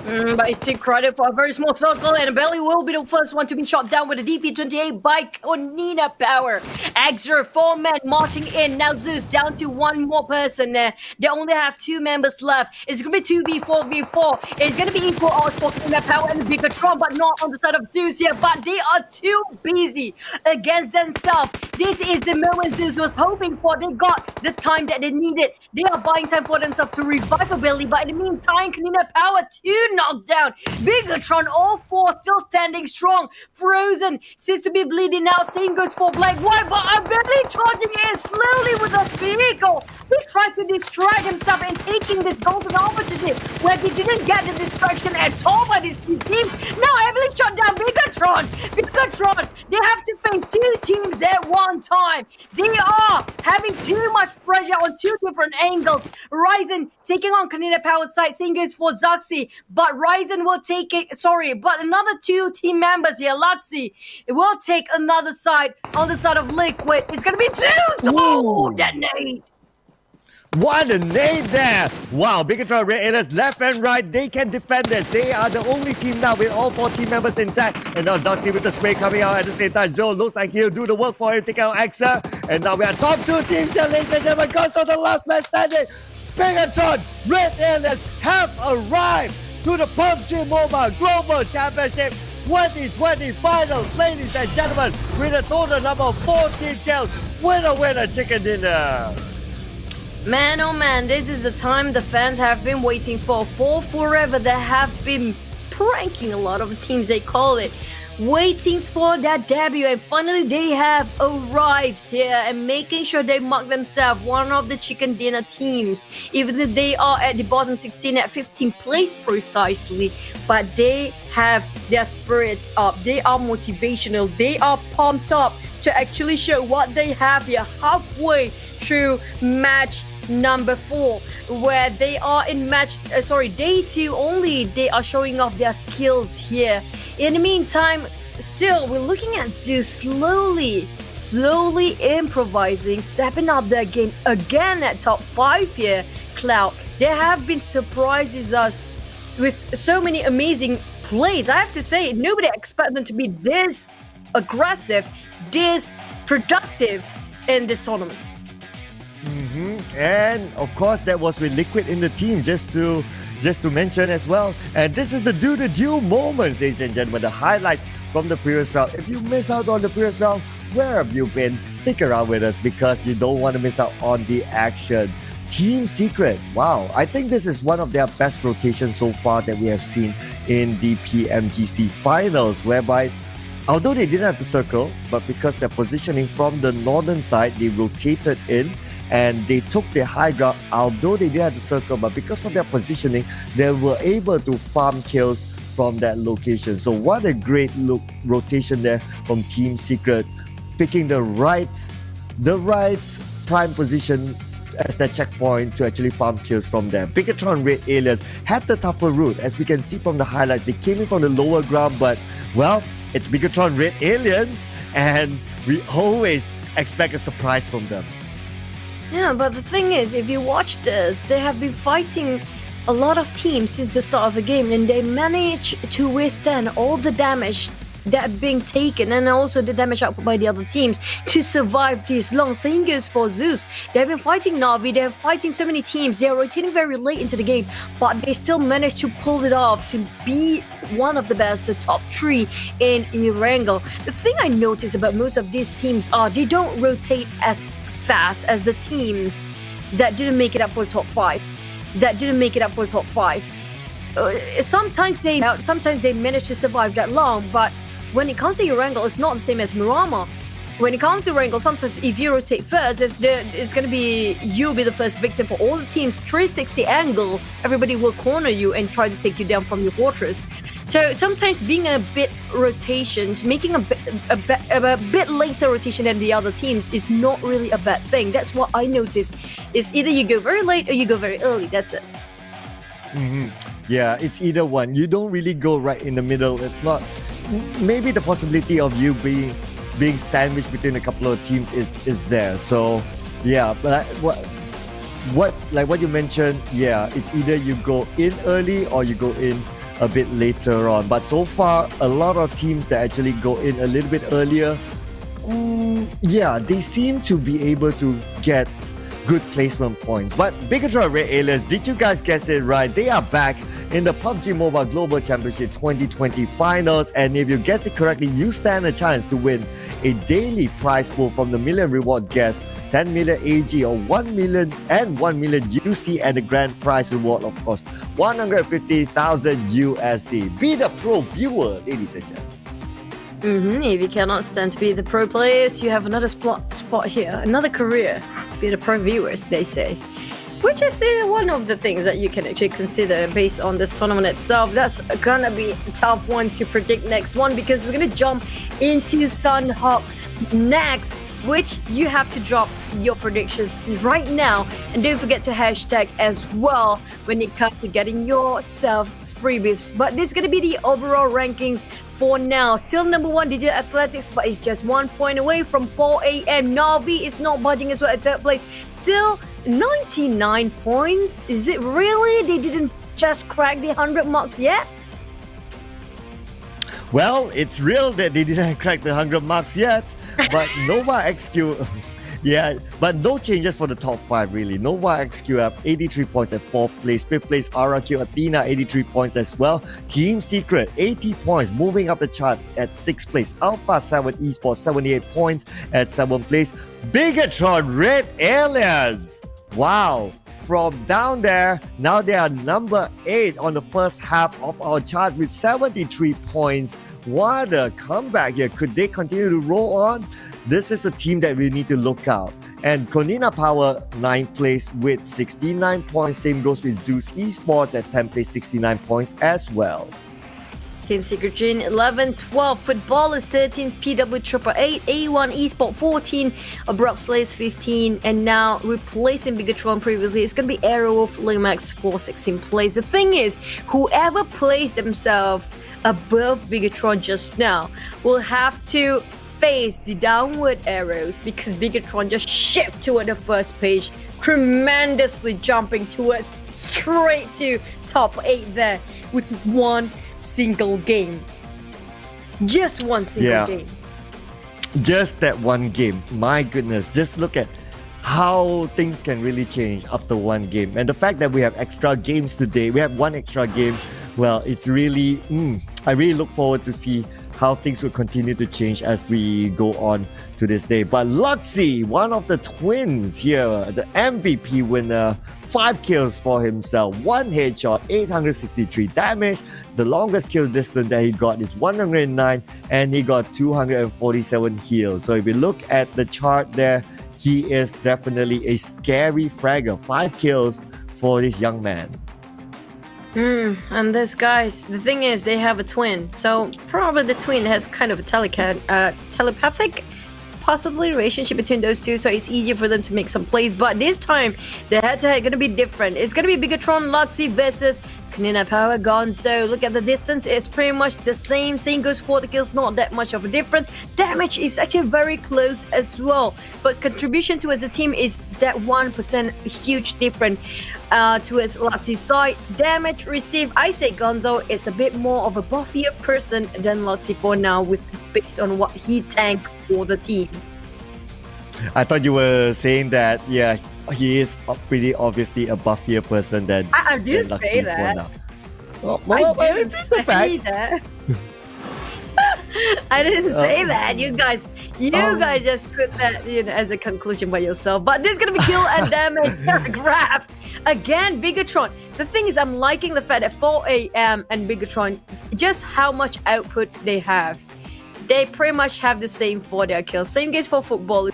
Speaker 1: But it's take credit for a very small circle, and Belly will be the first one to be shot down with a DP-28 by Konina Power. Extra 4 men marching in. Now Zeus down to 1 more person there. They only have 2 members left. It's going to be 2v4v4. It's going to be equal odds for Konina Power and Bigatron, but not on the side of Zeus here. But they are too busy against themselves. This is the moment Zeus was hoping for. They got the time that they needed. They are buying time for themselves to revive a Belly, but in the meantime, Konina Power 2 knocked down. Bigatron, all 4 still standing strong. Frozen seems to be bleeding out. Same goes for Black White, but I'm barely charging in slowly with a vehicle. He tried to distract himself and taking this golden opportunity where he didn't get the distraction at all by these 2 teams. Now heavily shut down Bigatron. Bigatron, they have to face 2 teams at one time. They are having too much pressure on 2 different angles. Ryzen taking on Konina Power's side. Same goes for Zaxi, but Ryzen will take it. But another 2 team members here, Luxy, it will take another side on the side of Liquid. It's gonna be Zeus. Oh, that nade.
Speaker 2: What a nade there! Wow, Bigatron Red Alias left and right, they can defend this. They are the only team now with all 4 team members intact. And now Zaxi with the spray coming out at the same time. Zone looks like he'll do the work for him, take out Axa. And now we are top 2 teams here, ladies and gentlemen. Goes to the last man standing. Bigatron Red Alias have arrived to the PUBG Mobile Global Championship 2020 Finals, ladies and gentlemen, with a total number of 14 kills. Winner, chicken dinner.
Speaker 1: Man, oh man, this is the time the fans have been waiting for forever. They have been pranking a lot of teams, they call it. waiting for their debut, and finally they have arrived here and making sure they mark themselves one of the chicken dinner teams, even if they are at the bottom 16 at 15th place precisely. But they have their spirits up, they are motivational, they are pumped up to actually show what they have here halfway through match number 4, where they are in day 2 only. They are showing off their skills here. In the meantime, still we're looking at Zeus slowly improvising, stepping up their game again at top 5 here. Cloud, there have been surprises us with so many amazing plays. I have to say, nobody expected them to be this aggressive, this productive in this tournament.
Speaker 2: And of course, that was with Liquid in the team, just to mention as well. And this is the do the deal moments, ladies and gentlemen, the highlights from the previous round. If you miss out on the previous round, where have you been? Stick around with us because you don't want to miss out on the action. Team Secret, wow, I think this is one of their best rotations so far that we have seen in the Pmgc finals, whereby although they didn't have the circle, but because they're positioning from the northern side, they rotated in and they took their high ground. Although they didn't have the circle, but because of their positioning, they were able to farm kills from that location. So what a great rotation there from Team Secret, picking the right prime position as their checkpoint to actually farm kills from there. Bigatron Red Aliens had the tougher route. As we can see from the highlights, they came in from the lower ground, but well, it's Bigatron Red Aliens, and we always expect a surprise from them.
Speaker 1: Yeah, but the thing is, if you watch this, they have been fighting a lot of teams since the start of the game, and they manage to withstand all the damage that being taken and also the damage output by the other teams to survive this long. Same goes for Zeus. They've been fighting Na'Vi, they're fighting so many teams, they're rotating very late into the game, but they still managed to pull it off to be one of the best, the top 3 in Erangel. The thing I notice about most of these teams are they don't rotate as fast as the teams that didn't make it up for the top 5. Sometimes they manage to survive that long, but when it comes to Erangel, it's not the same as Miramar. When it comes to Erangel, sometimes if you rotate first, it's going to be you'll be the first victim for all the teams. 360 angle, everybody will corner you and try to take you down from your fortress. So sometimes being a bit rotations, making a bit later rotation than the other teams is not really a bad thing. That's what I noticed. Is either you go very late or you go very early. That's it.
Speaker 2: Yeah, it's either one. You don't really go right in the middle. It's not. Maybe the possibility of you being sandwiched between a couple of teams is there. So yeah, but what you mentioned, yeah, it's either you go in early or you go in a bit later on. But so far, a lot of teams that actually go in a little bit earlier, yeah, they seem to be able to get good placement points. But Bigatron Red Aliens, did you guys guess it right? They are back in the PUBG Mobile Global Championship 2020 finals, and if you guess it correctly, you stand a chance to win a daily prize pool from the Million Reward Guest, 10 million AG or 1 million and 1 million UC, and the grand prize reward, of course, 150,000 USD. Be the pro viewer, ladies and gentlemen.
Speaker 1: If you cannot stand to be the pro players, you have another spot here, another career. Be the pro viewers, they say. Which is one of the things that you can actually consider based on this tournament itself. That's gonna be a tough one to predict next one, because we're gonna jump into Sunhawk next, which you have to drop your predictions right now. And don't forget to hashtag as well when it comes to getting yourself freebies. But this is going to be the overall rankings for now. Still number 1, Digital Athletics, but it's just 1 point away from 4 a.m. Na'Vi is not budging as well at 3rd place. Still 99 points. Is it really? They didn't just crack the 100 marks yet?
Speaker 2: Well, it's real that they didn't crack the 100 marks yet, but Nova XQ, yeah, but no changes for the top 5 really. Nova XQ have 83 points at 4th place, 5th place RRQ Athena 83 points as well. Team Secret 80 points, moving up the charts at 6th place. Alpha 7 Esports 78 points at 7th place. Bigatron Red Aliens, wow, from down there, now they are number 8 on the first half of our chart with 73 points. What a comeback here. Could they continue to roll on? This is a team that we need to look out. And Konina Power 9th place with 69 points. Same goes with Zeus Esports at 10th place, 69 points as well.
Speaker 1: Team Secret Gene 11, 12, Footballers 13, PW Triple 8, A1 Esport 14, Abrupt Slays 15, and now replacing Bigatron previously, it's going to be Aerowolf Lumax for 16th place. The thing is, whoever placed themselves above Bigatron just now will have to face the downward arrows because Bigatron just shifted toward the first page, tremendously jumping towards straight to top 8 there with one single game. Just one single game.
Speaker 2: Just that one game. My goodness, just look at how things can really change after one game. And the fact that we have extra games today, we have one extra game, well, it's really, I really look forward to see how things will continue to change as we go on to this day. But Luxy, one of the twins here, the MVP winner, 5 kills for himself, 1 headshot, 863 damage. The longest kill distance that he got is 109, and he got 247 heals. So if you look at the chart there, he is definitely a scary fragger. 5 kills for this young man.
Speaker 1: And this guys, the thing is, they have a twin, so probably the twin has kind of a telepathic possibly relationship between those two, so it's easier for them to make some plays. But this time, the head-to-head gonna be different. It's gonna be Bigatron Luxy versus Konina Power Gonzo. Look at the distance, it's pretty much the same. Same goes for the kills, not that much of a difference. Damage is actually very close as well, but contribution towards the team is that 1% huge difference towards Luxy's side. Damage received, I say Gonzo is a bit more of a buffier person than Luxy for now, with based on what he tanked for the team.
Speaker 2: I thought you were saying that, yeah, he is pretty obviously a buffier person than
Speaker 1: I didn't
Speaker 2: than
Speaker 1: say
Speaker 2: Luxy
Speaker 1: that.
Speaker 2: now. Well, it's the fact.
Speaker 1: I didn't say that. You guys just put that as a conclusion by yourself. But there's gonna be kill and damage graph again. Bigatron. The thing is, I'm liking the fact that 4am and Bigatron, just how much output they have. They pretty much have the same for their kills. Same goes for football.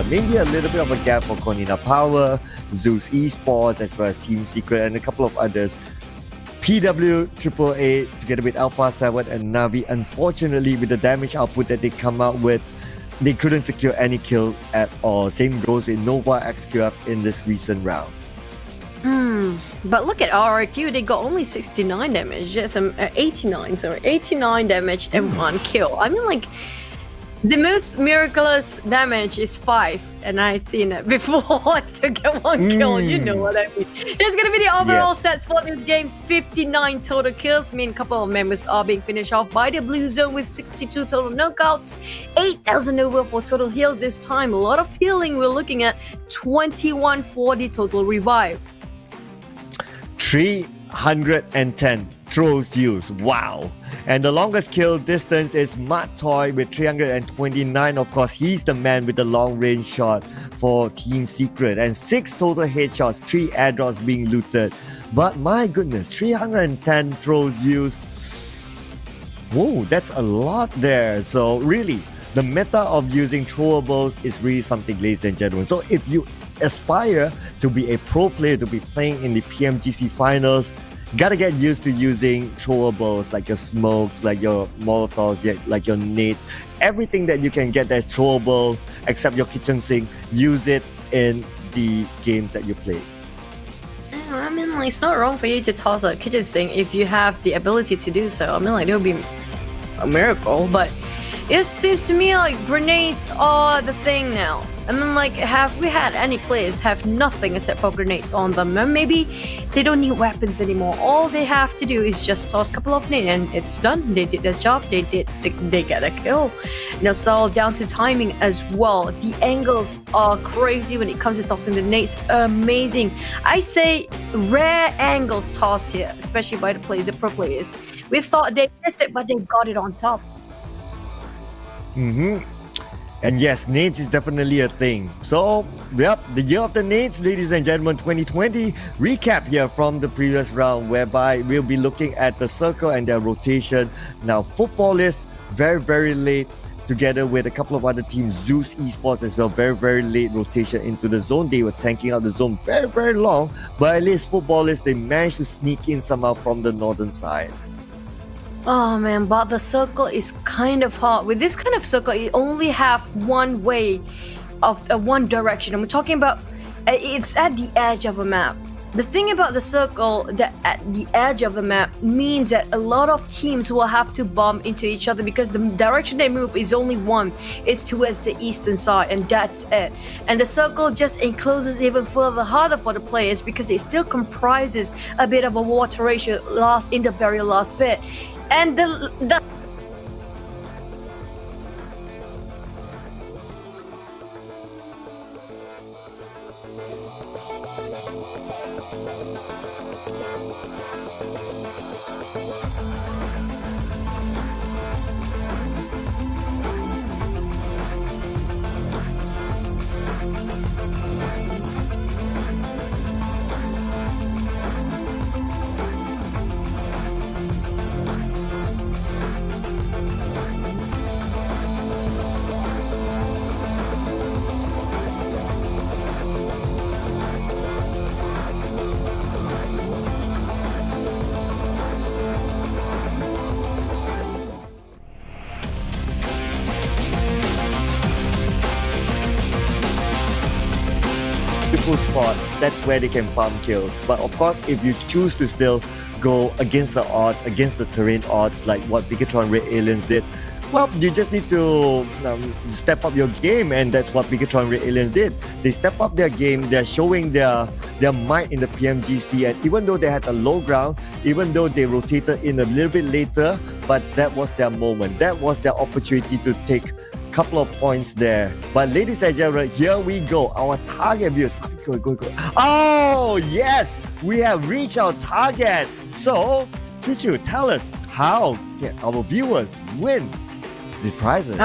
Speaker 2: Maybe a little bit of a gap for Konina Power, Zeus Esports, as well as Team Secret, and a couple of others. PW Triple 8 together with Alpha 7 and Navi. Unfortunately, with the damage output that they come out with, they couldn't secure any kill at all. Same goes with Nova XQF in this recent round.
Speaker 1: But look at RRQ, they got only 69 damage. Yes, 89 damage and 1 kill. I mean, like, the most miraculous damage is 5, and I've seen it before to get 1 kill. You know what I mean. There's gonna be the overall stats for these games: 59 total kills. I mean, a couple of members are being finished off by the blue zone with 62 total knockouts, 8,000 over for total heals this time. A lot of healing. We're looking at 2140 total revive.
Speaker 2: 310 throws used. Wow. And the longest kill distance is Matt Toy with 329. Of course, he's the man with the long range shot for Team Secret. And 6 total headshots, 3 airdrops being looted. But my goodness, 310 throws used. Whoa, that's a lot there. So really, the meta of using throwables is really something, ladies and gentlemen. So if you aspire to be a pro player, to be playing in the Pmgc finals, gotta get used to using throwables, like your smokes, like your molotovs, like your nades, everything that you can get that's throwable except your kitchen sink. Use it in the games that you play.
Speaker 1: I mean, like, it's not wrong for you to toss a kitchen sink if you have the ability to do so. I mean, like, it would be a miracle, but it seems to me like grenades are the thing now. And then, like, have we had any players have nothing except for grenades on them? And maybe they don't need weapons anymore. All they have to do is just toss a couple of nades and it's done. They did their job. They get a kill. Now it's all down to timing as well. The angles are crazy when it comes to tossing the nades. Amazing. I say rare angles toss here, especially by the players, the pro players. We thought they missed it, but they got it on top.
Speaker 2: And yes, nades is definitely a thing. So, yep, the year of the nades, ladies and gentlemen, 2020. Recap here from the previous round, whereby we'll be looking at the circle and their rotation. Now, football is very, very late, together with a couple of other teams, Zeus Esports as well, very, very late rotation into the zone. They were tanking out the zone very, very long, but at least footballers, they managed to sneak in somehow from the northern side.
Speaker 1: Oh man, but the circle is kind of hard. With this kind of circle, you only have one way of one direction. I'm talking about it's at the edge of a map. The thing about the circle that at the edge of the map means that a lot of teams will have to bump into each other because the direction they move is only one. It's towards the eastern side, and that's it. And the circle just encloses even further harder for the players because it still comprises a bit of a water ratio in the very last bit. And the
Speaker 2: spot, that's where they can farm kills. But of course, if you choose to still go against the odds, against the terrain odds, like what Bigatron Red Aliens did, well, you just need to step up your game, and that's what Bigatron Red Aliens did. They step up their game, they're showing their might in the Pmgc, and even though they had a low ground, even though they rotated in a little bit later, but that was their moment. That was their opportunity to take couple of points there. But ladies and gentlemen, here we go. Our target viewers. Go. Oh, yes, we have reached our target. So, Chuchu, tell us how can our viewers win the prizes?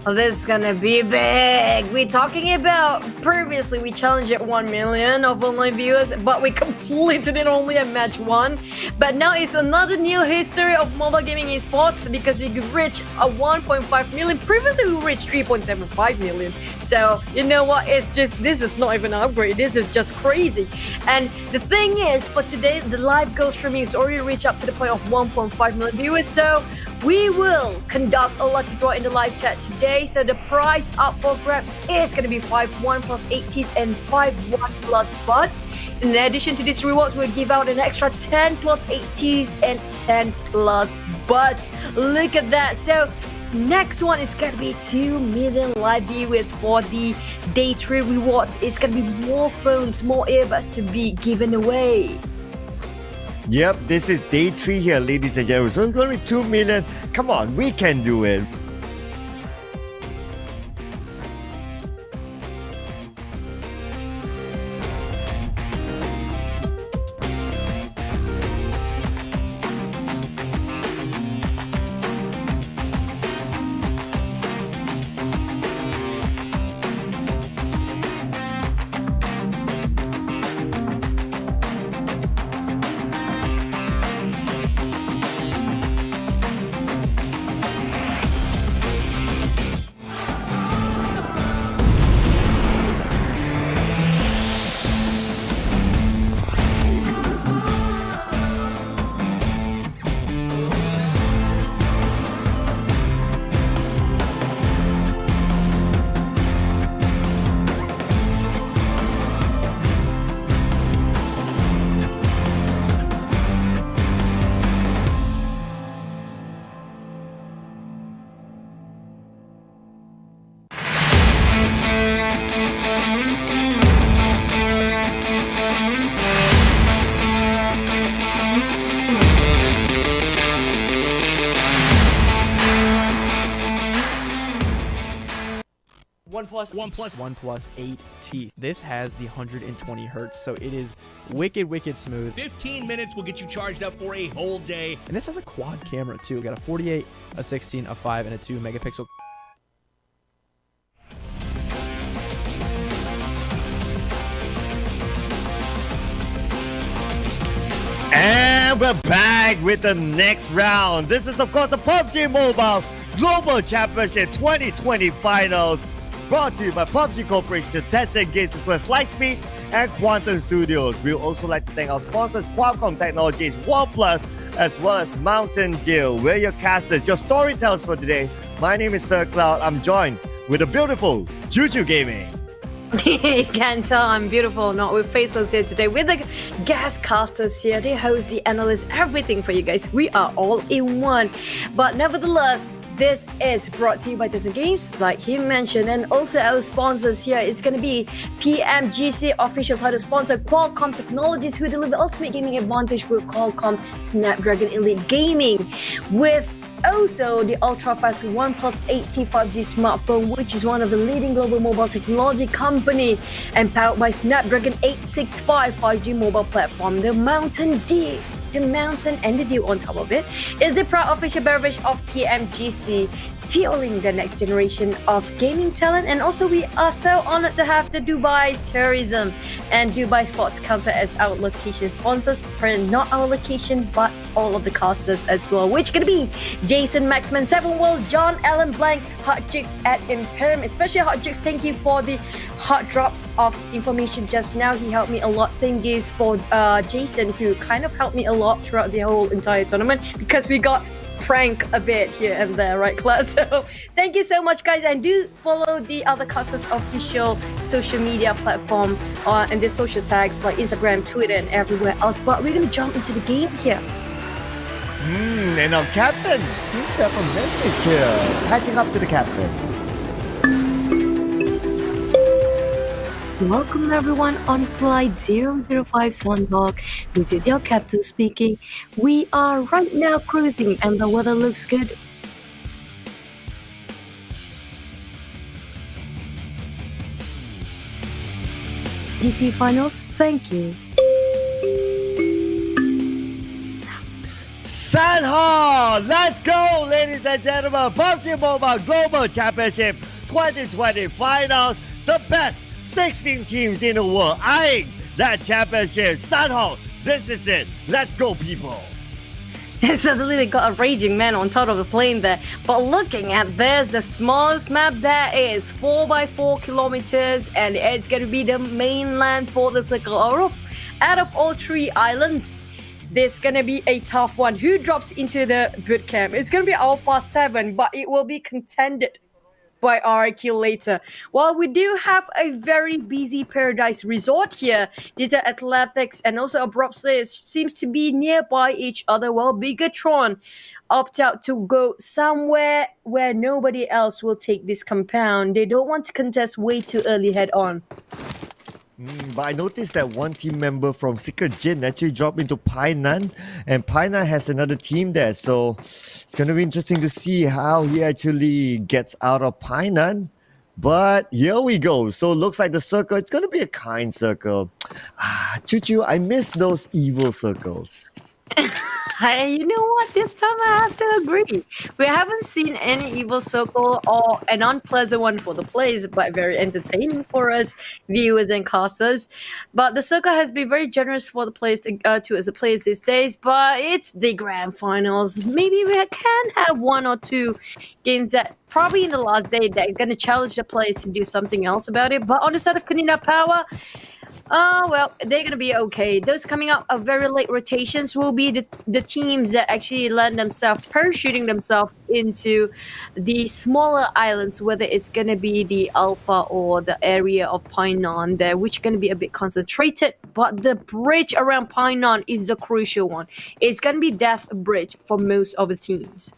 Speaker 1: oh, this is gonna be big. We're talking about previously we challenged at 1 million of online viewers, but we completed it only at match 1. But now it's another new history of mobile gaming esports because we could reach a 1.5 million. Previously we reached 3.75 million. So you know what? It's just, this is not even an upgrade. This is just crazy. And the thing is, for today, the live ghost streaming is already reached up to the point of 1.5 million viewers. So we will conduct a lucky draw in the live chat today. So the prize up for grabs is going to be 5-1 plus 80s and 5-1 plus buds. In addition to these rewards, we'll give out an extra 10 plus 80s and 10 plus buds. Look at that. So next one is going to be 2 million live viewers for the day 3 rewards. It's going to be more phones, more earbuds to be given away.
Speaker 2: Yep, this is day 3 here, ladies and gentlemen. So it's going to be 2 million. Come on, we can do it.
Speaker 7: OnePlus 8T. This has the 120 hertz, so it is wicked smooth.
Speaker 5: 15 minutes will get you charged up for a whole day.
Speaker 7: And this has a quad camera too. We got a 48, a 16, a 5, and a 2 megapixel.
Speaker 2: And we're back with the next round. This is, of course, the PUBG Mobile Global Championship 2020 Finals, brought to you by PUBG Corporation, Tencent Games, as well as Lightspeed and Quantum Studios. We would also like to thank our sponsors, Qualcomm Technologies, OnePlus, as well as Mountain Dew. We're your casters, your storytellers for today. My name is Sir Cloud. I'm joined with the beautiful Juju Gaming.
Speaker 3: You can tell I'm beautiful, not with faceless here today. With the guest casters here, they host, the analysts, everything for you guys. We are all in one. But nevertheless, this is brought to you by Tencent Games, like he mentioned, and also our sponsors here. It's going to be Pmgc, official title sponsor, Qualcomm Technologies, who deliver ultimate gaming advantage with Qualcomm Snapdragon Elite Gaming, with also the ultra-fast OnePlus 8T 5G smartphone, which is one of the leading global mobile technology company, and powered by Snapdragon 865 5G mobile platform, the Mountain Dew. The Mountain and the Dew on top of it is the proud official beverage of Pmgc, fueling the next generation of gaming talent. And also we are so honored to have the Dubai Tourism and Dubai Sports Council as our location sponsors. Not our location, but all of the casters as well, which gonna be Jason Maxman, Seven World, John Allen Blank, Hot Chicks at Imperium. Especially Hot Chicks, thank you for the hot drops of information just now. He helped me a lot. Same goes for Jason, who kind of helped me a lot throughout the whole entire tournament, because we got prank a bit here and there, right, Claire? So thank you so much, guys, and do follow the other casters' official social media platform and their social tags like Instagram, Twitter, and everywhere else. But we're gonna jump into the game here.
Speaker 2: And our captain seems to have a message here. Patching up to the captain.
Speaker 3: Welcome everyone on flight 005 Sunhawk. This is your captain speaking. We are right now cruising and the weather looks good. DC Finals, thank you.
Speaker 2: Sanha, let's go, ladies and gentlemen. PUBG Mobile Global Championship 2020 Finals. The best 16 teams in the world eyeing that championship. Sanho, this is it. Let's go, people.
Speaker 3: And suddenly they got a raging man on top of the plane there. But looking at this, the smallest map there is 4x4 kilometers, and it's going to be the mainland for the circle. Out of all three islands, this gonna be a tough one. Who drops into the boot camp? It's gonna be Alpha 7, but it will be contended by RIQ later. While we do have a very busy Paradise Resort here, Data Athletics and also Abrupt Slayers seems to be nearby each other, while Bigatron opt out to go somewhere where nobody else will take this compound. They don't want to contest way too early head on.
Speaker 2: But I noticed that one team member from Secret Jin actually dropped into Painan, and Painan has another team there, so it's going to be interesting to see how he actually gets out of Painan. But here we go. So it looks like the circle, it's going to be a kind circle. Choo-choo, I miss those evil circles.
Speaker 3: Hey, you know what? This time I have to agree. We haven't seen any evil circle or an unpleasant one for the players, but very entertaining for us viewers and casters. But the circle has been very generous for the players as the players these days. But it's the grand finals. Maybe we can have one or two games that probably in the last day that are going to challenge the players to do something else about it. But on the side of Kanina Power, well, they're going to be okay. Those coming up of very late rotations will be the teams that actually land themselves, parachuting themselves into the smaller islands, whether it's going to be the Alpha or the area of Painan there, which is going to be a bit concentrated. But the bridge around Painan is the crucial one. It's going to be Death Bridge for most of the teams.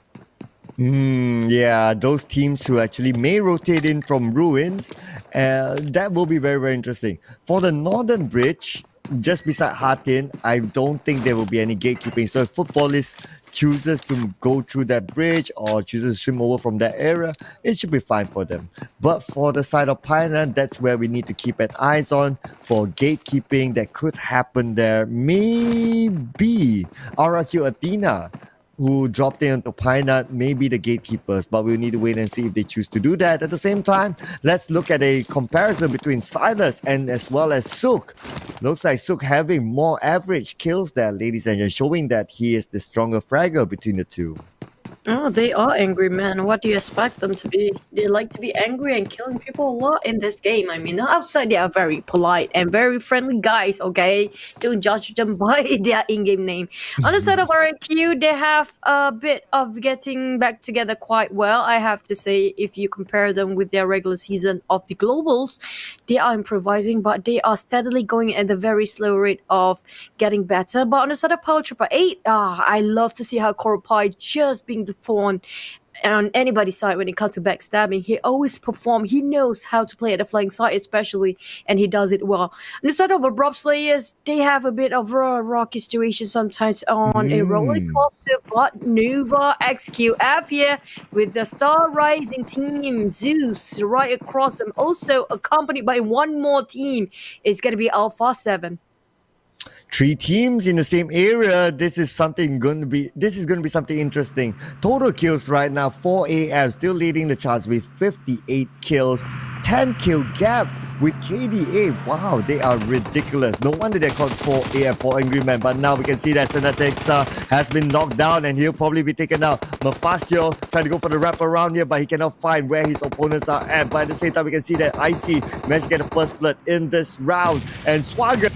Speaker 2: Yeah, those teams who actually may rotate in from ruins, that will be very, very interesting. For the Northern Bridge, just beside Hatin, I don't think there will be any gatekeeping. So if Footballist chooses to go through that bridge or chooses to swim over from that area, it should be fine for them. But for the side of Pioneer, that's where we need to keep an eyes on for gatekeeping that could happen there. Maybe RRQ Athena, who dropped into Pioneer, may be the gatekeepers, but we'll need to wait and see if they choose to do that. At the same time, let's look at a comparison between Silas and as well as Sook. Looks like Sook having more average kills there, ladies and gentlemen, showing that he is the stronger fragger between the two.
Speaker 3: Oh, they are angry men. What do you expect them to be? They like to be angry and killing people a lot in this game. I mean, outside they are very polite and very friendly guys, okay? Don't judge them by their in-game name. On the side of RNQ, they have a bit of getting back together quite well. I have to say, if you compare them with their regular season of the Globals, they are improvising, but they are steadily going at a very slow rate of getting better. But on the side of Power Tripper 8, I love to see how Koropai just being the thorn on anybody's side when it comes to backstabbing. He always performs. He knows how to play at the flank side, especially, and he does it well. On the side of Abrupt Slayers, they have a bit of a rocky situation sometimes on a roller coaster, but Nova XQF here with the Star Rising team, Zeus, right across them. Also accompanied by one more team. It's going to be Alpha 7.
Speaker 2: 3 teams in the same area. This is going to be something interesting. Total kills right now, 4 AF still leading the charts with 58 kills, 10 kill gap with KDA. Wow, they are ridiculous. No wonder they're called 4 AF, 4 Angry Men. But now we can see that Senatexa has been knocked down and he'll probably be taken out. Mafasio trying to go for the wrap around here, but he cannot find where his opponents are at. But at the same time, we can see that IC managed to get the first blood in this round. And Swagger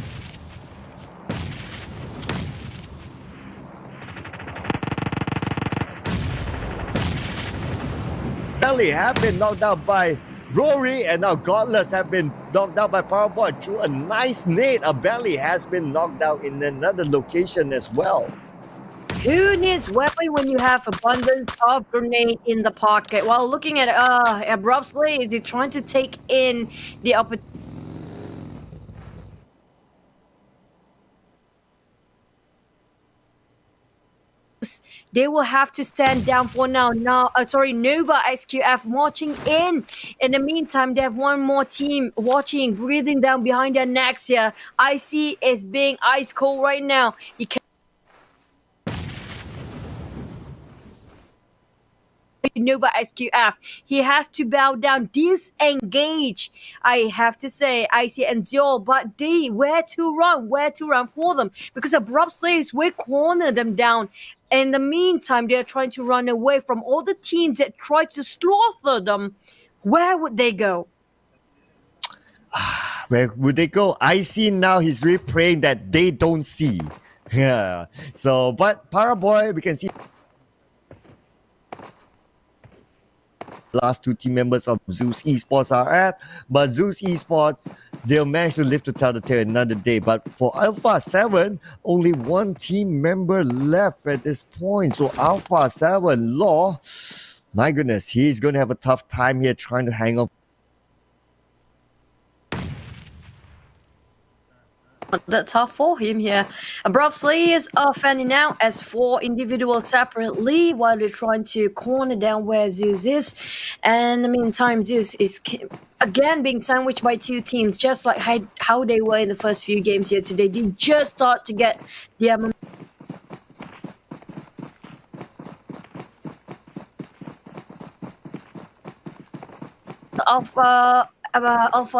Speaker 2: Belly have been knocked out by Rory, and now Godless have been knocked out by Powerboy through a nice nade. A Belly has been knocked out in another location as well.
Speaker 1: Who needs weapon when you have abundance of grenade in the pocket? While looking at Abrupt Slays, he's trying to take in the opportunity. They will have to stand down for now. Nova XQF watching in. In the meantime, they have one more team watching, breathing down behind their necks here. IC is being ice cold right now. He can Nova XQF. He has to bow down, disengage. I have to say, IC and Joel, but they where to run for them, because Abrupt Slaves will corner them down. In the meantime, they're trying to run away from all the teams that try to slaughter them. Where would they go?
Speaker 2: Where would they go? I see now he's really praying that they don't see. Yeah. So, but Paraboy, we can see last 2 team members of Zeus Esports are at, but Zeus Esports, they'll manage to live to tell the tale another day. But for Alpha 7, only 1 team member left at this point. So Alpha 7, Law, my goodness, he's going to have a tough time here trying to hang on.
Speaker 1: That's tough for him here. Abrupt Slayers are fanning out as 4 individuals separately while they're trying to corner down where Zeus is. And in the meantime, Zeus is again being sandwiched by 2 teams, just like how they were in the first few games here today. They just start to get their Alpha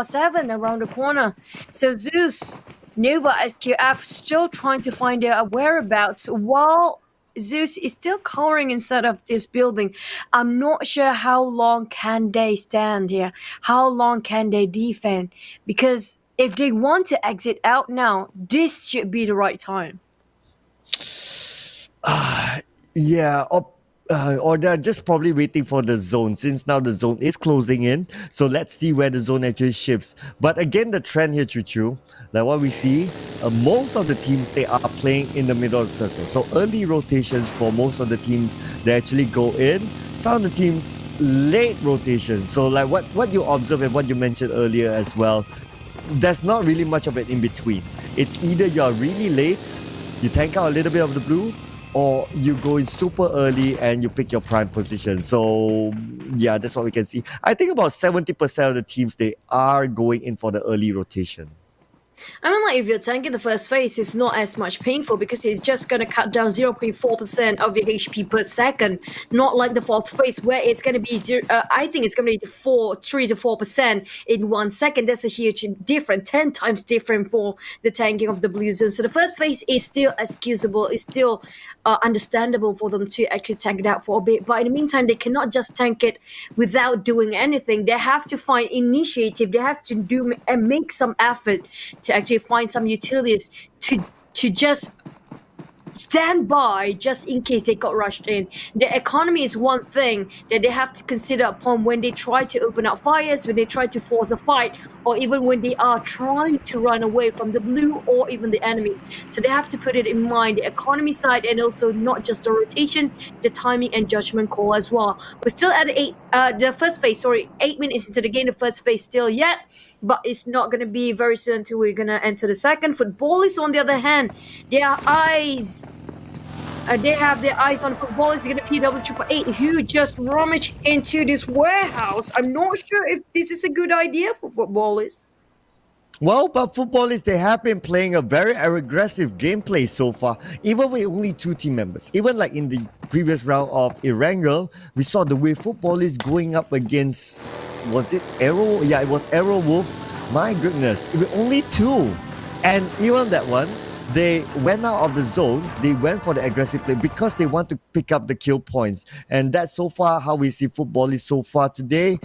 Speaker 1: 7 around the corner. So Zeus, Nova SQF still trying to find their whereabouts while Zeus is still cowering inside of this building. I'm not sure how long can they stand here. How long can they defend? Because if they want to exit out now, this should be the right time.
Speaker 2: Yeah, or they're just probably waiting for the zone, since now the zone is closing in. So let's see where the zone actually shifts. But again, the trend here, Choo, like what we see, most of the teams, they are playing in the middle of the circle. So early rotations for most of the teams, they actually go in. Some of the teams, late rotation. So like what you observe and what you mentioned earlier as well, there's not really much of an in between. It's either you're really late, you tank out a little bit of the blue, or you go in super early and you pick your prime position. So yeah, that's what we can see. I think about 70% of the teams, they are going in for the early rotation.
Speaker 1: I mean, like, if you're tanking the first phase, it's not as much painful because it's just going to cut down 0.4% of your HP per second. Not like the fourth phase where it's going to be, I think it's going to be 3 to 4% in 1 second. That's a huge difference, 10 times different for the tanking of the blue zone. So the first phase is still excusable, it's still understandable for them to actually tank it out for a bit. But in the meantime, they cannot just tank it without doing anything. They have to find initiative. They have to do and make some effort to actually find some utilities to just stand by just in case they got rushed in. The economy is one thing that they have to consider upon when they try to open up fires, when they try to force a fight, or even when they are trying to run away from the blue or even the enemies. So they have to put it in mind, the economy side, and also not just the rotation, the timing and judgment call as well. We're still at the first phase, 8 minutes into the game, the first phase still yet, but it's not going to be very soon until we're going to enter the second. Footballers, on the other hand, their eyes, they have their eyes on footballers. They're going to PW888 who just rummaged into this warehouse. I'm not sure if this is a good idea for footballers.
Speaker 2: Well, but footballers, they have been playing a very aggressive gameplay so far, even with only 2 team members. Even like in the previous round of Erangel, we saw the way footballers going up against, was it Arrow? Yeah, it was Arrow Wolf. My goodness, it was only 2. And even that one, they went out of the zone, they went for the aggressive play because they want to pick up the kill points. And that's so far how we see footballers so far today.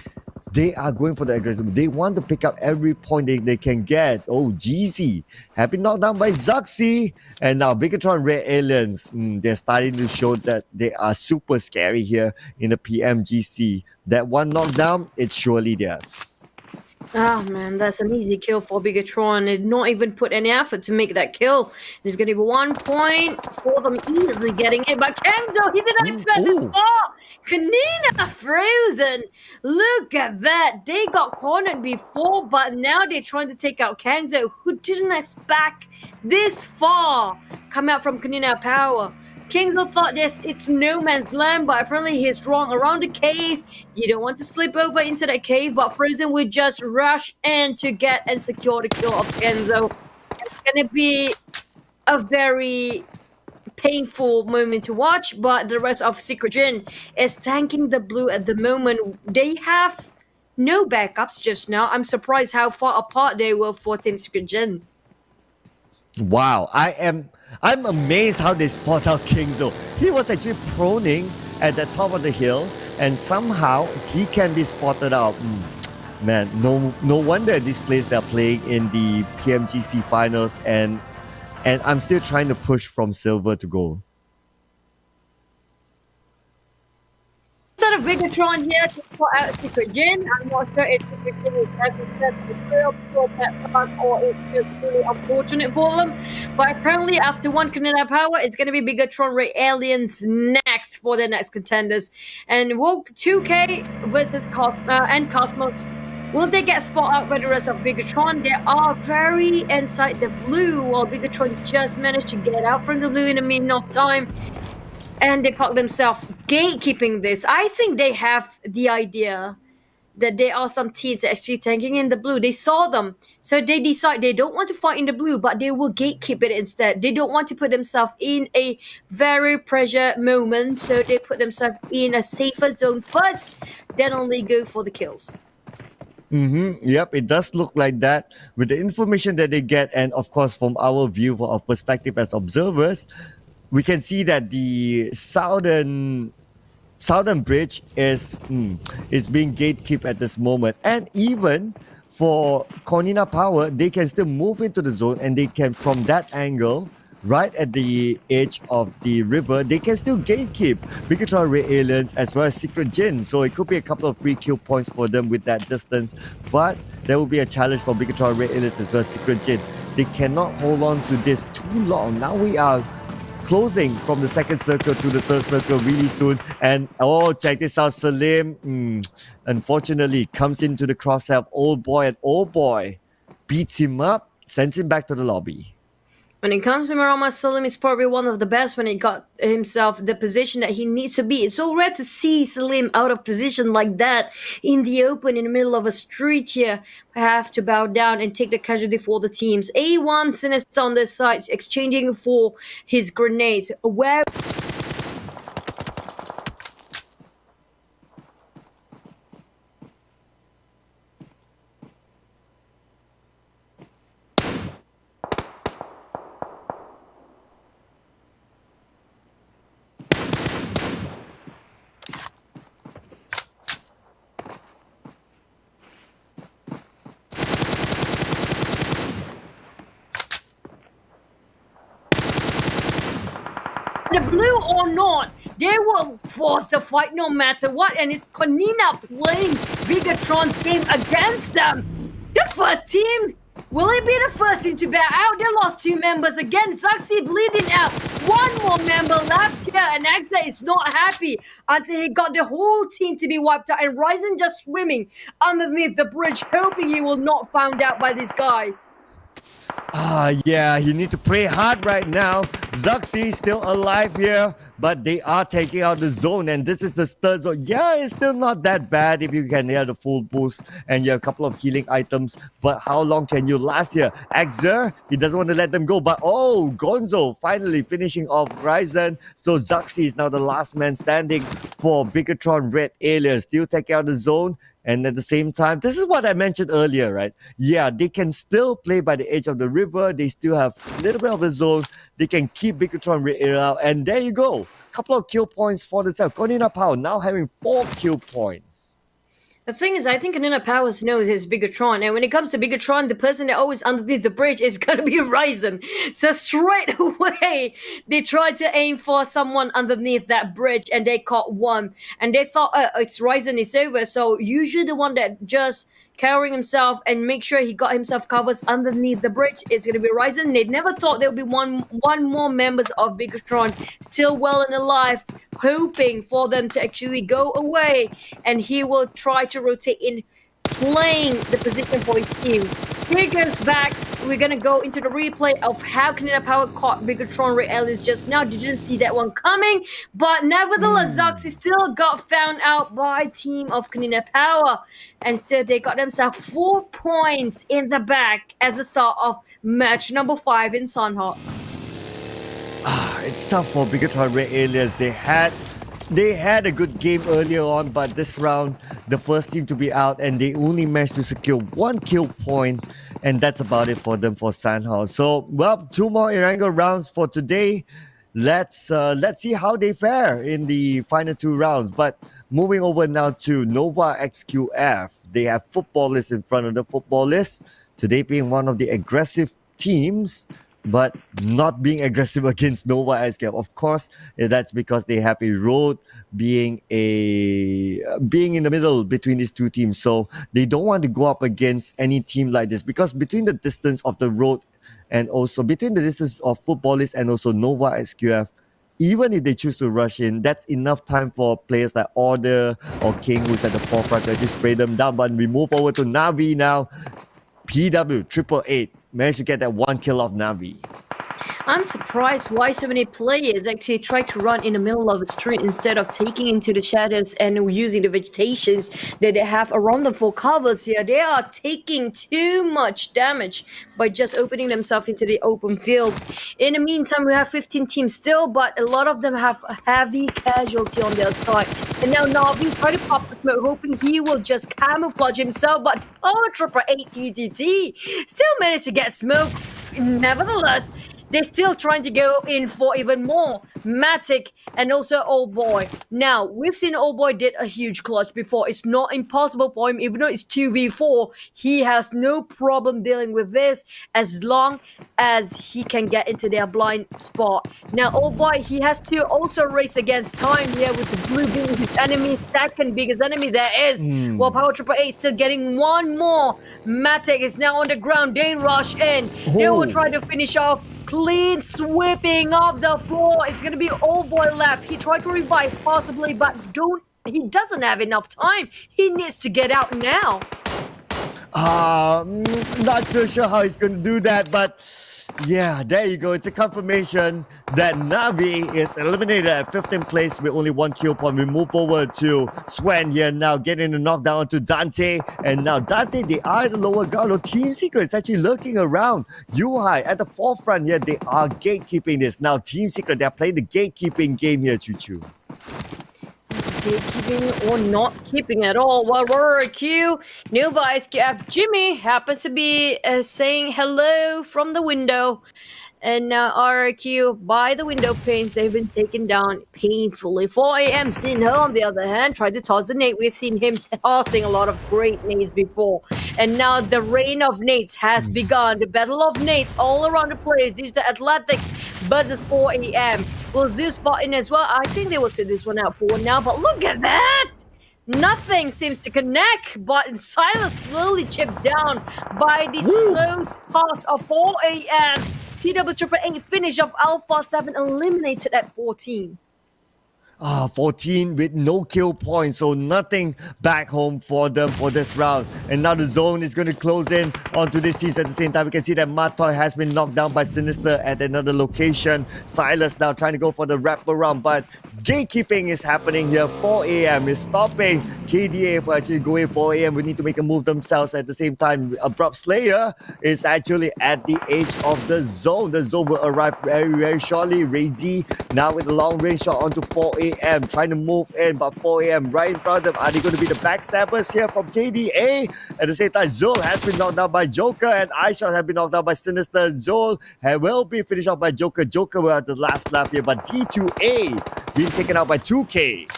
Speaker 2: They are going for the aggressive. They want to pick up every point they can get. Oh, GC. Happy knockdown by Zuxi. And now Bigatron Red Aliens. They're starting to show that they are super scary here in the Pmgc. That one knockdown, it's surely theirs.
Speaker 1: Oh man, that's an easy kill for Bigatron. They did not even put any effort to make that kill. There's going to be 1 point for them easily getting it. But Kemzo, he didn't expect this far. Kanina frozen. Look at that. They got cornered before, but now they're trying to take out Kangzo, who didn't expect this far come out from Kanina Power. Kingsley thought it's no man's land, but apparently he's wrong. Around the cave, you don't want to slip over into that cave, but Frozen would just rush in to get and secure the kill of Kenzo. It's gonna be a very painful moment to watch, but the rest of Secret Jin is tanking the blue at the moment. They have no backups just now. I'm surprised how far apart they were for Team Secret Jin.
Speaker 2: Wow, I'm amazed how they spot out Kingzo. He was actually proning at the top of the hill, and somehow he can be spotted out. Man, no wonder these players they're playing in the Pmgc finals, and I'm still trying to push from silver to gold.
Speaker 1: Instead of Bigatron here to spot out Secret Jin, I'm not sure if Secret Jin is having a real poor that or it's just really unfortunate for them. But apparently, after 1 Canada Power, it's going to be Bigatron Ray Aliens next for the next contenders. And Woke 2K versus Cosmos. Will they get spot out by the rest of Bigatron? They are very inside the blue, while Bigatron just managed to get out from the blue in a minute of time. And they caught themselves gatekeeping this. I think they have the idea that there are some teams actually tanking in the blue. They saw them. So they decide they don't want to fight in the blue, but they will gatekeep it instead. They don't want to put themselves in a very pressure moment. So they put themselves in a safer zone first, then only go for the kills.
Speaker 2: Yep, it does look like that with the information that they get, and of course from our view of perspective as observers, we can see that the southern bridge is being gatekept at this moment, and even for Cornina Power, they can still move into the zone, and they can from that angle, right at the edge of the river, they can still gatekeep Bigatron Ray Aliens as well as Secret Jin. So it could be a couple of free kill points for them with that distance, but there will be a challenge for Bigatron Ray Aliens as well as Secret Jin. They cannot hold on to this too long. Now we are closing from the second circle to the third circle really soon, and check this out, Salim unfortunately comes into the crosshair of old boy, beats him up, sends him back to the lobby.
Speaker 1: When it comes to Mirama, Salim is probably one of the best when he got himself the position that he needs to be. It's so rare to see Salim out of position like that in the open in the middle of a street here. Have to bow down and take the casualty for the teams. A1 Sinister on their sides, exchanging for his grenades. Where the blue or not, they will force the fight no matter what, and it's Konina playing Bigatron's game against them. The first team, will it be the first team to bow out? They lost 2 members again. Zaxi bleeding out. 1 more member left here, and Axa is not happy until he got the whole team to be wiped out, and Ryzen just swimming underneath the bridge, hoping he will not found out by these guys.
Speaker 2: Yeah, you need to pray hard right now. Zuxi still alive here, but they are taking out the zone, and this is the third zone. Yeah, it's still not that bad if you can nail the full boost and you have a couple of healing items, but how long can you last here? Axer, he doesn't want to let them go, but Gonzo finally finishing off Ryzen, so Zuxi is now the last man standing for Bigatron Red Alias. Still taking out the zone. And at the same time, this is what I mentioned earlier, right? Yeah, they can still play by the edge of the river. They still have a little bit of the zone. They can keep Bigatron out. And there you go. Couple of kill points for themselves. Konina Pao now having 4 kill points.
Speaker 1: The thing is, I think Kanina Powers knows his Bigatron, and when it comes to Bigatron, the person that always underneath the bridge is gonna be Ryzen. So straight away, they tried to aim for someone underneath that bridge, and they caught one. And they thought, it's Ryzen, it's over. So usually the one that just carrying himself and make sure he got himself covers underneath the bridge is gonna be Ryzen. They never thought there would be one more members of Bigatron still well and alive, hoping for them to actually go away, and he will try to rotate in, playing the position for his team. Here goes back. We're gonna go into the replay of how Kanina Power caught Bigatron Ray Ellis just now. Didn't see that one coming, but nevertheless, Zoxy still got found out by team of Kanina Power, and so they got themselves 4 points in the back as the start of match number 5 in Sunhawk.
Speaker 2: It's tough for Bigatron Red Alias. They had a good game earlier on, but this round, the first team to be out, and they only managed to secure 1 kill point, and that's about it for them for Sandhouse. So, well, 2 more Erangel rounds for today. Let's see how they fare in the final 2 rounds. But moving over now to Nova XQF, they have footballers in front of the footballers. Today being one of the aggressive teams, but not being aggressive against Nova XQF. Of course, that's because they have a road being in the middle between these 2 teams. So they don't want to go up against any team like this, because between the distance of the road and also between the distance of footballers and also Nova XQF, even if they choose to rush in, that's enough time for players like Order or King, who's at the forefront, to just spray them down. But we move over to Navi now. PW 888 managed to get that 1 kill off Navi.
Speaker 1: I'm surprised why so many players actually try to run in the middle of the street instead of taking into the shadows and using the vegetations that they have around them for covers here. They are taking too much damage by just opening themselves into the open field. In the meantime, we have 15 teams still, but a lot of them have a heavy casualty on their side. And now Navi trying to pop the smoke, hoping he will just camouflage himself, but Triple 8 TTT still managed to get smoke. Nevertheless, they're still trying to go in for even more. Matic and also Old Boy. Now, we've seen Old Boy did a huge clutch before. It's not impossible for him, even though it's 2v4. He has no problem dealing with this as long as he can get into their blind spot. Now, Old Boy, he has to also race against time here with the blue being his enemy, second biggest enemy there is. While Power Triple 8 still getting one more. Matic is now on the ground. They rush in. They will try to finish off. Clean sweeping of the floor. It's gonna be Old Boy left. He tried to revive possibly, but he doesn't have enough time. He needs to get out now.
Speaker 2: Not too sure how he's going to do that, but yeah, there you go. It's a confirmation that Navi is eliminated at 15th place with only 1 kill point. We move forward to Swen here now, getting the knockdown onto Dante. And now Dante, they are the lower guard. Oh, Team Secret is actually lurking around. UI at the forefront here. They are gatekeeping this. Now Team Secret, they're playing the gatekeeping game here, Choo Choo.
Speaker 1: Keeping or not keeping at all. While Roar Q, Nova SKF Jimmy happens to be saying hello from the window. And RQ by the window panes, they've been taken down painfully. 4 a.m. Sinho, on the other hand, tried to toss a nade. We've seen him tossing a lot of great nades before. And now the reign of nades has begun. The battle of nades all around the place. Digital Athletics versus 4 a.m. Will Zeus spot in as well? I think they will sit this one out for now. But look at that! Nothing seems to connect, but Silas slowly chipped down by the slow toss of 4 a.m. PW888 finish of Alpha 7 eliminated at 14.
Speaker 2: 14 with no kill points, so nothing back home for them for this round. And now the zone is going to close in onto these teams at the same time. We can see that Matoy has been knocked down by Sinister at another location. Silas now trying to go for the wraparound, but gatekeeping is happening here. 4 a.m. is stopping KDA for actually going 4 a.m. We need to make a move themselves at the same time. Abrupt Slayer is actually at the edge of the zone. The zone will arrive very, very shortly. Razy now with a long range shot onto 4 a.m. trying to move in, but 4 a.m. right in front of them. Are they going to be the backstabbers here from KDA? At the same time, Zul has been knocked down by Joker, and iShot have been knocked down by Sinister. Zul will be finished off by Joker. Joker were at the last lap here, but D2A being taken out by 2K.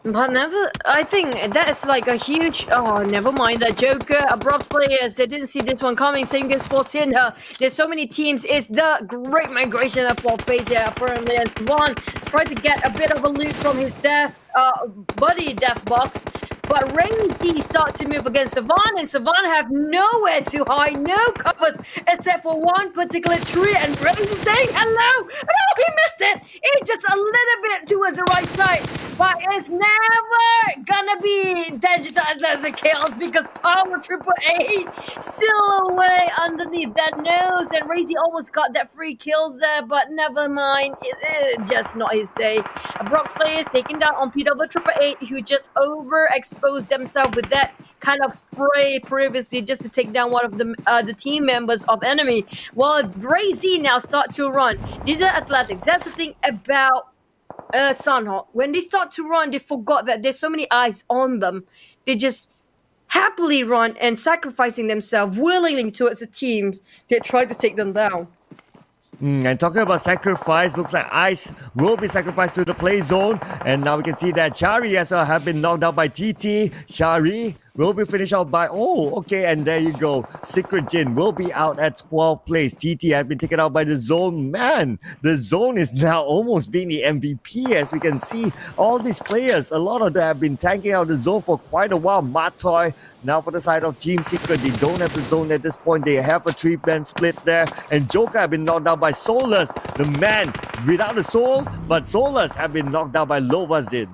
Speaker 1: But never, I think that's like a huge. Oh, never mind that Joker. Abrupt players, they didn't see this one coming. Same goes for Cinder. There's so many teams. It's the great migration of for phase here apparently. And Swan tried to get a bit of a loot from his buddy death box. But Rainy start to move against Savan, and Savan have nowhere to hide, no covers except for one particular tree. And Rainy saying hello. No, he missed it. It's just a little bit towards the right side, but it's never gonna be Digital Atlantic Chaos because Power Triple A still away underneath that nose, and Razy almost got that free kills there, but never mind. It's just not his day. Abrupt Slayer is taken down on PW888, who just overexposed themselves with that kind of spray previously just to take down one of the team members of enemy. While Razy now start to run. These are athletics. That's the thing about Sunhawk. When they start to run, they forgot that there's so many eyes on them. They just happily run and sacrificing themselves willingly towards the teams that try to take them down.
Speaker 2: And talking about sacrifice, looks like Ice will be sacrificed to the play zone. And now we can see that Shari as well have been knocked out by TT. Shari will be finished out by, and there you go. Secret Jin will be out at 12th place. TT has been taken out by the zone. Man, the zone is now almost being the MVP as we can see all these players. A lot of them have been tanking out the zone for quite a while. Matoy, now for the side of Team Secret, they don't have the zone at this point. They have a 3-man split there. And Joker have been knocked down by Solus, the man without a soul. But Solus have been knocked down by Lovazin.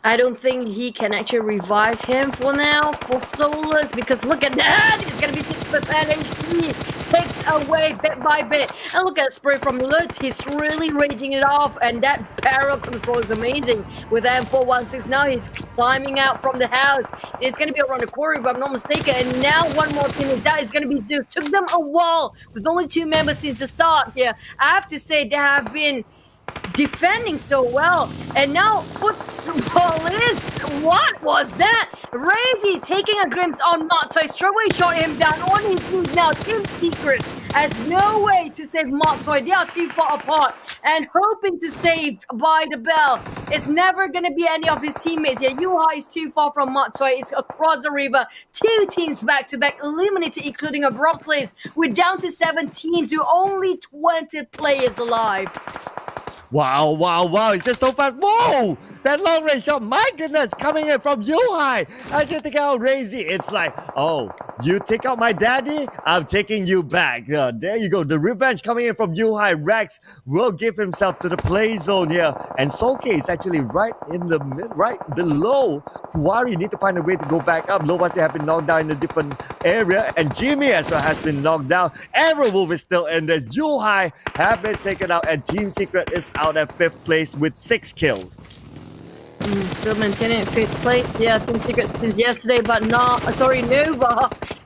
Speaker 1: I don't think he can actually revive him for now, for Solus, because look at that! It's gonna be 6% HP, takes away bit by bit. And look at spray from Lutz, he's really raging it off, and that barrel control is amazing. With M416 now, he's climbing out from the house. It's gonna be around the corner if I'm not mistaken, and now one more team is that is gonna be Zeus. Took them a while, with only 2 members since the start here. I have to say, they have been defending so well, and now football is what was that? Razy taking a glimpse on Matoy, straight away shot him down on his knees. Now Team Secret has no way to save Matoy. They are too far apart and hoping to save by the bell. It's never gonna be any of his teammates here. Yuha is too far from Matoy. It's across the river. 2 teams back to back eliminated, including Abrupt Players. We're down to 7 teams with only 20 players alive.
Speaker 2: Wow, wow, wow. It's just so fast. Whoa! That long range shot, my goodness, coming in from Yuhai. As you take out Razy, it's like, oh, you take out my daddy, I'm taking you back. There you go. The revenge coming in from Yuhai. Rex will give himself to the play zone here. And Soke is actually right in the right below. Kuwari need to find a way to go back up. Lovasi have been knocked down in a different area. And Jimmy as well has been knocked down. Arrowwolf is still in this. Yuhai have been taken out. And Team Secret is out at 5th place with 6 kills.
Speaker 1: Still maintaining 5th place. Yeah, Team Secret since yesterday, but Nova.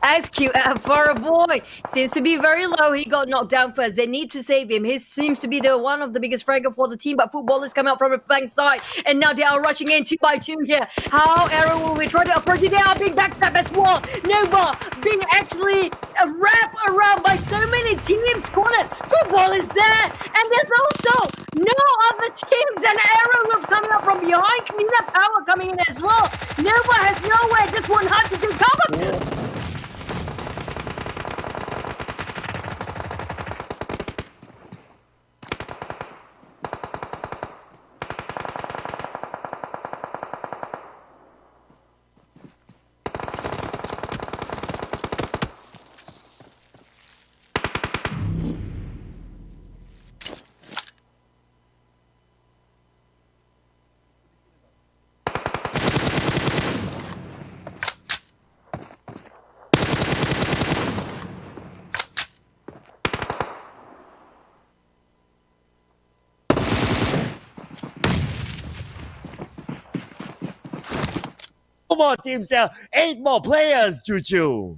Speaker 1: SQF for a boy. Seems to be very low. He got knocked down first. They need to save him. He seems to be the one of the biggest fragger for the team, but footballers come out from a flank side, and now they are rushing in 2 by 2 here. How Arrow will be trying to approach it? They are being backstabbed as well. Nova being actually wrapped around by so many teams. Cornered. Football is there, and there's also no other teams, and Arrow Wolf coming up from behind. Cleanup Power coming in as well. Nova has nowhere. Just one hard to do cover.
Speaker 2: More teams here. 8 more players, Choo.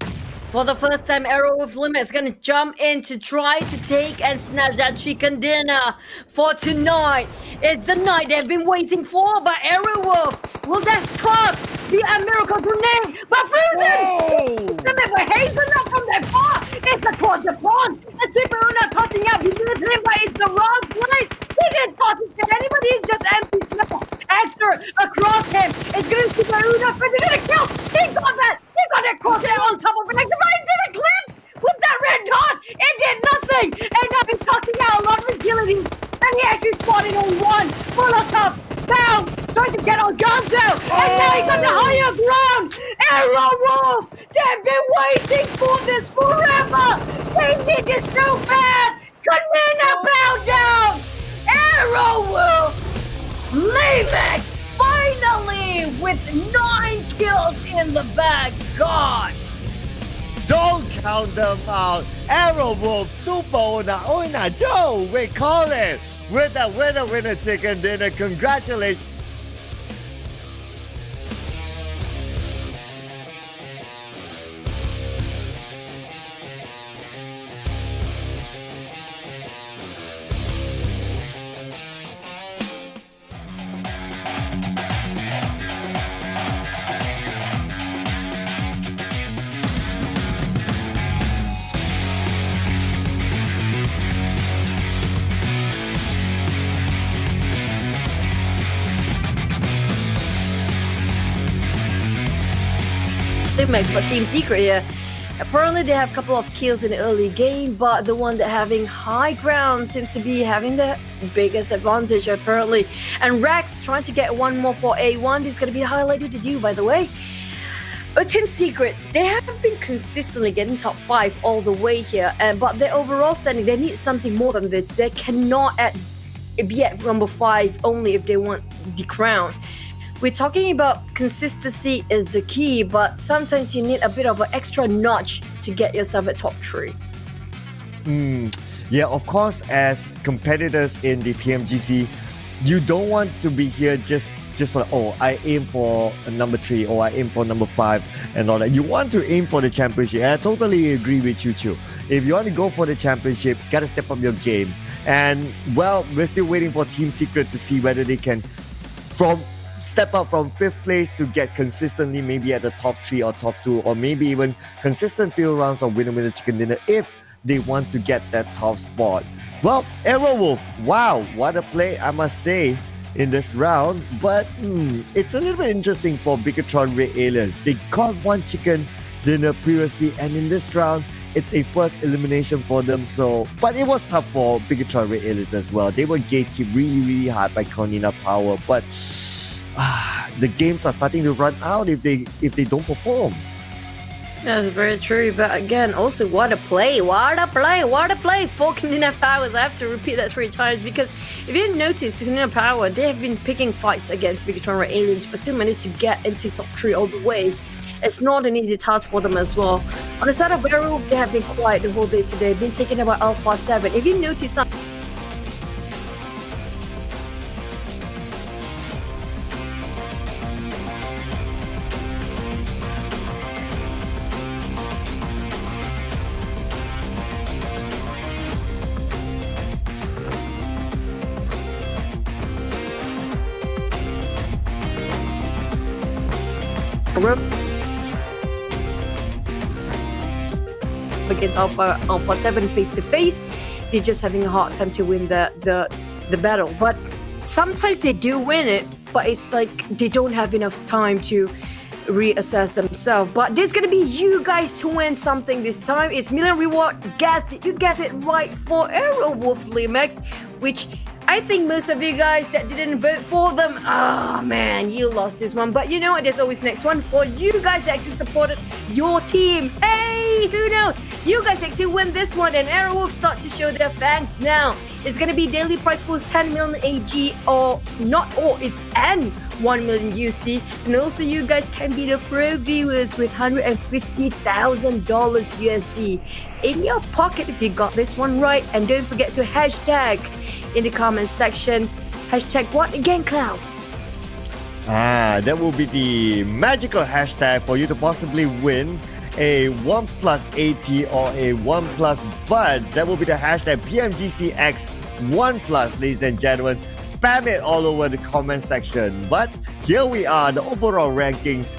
Speaker 1: For the first time, Arrow with Limit is going to jump in to try to take and snatch that chicken dinner for tonight. It's the night they've been waiting for, but Arrow Wolf, will that toss be a miracle grenade? But Frozen! Remember, Hazelnut from that far! It's across the pond! And Super Una tossing out, he knows him, but it's the wrong place! He didn't toss it to anybody, it's just empty snow! Esther across him! It's going to Super Una, but they're going to kill! He got that! He got that crosshair on top of it! Like the right didn't clip! With that red dot! It did nothing! And now he's tossing out a lot of agilities! And he actually spotted on one! Molotov! Down! Trying to get on Gonzo! And now he's on the higher ground! Arrow Wolf! They've been waiting for this forever! They need this so bad! Kanina bow down! Arrow Wolf! Levex finally with 9 kills in the bag! God!
Speaker 2: Don't count them out. Arrowwolf, Super Una, Joe, we call it. With the winner chicken dinner. Congratulations.
Speaker 1: Max, but Team Secret here. Apparently they have a couple of kills in the early game, but the one that having high ground seems to be having the biggest advantage apparently. And Rex trying to get one more for A1. This is going to be highlighted to you, by the way. But Team Secret, they haven't been consistently getting top 5 all the way here, but their overall standing, they need something more than this. They cannot be at number 5 only if they want the crown. We're talking about consistency is the key, but sometimes you need a bit of an extra notch to get yourself at top 3.
Speaker 2: Yeah, of course, as competitors in the PMGC, you don't want to be here just for, oh, I aim for number 3 or I aim for number 5 and all that. You want to aim for the championship. And I totally agree with you, Chu. If you want to go for the championship, gotta step up your game. And, well, we're still waiting for Team Secret to see whether they can step up from 5th place to get consistently maybe at the top 3 or top 2, or maybe even consistent few rounds of winner chicken dinner if they want to get that top spot. Well, Arrowwolf, wow, what a play, I must say, in this round. But it's a little bit interesting for Bigatron Red Aliens. They got one chicken dinner previously, and in this round, it's a first elimination for them. So, but it was tough for Bigatron Red Aliens as well. They were gatekept really hard by Cornina Power, but the games are starting to run out if they don't perform.
Speaker 3: That's very true, but again, also what a play for Canina Powers. I have to repeat that 3 times because if you notice, Canina Power, they have been picking fights against Bigatron Red Aliens, but still managed to get into top 3 all the way. It's not an easy task for them as well. On the side of Werewolf, they have been quiet the whole day today, been taken about Alpha 7. If you notice something, against Alpha 7 face to face, they're just having a hard time to win the battle. But sometimes they do win it, but it's like they don't have enough time to reassess themselves. But there's gonna be you guys to win something this time. It's million reward. You guessed it right for Aerowolf Limax, which I think most of you guys that didn't vote for them, man, you lost this one. But you know what? There's always next one for you guys that actually supported your team. Hey, who knows? You guys actually win this one, and Aerowolf start to show their fans now. It's gonna be daily prize pools 10 million AG or not, or it's N 1 million UC, and also you guys can be the pro viewers with $150,000 USD in your pocket if you got this one right. And don't forget to hashtag in the comment section. Hashtag what again, Cloud?
Speaker 2: That will be the magical hashtag for you to possibly win a OnePlus AT or a OnePlus Buds. That will be the hashtag PMGCX OnePlus, ladies and gentlemen. Spam it all over the comment section. But here we are, the overall rankings.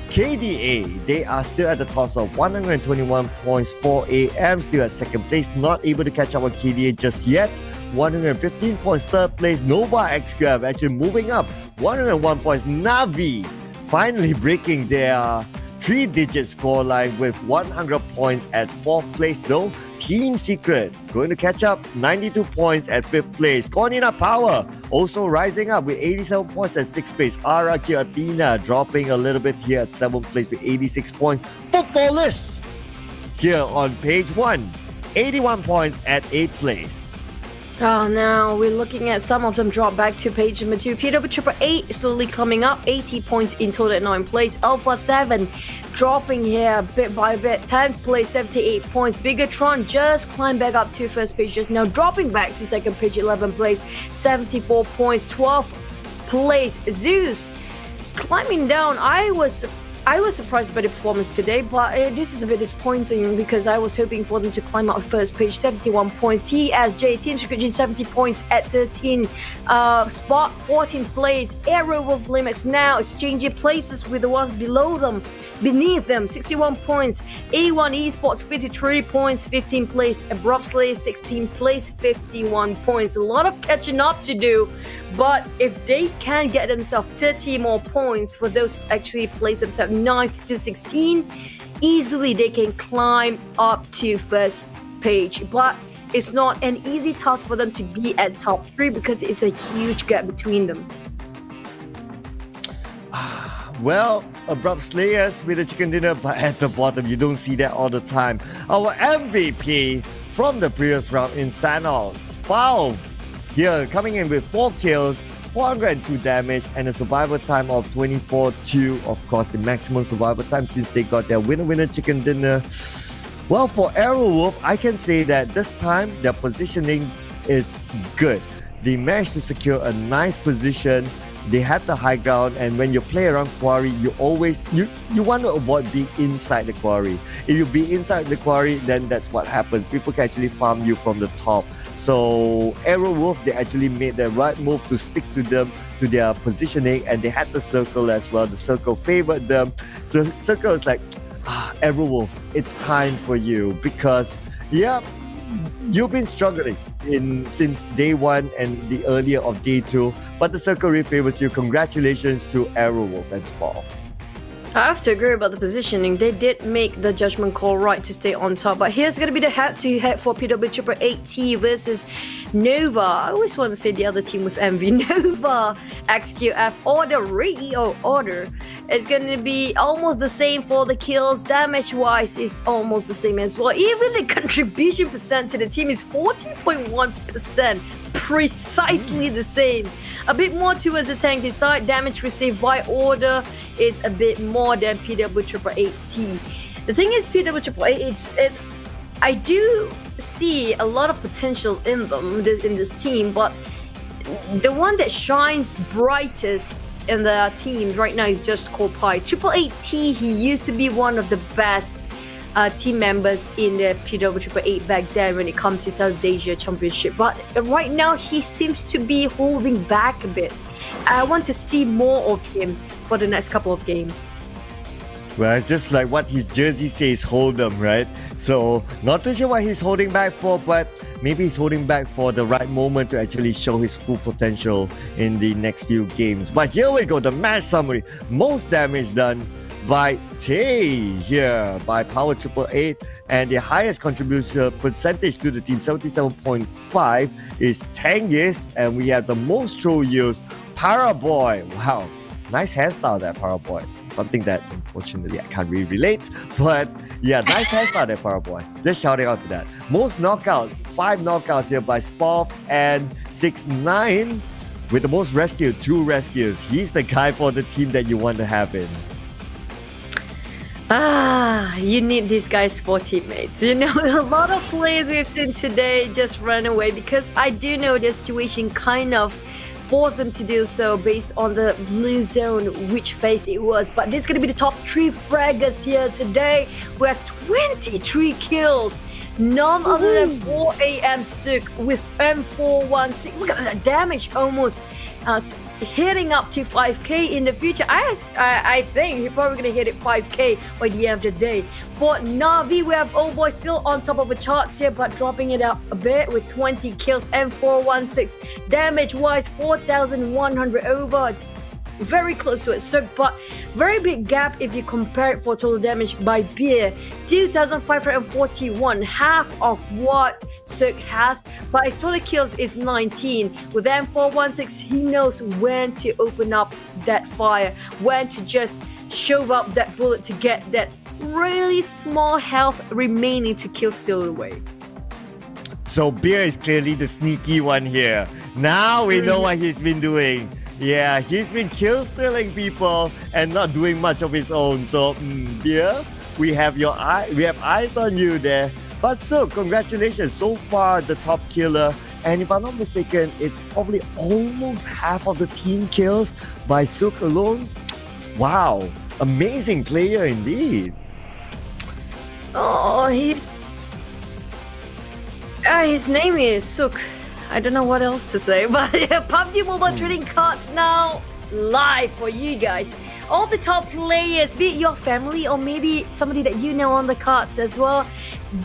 Speaker 2: KDA, they are still at the top of 121 points. 4AM still at second place, not able to catch up with KDA just yet. 115 points, third place. Nova XQF actually moving up, 101 points. Navi finally breaking their 3-digit scoreline with 100 points at 4th place though. Team Secret going to catch up, 92 points at 5th place. Cornina Power also rising up with 87 points at 6th place. Araki Athena dropping a little bit here at 7th place with 86 points. Footballers here on page 1, 81 points at 8th place.
Speaker 3: Oh, now we're looking at some of them drop back to page number 2. PW888 slowly coming up, 80 points in total at 9th place. Alpha 7 dropping here bit by bit, 10th place, 78 points. Bigatron just climbed back up to first page, just now dropping back to second page, 11th place, 74 points. 12th place, Zeus climbing down. I was surprised by the performance today, but this is a bit disappointing because I was hoping for them to climb out first page, 71 points. TSJ, Team Secret Gene, 70 points at 13 spot, 14th place. Aerowolf Limax now exchanging places with the ones beneath them, 61 points. A1 Esports, 53 points, 15th place. Abrupt Slayer, 16th place, 51 points. A lot of catching up to do, but if they can get themselves 30 more points for those actually place themselves 9th to 16, easily they can climb up to first page. But it's not an easy task for them to be at top 3 because it's a huge gap between them.
Speaker 2: Well, Abrupt Slayers with a chicken dinner, but at the bottom, you don't see that all the time. Our MVP from the previous round in Sanol, Spal, here coming in with 4 kills, 402 damage, and a survival time of 24-2. Of course, the maximum survival time since they got their winner chicken dinner. Well, for Aerowolf, I can say that this time their positioning is good. They managed to secure a nice position. They have the high ground, and when you play around quarry, you always you want to avoid being inside the quarry. If you be inside the quarry, then that's what happens. People can actually farm you from the top. So Aerowolf, they actually made the right move to stick to them, to their positioning, and they had the circle as well. The circle favored them. So circle is like, Aerowolf, it's time for you because you've been struggling since day 1 and the earlier of day 2, but the circle really favors you. Congratulations to Aerowolf and Spal.
Speaker 1: I have to agree about the positioning. They did make the judgment call right to stay on top. But here's going to be the head-to-head for PW8T versus Nova. I always want to say the other team with MV. Nova, XQF, or the Radio Order. It's going to be almost the same for the kills. Damage-wise is almost the same as well. Even the contribution percent to the team is 40.1%. Precisely the same. A bit more towards the tanky side. Damage received by Order is a bit more than PW888T. The thing is, PW888, I do see a lot of potential in them, in this team, but the one that shines brightest in the team right now is just Kopai. 888T, he used to be one of the best team members in the PW888 back then when it comes to South Asia Championship, but right now he seems to be holding back a bit. I want to see more of him for the next couple of games.
Speaker 2: Well, it's just like what his jersey says, hold them, right? So, not too sure what he's holding back for, but maybe he's holding back for the right moment to actually show his full potential in the next few games. But here we go, the match summary. Most damage done by Tay here by Power 888, and the highest contribution percentage to the team, 77.5, is Tangis, and we have the most throw use, Paraboy. Wow, nice hairstyle there, Paraboy. Something that unfortunately I can't really relate, but yeah, nice hairstyle there, Paraboy. Just shouting out to that. Most knockouts, 5 knockouts here by Spoff, and 6ix9ine with the most rescue, 2 rescues. He's the guy for the team that you want to have in.
Speaker 1: You need these guys for teammates. You know, a lot of players we've seen today just run away because I do know the situation kind of forced them to do so based on the blue zone, which phase it was. But this is going to be the top 3 fraggers here today. We have 23 kills. None other than 4am Sook with M416. Look at that damage, almost hitting up to 5k in the future. I think he's probably gonna hit it 5k by the end of the day. For Navi, we have Old Boy still on top of the charts here, but dropping it up a bit with 20 kills and 416. Damage wise, 4,100 over. Very close to it, so but very big gap if you compare it for total damage by Beer. 2,541, half of what Sook has, but his total kills is 19. With M416, he knows when to open up that fire, when to just shove up that bullet to get that really small health remaining to kill steal away.
Speaker 2: So Beer is clearly the sneaky one here. Now we know what he's been doing. Yeah, he's been kill-stealing people and not doing much of his own. So, Beer, we have eyes on you there. But so, congratulations. So far, the top killer. And if I'm not mistaken, it's probably almost half of the team kills by Sook alone. Wow, amazing player indeed.
Speaker 1: Oh, his name is Sook. I don't know what else to say, but PUBG Mobile trading cards now live for you guys. All the top players, be it your family or maybe somebody that you know on the cards as well,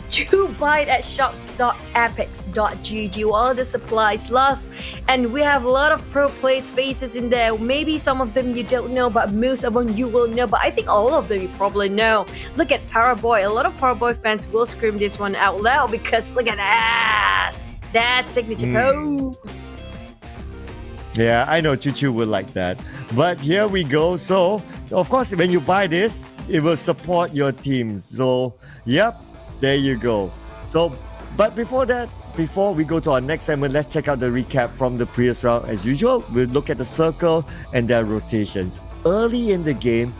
Speaker 1: do buy it at shop.apex.gg while the supplies last. And we have a lot of pro players faces in there. Maybe some of them you don't know, but most of them you will know. But I think all of them you probably know. Look at Paraboy. A lot of Paraboy fans will scream this one out loud because look at that. That signature pose.
Speaker 2: Yeah, I know Chuchu would like that. But here we go. So, of course, when you buy this, it will support your teams. So, yep, there you go. So, but before that, before we go to our next segment, let's check out the recap from the previous round. As usual, we'll look at the circle and their rotations. Early in the game,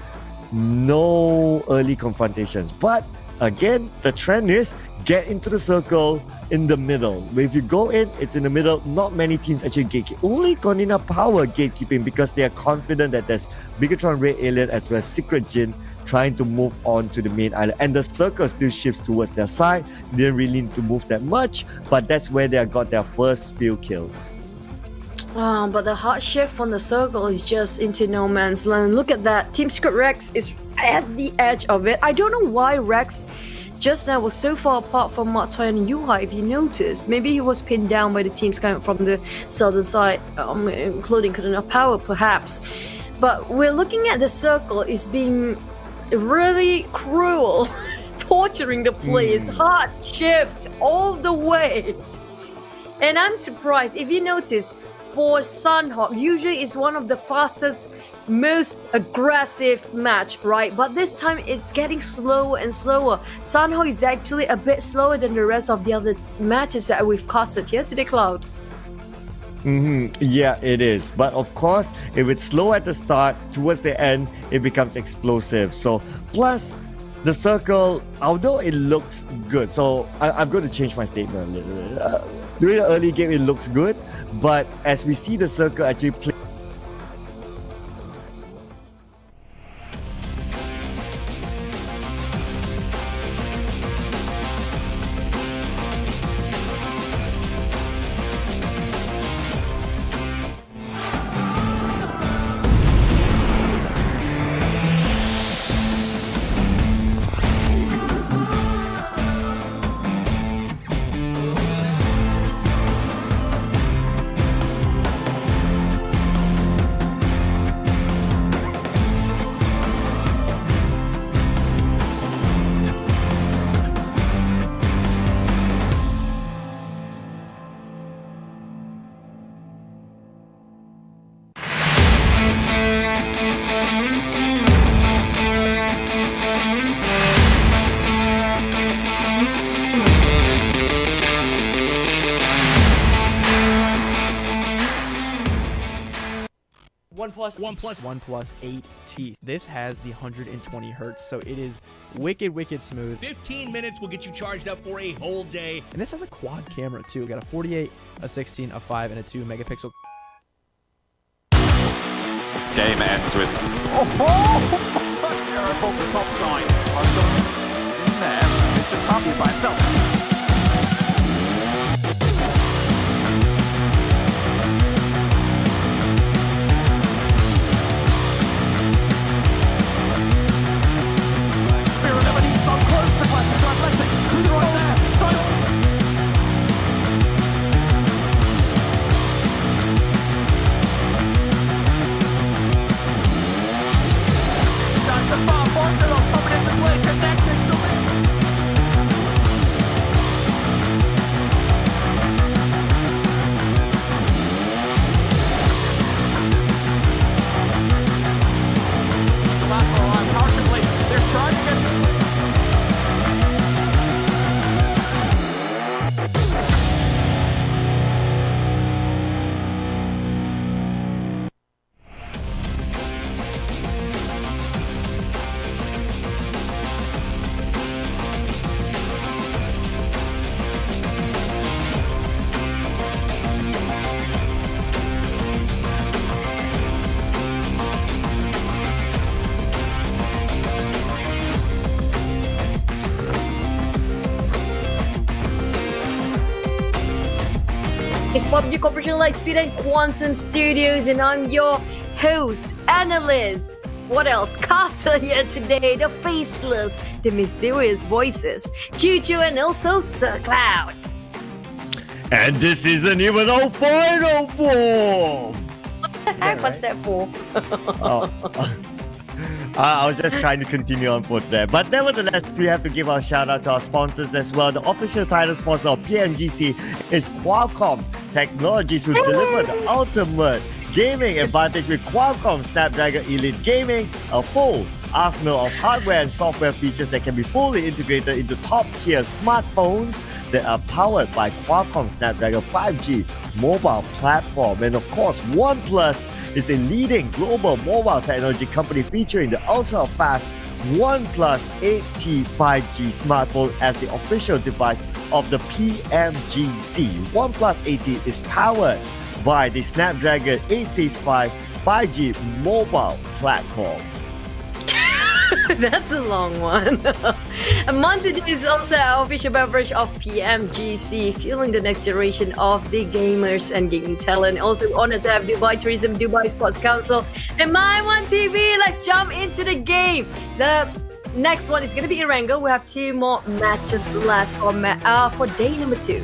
Speaker 2: no early confrontations. But again, the trend is get into the circle in the middle. If you go in, it's in the middle. Not many teams actually gatekeep. Only Konina Power gatekeeping because they are confident that there's Bigatron Red Alien as well as Secret Jin trying to move on to the main island. And the circle still shifts towards their side. They didn't really need to move that much, but that's where they got their first few kills.
Speaker 1: But the hard shift on the circle is just into no man's land. Look at that. Team Secret Rex is at the edge of it. I don't know why Rex just now was so far apart from Matoy and Yuhai, if you noticed. Maybe he was pinned down by the teams coming from the southern side, including Konina Power perhaps. But we're looking at the circle is being really cruel, torturing the players, hard shift all the way. And I'm surprised if you notice, for Sunhawk, usually it's one of the fastest, most aggressive match, right? But this time it's getting slower and slower. Sunhawk is actually a bit slower than the rest of the other matches that we've casted here today, Cloud.
Speaker 2: Yeah, it is. But of course, if it's slow at the start, towards the end, it becomes explosive. So, plus the circle, although it looks good, so I'm going to change my statement a little bit. During the early game, it looks good, but as we see the circle actually play.
Speaker 7: OnePlus 8T. This has the 120 hertz, so it is wicked smooth.
Speaker 5: 15 minutes will get you charged up for a whole day.
Speaker 7: And this has a quad camera too. We got a 48, a 16, a 5, and a 2 megapixel.
Speaker 6: This game ends with. Careful, the top side. In there. It's just happy by itself.
Speaker 1: It's PUBG Corporation Lightspeed and Quantum Studios, and I'm your host, analyst. What else? Carter here today, the faceless, the mysterious voices, Choo-Choo, and also Sir Cloud.
Speaker 2: And this isn't even our final form!
Speaker 1: What the heck was that for?
Speaker 2: I was just trying to continue on for that. But nevertheless, we have to give our shout out to our sponsors as well. The official title sponsor of Pmgc is Qualcomm Technologies, who deliver the ultimate gaming advantage with Qualcomm Snapdragon Elite Gaming, a full arsenal of hardware and software features that can be fully integrated into top-tier smartphones that are powered by Qualcomm Snapdragon 5G mobile platform. And of course, OnePlus is a leading global mobile technology company featuring the ultra-fast OnePlus 8T 5G smartphone as the official device of the Pmgc. OnePlus 8T is powered by the Snapdragon 865 5G mobile platform.
Speaker 1: That's a long one. And Mountain Dew is also our official beverage of Pmgc, fueling the next generation of the gamers and gaming talent. Also honored to have Dubai Tourism, Dubai Sports Council, and My One TV. Let's jump into the game. The next one is going to be Erangel. We have 2 more matches left for day number 2.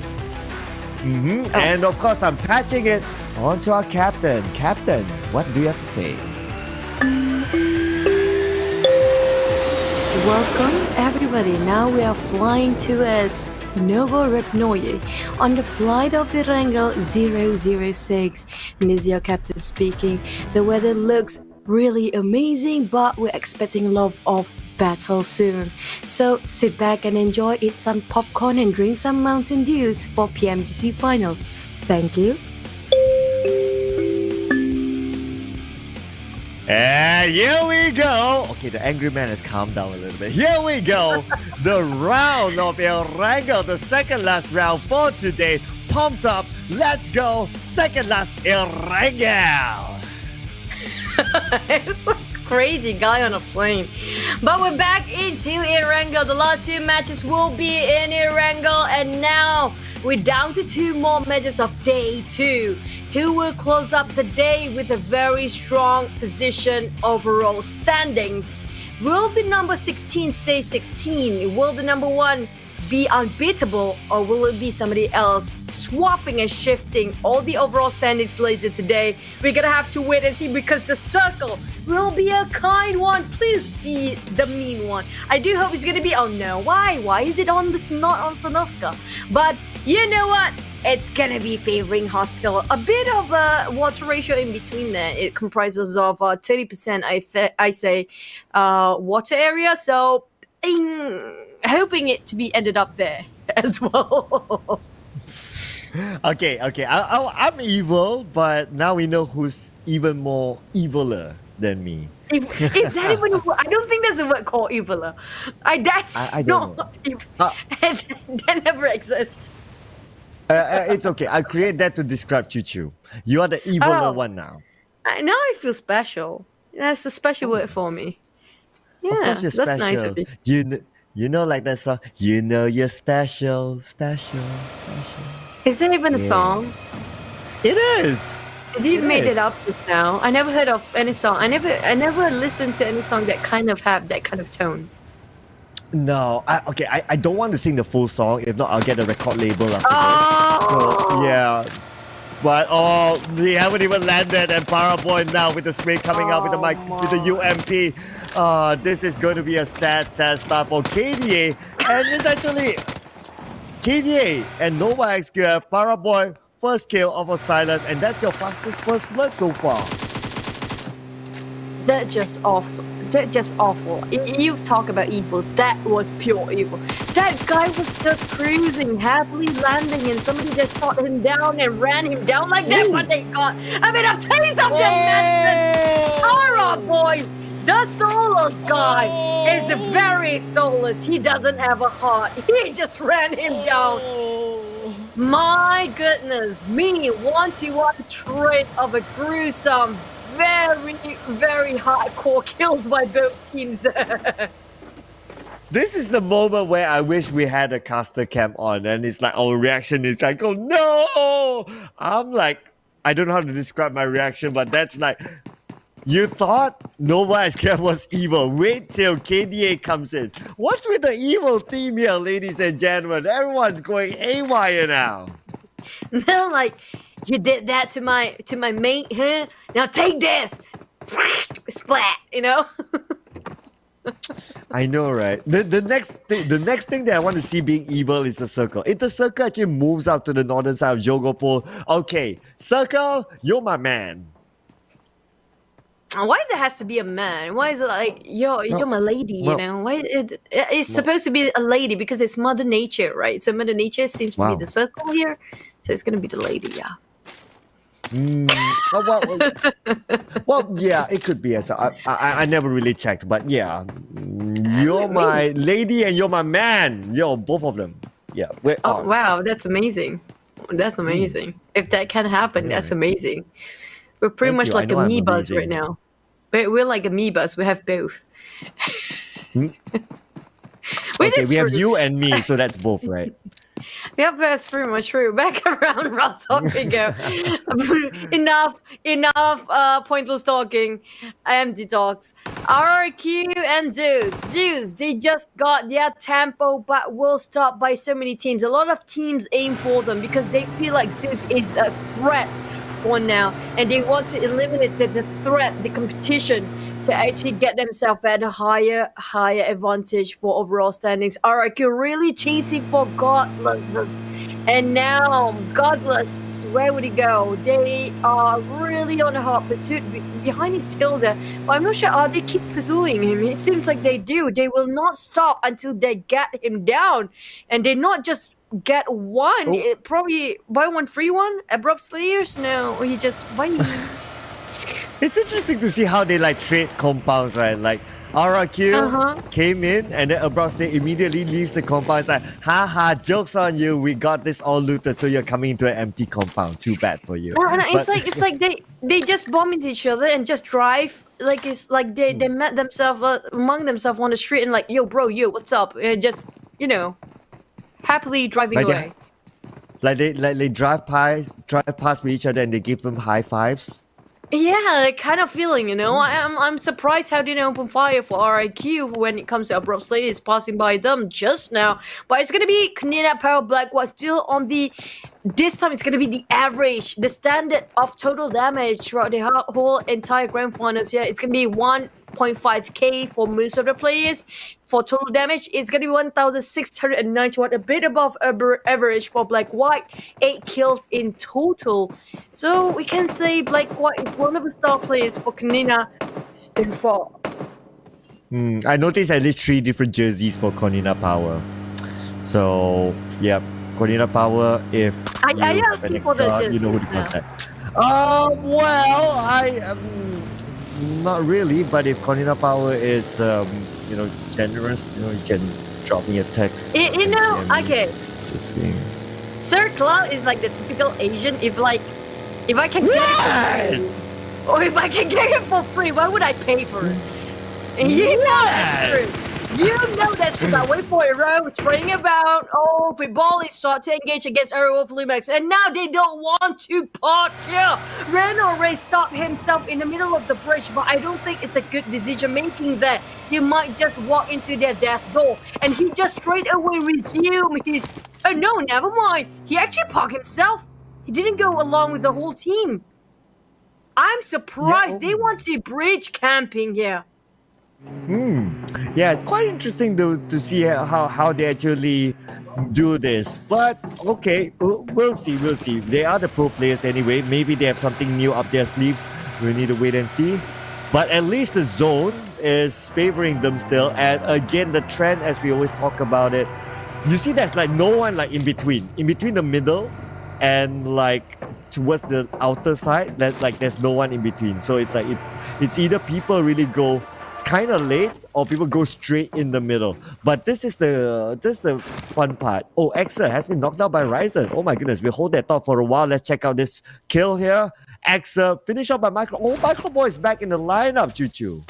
Speaker 2: And of course, I'm patching it onto our captain. Captain, what do you have to say?
Speaker 3: welcome everybody. Now we are flying towards Novorepnoye on the flight of Erangel 006. And this is your captain speaking. The weather looks really amazing, but we're expecting a lot of battle soon. So sit back and enjoy, eat some popcorn and drink some Mountain Dews for Pmgc finals. Thank you.
Speaker 2: And here we go. Okay, the angry man has calmed down a little bit. Here we go. The round of Erangel, the second last round for today. Pumped up. Let's go. Second last Erangel.
Speaker 1: It's like crazy guy on a plane. But we're back into Erangel. The last two matches will be in Erangel, and now we're down to two more matches of day 2. Who will close up the day with a very strong position overall standings? Will the number 16 stay 16? Will the number 1 be unbeatable, or will it be somebody else swapping and shifting all the overall standings later today? We're gonna have to wait and see, because the circle will be a kind one. Please be the mean one. I do hope it's gonna be. Oh no, why is it on not on Sonovska? But you know what? It's gonna be favoring Hospital. A bit of a water ratio in between there. It comprises of 30%, I say, water area. So hoping it to be ended up there as well.
Speaker 2: Okay. I'm evil, but now we know who's even more eviler than me.
Speaker 1: Is that even a word? I don't think there's a word called eviler. I don't know. That never exists.
Speaker 2: It's okay. I'll create that to describe Choo. You are the eviler one now.
Speaker 1: Now I feel special. That's a special word for me. Yeah,
Speaker 2: of course you're
Speaker 1: that's
Speaker 2: special.
Speaker 1: nice of you.
Speaker 2: You know, like that song. You know you're special.
Speaker 1: Is that even a song?
Speaker 2: It is.
Speaker 1: You made it up just now. I never heard of any song. I never listened to any song that kind of have that kind of tone.
Speaker 2: No, I don't want to sing the full song. If not, I'll get a record label after
Speaker 1: Oh!
Speaker 2: this. So, yeah. But we haven't even landed, and Paraboy now with the spray coming out with the mic with the UMP. This is going to be a sad start for KDA, and it's actually KDA and Nova XQF. Paraboy first kill of a silence, and that's your fastest first blood so far.
Speaker 1: That's just awful. That's just awful. You talk about evil. That was pure evil. That guy was just cruising, happily landing, and somebody just shot him down and ran him down like that. What they got? I mean, a taste of your madness. Alright, boys. The soulless guy is very soulless. He doesn't have a heart. He just ran him down. My goodness me, 1-1 trade of a gruesome, very, very hardcore kills by both teams.
Speaker 2: This is the moment where I wish we had a caster cam on, and it's like our reaction is like, oh no! I'm like, I don't know how to describe my reaction, but that's like, you thought Nova SKF was evil. Wait till KDA comes in. What's with the evil theme here, ladies and gentlemen? Everyone's going haywire now.
Speaker 1: They're like, you did that to my mate, huh? Now take this! Splat, you know?
Speaker 2: I know, right? The next thing that I want to see being evil is the circle. If the circle actually moves up to the northern side of Jogopol, okay, circle, you're my man.
Speaker 1: Why does it has to be a man? Why is it like you're my lady? You know, why it's supposed to be a lady because it's Mother Nature, right? So Mother Nature seems to be the circle here, so it's gonna be the lady, yeah.
Speaker 2: Well, yeah, it could be. I never really checked, but yeah, you're my lady and you're my man. You're both of them. Yeah.
Speaker 1: Oh wow, that's amazing. That's amazing. If that can happen, that's amazing. We're pretty much like amoebas right now. We're like amoebas. We have both.
Speaker 2: Okay, we have you and me, so that's both, right?
Speaker 1: Yep, that's pretty much true. Back around Russell we go. enough pointless talking. Empty talks. RQ and Zeus, they just got their tempo, but will stop by so many teams. A lot of teams aim for them because they feel like Zeus is a threat for now, and they want to eliminate the threat, the competition to actually get themselves at a higher advantage for overall standings. RIQ really chasing for Godless. And now, Godless, where would he go? They are really on a hot pursuit behind his tail there. But I'm not sure, are they keep pursuing him? It seems like they do. They will not stop until they get him down. And they not just get one, it probably buy one, free one? Abrupt Slayers? No, he just buy.
Speaker 2: It's interesting to see how they like trade compounds, right? Like RRQ came in and then Abroad immediately leaves the compound. It's like, haha, joke's on you. We got this all looted, so you're coming into an empty compound. Too bad for you.
Speaker 1: No, it's like they just bomb into each other and just drive. Like it's like they met themselves among themselves on the street and like, yo, bro, what's up? And just happily driving away.
Speaker 2: They drive past with each other and they give them high fives.
Speaker 1: Yeah, that kind of feeling, I'm surprised how they didn't open fire for RIQ when it comes to Abrupt Slate is passing by them just now. But it's gonna be Kanina Power Black was still on the. This time it's gonna be the average, the standard of total damage throughout the whole entire grand finals. Yeah, it's gonna be 1.5k for most of the players. For total damage, it's gonna be 1,691, a bit above average for Black White. 8 kills in total. So we can say Black White is one of the star players for Kanina so far.
Speaker 2: I noticed at least 3 different jerseys for Konina Power. So, yeah, Konina Power, if
Speaker 1: you asking for the jersey,
Speaker 2: you know who to contact. Well, I not really, but if Konina Power is, generous, you can drop me a text.
Speaker 1: Okay.
Speaker 2: Just saying.
Speaker 1: Sir Cloud is like the typical Asian. If I can get it for free, or if I can get it for free, why would I pay for it? And that's true. You know that's true. I wait for a row, spraying about. Oh, Friboli start to engage against Arrow of Lumex, and now they don't want to park here. Renault Ray stopped himself in the middle of the bridge, but I don't think it's a good decision making that. He might just walk into their death door, and he just straight away resume his. Oh no, never mind. He actually parked himself. He didn't go along with the whole team. I'm surprised. They want to bridge camping here.
Speaker 2: Yeah, it's quite interesting to see how they actually do this. But okay, we'll see. They are the pro players anyway. Maybe they have something new up their sleeves. We need to wait and see. But at least the zone is favoring them still. And again, the trend, as we always talk about it, you see there's like no one like in between the middle and like towards the outer side. There's no one in between. So it's like it's either people really go kind of late or people go straight in the middle. But this is the fun part. Oh, Exa has been knocked out by Ryzen. Oh my goodness, we'll hold that thought for a while. Let's check out this kill here. Exa finish up by Micro. Oh, Micro Boy is back in the lineup, Choo.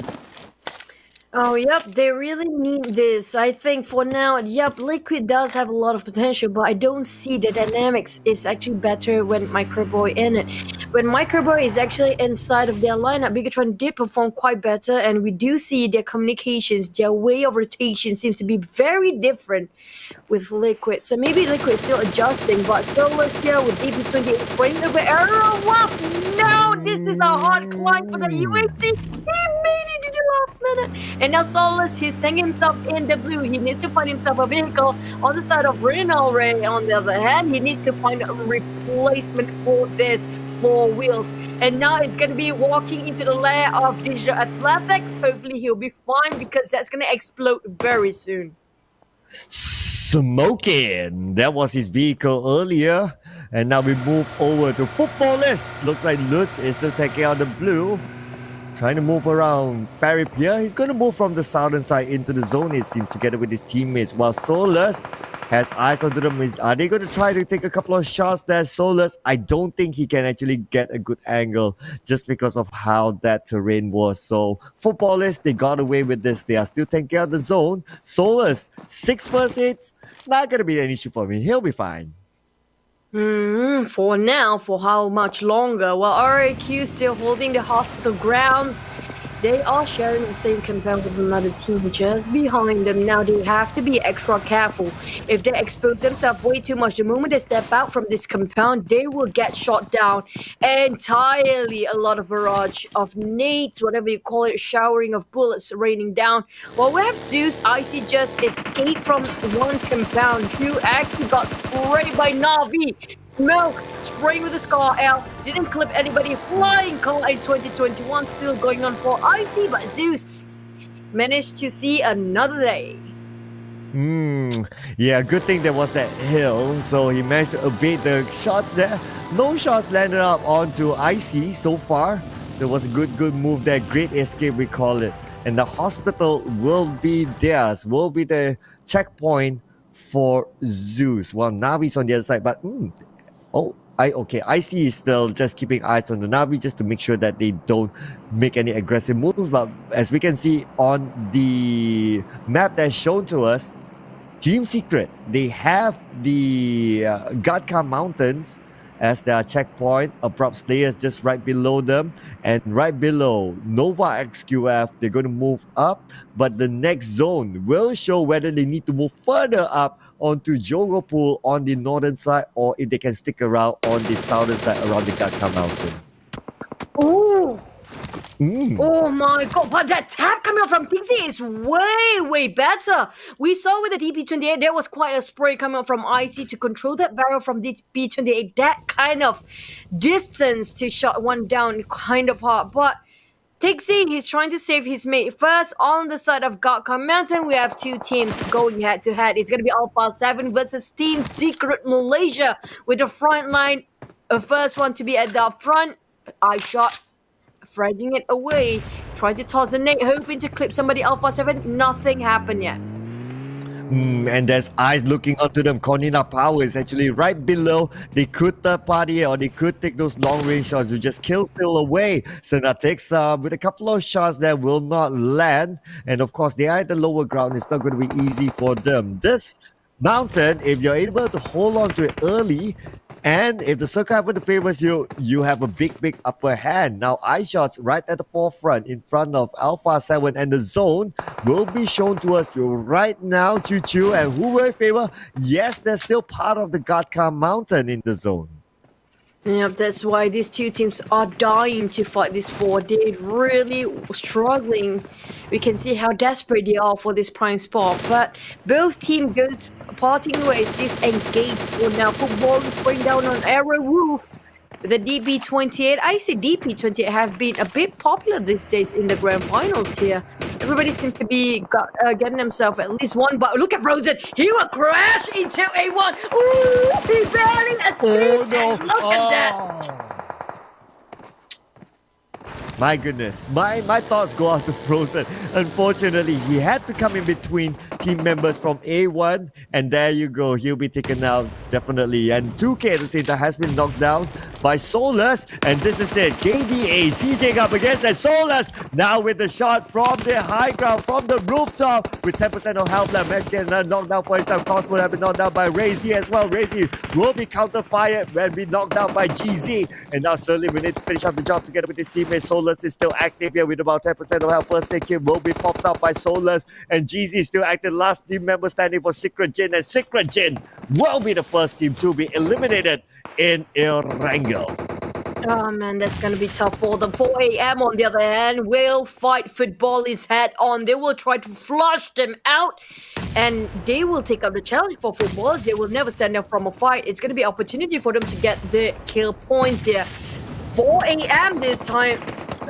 Speaker 1: Oh, yep, they really need this. I think for now, yep, Liquid does have a lot of potential, but I don't see the dynamics is actually better when Microboy in it. When Microboy is actually inside of their lineup, Bigatron did perform quite better, and we do see their communications, their way of rotation seems to be very different with Liquid. So maybe Liquid is still adjusting, but Solar here with DP28 pointing over arrow. Wow, no, this is a hard climb for the UAC. He made it in the last minute. And now Solus, he's taking himself in the blue. He needs to find himself a vehicle on the side of Renal Ray. On the other hand, he needs to find a replacement for this 4 wheels. And now it's going to be walking into the lair of Digital Athletics. Hopefully he'll be fine because that's going to explode very soon.
Speaker 2: Smoking. That was his vehicle earlier. And now we move over to Footballers. Looks like Lutz is still taking out the blue. Trying to move around Faripia. He's going to move from the southern side into the zone, it seems, together with his teammates. While Solus has eyes onto them. Are they going to try to take a couple of shots there? Solus, I don't think he can actually get a good angle just because of how that terrain was. So, Footballers, they got away with this. They are still taking out the zone. Solus, 6 first hits. Not going to be an issue for me. He'll be fine.
Speaker 1: For now, for how much longer? Well, RAQ still holding the hospital grounds. They are sharing the same compound with another team just behind them. Now they have to be extra careful. If they expose themselves way too much, the moment they step out from this compound, they will get shot down entirely. A lot of barrage of nades, whatever you call it, showering of bullets raining down. While we have Zeus, Icy just escaped from one compound who actually got sprayed by Navi. Smoke spraying with the Scar L didn't clip anybody. Flying car in 2021 still going on for Icy, but Zeus managed to see another day.
Speaker 2: Yeah, good thing there was that hill, so he managed to evade the shots there. No shots landed up onto Icy so far, so it was a good move there. Great escape, we call it. And the hospital will be theirs, will be the checkpoint for Zeus. Well, Navi's on the other side, but Icy is still just keeping eyes on the Navi just to make sure that they don't make any aggressive moves. But as we can see on the map that's shown to us, Team Secret, they have the Gatka Mountains as their checkpoint. Abrupt Slayers just right below them. And right below Nova XQF, they're going to move up. But the next zone will show whether they need to move further up onto Jogopool on the northern side, or if they can stick around on the southern side around the Gatka Mountains.
Speaker 1: Ooh. Oh my god, but that tap coming out from Pmgc is way better. We saw with the DP28 there was quite a spray coming out from IC to control that barrel from DP28. That kind of distance to shot one down kind of hard. But Pmgc, he's trying to save his mate. First, on the side of Gatka Mountain, we have two teams going head to head. It's going to be Alpha 7 versus Team Secret Malaysia with the front line. The first one to be at the front, I shot. Threading it away, trying to toss a nade, hoping to clip somebody. Alpha 7, nothing happened yet.
Speaker 2: And there's eyes looking onto them. Cornina Power is actually right below. They could third party or they could take those long range shots to just kill still away. Synaptics with a couple of shots that will not land. And of course, they are at the lower ground. It's not going to be easy for them. This mountain, if you're able to hold on to it early, and if the circle happen to favors you, you have a big upper hand. Now, iShots right at the forefront in front of Alpha 7, and the zone will be shown to us right now, Choo. And who will favor? Yes, they're still part of the Gatka Mountain in the zone.
Speaker 1: Yeah, that's why these two teams are dying to fight this 4. They're really struggling. We can see how desperate they are for this prime spot. But both teams goes parting ways, disengaged for now. Football is going down on Arrow Roof. The DP28, I say DP28 have been a bit popular these days in the grand finals here. Everybody seems to be getting themselves at least one, but look at Frozen. He will crash into A1. Ooh, he barely escaped.
Speaker 2: Oh no.
Speaker 1: And look at that.
Speaker 2: My goodness, my thoughts go out to Frozen. Unfortunately, he had to come in between team members from A1, and there you go. He'll be taken out, definitely. And 2K at the same time has been knocked down by Solus, and this is it. KDA, CJ up against and Solus now with the shot from the high ground, from the rooftop, with 10% of health left. Mesh getting knocked down for himself. Cosmo have been knocked down by Razy as well. Razy will be counter-fired and be knocked down by GZ. And now certainly we need to finish up the job together with his teammate. Solus is still active here with about 10% of health. First aid kit will be popped up by Solus, and GZ is still active. Last team member standing for Secret Jin, and Secret Jin will be the first team to be eliminated in Erangel.
Speaker 1: Oh man, that's gonna be tough for them. 4 a.m. on the other hand will fight Football's head on. They will try to flush them out, and they will take up the challenge for Footballers. They will never stand up from a fight. It's gonna be an opportunity for them to get the kill points there. 4 a.m. this time.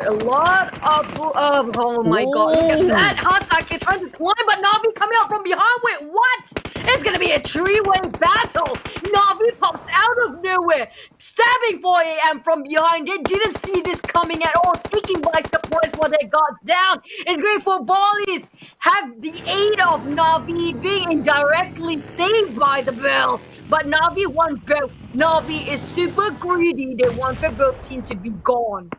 Speaker 1: A lot of oh my god, look at that. Hasaki trying to climb, but Navi coming out from behind. Wait, what? It's gonna be a three-way battle. Navi pops out of nowhere, stabbing 4 a.m. from behind. They didn't see this coming at all, taking by surprise for their guards down. It's great for Ballis. Have the aid of Navi being indirectly saved by the bell. But Navi want both. Navi is super greedy. They want for both teams to be gone.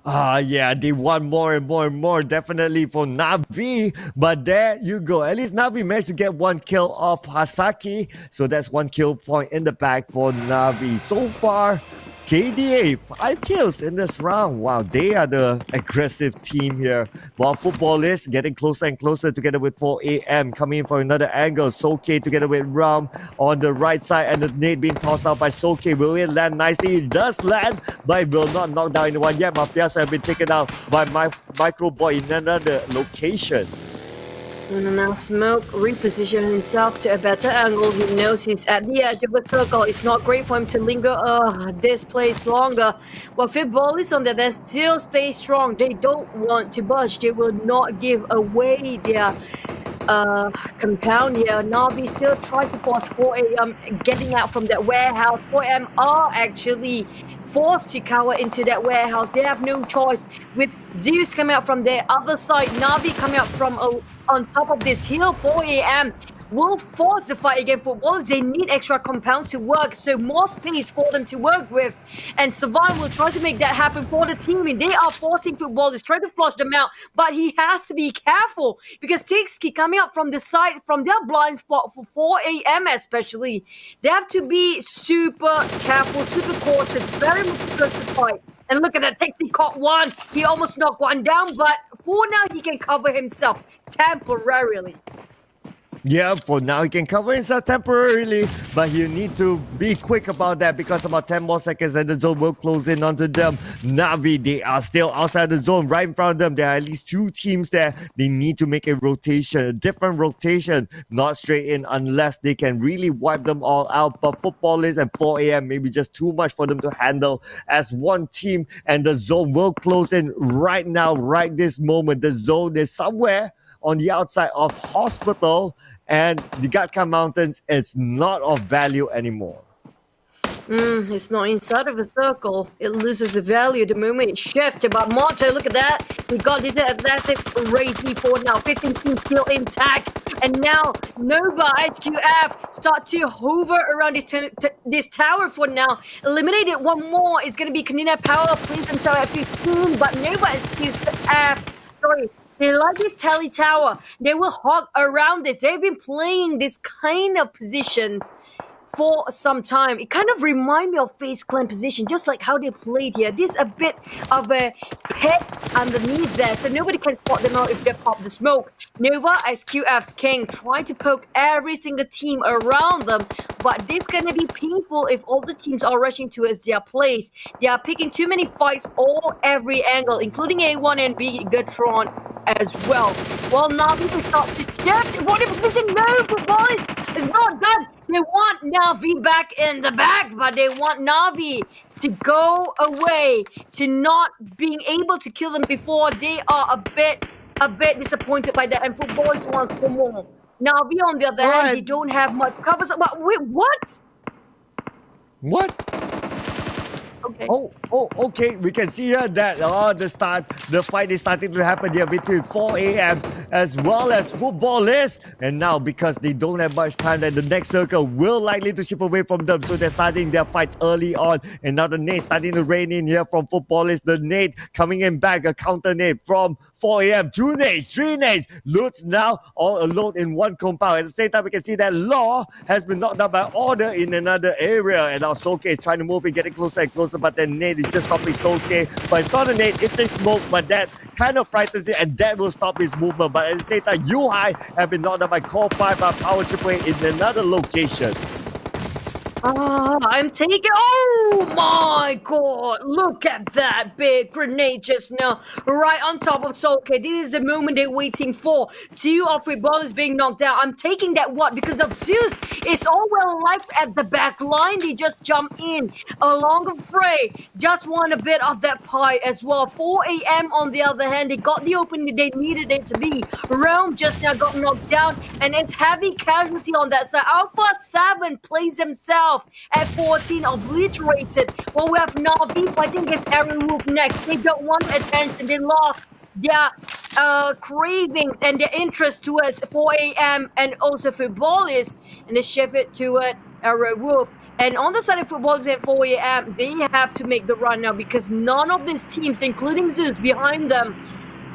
Speaker 2: Yeah, they want more and more, definitely for Navi. But there you go. At least Navi managed to get one kill off Hasaki. So that's one kill point in the bag for Navi. So far, KDA, 5 kills in this round. Wow, they are the aggressive team here. While Football is getting closer and closer together with 4AM coming in for another angle. Soke together with Ram on the right side, and the nade being tossed out by Soke. Will it land nicely? It does land, but it will not knock down anyone yet. Mafiaso have been taken out by Micro Boy in another location.
Speaker 1: And now Smoke reposition himself to a better angle. He knows he's at the edge of the circle. It's not great for him to linger this place longer. But Footballers on they still stay strong. They don't want to budge. They will not give away their compound here. Navi still tries to force 4AM getting out from that warehouse. 4AM are actually forced to cower into that warehouse. They have no choice. With Zeus coming out from the other side, Navi coming out from on top of this hill, 4AM will force the fight against Footballers. They need extra compound to work, so more space for them to work with. And Savant will try to make that happen for the team. And they are forcing Footballers, trying to flush them out. But he has to be careful because Tixki coming up from the side, from their blind spot for 4AM especially. They have to be super careful, super cautious, very much close to fight. And look at that, Tixi caught one. He almost knocked one down, but for now he can cover himself temporarily.
Speaker 2: Yeah, for now he can cover himself temporarily, but you need to be quick about that because about 10 more seconds and the zone will close in onto them. Navi, they are still outside the zone, right in front of them. There are at least 2 teams there. They need to make a rotation, a different rotation, not straight in unless they can really wipe them all out. But Footballers and 4AM maybe just too much for them to handle as one team, and the zone will close in right now, right this moment. The zone is somewhere on the outside of Hospital, and the Gatka Mountains is not of value anymore.
Speaker 1: It's not inside of the circle. It loses the value the moment it shifts. But Monte, look at that. We got this athletics crazy for now. 15 teams still intact. And now Nova, HQF start to hover around this tower for now. Eliminated one more. It's going to be Kanina Power. Plays himself at 15. But Nova HQF, they like this tally tower. They will hog around this. They've been playing this kind of position for some time. It kind of reminds me of Face Clan position, just like how they played here. This a bit of a pit underneath there, so nobody can spot them out if they pop the smoke. Nova as QF's king, trying to poke every single team around them, but this gonna be painful if all the teams are rushing towards their place. They are picking too many fights every angle, including A1 and B Gatron as well. Well, Navi will start to shift. What if position? No, boys, it's not done. They want Navi back in the back, but they want Navi to go away, to not being able to kill them before. They are a bit disappointed by that, and Footballers want for more. Navi, on the other hand, they don't have much cover. But wait, what?
Speaker 2: What?
Speaker 1: Okay.
Speaker 2: Okay. We can see here that the fight is starting to happen here between 4AM as well as Footballers. And now, because they don't have much time, that the next circle will likely to shift away from them. So they're starting their fights early on. And now the nade starting to rain in here from Footballers. The nade coming in back, a counter nade from 4AM. 2 nades, 3 nades. Lutz now all alone in one compound. At the same time, we can see that Law has been knocked down by Order in another area. And now Soke is trying to move and getting closer and closer. But the nade is just stopping Soke. But it's not a nade, it's a smoke. But that kind of frightens it, and that will stop his movement. But at the same time, Yuhai have been knocked down by Core 5 by Power AAA in another location.
Speaker 1: I'm taking. Oh my god! Look at that big grenade just now, right on top of Soke. This is the moment they're waiting for. 2 of Footballers being knocked out. I'm taking that what because of Zeus. It's all well life at the back line. They just jump in along the fray. Just want a bit of that pie as well. 4AM on the other hand, they got the opening they needed it to be. Rome just now got knocked down, and it's heavy casualty on that side. Alpha 7 plays himself at 14, obliterated. Well, we have Navi fighting against Aaron Wolf next. They don't want attention. They lost their cravings and their interest towards 4AM and also Footballers, and they shift it to Aaron Wolf. And on the side of Footballers at 4AM, they have to make the run now because none of these teams, including Zeus behind them,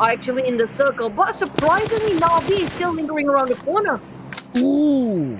Speaker 1: are actually in the circle. But surprisingly, Navi is still lingering around the corner.
Speaker 2: Ooh.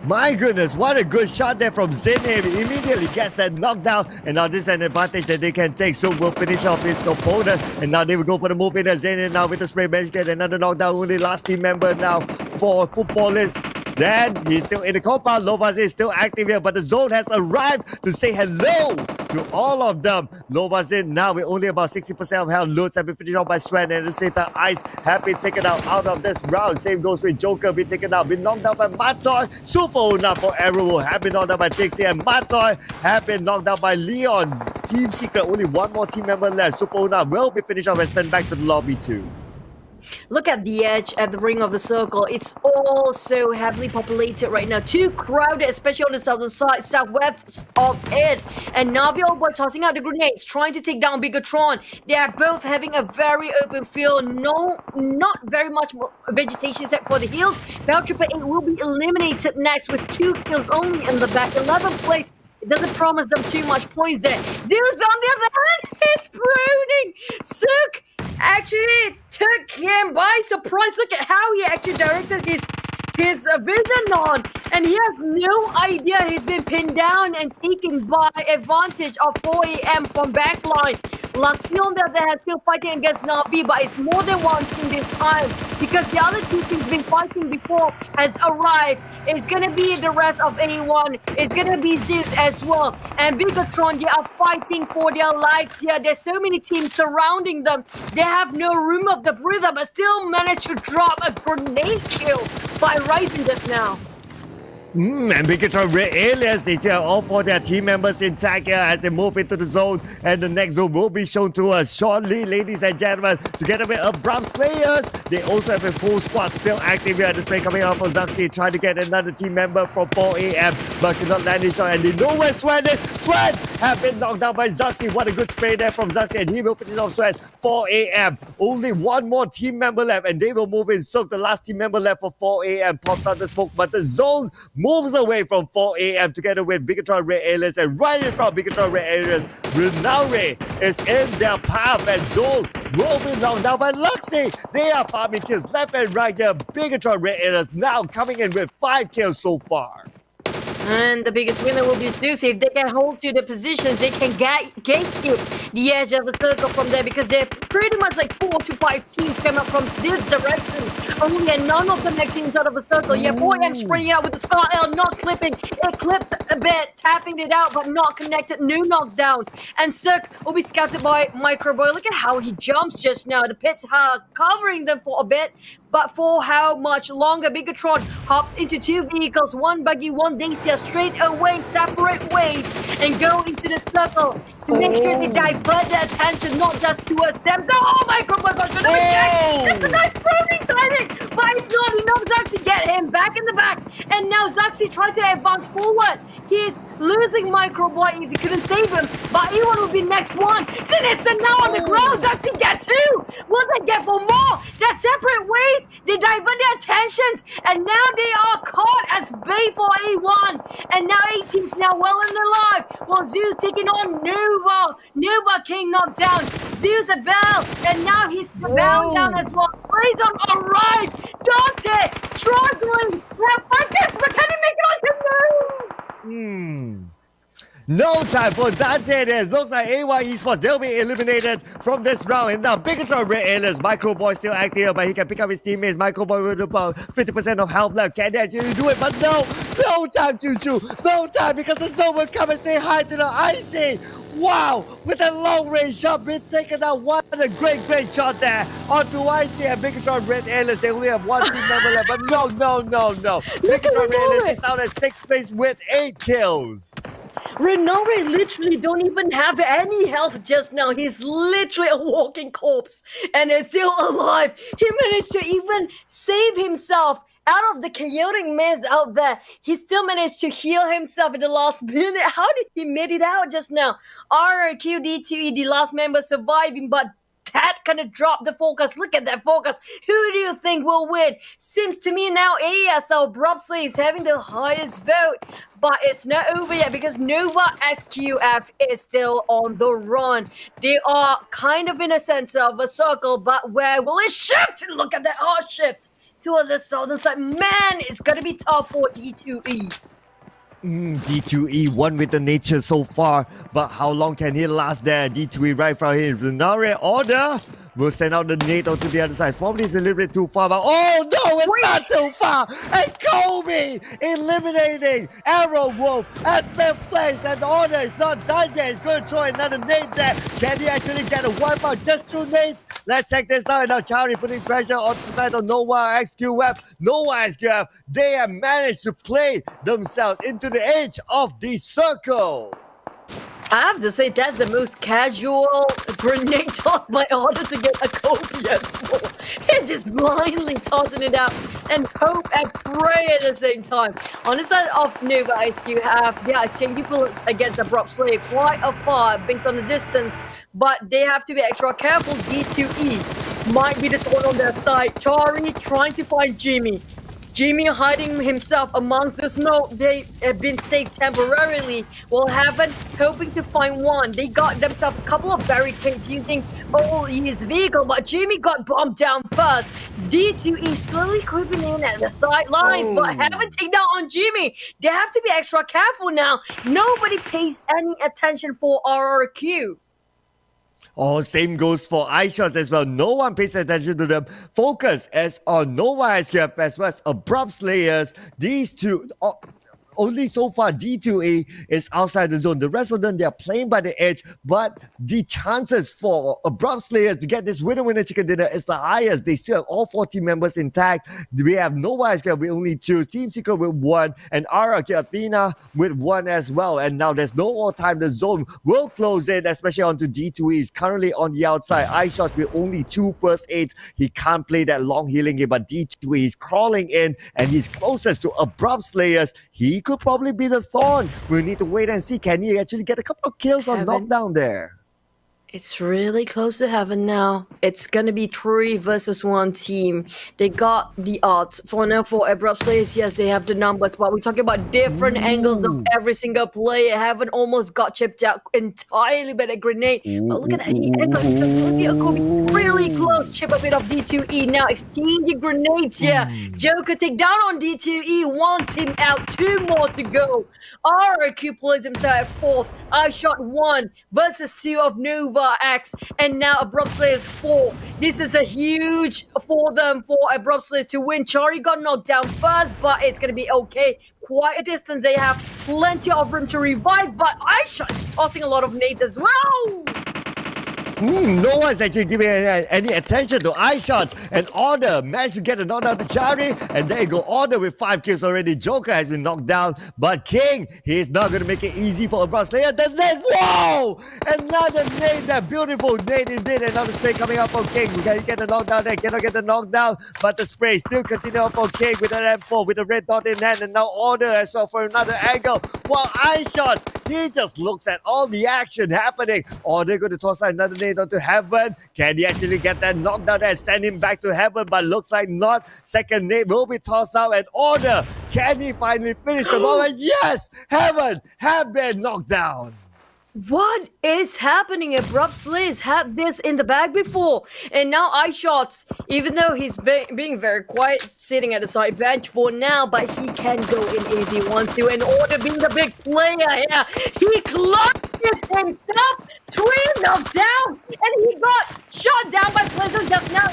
Speaker 2: My goodness, what a good shot there from Zineb. Immediately gets that knockdown, and now this is an advantage that they can take. So will finish off its opponent, and now they will go for the move in. Zineb now with the spray bench, get another knockdown. Only last team member now for Footballers. Then he's still in the compound. Lovaz is still active here, but the zone has arrived to say hello to all of them. Lovaz now with only about 60% of health. Lutz have been finished off by Sven, and the same time Ice have been taken out of this round. Same goes with Joker, been taken out, been knocked out by Matoy. Super enough for Arrow, have been knocked out by Dixie, and Matoy have been knocked out by Leon's Team Secret. Only one more team member left. Super Una will be finished off and sent back to the lobby too.
Speaker 1: Look at the edge at the ring of the circle. It's all so heavily populated right now. Too crowded, especially on the southern side, southwest of it. And Navi Old Boy tossing out the grenades, trying to take down Bigatron. They are both having a very open field. No, not very much vegetation except for the hills. Bell Trooper 8 will be eliminated next with 2 kills only in the back. 11th place. It doesn't promise them too much points there. Zeus, on the other hand, is pruning. Sook actually took him by surprise. Look at how he actually directed his vision on, and he has no idea he's been pinned down and taken by advantage of 4 a.m. from backline. Luxy on the other hand still fighting against Navi, but it's more than one team this time because the other two teams been fighting before has arrived. It's gonna be the rest of A1. It's gonna be Zeus as well. And Bigatron, they are fighting for their lives here. There's so many teams surrounding them. They have no room of the breather, but still managed to drop a grenade kill by Ryzen just now.
Speaker 2: And Bigatron Red Alias, they still have all 4 their team members intact here as they move into the zone. And the next zone will be shown to us shortly, ladies and gentlemen. Together with Abram Slayers, they also have a full squad still active here. The spray coming out from Zaxi, trying to get another team member from 4 a.m. but cannot land his shot. And they know where Swen is. Swen have been knocked down by Zaxi. What a good spray there from Zaxi, and he will finish off Swen. 4 a.m. Only one more team member left, and they will move in. So the last team member left for 4 a.m. pops out the smoke, but the zone moves away from 4 a.m. together with Bigatron Red Alias, and right in front of Bigatron Red Alias, Renaure is in their path, and Zone will be knocked down by Luxy. They are farming kills left and right here. Bigatron Red Alias now coming in with 5 kills so far.
Speaker 1: And the biggest winner will be Zeus. If they can hold to the positions, they can gatekeep the edge of the circle from there because they're pretty much like 4 to 5 teams coming up from this direction. Only and none of them actually inside of a circle. Yeah, 4M spraying out with the Scar L, not clipping. It clips a bit, tapping it out, but not connected. No knockdowns. And Cirque will be scouted by Microboy. Look at how he jumps just now. The pits are covering them for a bit. But for how much longer? Bigatron hops into 2 vehicles, 1 buggy, 1 Dacia, straight away, separate ways, and go into the circle to make sure they divert their attention, not just towards them. Oh my gosh, that's a nice throwing timing, but it's not enough. Zaxi get him back in the back, and now Zaxi tries to advance forward. He's losing Microboy if he couldn't save him, but Ewan will be next one. Sinister now on the ground. Zaxi get 2. Will they get for more? They're separate ways. They divert their attentions, and now they are caught as bait for A1. And now 8 teams now well and alive. While Zeus taking on Nova. Nova King knocked down. Zeus a bell, and now he's bound down as well. Plays on alright. Dante struggling. We have 5 hits, but can he make it onto no?
Speaker 2: No time for Dante. It looks like AY Esports, they'll be eliminated from this round. And now Bigatron Red Alias, Microboy still active here, but he can pick up his teammates. Microboy with about 50% of health left. Can they actually do it? But no time, Choo. No time, because the zone will come and say hi to the Icy. Wow, with a long range shot being taken out. What a great shot there onto IC and Bigatron Red Alias. They only have 1 team member left, but no. Bigatron Red Alias is out at 6th place with 8 kills.
Speaker 1: Renore literally don't even have any health just now. He's literally a walking corpse and is still alive. He managed to even save himself out of the chaotic mess out there. He still managed to heal himself in the last minute. How did he made it out just now? RQD2E, the last member surviving, but that kind of dropped the focus. Look at that focus. Who do you think will win? Seems to me now ASL Brobsley is having the highest vote. But it's not over yet because Nova SQF is still on the run. They are kind of in a center of a circle, but where will it shift? Look at that hard shift to the southern side. Man, it's gonna be tough for D2E.
Speaker 2: D2E won with the nature so far, but how long can he last there? D2E right from him. Scenario order will send out the nade onto the other side. Probably is a little bit too far, but oh no, it's not too far. And Kobe eliminating Arrow Wolf at 5th place, and order is not done yet. He's going to throw another nade there. Can he actually get a wipeout just through nades? Let's check this out. Now Chari putting pressure on the side of Nova XQF. Nova XQF, they have managed to play themselves into the edge of the circle.
Speaker 1: I have to say that's the most casual grenade toss by order to get a Kobe at 4. They're just blindly tossing it out and hope and pray at the same time. On the side of Nova XQ have exchanging bullets against Abrupt Slayer quite a far based on the distance, but they have to be extra careful. D2E might be the thorn on their side. Chari trying to find Jimmy. Jimmy hiding himself amongst the smoke. They have been saved temporarily. While Heaven hoping to find one. They got themselves a couple of barricades using his vehicle, but Jimmy got bombed down first. D2E slowly creeping in at the sidelines, but Heaven take down on Jimmy. They have to be extra careful now. Nobody pays any attention for RRQ.
Speaker 2: Oh, same goes for iShots as well. No one pays attention to them. Focus as on Nova SQF as well as Abrupt Slayers. These two, only so far D2A is outside the zone. The rest of them, they are playing by the edge, but the chances for Abrupt Slayers to get this winner chicken dinner is the highest. They still have all 4 team members intact. We have Nova SQF with only 2, Team Secret with 1, and RRQ Athena with 1 as well. And now there's no more time. The zone will close in, especially onto D2E. He's currently on the outside. iShots with only 2 first aids. He can't play that long healing game, but D2E is crawling in, and he's closest to Abrupt Slayers. He could probably be the thorn. We'll need to wait and see. Can he actually get a couple of kills on knockdown there?
Speaker 1: It's really close to Heaven now. It's gonna be 3 versus 1 team. They got the odds. For now, for Abrupt Slayers, yes, they have the numbers, but we're talking about different angles of every single player. Heaven almost got chipped out entirely by the grenade. But look at that, he echoed himself. Really close. Chip a bit of D2E now, exchanging grenades here. Joker take down on D2E. 1 team out, 2 more to go. RRQ plays himself at 4th. I shot 1 versus 2 of Nova X, and now Abrupt Slayers 4. This is a huge for them, for Abrupt Slayers to win. Chari got knocked down first, but it's gonna be okay. Quite a distance. They have plenty of room to revive, but iShot is tossing a lot of nades as well.
Speaker 2: No one's actually giving any attention to iShots, and Order managed to get a knockdown to Chari, and there you go. Order with 5 kills already. Joker has been knocked down, but King, he's not going to make it easy for Abrupt Slayer. The nade, whoa! Another nade, that beautiful nade indeed. Another spray coming up from King. Can he get the knockdown there? Cannot get the knockdown, but the spray still continue on for King with an M4 with a red dot in hand, and now Order as well for another angle. While iShots, he just looks at all the action happening. Order going to toss out another nade onto Heaven. Can he actually get that knockdown and send him back to Heaven? But looks like not. Second nade will be tossed out, and Order, can he finally finish the ball? And yes, Heaven have been knocked down.
Speaker 1: What is happening? Abrupt Slayers had this in the bag before, and now iShots, even though he's being very quiet, sitting at the side bench for now, but he can go in if he wants to. In Order being the big player here, he clutched it himself, 3 knocked down, and he got shot down by Blizzard just now.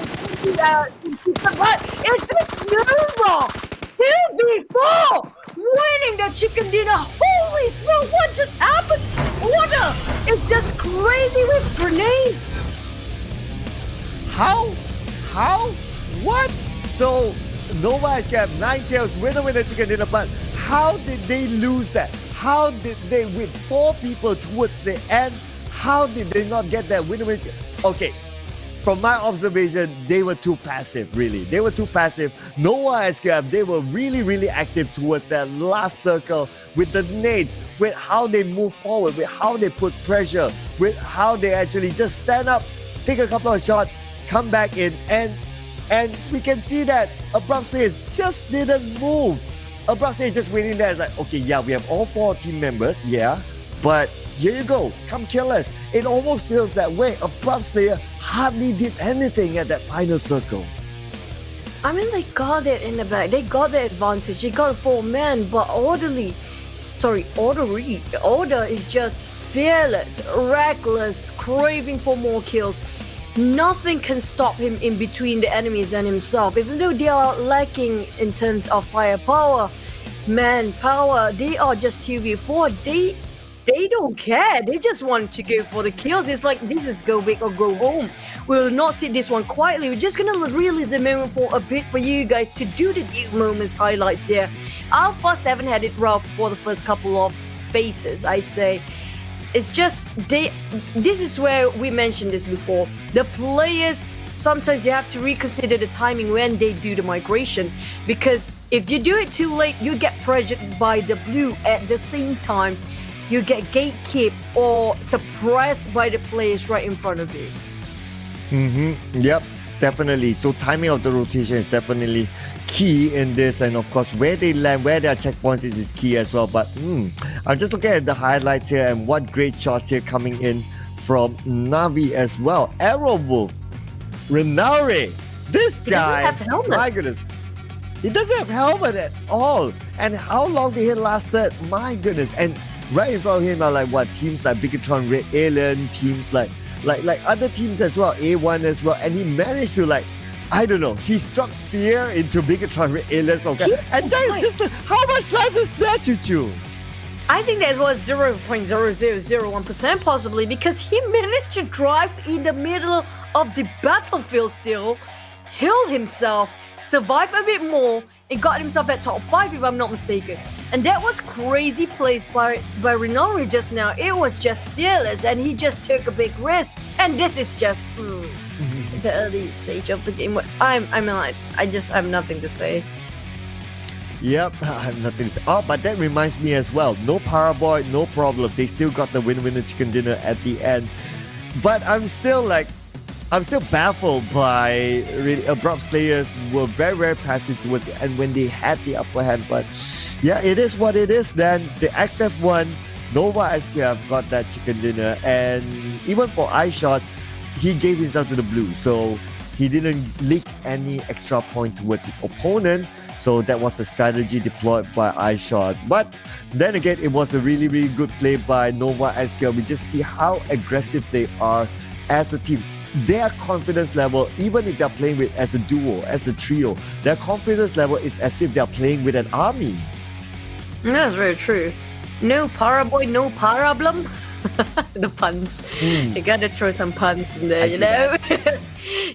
Speaker 1: But it's a Nova 2v4 winning the chicken dinner. Holy smoke, what just happened? Order! It's just crazy with grenades.
Speaker 2: How? What? So Nova has got 9 kills, winner chicken dinner, but how did they lose that? How did they, with 4 people towards the end, how did they not get that winner chicken? Okay, from my observation, they were too passive, really. They were too passive. Nova SQF, they were really active towards that last circle with the nades, with how they move forward, with how they put pressure, with how they actually just stand up, take a couple of shots, come back in, and we can see that Abrupt Slayers just didn't move. Abrupt Slayers just waiting there. It's like, okay, yeah, we have all 4 team members, yeah, but here you go, come kill us. It almost feels that way. Abrupt Slayer hardly did anything at that final circle.
Speaker 1: I mean, they got it in the back. They got the advantage. They got 4 men, but Order is just fearless, reckless, craving for more kills. Nothing can stop him in between the enemies and himself. Even though they are lacking in terms of firepower, manpower, they are just 2v4. They don't care. They just want to go for the kills. It's like, this is go big or go home. We'll not see this one quietly. We're just gonna relive the moment for a bit for you guys to do the deep moments highlights here. Alpha 7 had it rough for the first couple of phases, I say. It's just, this is where we mentioned this before. The players, sometimes you have to reconsider the timing when they do the migration, because if you do it too late, you get pressured by the blue. At the same time, you get gatekept or suppressed by the players right in front of you.
Speaker 2: Yep, definitely. So timing of the rotation is definitely key in this, and of course where they land, where their checkpoints is key as well. But I'm just looking at the highlights here, and what great shots here coming in from Navi as well. Arrowwolf, Renaure, this guy,
Speaker 1: doesn't have helmet.
Speaker 2: my goodness, he doesn't have helmet at all. And how long the hit lasted, my goodness. And right in front of him are like what, teams like Bigatron Red Alien, teams like other teams as well, A1 as well, and he managed to, like, I don't know, he struck fear into Bigatron Red Aliens from and just how much life is there, Chuchu?
Speaker 1: I think that was 0.0001% possibly, because he managed to drive in the middle of the battlefield still, heal himself, survive a bit more, and got himself at top 5 if I'm not mistaken. And that was crazy plays by Renori just now. It was just fearless, and he just took a big risk. And this is just the early stage of the game. I have nothing to say.
Speaker 2: Yep, I have nothing to say. Oh, but that reminds me as well. No Paraboy, no problem. They still got the winner chicken dinner at the end. But I'm still baffled by really Abrupt Slayers were very, very passive towards it, and when they had the upper hand. But yeah, it is what it is then. The active one, Nova SQF got that chicken dinner, and even for eye shots, he gave himself to the blue. So he didn't leak any extra point towards his opponent. So that was the strategy deployed by eye shots. But then again, it was a really, really good play by Nova SQF. We just see how aggressive they are as a team. Their confidence level, even if they're playing with as a duo, as a trio, their confidence level is as if they're playing with an army.
Speaker 1: That's very true. No Paraboy, no problem. The puns. You gotta throw some puns in there, you know?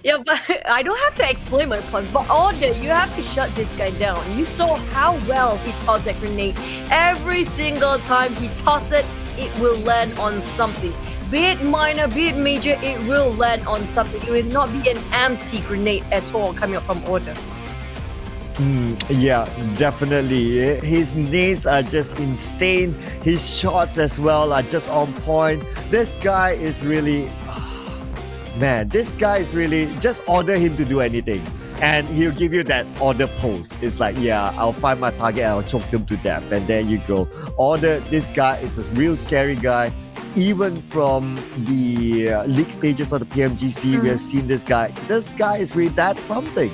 Speaker 1: Yeah, but I don't have to explain my puns. But Order, you have to shut this guy down. You saw how well he tossed that grenade. Every single time he tosses it, it will land on something. Be it minor, be it major, it will land on something. It will not be an empty grenade at all coming up from Order.
Speaker 2: Yeah, definitely. His nades are just insane. His shots as well are just on point. This guy is really... Man, this guy is really... Just order him to do anything, and he'll give you that order pose. It's like, yeah, I'll find my target and I'll choke them to death. And there you go. Order, this guy is a real scary guy. Even from the league stages of the Pmgc, we have seen this guy. This guy is really that something.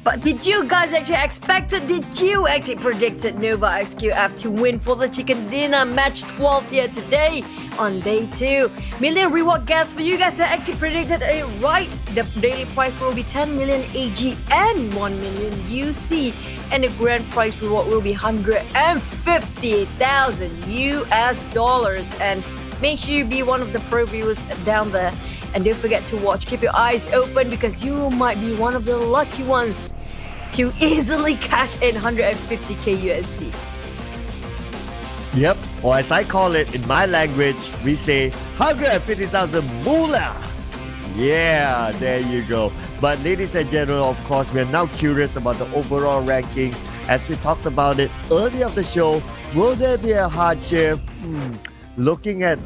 Speaker 1: But did you guys actually expect it? Did you actually predicted Nova XQF to win for the chicken dinner match 12 here today on day 2? Million reward gas for you guys who actually predicted it right. The daily prize will be 10 million AG and 1 million UC, and the grand prize reward will be 150,000 US dollars. And make sure you be one of the pro viewers down there. And don't forget to watch. Keep your eyes open, because you might be one of the lucky ones to easily cash in 150k USD.
Speaker 2: Yep, or as I call it in my language, we say 150,000 moolah. Yeah, there you go. But ladies and gentlemen, of course, we are now curious about the overall rankings. As we talked about it earlier of the show, will there be a hardship? Looking at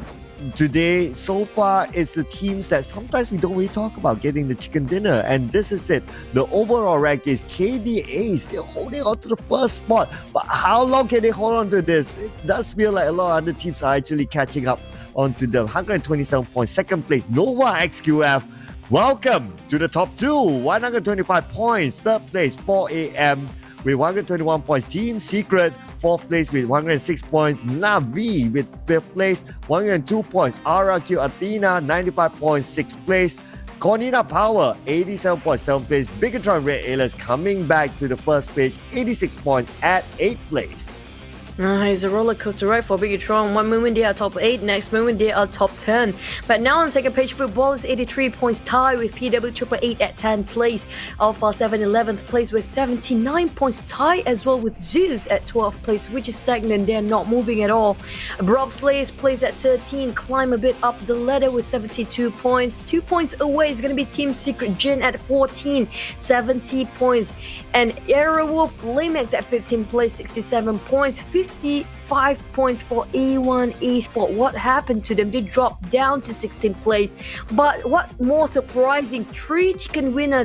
Speaker 2: today, so far, it's the teams that sometimes we don't really talk about getting the chicken dinner. And this is it. The overall rank is KDA still holding on to the first spot. But how long can they hold on to this? It does feel like a lot of other teams are actually catching up onto them. 127 points. Second place, Nova XQF. Welcome to the top two, 125 points. Third place, 4am with 121 points. Team Secret, fourth place with 106 points. Navi with fifth place, 102 points. RRQ Athena, 95 points, sixth place. Cornina Power, 87 points, seventh place. Bigatron Red Alias coming back to the first page, 86 points at eighth place.
Speaker 3: It's a roller coaster ride for Bigatron. One moment they are top 8, next moment they are top 10. But now on second page, Football is 83 points tied with PW888 at 10th place. Alpha 7 11th place with 79 points tied as well with Zeus at 12th place, which is stagnant. They're not moving at all. Brob Slayers plays at 13, climb a bit up the ladder with 72 points. 2 points away is going to be Team Secret Jin at 14, 70 points. And Aerowolf Limex at 15th place, 67 points. 55 points for A1 Esport. What happened to them? They dropped down to 16th place. But what more surprising, 3 chicken dinner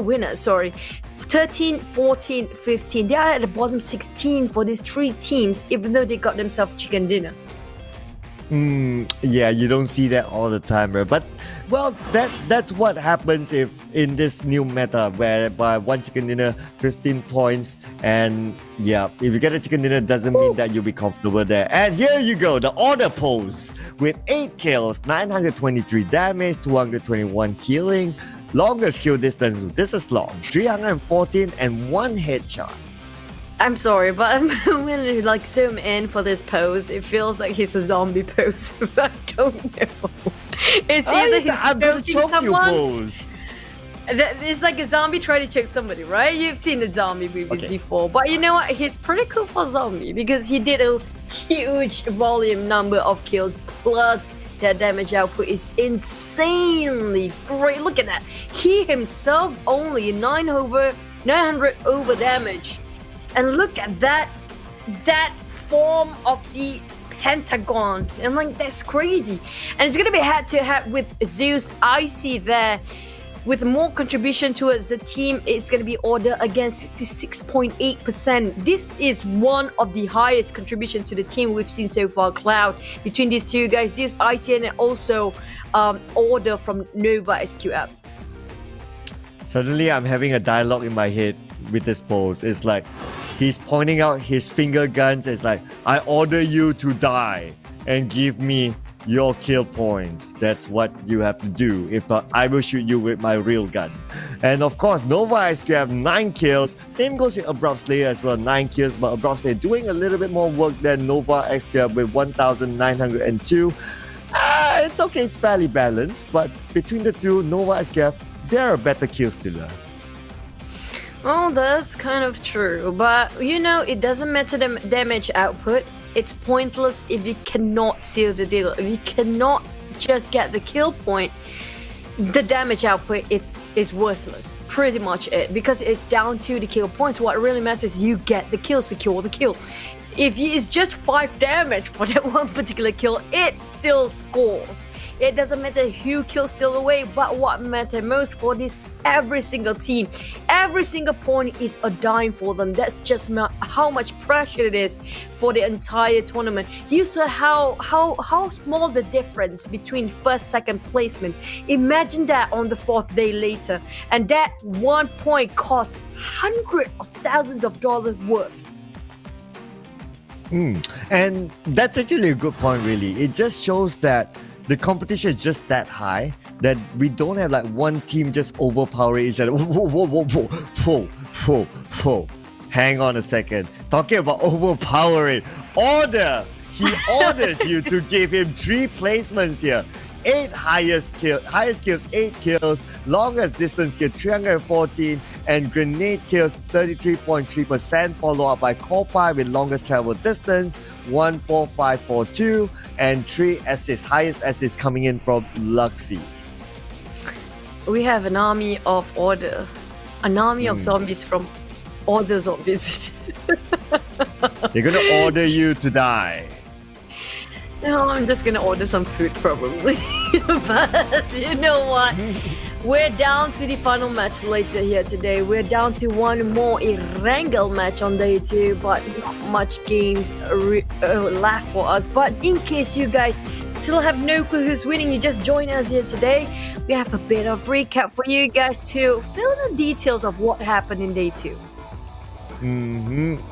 Speaker 3: winners, 13, 14, 15. They are at the bottom 16 for these 3 teams, even though they got themselves chicken dinner.
Speaker 2: Yeah, you don't see that all the time, bro. But well, that's what happens if in this new meta whereby one chicken dinner 15 points, and yeah, if you get a chicken dinner doesn't mean that you'll be comfortable there. And here you go, the order pose with 8 kills, 923 damage, 221 killing, longest kill distance. This is long, 314 and 1 headshot.
Speaker 3: I'm sorry, but I'm gonna like zoom in for this pose. It feels like he's a zombie pose. I don't know. It's either he's
Speaker 2: I'm gonna
Speaker 3: choking
Speaker 2: choke you
Speaker 3: someone.
Speaker 2: pose.
Speaker 3: It's like a zombie trying to choke somebody, right? You've seen the zombie movies before, but you know what? He's pretty cool for zombie because he did a huge volume number of kills, plus their damage output is insanely great. Look at that. He himself only 900 over damage. And look at that form of the pentagon. I'm like, that's crazy. And it's gonna be head to head with Zeus. I see there with more contribution towards the team. It's gonna be Order against 66.8%. This is one of the highest contribution to the team we've seen so far. Cloud between these two guys, Zeus, ICN, and also Order from Nova SQF.
Speaker 2: Suddenly, I'm having a dialogue in my head with this pose. It's like he's pointing out his finger guns. It's like, I order you to die and give me your kill points. That's what you have to do. If not, I will shoot you with my real gun. And of course, Nova SQF 9 kills. Same goes with Abrupt Slayer as well, 9 kills. But Abrupt Slayer doing a little bit more work than Nova SQF with 1,902. It's okay, it's fairly balanced. But between the two, Nova SQF, they're a better kill stealer.
Speaker 3: Well, that's kind of true, but you know, it doesn't matter the damage output. It's pointless if you cannot seal the deal. If you cannot just get the kill point, the damage output is worthless. Pretty much it, because it's down to the kill points. What really matters is you get the kill, secure the kill. If it's just 5 damage for that one particular kill, it still scores. It doesn't matter who kills still away, but what matters most for this every single team, every single point is a dime for them. That's just how much pressure it is for the entire tournament. You saw how small the difference between first, second placement. Imagine that on the 4th day later, and that 1 point costs hundreds of thousands of dollars worth.
Speaker 2: And that's actually a good point, really. It just shows that the competition is just that high that we don't have like one team just overpowering each other. Whoa. Hang on a second. Talking about overpowering. Order! He orders you to give him 3 placements here. 8 highest kills, 8 kills, longest distance kill 314, and grenade kills 33.3%, followed up by Kopai with longest travel distance 14542, and 3 assists, highest assists coming in from Luxy.
Speaker 3: We have an army of Order, an army of zombies from Order zombies.
Speaker 2: They're gonna order you to die.
Speaker 3: No, I'm just gonna order some food probably. But you know what? We're down to the final match later here today. We're down to one more Erangel match on day 2, but not much games left for us. But in case you guys
Speaker 1: still have no clue who's winning, you just join us here today, we have a bit of recap for you guys to fill in the details of what happened in day 2.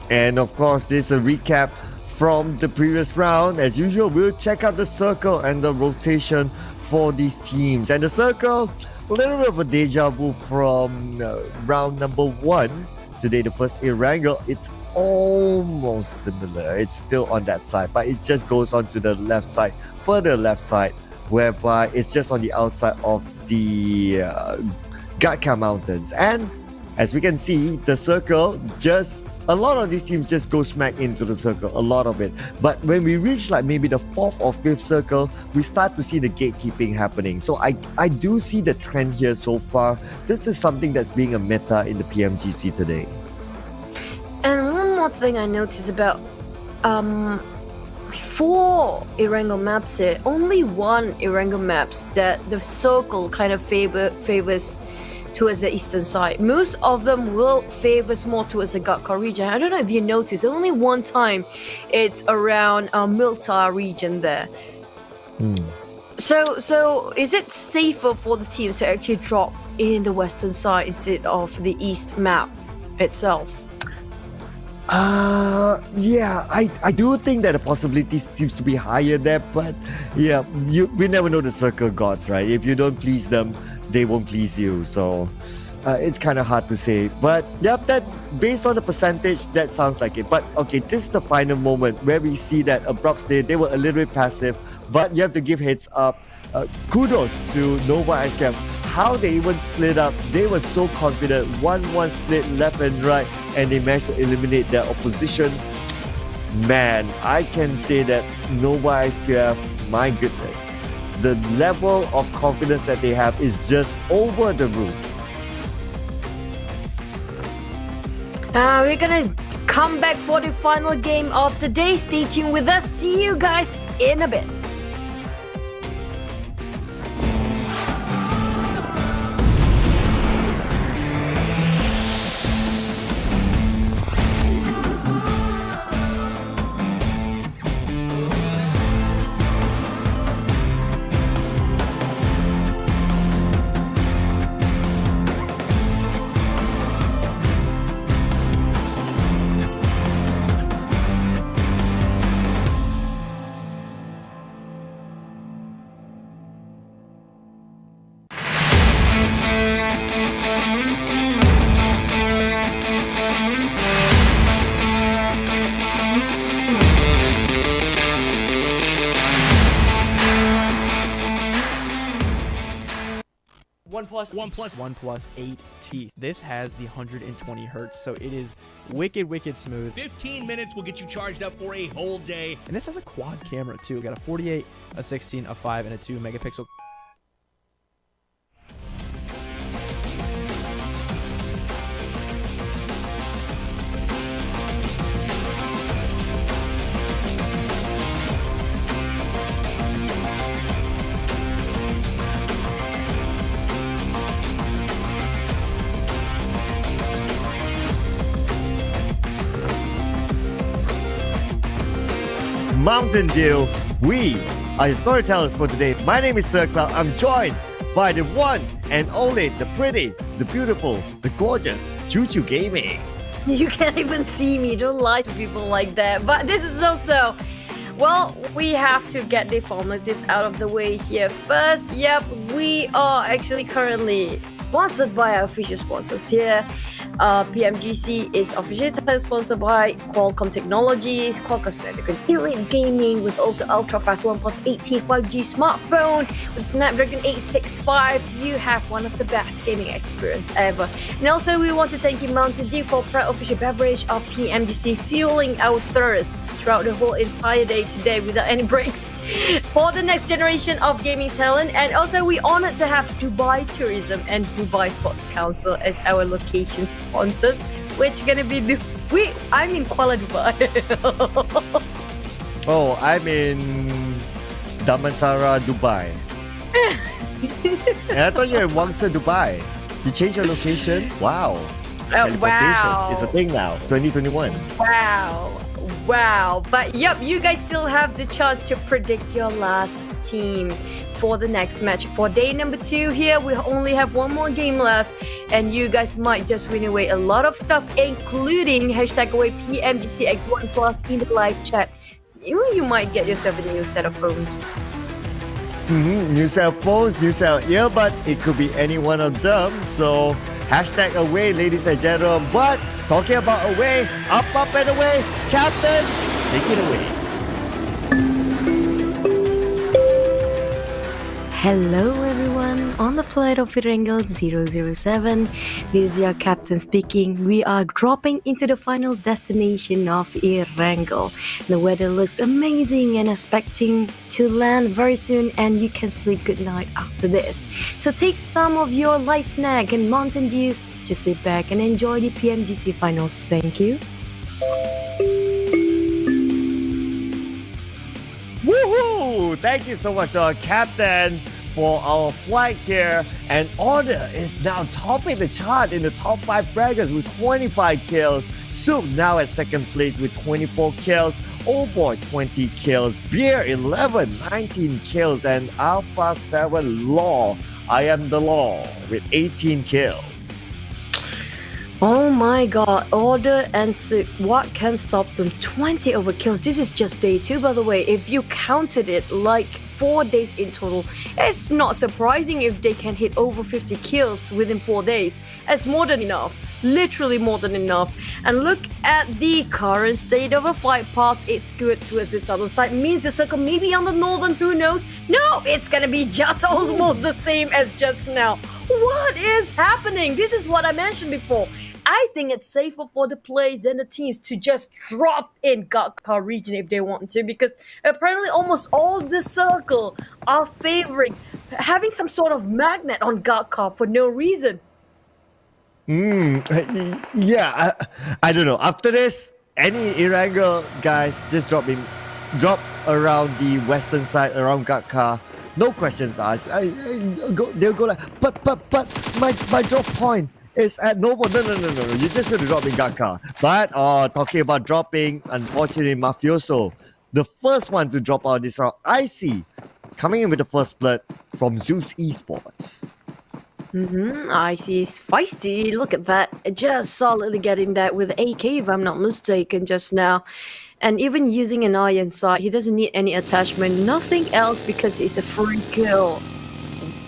Speaker 2: And of course, this is a recap from the previous round. As usual, we'll check out the circle and the rotation for these teams. And the circle, a little bit of a deja vu from round number 1. Today, the first Erangel, it's almost similar. It's still on that side, but it just goes on to the left side, further left side, whereby it's just on the outside of the Gatka Mountains. And as we can see, the circle just, a lot of these teams just go smack into the circle, a lot of it. But when we reach like maybe the 4th or 5th circle, we start to see the gatekeeping happening. So I do see the trend here so far. This is something that's being a meta in the PMGC today.
Speaker 1: And one more thing I noticed about before Erangel maps it, only one Erangel maps that the circle kind of favors towards the eastern side. Most of them will favors more towards the Gatka region. I don't know if you noticed, only one time it's around Milta region there. So is it safer for the teams to actually drop in the western side instead of the east map itself?
Speaker 2: Yeah, I do think that the possibility seems to be higher there, but yeah, we never know the circle gods, right? If you don't please them, they won't please you. So it's kind of hard to say. But yep, that based on the percentage, that sounds like it. But okay, this is the final moment where we see that Abrupt they were a little bit passive, but you have to give heads up. Kudos to Nova Ice Camp. How they even split up, they were so confident. 1-1 split left and right, and they managed to eliminate their opposition. Man, I can say that Nova Ice Camp, my goodness, the level of confidence that they have is just over the roof.
Speaker 1: We're gonna come back for the final game of the day. Stay tuned with us. See you guys in a bit.
Speaker 7: OnePlus 8T. This has the 120 hertz, so it is wicked smooth.
Speaker 5: 15 minutes will get you charged up for a whole day.
Speaker 7: And this has a quad camera too. We got a 48, a 16, a 5, and a 2 megapixel.
Speaker 2: Mountain Dew, we are your storytellers for today. My name is Sir Cloud. I'm joined by the one and only, the pretty, the beautiful, the gorgeous Choo Choo Gaming.
Speaker 1: You can't even see me. Don't lie to people like that. But this is also, well, we have to get the formalities out of the way here first. Yep, we are actually currently sponsored by our official sponsors here. Pmgc is officially sponsored by Qualcomm Technologies, Qualcomm Snapdragon Elite Gaming, with also ultra-fast OnePlus 8T 5G smartphone with Snapdragon 865. You have one of the best gaming experience ever. And also, we want to thank you, Mountain Dew, for proud official beverage of Pmgc, fueling our thirst throughout the whole entire day today without any breaks for the next generation of gaming talent. And also, we're honored to have Dubai Tourism and Dubai Sports Council as our location sponsors, which gonna be I'm in Kuala Dubai.
Speaker 2: Oh, I'm in Damansara, Dubai. And I thought you were in Wangsa, Dubai. You changed your location? Wow. Teleportation
Speaker 1: Wow.
Speaker 2: is a thing now. 2021.
Speaker 1: Wow. Wow. But yep, you guys still have the chance to predict your last team for the next match. For day number 2 here, we only have one more game left, and you guys might just win away a lot of stuff, including hashtag away PMGCX1 Plus in the live chat. You might get yourself a new set of phones.
Speaker 2: New set of phones, new set of earbuds. It could be any one of them. So hashtag away, ladies and gentlemen. But talking about away, up and away, Captain, take it away.
Speaker 3: Hello everyone, on the flight of Erangel 007, this is your captain speaking. We are dropping into the final destination of Erangel. The weather looks amazing and expecting to land very soon, and you can sleep good night after this. So take some of your light snack and Mountain Dews, just sit back and enjoy the PMGC finals. Thank you.
Speaker 2: Woohoo! Thank you so much to our captain for our flight here. And Order is now topping the chart in the top 5 braggers with 25 kills. Soup now at second place with 24 kills. Oh boy, 20 kills. Beer 11, 19 kills. And Alpha 7 Law, I am the Law, with 18 kills.
Speaker 1: Oh my god, Order and Soup, what can stop them? 20 overkills. This is just day 2, by the way. If you counted it like 4 days in total, it's not surprising if they can hit over 50 kills within 4 days. It's more than enough. Literally more than enough. And look at the current state of a flight path. It's skewed towards the southern side. Means the circle maybe on the northern, who knows? No, it's gonna be just almost the same as just now. What is happening? This is what I mentioned before. I think it's safer for the players and the teams to just drop in Gatka region if they want to, because apparently almost all the circle are favoring having some sort of magnet on Gatka for no reason.
Speaker 2: Yeah, I don't know. After this, any Erangel guys just drop around the western side, around Gatka. No questions asked. They'll go like, but my drop point is at Noble. No. You're just going to drop in Gatka. But talking about dropping, unfortunately, Mafioso, the first one to drop out this round, I see, coming in with the first blood from Zeus Esports.
Speaker 1: I see. It's feisty. Look at that. Just solidly getting that with AK, if I'm not mistaken, just now. And even using an iron sight, he doesn't need any attachment, nothing else, because it's a free kill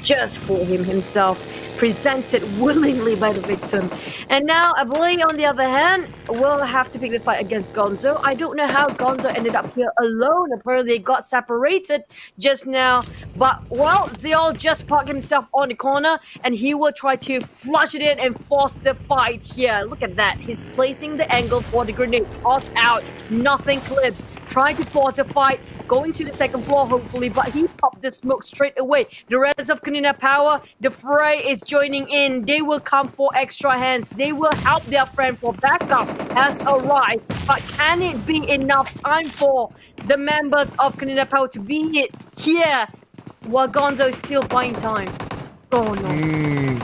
Speaker 1: just for him himself, presented willingly by the victim. And now Abli, on the other hand, will have to pick the fight against Gonzo. I don't know how Gonzo ended up here alone. Apparently they got separated just now. But, well, Zeol just parked himself on the corner, and he will try to flush it in and force the fight here. Look at that. He's placing the angle for the grenade. Toss out. Nothing clips. Trying to force a fight. Going to the second floor, hopefully, but he popped the smoke straight away. The rest of Kanina Power, the fray is joining in. They will come for extra hands. They will help their friend for backup has arrived. But can it be enough time for the members of Kanina Power to be here while Gonzo is still buying time? Oh no.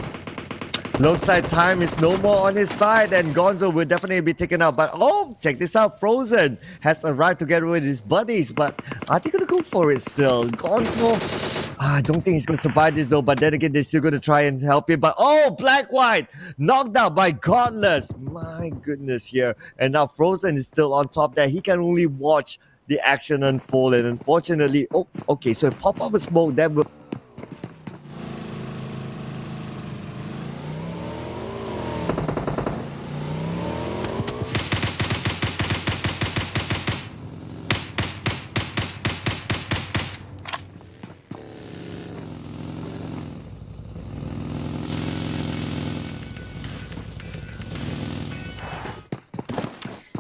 Speaker 2: Looks like time is no more on his side, and Gonzo will definitely be taken out. But oh, check this out. Frozen has arrived together with his buddies, but are they going to go for it still? Gonzo, I don't think he's going to survive this though, but then again, they're still going to try and help him. But oh, Black-White knocked out by Godless. My goodness here. And now Frozen is still on top there. He can only watch the action unfold, and unfortunately, oh, okay, so pop up a smoke, that will...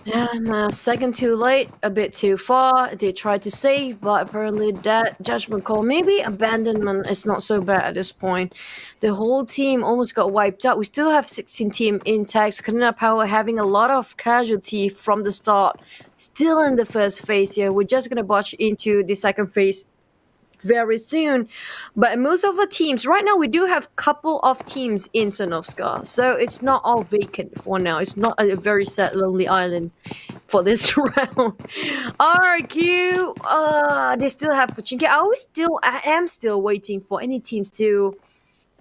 Speaker 1: Yeah, second too late, a bit too far. They tried to save, but apparently that judgment call, maybe abandonment is not so bad at this point. The whole team almost got wiped out. We still have 16 team intact. Kanina Power having a lot of casualty from the start. Still in the first phase here. We're just gonna watch into the second phase very soon. But most of the teams right now, we do have couple of teams in Sonovska, so it's not all vacant for now. It's not a very sad, lonely island for this round. RQ, they still have Pochinki. I am still waiting for any teams to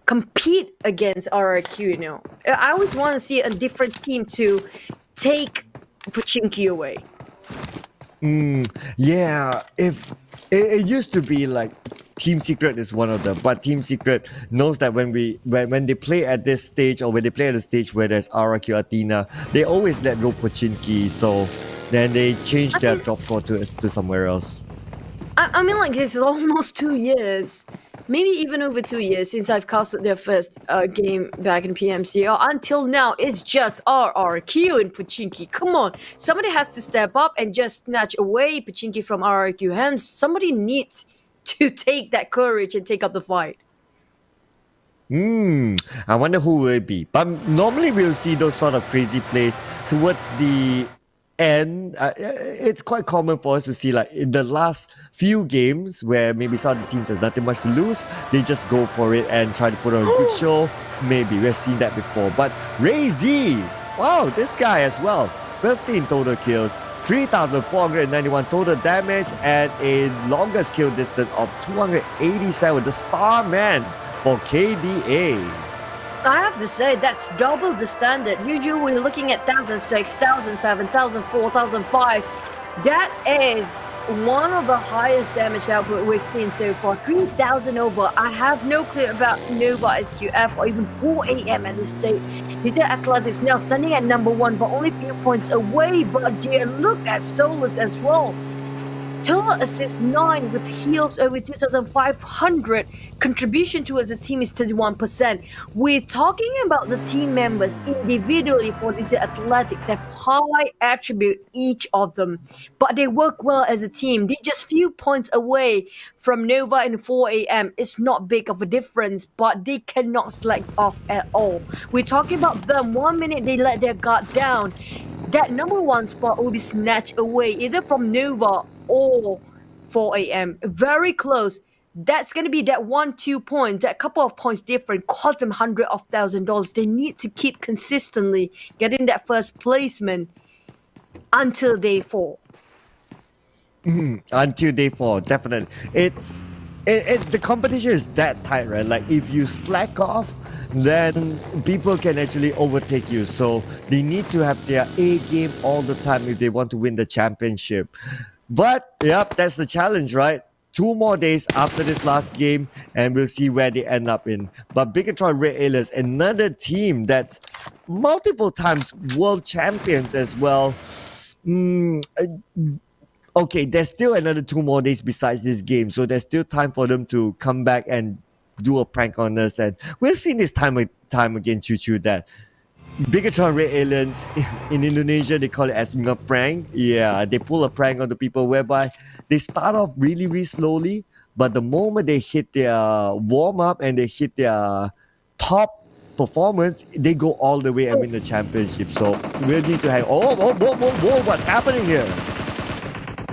Speaker 1: compete against RRQ. You know, I always want to see a different team to take Pochinki away.
Speaker 2: Yeah, if it used to be like Team Secret is one of them, but Team Secret knows that when they play at this stage, or when they play at the stage where there's RRQ Athena, they always let go Pochinki, so then they change their drop score to somewhere else.
Speaker 1: I mean, like, this is almost 2 years, maybe even over 2 years since I've casted their first game back in PMC. Until now, it's just RRQ and Pochinki. Come on, somebody has to step up and just snatch away Pochinki from RRQ hands. Somebody needs to take that courage and take up the fight.
Speaker 2: I wonder who will it be. But normally we'll see those sort of crazy plays towards the end. It's quite common for us to see, like, in the last few games where maybe some of the teams has nothing much to lose, they just go for it and try to put on a good show. Maybe we've seen that before. But Ray Z, wow, this guy as well, 15 total kills, 3,491 total damage, and a longest kill distance of 287. The star man for KDA.
Speaker 1: I have to say, that's double the standard. Usually we're looking at 1,006, 1,007, 1,004, 1,005. That is one of the highest damage output we've seen so far. 3,000 over. I have no clue about Nova SQF or even 4 AM at this stage. These are Athletics now standing at number 1, but only a few points away. But dear, look at Solus as well. Total assist 9 with heals over 2,500. Contribution towards the team is 31%. We're talking about the team members individually for these athletics have high attribute, each of them. But they work well as a team. They're just few points away from Nova and 4 AM. It's not big of a difference, but they cannot slack off at all. We're talking about them. 1 minute they let their guard down. That number 1 spot will be snatched away either from Nova or 4 AM. Very close. That's going to be that 1-2 points, that couple of points different, cost them $100,000. They need to keep consistently getting that first placement until day 4.
Speaker 2: Until day 4, definitely. The competition is that tight, right? Like, if you slack off, then people can actually overtake you. So they need to have their A game all the time if they want to win the championship. But, yep, that's the challenge, right? 2 more days after this last game, and we'll see where they end up in. But Bigatron Red Aliens, another team that's multiple times world champions as well. Okay, there's still another 2 more days besides this game, so there's still time for them to come back and do a prank on us. And we've seen this time again, Choo, that Bigatron Red Aliens in Indonesia, they call it as a prank. Yeah, they pull a prank on the people whereby they start off really, really slowly, but the moment they hit their warm-up and they hit their top performance, they go all the way and win the championship. So we'll need to have, whoa, what's happening here?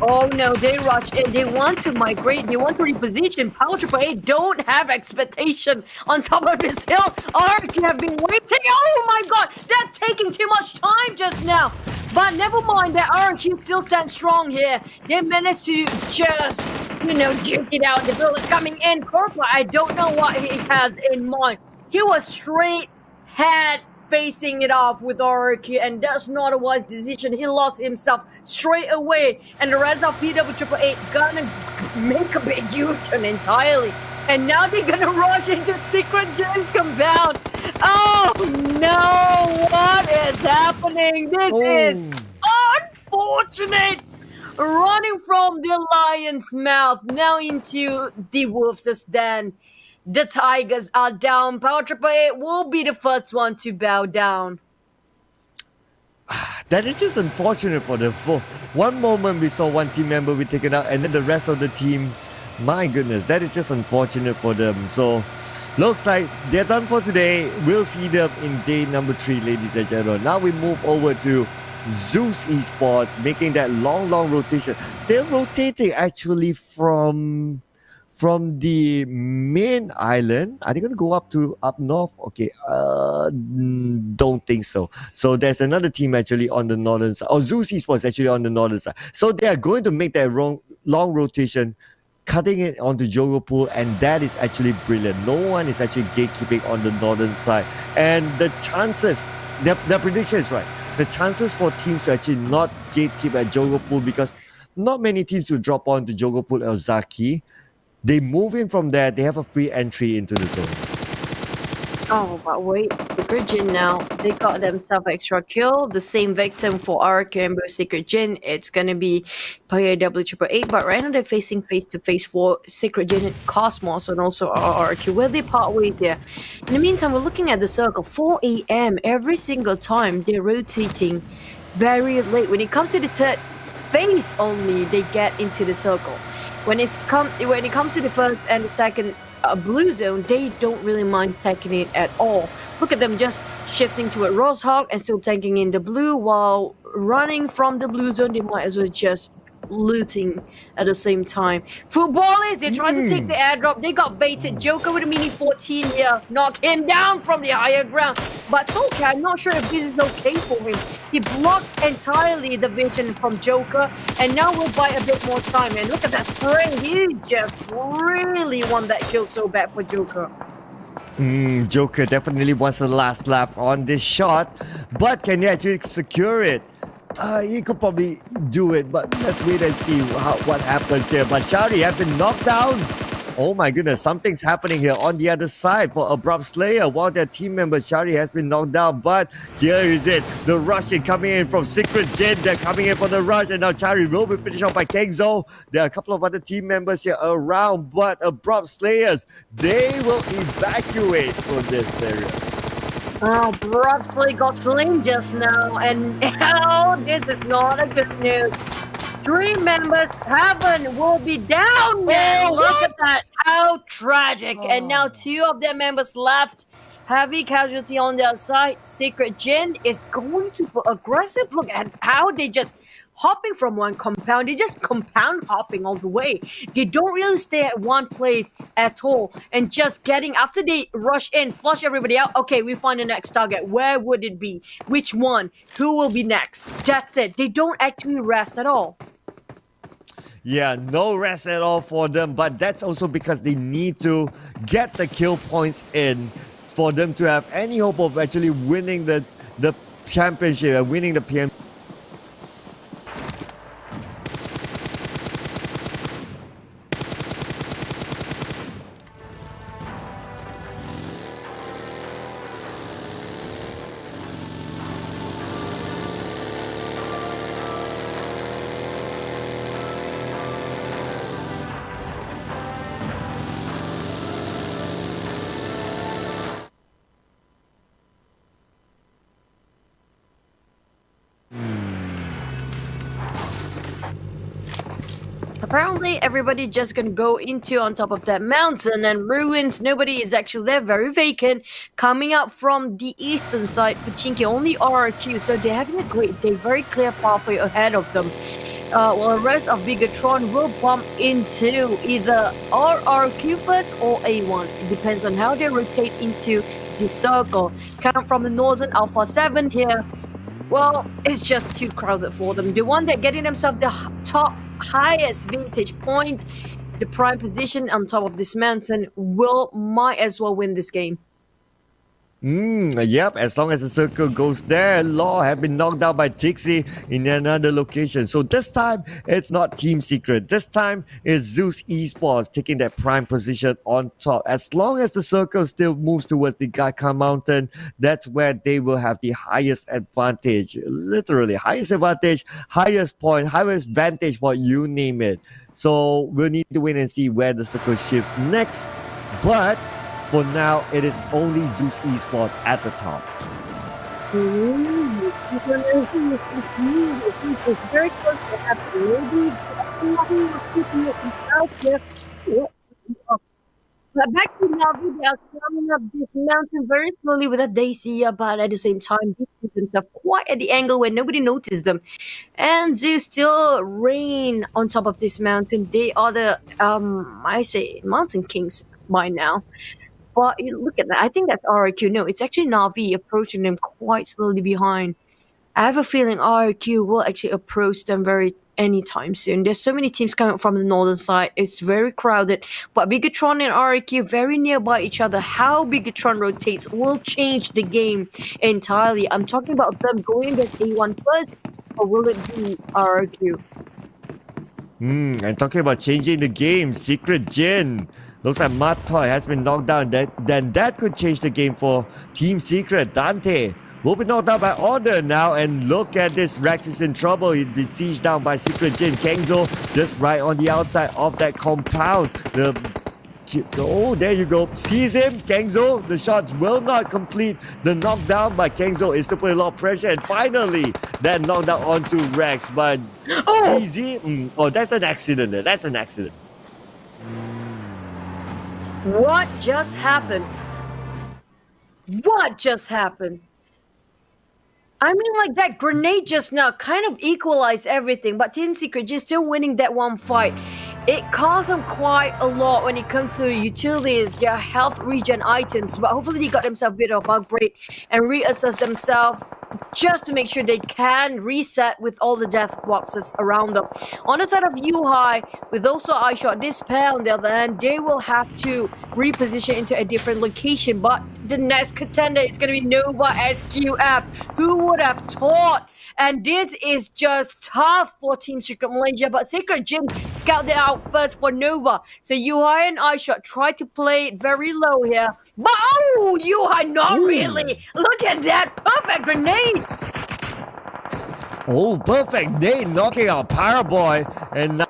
Speaker 1: Oh no, they rush in. They want to migrate. They want to reposition. Power Triple A don't have expectation on top of this hill. Ark have been waiting. Oh my god, that's taking too much time just now. But never mind, that RQ still stands strong here. They managed to just, juke it out. The build is coming in. Corporal, I don't know what he has in mind. He was straight head facing it off with RQ, and that's not a wise decision. He lost himself straight away, and the rest of PW888 gonna make a big U-turn entirely. And now they're gonna rush into Secret Gens compound. Oh no, what is happening? This is unfortunate. Running from the lion's mouth now into the wolf's den. The Tigers are down. Power Triple 8 will be the first one to bow down.
Speaker 2: That is just unfortunate for them. For one moment, we saw one team member be taken out, and then the rest of the teams, my goodness, that is just unfortunate for them. So, looks like they're done for today. We'll see them in day number 3, ladies and gentlemen. Now we move over to Zeus Esports, making that long rotation. They're rotating actually from from the main island. Are they going to go up north? Okay, don't think so. So there's another team actually on the northern side. Oh, Zeus Esports actually on the northern side. So they are going to make that long rotation, cutting it onto Jogo Pool, and that is actually brilliant. No one is actually gatekeeping on the northern side, and the chances, their prediction is right. The chances for teams to actually not gatekeep at Jogo Pool, because not many teams will drop on to Jogo Pool or Zaki. They move in from there, they have a free entry into the zone.
Speaker 1: Oh, but wait, Secret Jin now, they got themselves extra kill. The same victim for Ark and Secret Jin. It's gonna be player W888, but right now they're facing face to face for Secret Jin and Cosmos and also Ark. Where they part ways here. In the meantime, we're looking at the circle. 4 a.m. every single time they're rotating very late. When it comes to the third phase only, they get into the circle. When it comes to the first and the second blue zone, they don't really mind taking it at all. Look at them just shifting to a Rosehawk and still taking in the blue while running from the blue zone. They might as well just looting at the same time. Footballers, they're trying to take the airdrop. They got baited. Joker with a mini 14 here. Knock him down from the higher ground. But it's okay. I'm not sure if this is okay for him. He blocked entirely the vision from Joker. And now we'll buy a bit more time. And look at that spray. He just really won that kill so bad for Joker.
Speaker 2: Joker definitely wants the last laugh on this shot. But can he actually secure it? He could probably do it, but let's wait and see what happens here. But Shari has been knocked down. Oh my goodness, something's happening here on the other side for Abrupt Slayer. While their team member Shari has been knocked down, but here is it. The rushing coming in from Secret Jin. They're coming in for the rush, and now Shari will be finished off by Kengzo. There are a couple of other team members here around, but Abrupt Slayers, they will evacuate from this area.
Speaker 1: Oh, Broccoli got slain just now, and this is not a good news. 3 members, Heaven will be down now. Look at that, how tragic. And now 2 of their members left. Heavy casualty on their side. Secret Jin is going to be aggressive. Look at how they just hopping from one compound. They just compound hopping all the way. They don't really stay at one place at all. And just getting, after they rush in, flush everybody out, okay, we find the next target. Where would it be? Which one? Who will be next? That's it. They don't actually rest at all.
Speaker 2: Yeah, no rest at all for them. But that's also because they need to get the kill points in for them to have any hope of actually winning the championship and winning the PM.
Speaker 1: Apparently, everybody just gonna go into on top of that mountain and ruins. Nobody is actually there, very vacant. Coming up from the eastern side, Pachinki only RRQ, so they're having a great day. Very clear pathway ahead of them. While the rest of Bigatron will bump into either RRQ first or A1. It depends on how they rotate into the circle. Coming from the northern Alpha 7 here. Well, it's just too crowded for them. The one that getting themselves the top highest vintage point, the prime position on top of this mountain, might as well win this game.
Speaker 2: Yep, as long as the circle goes there, Law have been knocked down by Tixie in another location. So this time, it's not Team Secret. This time, it's Zeus Esports taking that prime position on top. As long as the circle still moves towards the Gaka Mountain, that's where they will have the highest advantage. Literally, highest advantage, highest point, highest vantage point, you name it. So we'll need to wait and see where the circle shifts next. But for now, it is only Zeus Esports at the top.
Speaker 1: Very close to happen. Maybe But back to Navi, they are climbing up this mountain very slowly with a Daisy, but at the same time, they themselves quite at the angle where nobody noticed them. And Zeus still reign on top of this mountain. They are the I say mountain kings by now. But you look at that. I think that's RQ. No, it's actually Navi approaching them quite slowly behind. I have a feeling RQ will actually approach them very anytime soon. There's so many teams coming from the northern side. It's very crowded. But Bigatron and RQ very nearby each other. How Bigatron rotates will change the game entirely. I'm talking about them going against A1 first, or will it be RQ?
Speaker 2: And talking about changing the game, Secret Jin. Looks like Matoy has been knocked down. Then that could change the game for Team Secret. Dante will be knocked out by Order now. And look at this. Rex is in trouble. He'd be sieged down by Secret Jin. Kengzo just right on the outside of that compound. Oh, there you go. Sees him, Kengzo. The shots will not complete the knockdown, but Kengzo is still putting a lot of pressure. And finally, that knockdown onto Rex. But GZ, that's an accident. That's an accident.
Speaker 1: What just happened? What just happened? I mean, like, that grenade just now kind of equalized everything, but Team Secret just still winning that one fight. It cost them quite a lot when it comes to utilities, their health regen items, but hopefully they got themselves a bit of upgrade and reassess themselves just to make sure they can reset with all the death boxes around them. On the side of Yuhai, with also iShot, this pair on the other hand, they will have to reposition into a different location, but the next contender is going to be Nova SQF. Who would have thought? And this is just tough for Team Secret Malaysia, but Secret Jin scouted out first for Nova. So Yuhai and iShot try to play it very low here. But Yuhai, not really. Look at that perfect grenade.
Speaker 2: Oh, perfect nade knocking out Paraboy. And now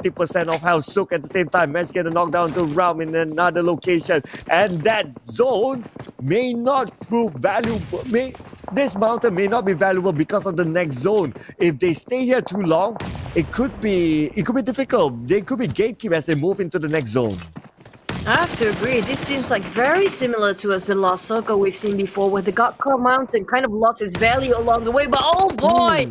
Speaker 2: 50% of health. Sook at the same time. Managed to get a knockdown to Ram in another location. And that zone may not prove valuable. This mountain may not be valuable because of the next zone. If they stay here too long, it could be difficult. They could be gatekeep as they move into the next zone.
Speaker 1: I have to agree. This seems like very similar to the Lost Circle we've seen before, where the Godcore Mountain kind of lost its value along the way. But oh boy,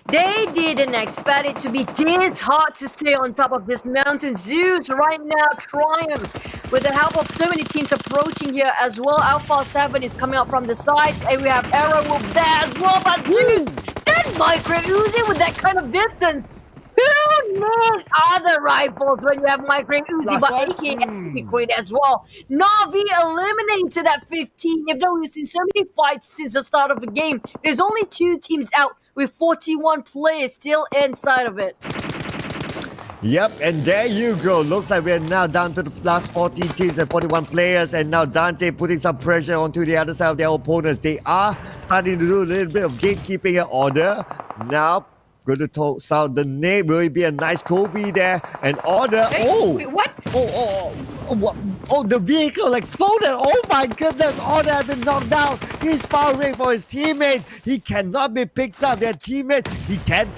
Speaker 1: they didn't expect it to be this hard to stay on top of this mountain. Zeus right now triumph with the help of so many teams approaching here as well. Alpha 7 is coming up from the sides, and we have Arrow Wolf there as well. But Zeus, that Micro Uzi with that kind of distance. Who needs other rifles when you have Micro Uzi, but AK great as well. Navi eliminated that 15. Even though we've seen so many fights since the start of the game, there's only 2 teams out with 41 players still inside of it.
Speaker 2: Yep, and there you go. Looks like we're now down to the last 14 teams and 41 players, and now Dante putting some pressure onto the other side of their opponents. They are starting to do a little bit of gatekeeping in order. Now, going to toss out the name. Will it be a nice Kobe there? And Order.
Speaker 1: Wait, what?
Speaker 2: Oh, the vehicle exploded. Oh my goodness. Order has been knocked down. He's firing for his teammates. He cannot be picked up. Their teammates, he can.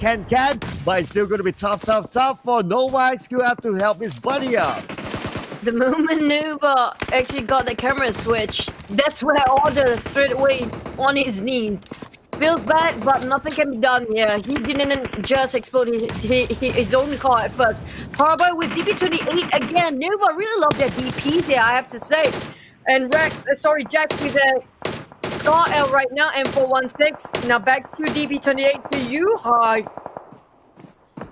Speaker 2: But it's still going to be tough for Nova XQ to help his buddy up.
Speaker 1: The moment Nova actually got the camera switch, that's where Order straight away on his knees. Feels bad, but nothing can be done here. He didn't just explode his own car at first. Parboy with DP28 again. Nova really love their DP there, I have to say. And Jack with a Star L right now, M416. Now back to DP28 to you. Hi.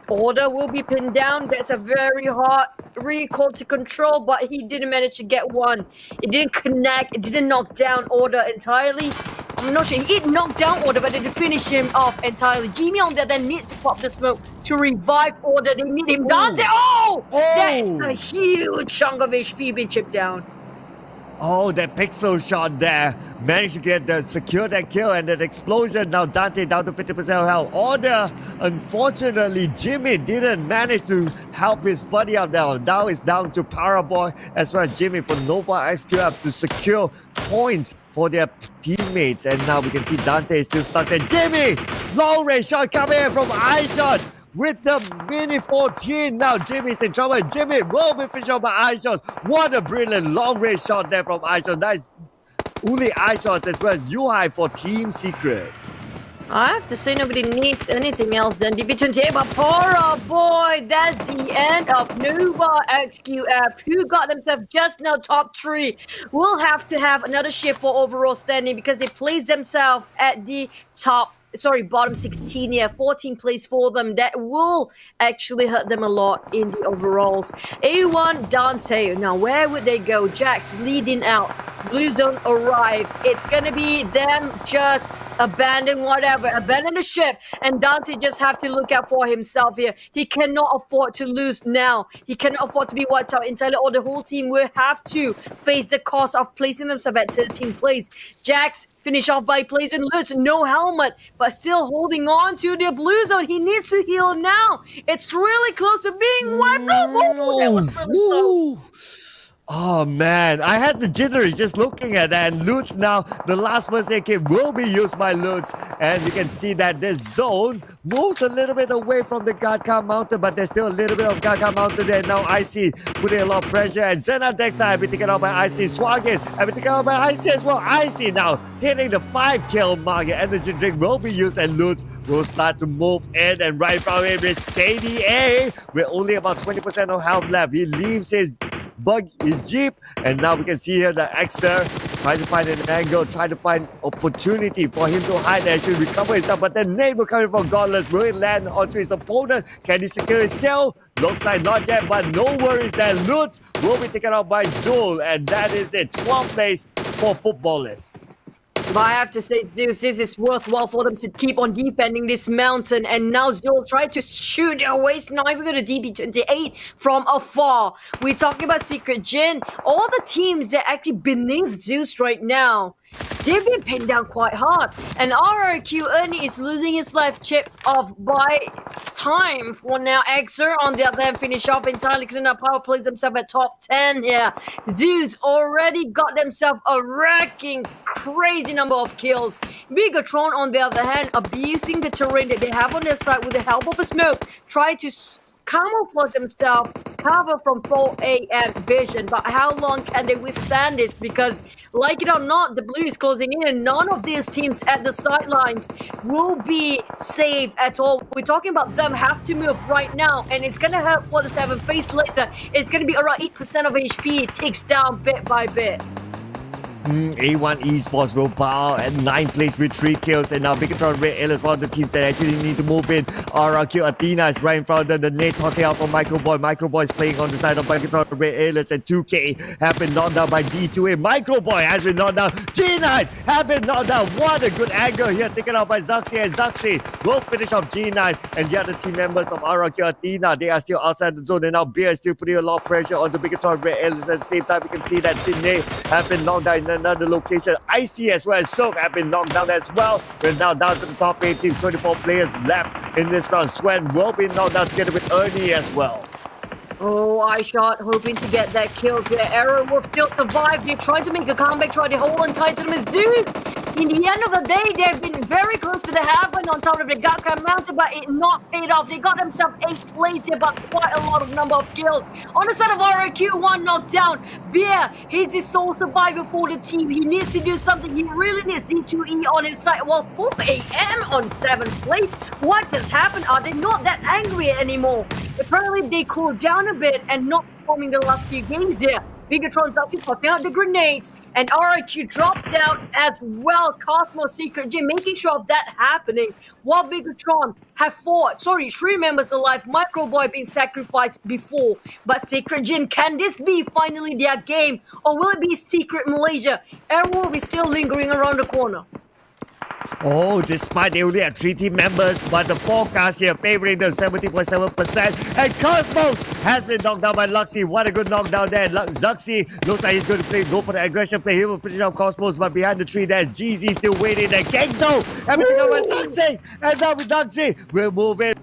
Speaker 1: Order will be pinned down. That's a very hard recall to control, but he didn't manage to get one. It didn't connect. It didn't knock down Order entirely. I'm not sure. He knocked down Order, but they didn't finish him off entirely. Jimmy on there then needs to pop the smoke to revive Order. They need him. Dante! Oh! That's a huge chunk of HP being chipped down.
Speaker 2: Oh, that pixel shot there. Managed to get secure that kill and that explosion. Now Dante down to 50% health. Order, unfortunately, Jimmy didn't manage to help his buddy out there. Now it's down to Paraboy as well as Jimmy for Nova SQF to secure points for their teammates. And now we can see Dante is still stuck there. Jimmy! Long range shot coming in from iShot with the mini 14. Now Jimmy's in trouble. Jimmy will be finished off by iShot. What a brilliant long range shot there from iShot. Nice. Only iShots as well as UI for Team Secret.
Speaker 1: I have to say nobody needs anything else than DB28, but Paraboy, that's the end of Nova XQF, who got themselves just now top 3. Will have to have another shift for overall standing because they placed themselves at the bottom 16 here, 14 place for them. That will actually hurt them a lot in the overalls. A1 Dante. Now, where would they go? Jax bleeding out. Blue Zone arrived. It's gonna be them just abandon the ship, and Dante just have to look out for himself here. He cannot afford to lose now. He cannot afford to be wiped out entirely, or the whole team will have to face the cost of placing themselves at 13th place. Jax finish off by placing Lutz, no helmet, but still holding on to the Blue Zone. He needs to heal now. It's really close to being wiped out. Oh, that was really close.
Speaker 2: Oh man, I had the jitters just looking at that. And Lutz now, the last first aid kit will be used by Lutz. And you can see that this zone moves a little bit away from the Gadka Mountain, but there's still a little bit of Gadka Mountain there. Now IC putting a lot of pressure. And Zena Dexa have been taken out by IC. Swagin have been taken out by IC as well. IC now hitting the 5 kill mark. Energy drink will be used and Lutz will start to move in. And right from him is KDA with only about 20% of health left. He leaves his Jeep, and now we can see here the Xer trying to find an angle, trying to find opportunity for him to hide and actually recover himself. But then nade will coming from Godless. Will it land onto his opponent? Can he secure his kill? Looks like not yet, but no worries that Lutz will be taken out by Zul, and that is it. 12th place for footballers.
Speaker 1: But I have to say, Zeus, this is worthwhile for them to keep on defending this mountain. And now Zul tried to shoot away sniper with a DB28 from afar. We're talking about Secret Jin. All the teams that are actually beneath Zeus right now, they've been pinned down quite hard. And RRQ Ernie is losing his life chip off by time for now. Xer on the other hand finish off entirely. Clean up power plays themselves at top 10 here. Dudes already got themselves a wrecking crazy number of kills. Bigatron on the other hand abusing the terrain that they have on their side with the help of a smoke. Try to camouflage themselves, cover from 4 a.m. vision. But how long can they withstand this? Because like it or not, the blue is closing in and none of these teams at the sidelines will be safe at all. We're talking about them have to move right now, and it's gonna hurt for the 7th phase later. It's gonna be around 8% of HP. It takes down bit by bit.
Speaker 2: A1 Esports will bow at 9th place with 3 kills. And now Bigatron Red Alice, one of the teams that actually need to move in. RRQ Athena is right in front of them. The nade tossing out for Microboy. Microboy is playing on the side of Bigatron Red Alice. And 2K have been knocked down by D2A. Microboy has been knocked down. G9 have been knocked down. What a good angle here taken out by Zaxi. And Zaxi will finish off G9. And the other team members of RRQ Athena, they are still outside the zone. And now Beer is still putting a lot of pressure on the Bigatron Red Alice. At the same time, we can see that Sydney have been knocked down in another location. IC as well as Soak have been knocked down as well. We're now down to the top 8 teams, 24 players left in this round. Swen will be knocked down together with Ernie as well.
Speaker 1: Oh, iShot hoping to get that kills here. Arrow will still survive. They're trying to make a comeback, try to hold on tight to them as dude. In the end of the day, they've been very close to the heaven on top of the Gakka Mountain, but it not paid off. They got themselves 8th place here, but quite a lot of number of kills. On the side of RRQ, 1 knockdown. Beer, he's his sole survivor for the team. He needs to do something. He really needs D2E on his side. Well, 4 a.m. on 7th place. What just happened? Are they not that angry anymore? Apparently, they cooled down a bit and not performing the last few games here. Bigatron's actually tossing out the grenades, and RRQ dropped out as well. Cosmo Secret Jim making sure of that happening, while Bigatron have 3 members alive. Microboy being sacrificed before, but Secret Jin, can this be finally their game, or will it be Secret Malaysia? Airwolf is still lingering around the corner.
Speaker 2: Oh, despite they only have 3 team members, but the forecast here favoring them 70.7%. And Cosmos has been knocked down by Luxy. What a good knockdown there. Zuxi looks like he's going to go for the aggression play. He will finish off Cosmos, but behind the tree there's GZ still waiting there. Kengzo, everything over Zuxi. And now with Zuxi, we'll move in.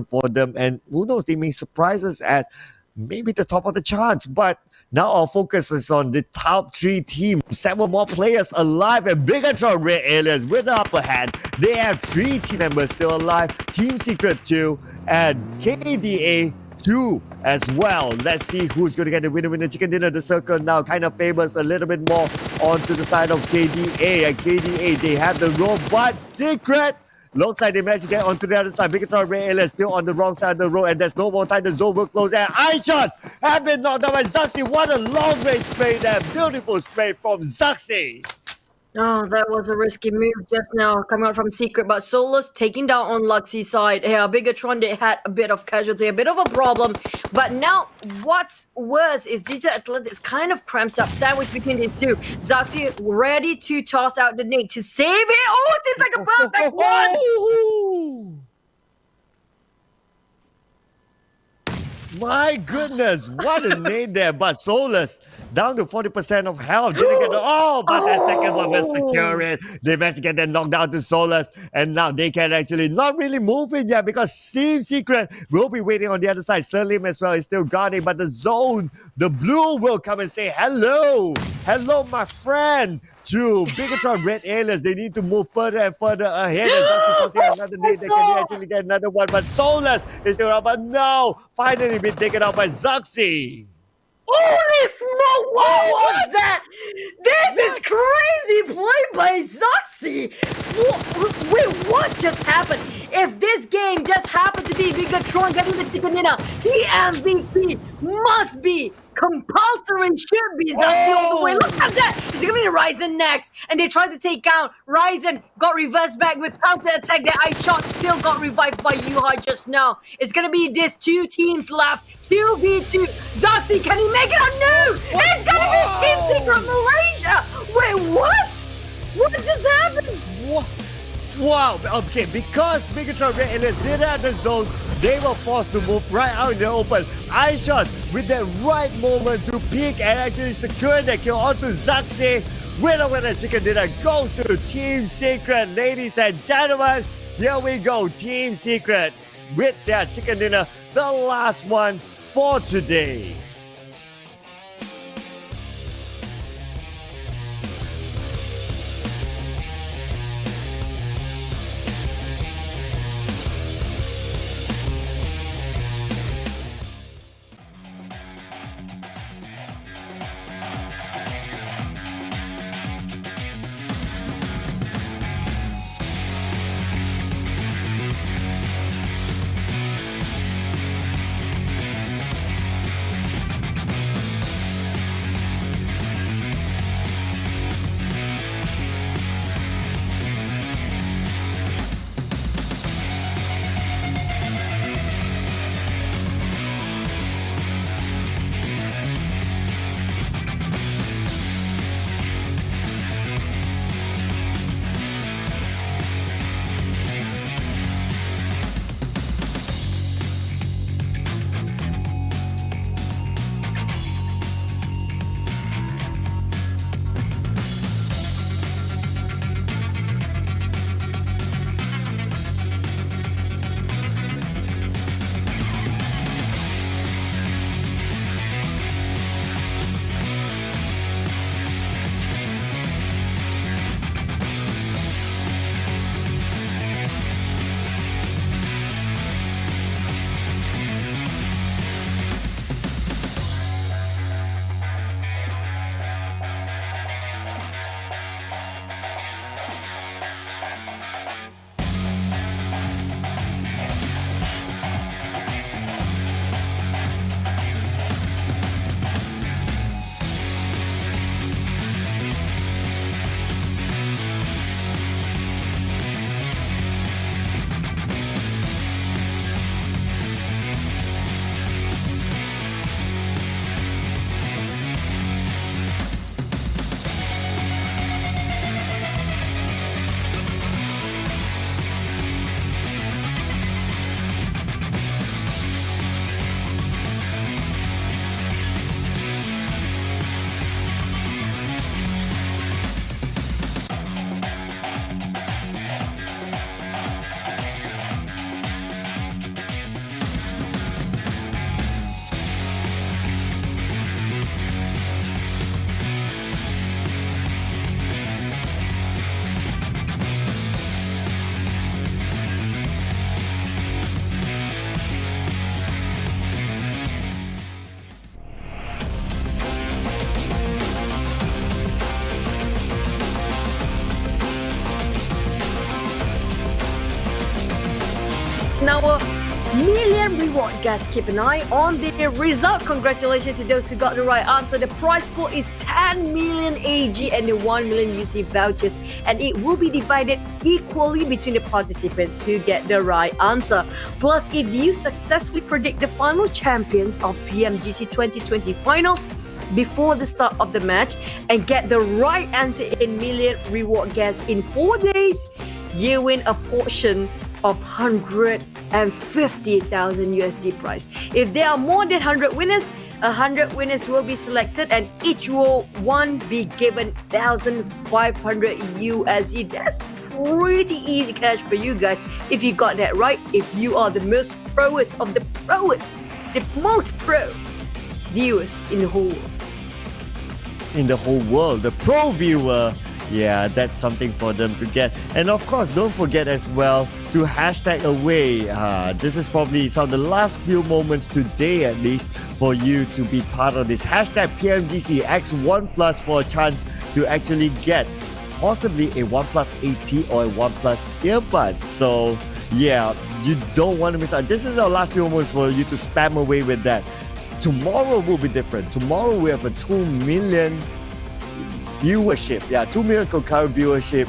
Speaker 2: For them, and who knows, they may surprise us at maybe the top of the charts. But now our focus is on the top 3 teams. 7 more players alive, and Bigatron Red Aliens with the upper hand. They have 3 team members still alive. Team Secret 2 and KDA 2 as well. Let's see who's going to get the winner chicken dinner. The circle now kind of favors a little bit more onto the side of KDA. And KDA, they have the road, but Secret looks like they managed to get onto the other side. Bigatron Ray Ayla still on the wrong side of the road, and there's no more time. The zone will close, and eye shots have been knocked down by Zuxi. What a long range spray there. Beautiful spray from Zuxi.
Speaker 1: Oh, that was a risky move just now coming out from Secret, but Solus taking down on Luxy's side. Yeah, Bigatron, they had a bit of casualty, a bit of a problem. But now, what's worse is DJ Athletics kind of cramped up, sandwiched between these two. Zuxi ready to toss out the nade to save it. Oh, it seems like a perfect one!
Speaker 2: My goodness, what a nade there. But Solus down to 40% of health. Didn't get the but that second one will secure it. They managed to get that knockdown to Solus, and now they can actually not really move it yet because Team Secret will be waiting on the other side. Serlim as well is still guarding, but the zone, the blue will come and say hello. Hello, my friend. To Bigatron Red Aliens, they need to move further and further ahead. And Zuxi another nade, they can actually get another one, but Solus is still around. But now, finally been taken out by Zuxi.
Speaker 1: Holy smoke! What was that? This is crazy play by Zuxi! Wait, what just happened? If this game just happened to be Bigatron getting the chicken dinner, the MVP must be compulsory, should be Zuxi all the way. Look at that! It's gonna be Ryzen next, and they tried to take out Ryzen, got reversed back with counter attack. Their eye shot still got revived by Yuha just now. It's gonna be these 2 teams left, 2v2. Zuxi, can he make it on noon? It's gonna be Team Secret Malaysia! Wait, what? What just happened?
Speaker 2: Wow, okay, because Bigatron Red Aliens did have the zones, they were forced to move right out in the open. Eye shot with that right moment to peek and actually secure that kill onto Zuxi. Winner chicken dinner goes to Team Secret. Ladies and gentlemen, here we go. Team Secret with their chicken dinner, the last one for today.
Speaker 1: our million reward, guys. Keep an eye on the result. Congratulations to those who got the right answer. The prize pool is 10 million AG and the 1 million UC vouchers, and it will be divided equally between the participants who get the right answer. Plus, if you successfully predict the final champions of PMGC 2020 finals before the start of the match and get the right answer in million reward, guys, in 4 days, you win a portion of 150,000 USD prize. If there are more than 100 winners, 100 winners will be selected and each will one be given 1,500 USD. That's pretty easy cash for you guys if you got that right. If you are the most proest of the proest, the most pro viewers in the whole world.
Speaker 2: In the whole world, the pro viewer. Yeah, that's something for them to get. And of course, don't forget as well to hashtag away. This is probably some of the last few moments today, at least, for you to be part of this. Hashtag Pmgc X1 Plus for a chance to actually get possibly a OnePlus 8T or a OnePlus earbuds. So yeah, you don't want to miss out. This is our last few moments for you to spam away with that. Tomorrow will be different. Tomorrow we have a 2 million viewership. 2 million concurrent viewership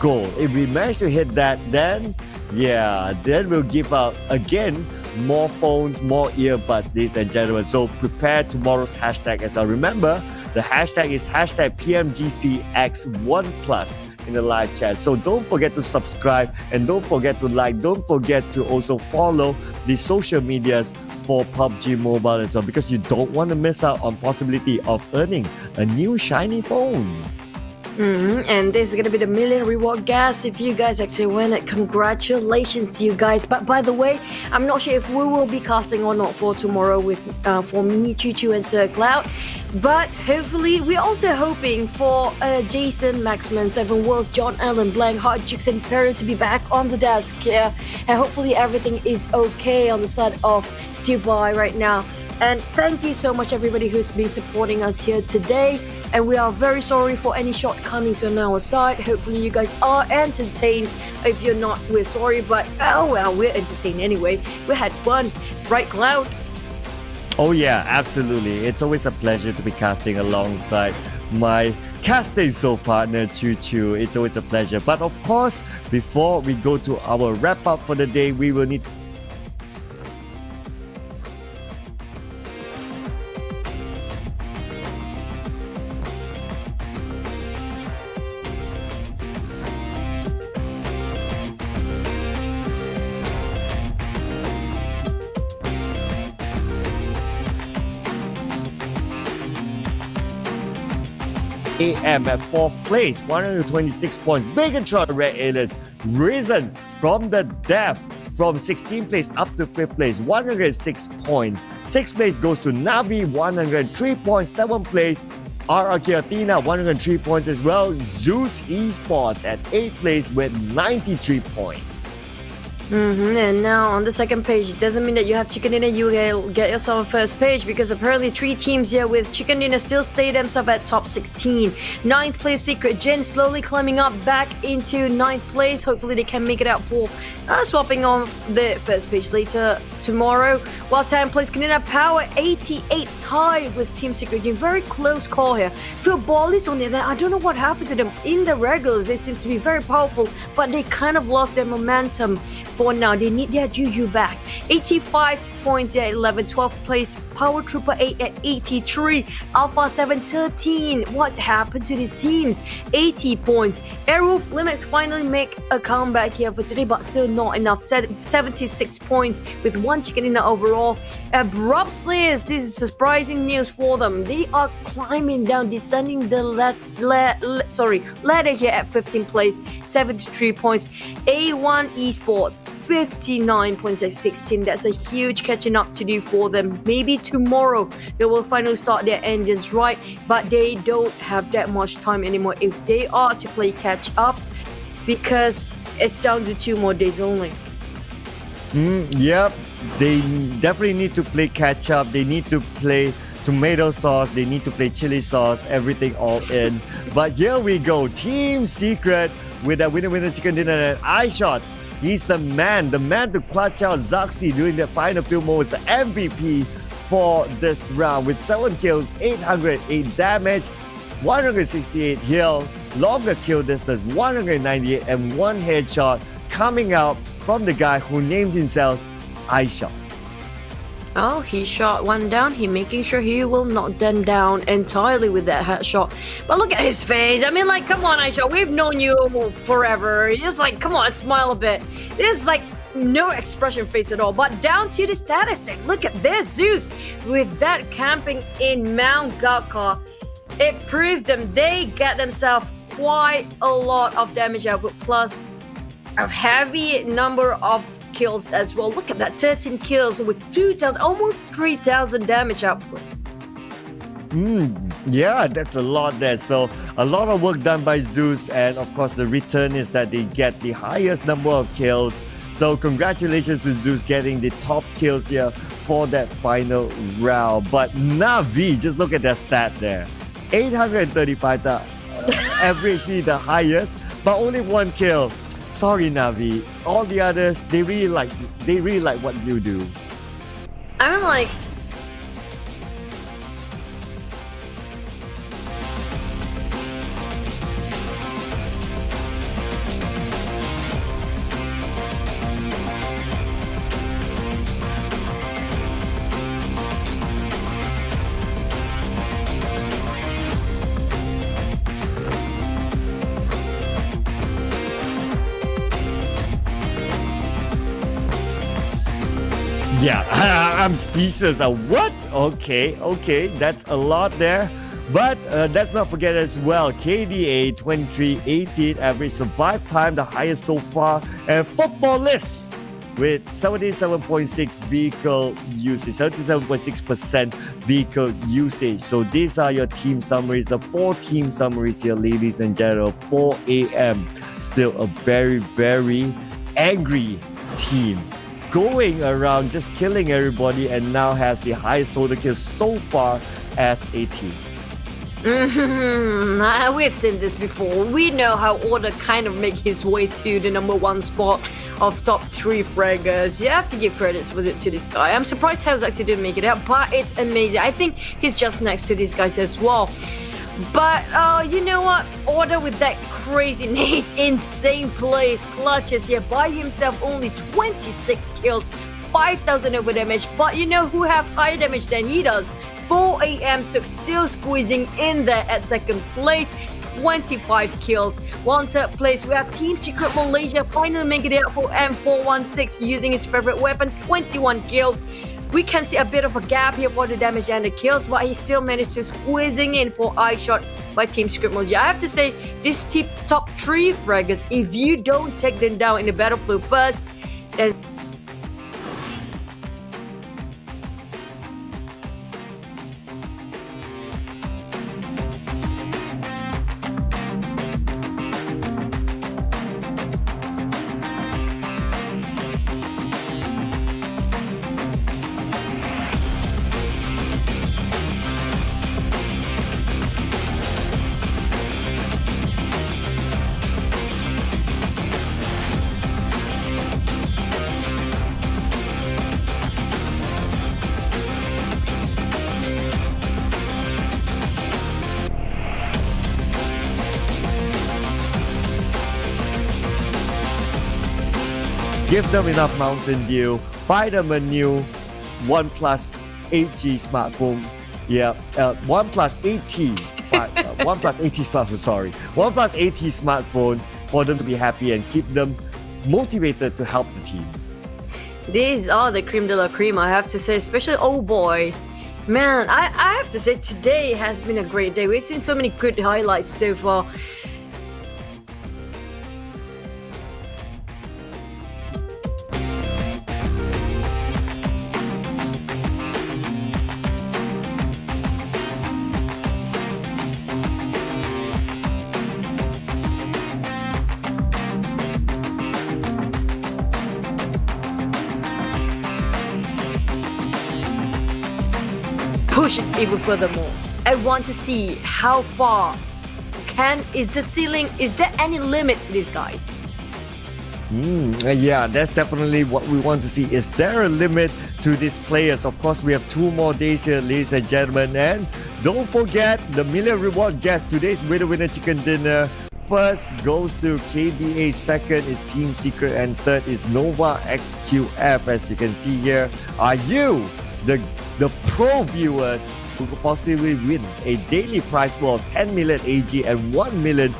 Speaker 2: goal. If we manage to hit that, then we'll give out again more phones, more earbuds, ladies and gentlemen. So prepare tomorrow's hashtag as well. Remember, the hashtag is hashtag PMGCX1Plus in the live chat. So don't forget to subscribe and don't forget to like. Don't forget to also follow the social medias for PUBG Mobile as well, because you don't want to miss out on possibility of earning a new shiny phone.
Speaker 1: And this is going to be the million reward, guys. If you guys actually win it, congratulations to you guys. But by the way, I'm not sure if we will be casting or not for tomorrow with for me, Choo Choo and Sir Cloud. But hopefully, we're also hoping for Jason, Maxman, Seven Worlds, John Allen, Blank, Hard Jukes, and Perry to be back on the desk here. And hopefully everything is okay on the side of Dubai right now. And thank you so much everybody who's been supporting us here today, and we are very sorry for any shortcomings on our side. Hopefully you guys are entertained. If you're not, we're sorry, but oh well, we're entertained anyway. We had fun, right, Cloud?
Speaker 2: Oh yeah, absolutely. It's always a pleasure to be casting alongside my casting show partner Choo Choo. It's always a pleasure. But of course, before we go to our wrap up for the day, we will need AM at 4th place, 126 points. Megatron Red Aliens risen from the depth from 16th place up to 5th place, 106 points. 6th place goes to Navi, 103 points. 7th place, RRQ Athena, 103 points as well. Zeus Esports at 8th place with 93 points.
Speaker 1: And now on the second page, it doesn't mean that you have Chicken Dinner, you get yourself a first page, because apparently 3 teams here with Chicken Dinner still stay themselves at top 16. 9th place Secret Gen slowly climbing up back into 9th place. Hopefully they can make it out for swapping on the first page later tomorrow. While 10th place Canada Power 88 tied with Team Secret Gen. Very close call here. For Ballis on the other, I don't know what happened to them in the regulars. They seem to be very powerful, but they kind of lost their momentum. For now, they need their juju back. 85 points at 11. 12th place Power Trooper 8 at 83. Alpha 7 13. What happened to these teams? 80 points. Airwolf Linux finally make a comeback here for today, but still not enough. 76 points with 1 chicken in the overall. Abrupt Slayers, this is surprising news for them. They are climbing down, descending the ladder here at 15th place. 73 points. A1 Esports 59 points at 16. That's a huge catching up to do for them. Maybe tomorrow they will finally start their engines right, but they don't have that much time anymore if they are to play catch up, because it's down to 2 more days only.
Speaker 2: Yep, they definitely need to play catch up. They need to play tomato sauce, they need to play chili sauce, everything all in. But here we go, Team Secret with a winner chicken dinner and eye shots He's the man to clutch out Zaxi during the final few moments, the MVP for this round with 7 kills, 808 damage, 168 heal, longest kill distance 198, and 1 headshot coming out from the guy who names himself iShots.
Speaker 3: Oh, he shot one down. He making sure he will knock them down entirely with that headshot. But look at his face. I mean, like, come on, Aisha. We've known you forever. It's like, come on, smile a bit. This like no expression face at all. But down to the statistic. Look at this, Zeus. With that camping in Mount Gakka, it proves them they get themselves quite a lot of damage output, plus a heavy number of kills as well. Look at that, 13 kills with 2,000, almost 3,000 damage output.
Speaker 2: Yeah, that's a lot there. So a lot of work done by Zeus, and of course the return is that they get the highest number of kills. So congratulations to Zeus getting the top kills here for that final round. But Navi, just look at that stat there. 835, averagely the highest, but only 1 kill. Sorry, Navi. All the others, they really like what you do.
Speaker 3: I'm like,
Speaker 2: Yeah, I'm speechless. What? Okay, that's a lot there. But let's not forget as well, KDA 2318 average survive time, the highest so far, and Footballist with 77.6 vehicle usage, 77.6% vehicle usage. So these are your team summaries, the 4 team summaries here, ladies and gentlemen. 4 a.m. Still a very, very angry team, going around just killing everybody, and now has the highest total kills so far as a team.
Speaker 3: We've seen this before. We know how Order kind of make his way to the number 1 spot of top 3 fraggers. You have to give credits with it to this guy. I'm surprised House actually didn't make it out, but it's amazing. I think he's just next to these guys as well. But you know what? Order with that crazy nades, insane plays, clutches here by himself, only 26 kills, 5,000 over damage. But you know who have higher damage than he does? 4 a.m. Sook still squeezing in there at second place, 25 kills. One third place, we have Team Secret Malaysia finally making it out for M416 using his favorite weapon, 21 kills. We can see a bit of a gap here for the damage and the kills, but he still managed to squeezing in for iShot by Team Secret Malaysia. I have to say, this top 3 fraggers, if you don't take them down in the battlefield first, then
Speaker 2: Give them enough Mountain Dew, buy them a new OnePlus 8G smartphone. Yeah, OnePlus 8T, OnePlus 8T smartphone, sorry. OnePlus 8T smartphone for them to be happy and keep them motivated to help the team.
Speaker 3: these are the cream de la cream, I have to say, especially oh boy. Man, I have to say today has been a great day. We've seen so many good highlights so far. Push it even furthermore. I want to see how far is the ceiling, is there any limit to these guys?
Speaker 2: Yeah, that's definitely what we want to see. Is there a limit to these players? Of course, we have 2 more days here, ladies and gentlemen. And don't forget the million reward guest. Today's winner chicken dinner. First goes to KDA, second is Team Secret, and third is Nova XQF. As you can see here, are you the pro viewers who could possibly win a daily prize pool of 10 million AG and 1 million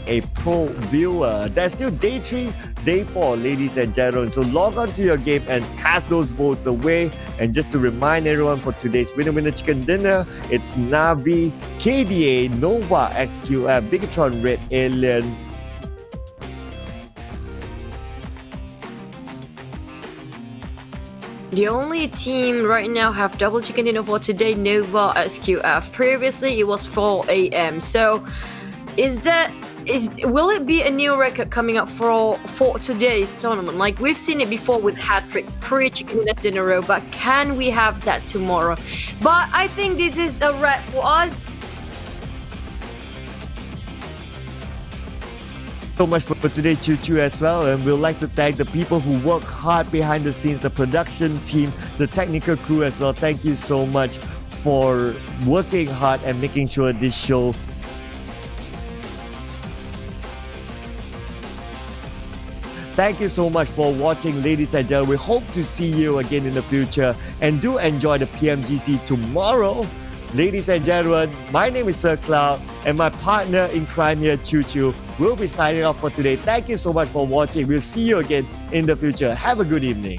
Speaker 2: a pro viewer? There's still day 3, day 4, ladies and gentlemen. So log on to your game and cast those votes away. And just to remind everyone, for today's winner chicken dinner, it's Navi, KDA, Nova XQF, Bigatron Red Aliens.
Speaker 3: The only team right now have double chicken dinner for today, Nova SQF. Previously, it was 4 a.m. So, will it be a new record coming up for today's tournament? Like we've seen it before with hat-trick, 3 chicken dinners in a row, but can we have that tomorrow? But I think this is a wrap for us.
Speaker 2: So much for today, Choo as well, and we'd like to thank the people who work hard behind the scenes, the production team, the technical crew as well. Thank you so much for working hard and making sure this show Thank you so much for watching, ladies and gentlemen. We hope to see you again in the future, and do enjoy the PMGC tomorrow. Ladies and gentlemen, my name is Sir Cloud, and my partner in crime here, Choo, will be signing off for today. Thank you so much for watching. We'll see you again in the future. Have a good evening.